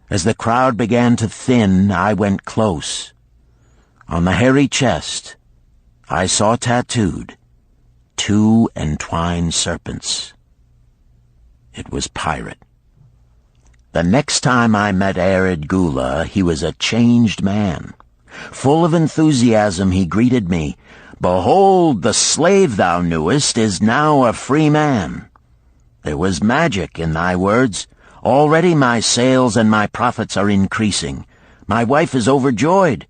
As the crowd began to thin, I went close. On the hairy chest, I saw tattooed 2 entwined serpents. It was Pirate. The next time I met Arid Gula, he was a changed man. Full of enthusiasm, he greeted me. "Behold, the slave thou knewest is now a free man. There was magic in thy words. Already my sales and my profits are increasing. My wife is overjoyed.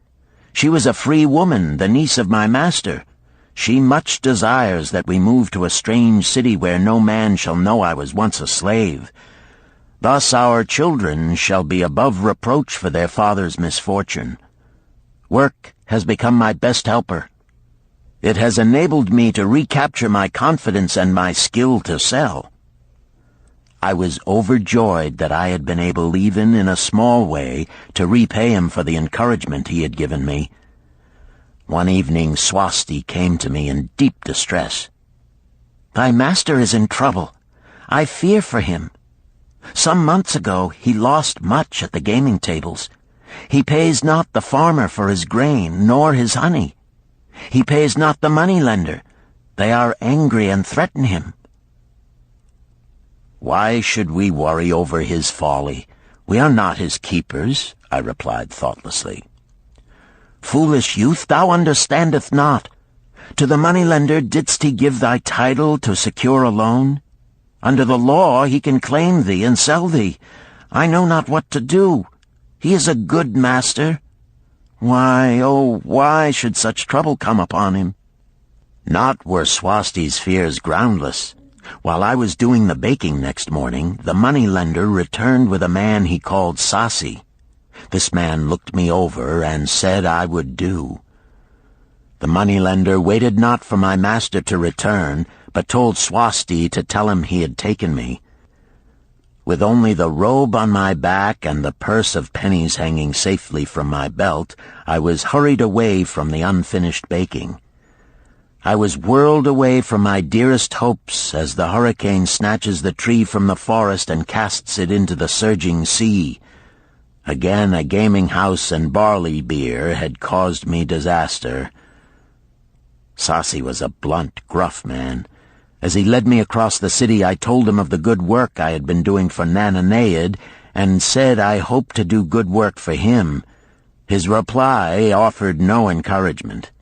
She was a free woman, the niece of my master. She much desires that we move to a strange city where no man shall know I was once a slave. Thus our children shall be above reproach for their father's misfortune. Work has become my best helper. It has enabled me to recapture my confidence and my skill to sell." I was overjoyed that I had been able, even in a small way, to repay him for the encouragement he had given me. One evening Swasti came to me in deep distress. "Thy master is in trouble. I fear for him. Some months ago he lost much at the gaming tables. He pays not the farmer for his grain, nor his honey. He pays not the moneylender. They are angry and threaten him." "Why should we worry over his folly? We are not his keepers," I replied thoughtlessly. "Foolish youth, thou understandest not. To the moneylender didst he give thy title to secure a loan? Under the law he can claim thee and sell thee. I know not what to do. He is a good master. Why, oh, why should such trouble come upon him? Not were Swasti's fears groundless. While I was doing the baking next morning, the moneylender returned with a man he called Sasi. This man looked me over and said I would do. The moneylender waited not for my master to return, but told Swasti to tell him he had taken me. With only the robe on my back and the purse of pennies hanging safely from my belt, I was hurried away from the unfinished baking. I was whirled away from my dearest hopes as the hurricane snatches the tree from the forest and casts it into the surging sea. Again a gaming house and barley beer had caused me disaster. Sasi was a blunt, gruff man. As he led me across the city, I told him of the good work I had been doing for Nananeid, and said I hoped to do good work for him. His reply offered no encouragement.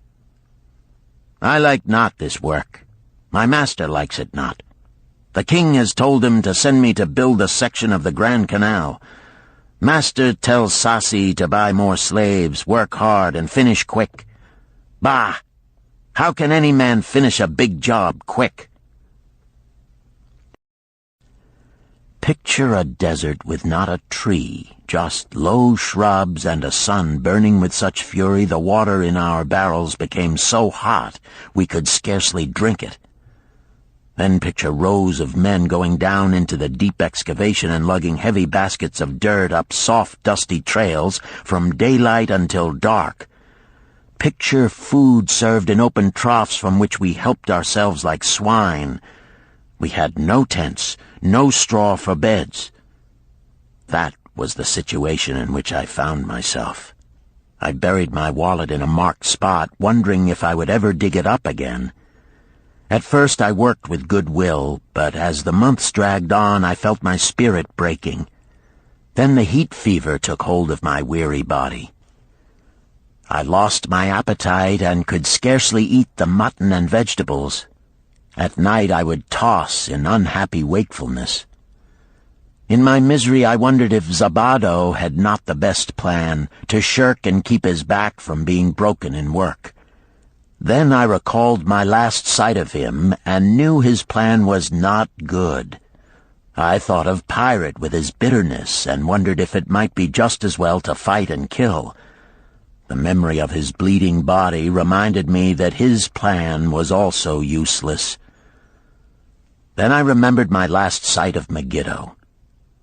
I like not this work. My master likes it not. The king has told him to send me to build a section of the Grand Canal. Master tells Sasi to buy more slaves, work hard, and finish quick. Bah! How can any man finish a big job quick? Picture a desert with not a tree, just low shrubs and a sun burning with such fury the water in our barrels became so hot we could scarcely drink it. Then picture rows of men going down into the deep excavation and lugging heavy baskets of dirt up soft, dusty trails from daylight until dark. Picture food served in open troughs from which we helped ourselves like swine. We had no tents, no straw for beds. That was the situation in which I found myself. I buried my wallet in a marked spot, wondering if I would ever dig it up again. At first I worked with good will, but as the months dragged on I felt my spirit breaking. Then the heat fever took hold of my weary body. I lost my appetite and could scarcely eat the mutton and vegetables. At night I would toss in unhappy wakefulness. In my misery I wondered if Zabado had not the best plan, to shirk and keep his back from being broken in work. Then I recalled my last sight of him and knew his plan was not good. I thought of Pirate with his bitterness and wondered if it might be just as well to fight and kill. The memory of his bleeding body reminded me that his plan was also useless. Then I remembered my last sight of Megiddo.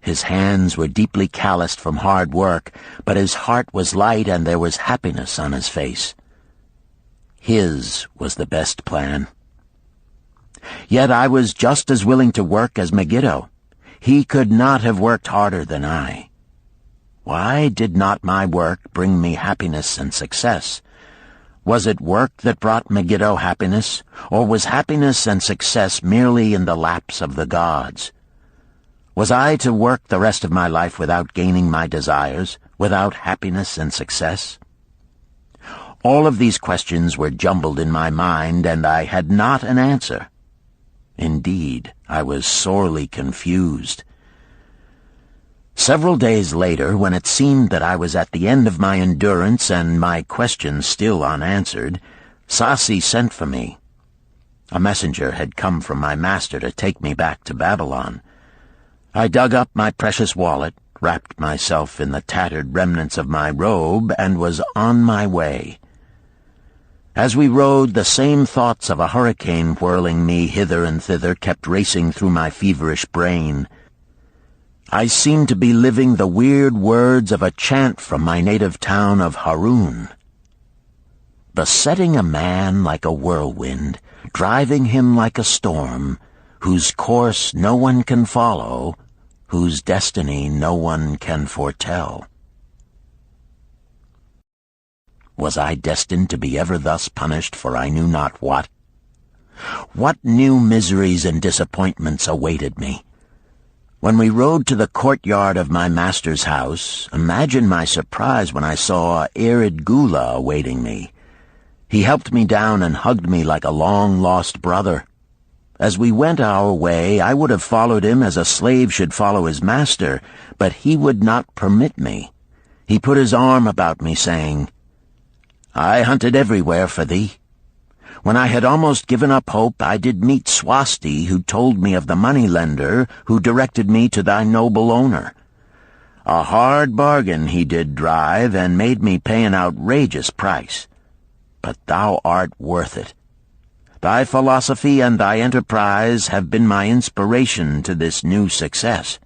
His hands were deeply calloused from hard work, but his heart was light and there was happiness on his face. His was the best plan. Yet I was just as willing to work as Megiddo. He could not have worked harder than I. Why did not my work bring me happiness and success? Was it work that brought Megiddo happiness, or was happiness and success merely in the laps of the gods? Was I to work the rest of my life without gaining my desires, without happiness and success? All of these questions were jumbled in my mind, and I had not an answer. Indeed, I was sorely confused. Several days later, when it seemed that I was at the end of my endurance and my questions still unanswered, Sasi sent for me. A messenger had come from my master to take me back to Babylon. I dug up my precious wallet, wrapped myself in the tattered remnants of my robe, and was on my way. As we rode, the same thoughts of a hurricane whirling me hither and thither kept racing through my feverish brain. I seemed to be living the weird words of a chant from my native town of Harun. Besetting a man like a whirlwind, driving him like a storm, whose course no one can follow, whose destiny no one can foretell. Was I destined to be ever thus punished for I knew not what? What new miseries and disappointments awaited me? When we rode to the courtyard of my master's house, imagine my surprise when I saw Erid Gula awaiting me. He helped me down and hugged me like a long-lost brother. As we went our way, I would have followed him as a slave should follow his master, but he would not permit me. He put his arm about me, saying, "I hunted everywhere for thee. When I had almost given up hope, I did meet Swasti, who told me of the money-lender who directed me to thy noble owner. A hard bargain he did drive, and made me pay an outrageous price. But thou art worth it. Thy philosophy and thy enterprise have been my inspiration to this new success."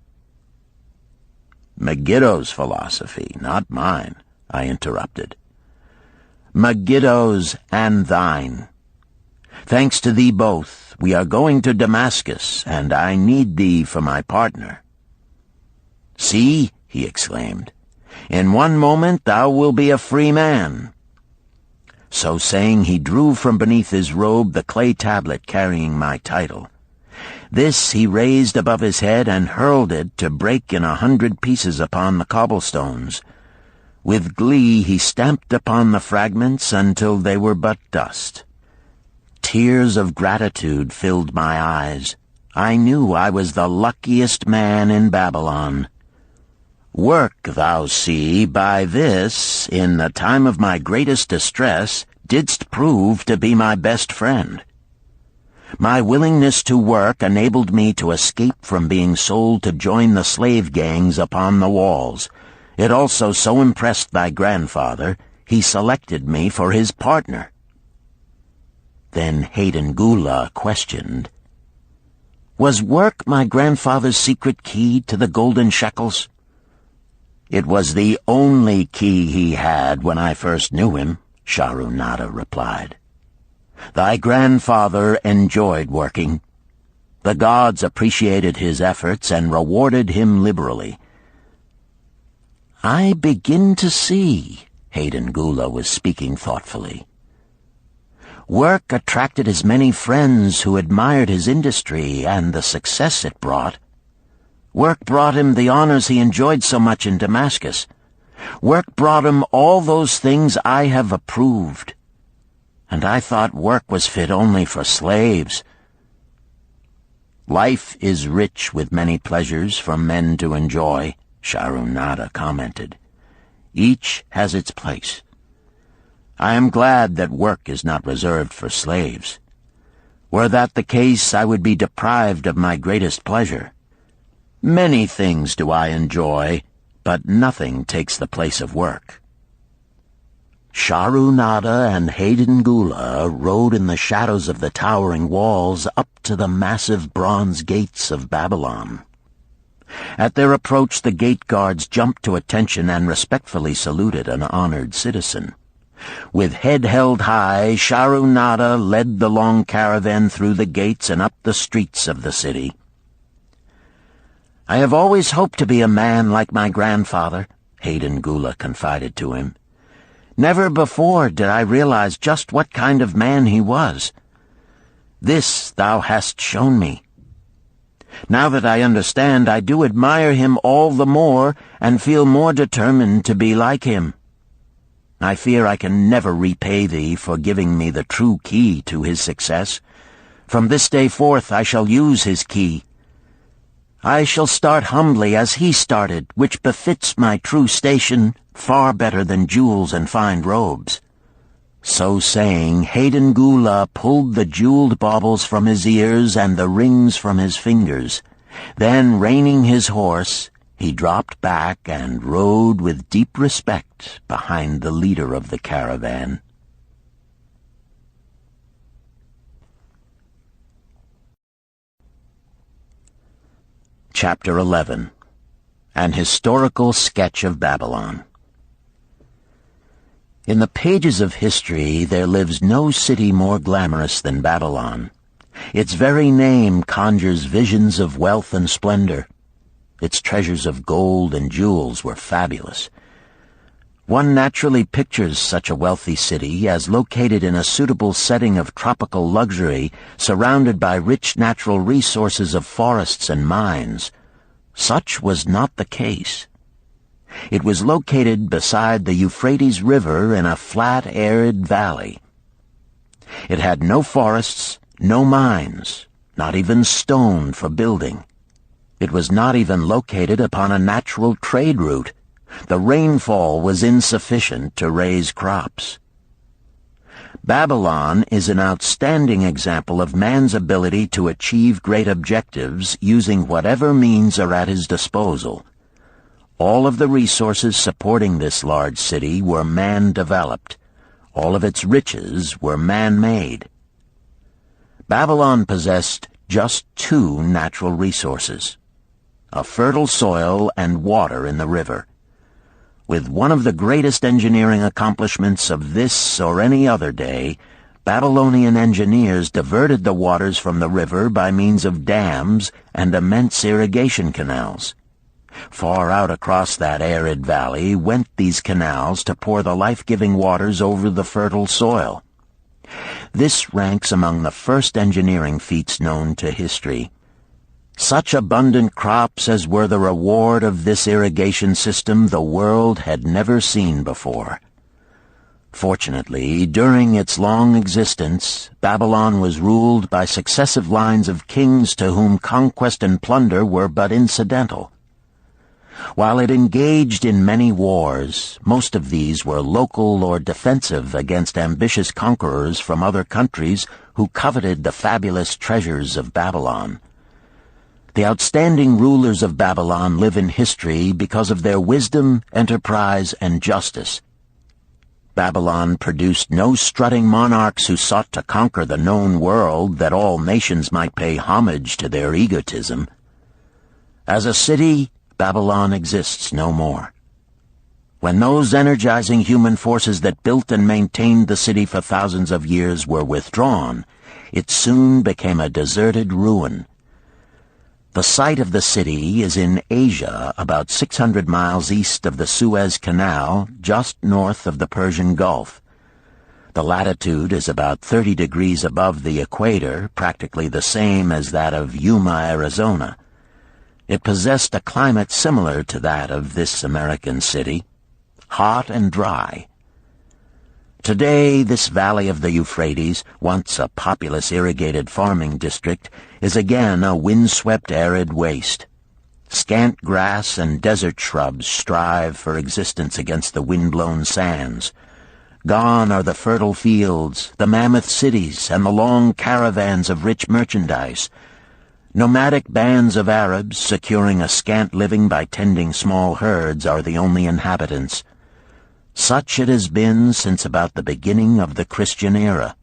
"Megiddo's philosophy, not mine," I interrupted. "Megiddo's and thine. Thanks to thee both, we are going to Damascus, and I need thee for my partner." "See," he exclaimed, "in one moment thou wilt be a free man." So saying, he drew from beneath his robe the clay tablet carrying my title. This he raised above his head and hurled it to break in 100 pieces upon the cobblestones. With glee he stamped upon the fragments until they were but dust. Tears of gratitude filled my eyes. I knew I was the luckiest man in Babylon. "Work, thou see, by this, in the time of my greatest distress, didst prove to be my best friend. My willingness to work enabled me to escape from being sold to join the slave gangs upon the walls. It also so impressed thy grandfather, he selected me for his partner." Then Hayden Gula questioned, "Was work my grandfather's secret key to the golden shekels?" "It was the only key he had when I first knew him," Sharunada replied. "Thy grandfather enjoyed working. The gods appreciated his efforts and rewarded him liberally." "I begin to see," Hayden Gula was speaking thoughtfully. "Work attracted his many friends who admired his industry and the success it brought. Work brought him the honors he enjoyed so much in Damascus. Work brought him all those things I have approved. And I thought work was fit only for slaves." "Life is rich with many pleasures for men to enjoy," Sharunada commented. "Each has its place. I am glad that work is not reserved for slaves. Were that the case, I would be deprived of my greatest pleasure. Many things do I enjoy, but nothing takes the place of work." Sharunada and Hayden Gula rode in the shadows of the towering walls up to the massive bronze gates of Babylon. At their approach, the gate guards jumped to attention and respectfully saluted an honored citizen. With head held high, Sharunada led the long caravan through the gates and up the streets of the city. "I have always hoped to be a man like my grandfather," Hayden Gula confided to him. "Never before did I realize just what kind of man he was. This thou hast shown me. Now that I understand, I do admire him all the more and feel more determined to be like him. I fear I can never repay thee for giving me the true key to his success. From this day forth I shall use his key. I shall start humbly as he started, which befits my true station far better than jewels and fine robes." So saying, Hayden Gula pulled the jeweled baubles from his ears and the rings from his fingers. Then, reining his horse, he dropped back and rode with deep respect behind the leader of the caravan. Chapter 11. An Historical Sketch of Babylon. In the pages of history there lives no city more glamorous than Babylon. Its very name conjures visions of wealth and splendor. Its treasures of gold and jewels were fabulous. One naturally pictures such a wealthy city as located in a suitable setting of tropical luxury, surrounded by rich natural resources of forests and mines. Such was not the case. It was located beside the Euphrates River in a flat, arid valley. It had no forests, no mines, not even stone for building. It was not even located upon a natural trade route. The rainfall was insufficient to raise crops. Babylon is an outstanding example of man's ability to achieve great objectives using whatever means are at his disposal. All of the resources supporting this large city were man-developed. All of its riches were man-made. Babylon possessed just two natural resources: a fertile soil and water in the river. With one of the greatest engineering accomplishments of this or any other day, Babylonian engineers diverted the waters from the river by means of dams and immense irrigation canals. Far out across that arid valley went these canals to pour the life-giving waters over the fertile soil. This ranks among the first engineering feats known to history. Such abundant crops as were the reward of this irrigation system the world had never seen before. Fortunately, during its long existence, Babylon was ruled by successive lines of kings to whom conquest and plunder were but incidental. While it engaged in many wars, most of these were local or defensive against ambitious conquerors from other countries who coveted the fabulous treasures of Babylon. The outstanding rulers of Babylon live in history because of their wisdom, enterprise, and justice. Babylon produced no strutting monarchs who sought to conquer the known world that all nations might pay homage to their egotism. As a city, Babylon exists no more. When those energizing human forces that built and maintained the city for thousands of years were withdrawn, it soon became a deserted ruin. The site of the city is in Asia, about 600 miles east of the Suez Canal, just north of the Persian Gulf. The latitude is about 30 degrees above the equator, practically the same as that of Yuma, Arizona. It possessed a climate similar to that of this American city, hot and dry. Today, this valley of the Euphrates, once a populous irrigated farming district, is again a windswept arid waste. Scant grass and desert shrubs strive for existence against the wind-blown sands. Gone are the fertile fields, the mammoth cities, and the long caravans of rich merchandise. Nomadic bands of Arabs, securing a scant living by tending small herds, are the only inhabitants. Such it has been since about the beginning of the Christian era.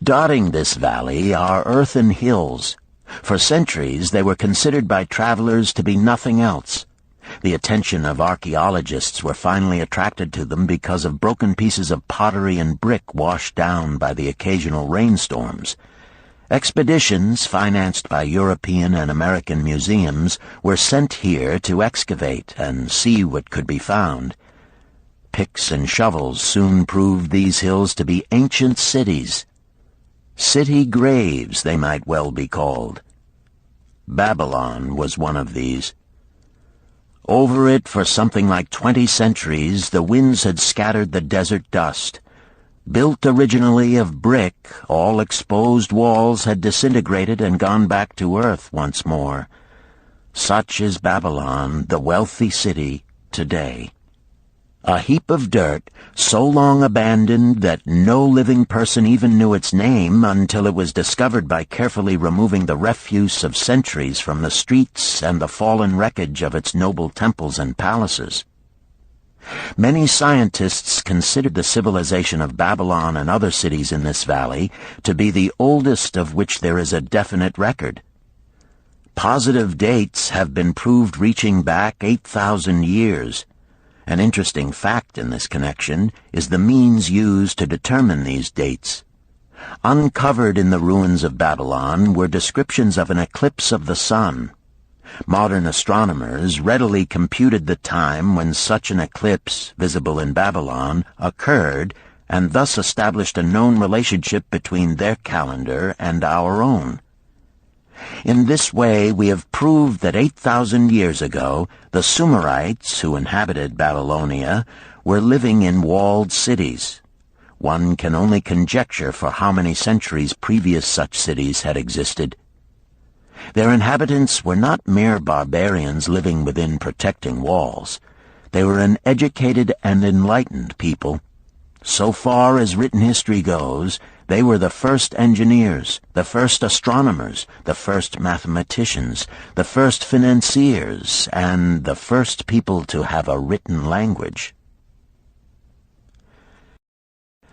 Dotting this valley are earthen hills. For centuries they were considered by travelers to be nothing else. The attention of archaeologists were finally attracted to them because of broken pieces of pottery and brick washed down by the occasional rainstorms. Expeditions, financed by European and American museums, were sent here to excavate and see what could be found. Picks and shovels soon proved these hills to be ancient cities. City graves, they might well be called. Babylon was one of these. Over it for something like 20 centuries, the winds had scattered the desert dust. Built originally of brick, all exposed walls had disintegrated and gone back to earth once more. Such is Babylon, the wealthy city, today. A heap of dirt, so long abandoned that no living person even knew its name until it was discovered by carefully removing the refuse of centuries from the streets and the fallen wreckage of its noble temples and palaces. Many scientists considered the civilization of Babylon and other cities in this valley to be the oldest of which there is a definite record. Positive dates have been proved reaching back 8,000 years. An interesting fact in this connection is the means used to determine these dates. Uncovered in the ruins of Babylon were descriptions of an eclipse of the sun. Modern astronomers readily computed the time when such an eclipse, visible in Babylon, occurred, and thus established a known relationship between their calendar and our own. In this way, we have proved that 8,000 years ago, the Sumerites, who inhabited Babylonia, were living in walled cities. one can only conjecture for how many centuries previous such cities had existed. Their inhabitants were not mere barbarians living within protecting walls. They were an educated and enlightened people. So far as written history goes, they were the first engineers, the first astronomers, the first mathematicians, the first financiers, and the first people to have a written language.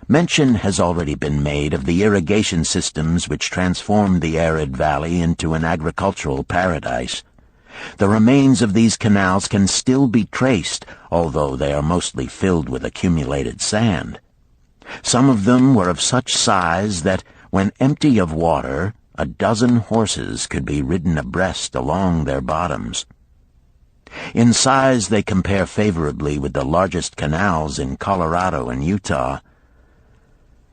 Mention has already been made of the irrigation systems which transformed the arid valley into an agricultural paradise. The remains of these canals can still be traced, although they are mostly filled with accumulated sand. Some of them were of such size that, when empty of water, a dozen horses could be ridden abreast along their bottoms. In size they compare favorably with the largest canals in Colorado and Utah.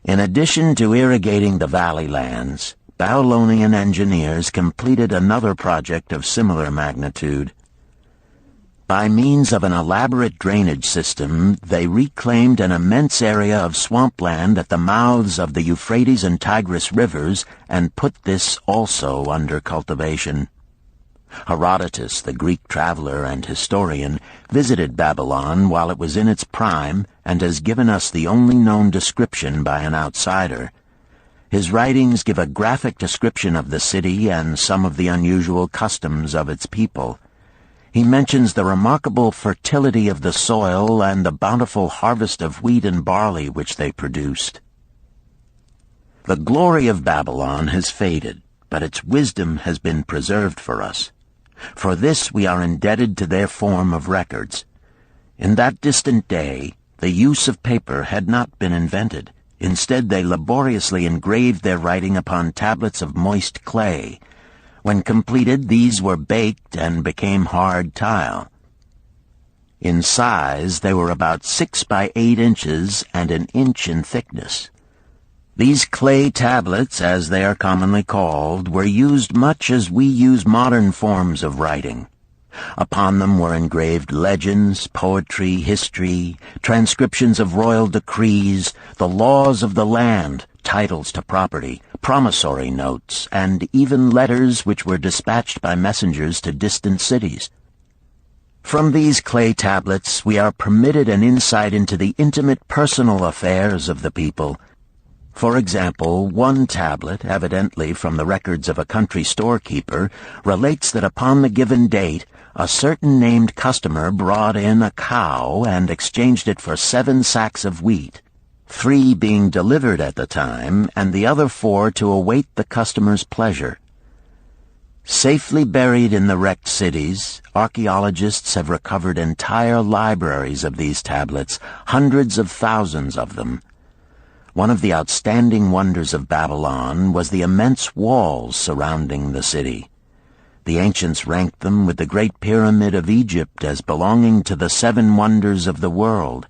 In addition to irrigating the valley lands, Babylonian engineers completed another project of similar magnitude. By means of an elaborate drainage system, they reclaimed an immense area of swampland at the mouths of the Euphrates and Tigris rivers and put this also under cultivation. Herodotus, the Greek traveler and historian, visited Babylon while it was in its prime and has given us the only known description by an outsider. His writings give a graphic description of the city and some of the unusual customs of its people. He mentions the remarkable fertility of the soil and the bountiful harvest of wheat and barley which they produced. The glory of Babylon has faded, but its wisdom has been preserved for us. For this we are indebted to their form of records. In that distant day, the use of paper had not been invented. Instead, they laboriously engraved their writing upon tablets of moist clay. When completed, these were baked and became hard tile. In size, they were about 6 by 8 inches and an inch in thickness. These clay tablets, as they are commonly called, were used much as we use modern forms of writing. Upon them were engraved legends, poetry, history, transcriptions of royal decrees, the laws of the land, titles to property, promissory notes, and even letters which were dispatched by messengers to distant cities. From these clay tablets we are permitted an insight into the intimate personal affairs of the people. For example, one tablet, evidently from the records of a country storekeeper, relates that upon the given date, a certain named customer brought in a cow and exchanged it for 7 sacks of wheat, 3 being delivered at the time, and the other 4 to await the customer's pleasure. Safely buried in the wrecked cities, archaeologists have recovered entire libraries of these tablets, hundreds of thousands of them. One of the outstanding wonders of Babylon was the immense walls surrounding the city. The ancients ranked them with the Great Pyramid of Egypt as belonging to the 7 wonders of the world.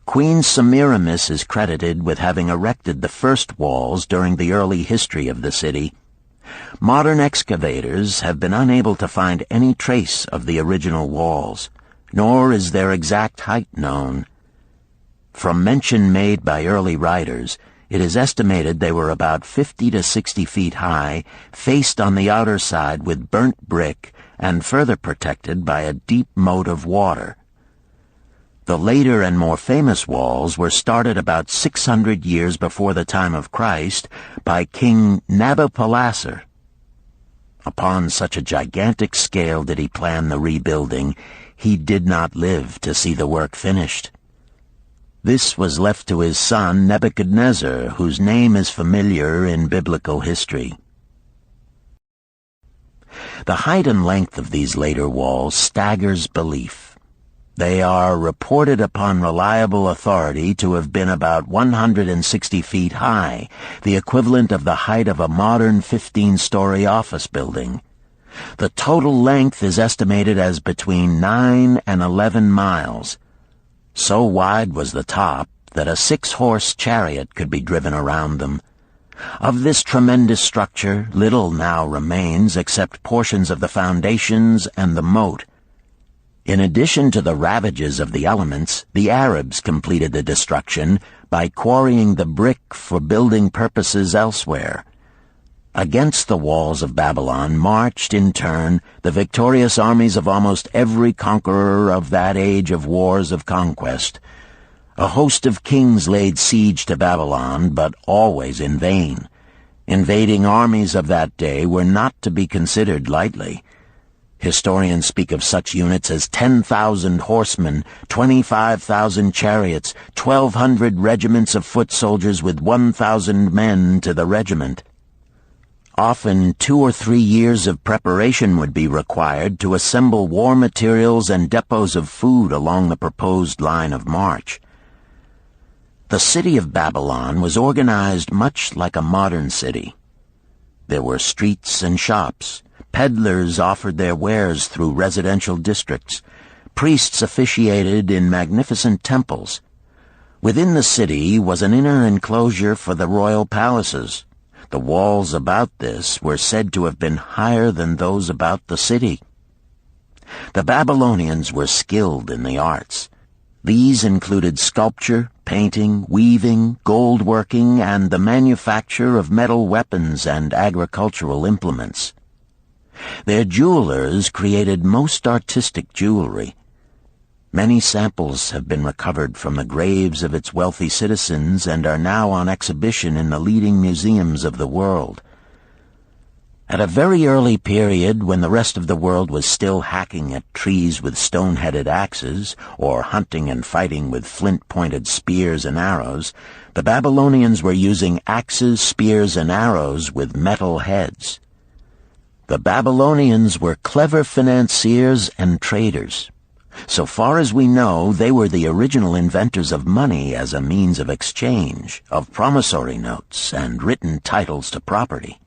Queen Semiramis is credited with having erected the first walls during the early history of the city. Modern excavators have been unable to find any trace of the original walls, nor is their exact height known. From mention made by early writers, it is estimated they were about 50 to 60 feet high, faced on the outer side with burnt brick, and further protected by a deep moat of water. The later and more famous walls were started about 600 years before the time of Christ by King Nabopolassar. Upon such a gigantic scale did he plan the rebuilding, he did not live to see the work finished. This was left to his son Nebuchadnezzar, whose name is familiar in biblical history. The height and length of these later walls staggers belief. They are reported upon reliable authority to have been about 160 feet high, the equivalent of the height of a modern 15-story office building. The total length is estimated as between 9 and 11 miles. So wide was the top that a 6-horse chariot could be driven around them. Of this tremendous structure, little now remains except portions of the foundations and the moat. In addition to the ravages of the elements, the Arabs completed the destruction by quarrying the brick for building purposes elsewhere. Against the walls of Babylon marched, in turn, the victorious armies of almost every conqueror of that age of wars of conquest. A host of kings laid siege to Babylon, but always in vain. Invading armies of that day were not to be considered lightly. Historians speak of such units as 10,000 horsemen, 25,000 chariots, 1,200 regiments of foot soldiers with 1,000 men to the regiment. Often 2 or 3 years of preparation would be required to assemble war materials and depots of food along the proposed line of march. The city of Babylon was organized much like a modern city. There were streets and shops. Peddlers offered their wares through residential districts. Priests officiated in magnificent temples. Within the city was an inner enclosure for the royal palaces. The walls about this were said to have been higher than those about the city. The Babylonians were skilled in the arts. These included sculpture, painting, weaving, gold working, and the manufacture of metal weapons and agricultural implements. Their jewelers created most artistic jewelry. Many samples have been recovered from the graves of its wealthy citizens and are now on exhibition in the leading museums of the world. At a very early period, when the rest of the world was still hacking at trees with stone-headed axes, or hunting and fighting with flint-pointed spears and arrows, the Babylonians were using axes, spears, and arrows with metal heads. The Babylonians were clever financiers and traders. So far as we know, they were the original inventors of money as a means of exchange, of promissory notes, and written titles to property.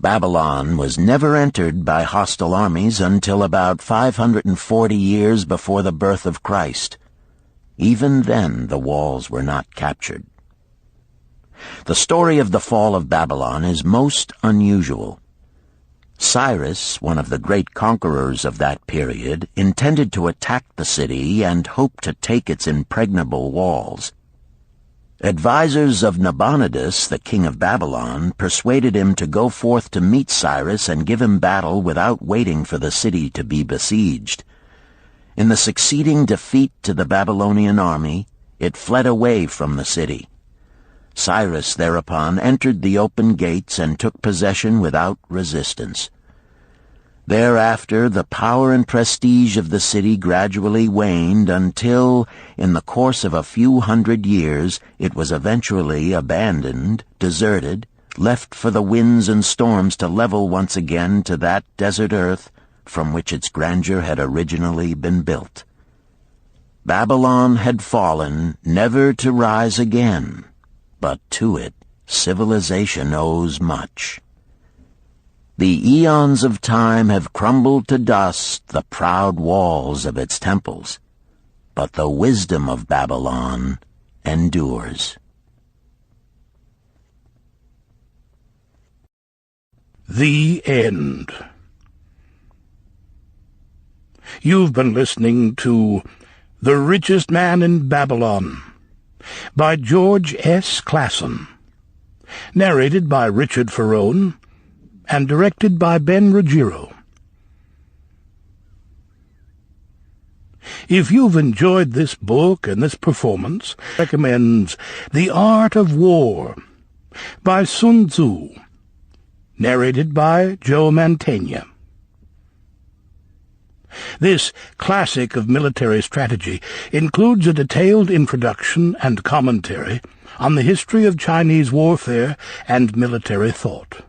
Babylon was never entered by hostile armies until about 540 years before the birth of Christ. Even then, the walls were not captured. The story of the fall of Babylon is most unusual. Cyrus, one of the great conquerors of that period, intended to attack the city and hoped to take its impregnable walls. Advisors of Nabonidus, the king of Babylon, persuaded him to go forth to meet Cyrus and give him battle without waiting for the city to be besieged. In the succeeding defeat to the Babylonian army, it fled away from the city. Cyrus thereupon entered the open gates and took possession without resistance. Thereafter, the power and prestige of the city gradually waned until, in the course of a few hundred years, it was eventually abandoned, deserted, left for the winds and storms to level once again to that desert earth from which its grandeur had originally been built. Babylon had fallen, never to rise again. But to it, civilization owes much. The eons of time have crumbled to dust the proud walls of its temples, but the wisdom of Babylon endures. The End. You've been listening to The Richest Man in Babylon by George S. Clason, narrated by Richard Ferrone, and directed by Ben Ruggiero. If you've enjoyed this book and this performance, recommends The Art of War by Sun Tzu, narrated by Joe Mantegna. This classic of military strategy includes a detailed introduction and commentary on the history of Chinese warfare and military thought.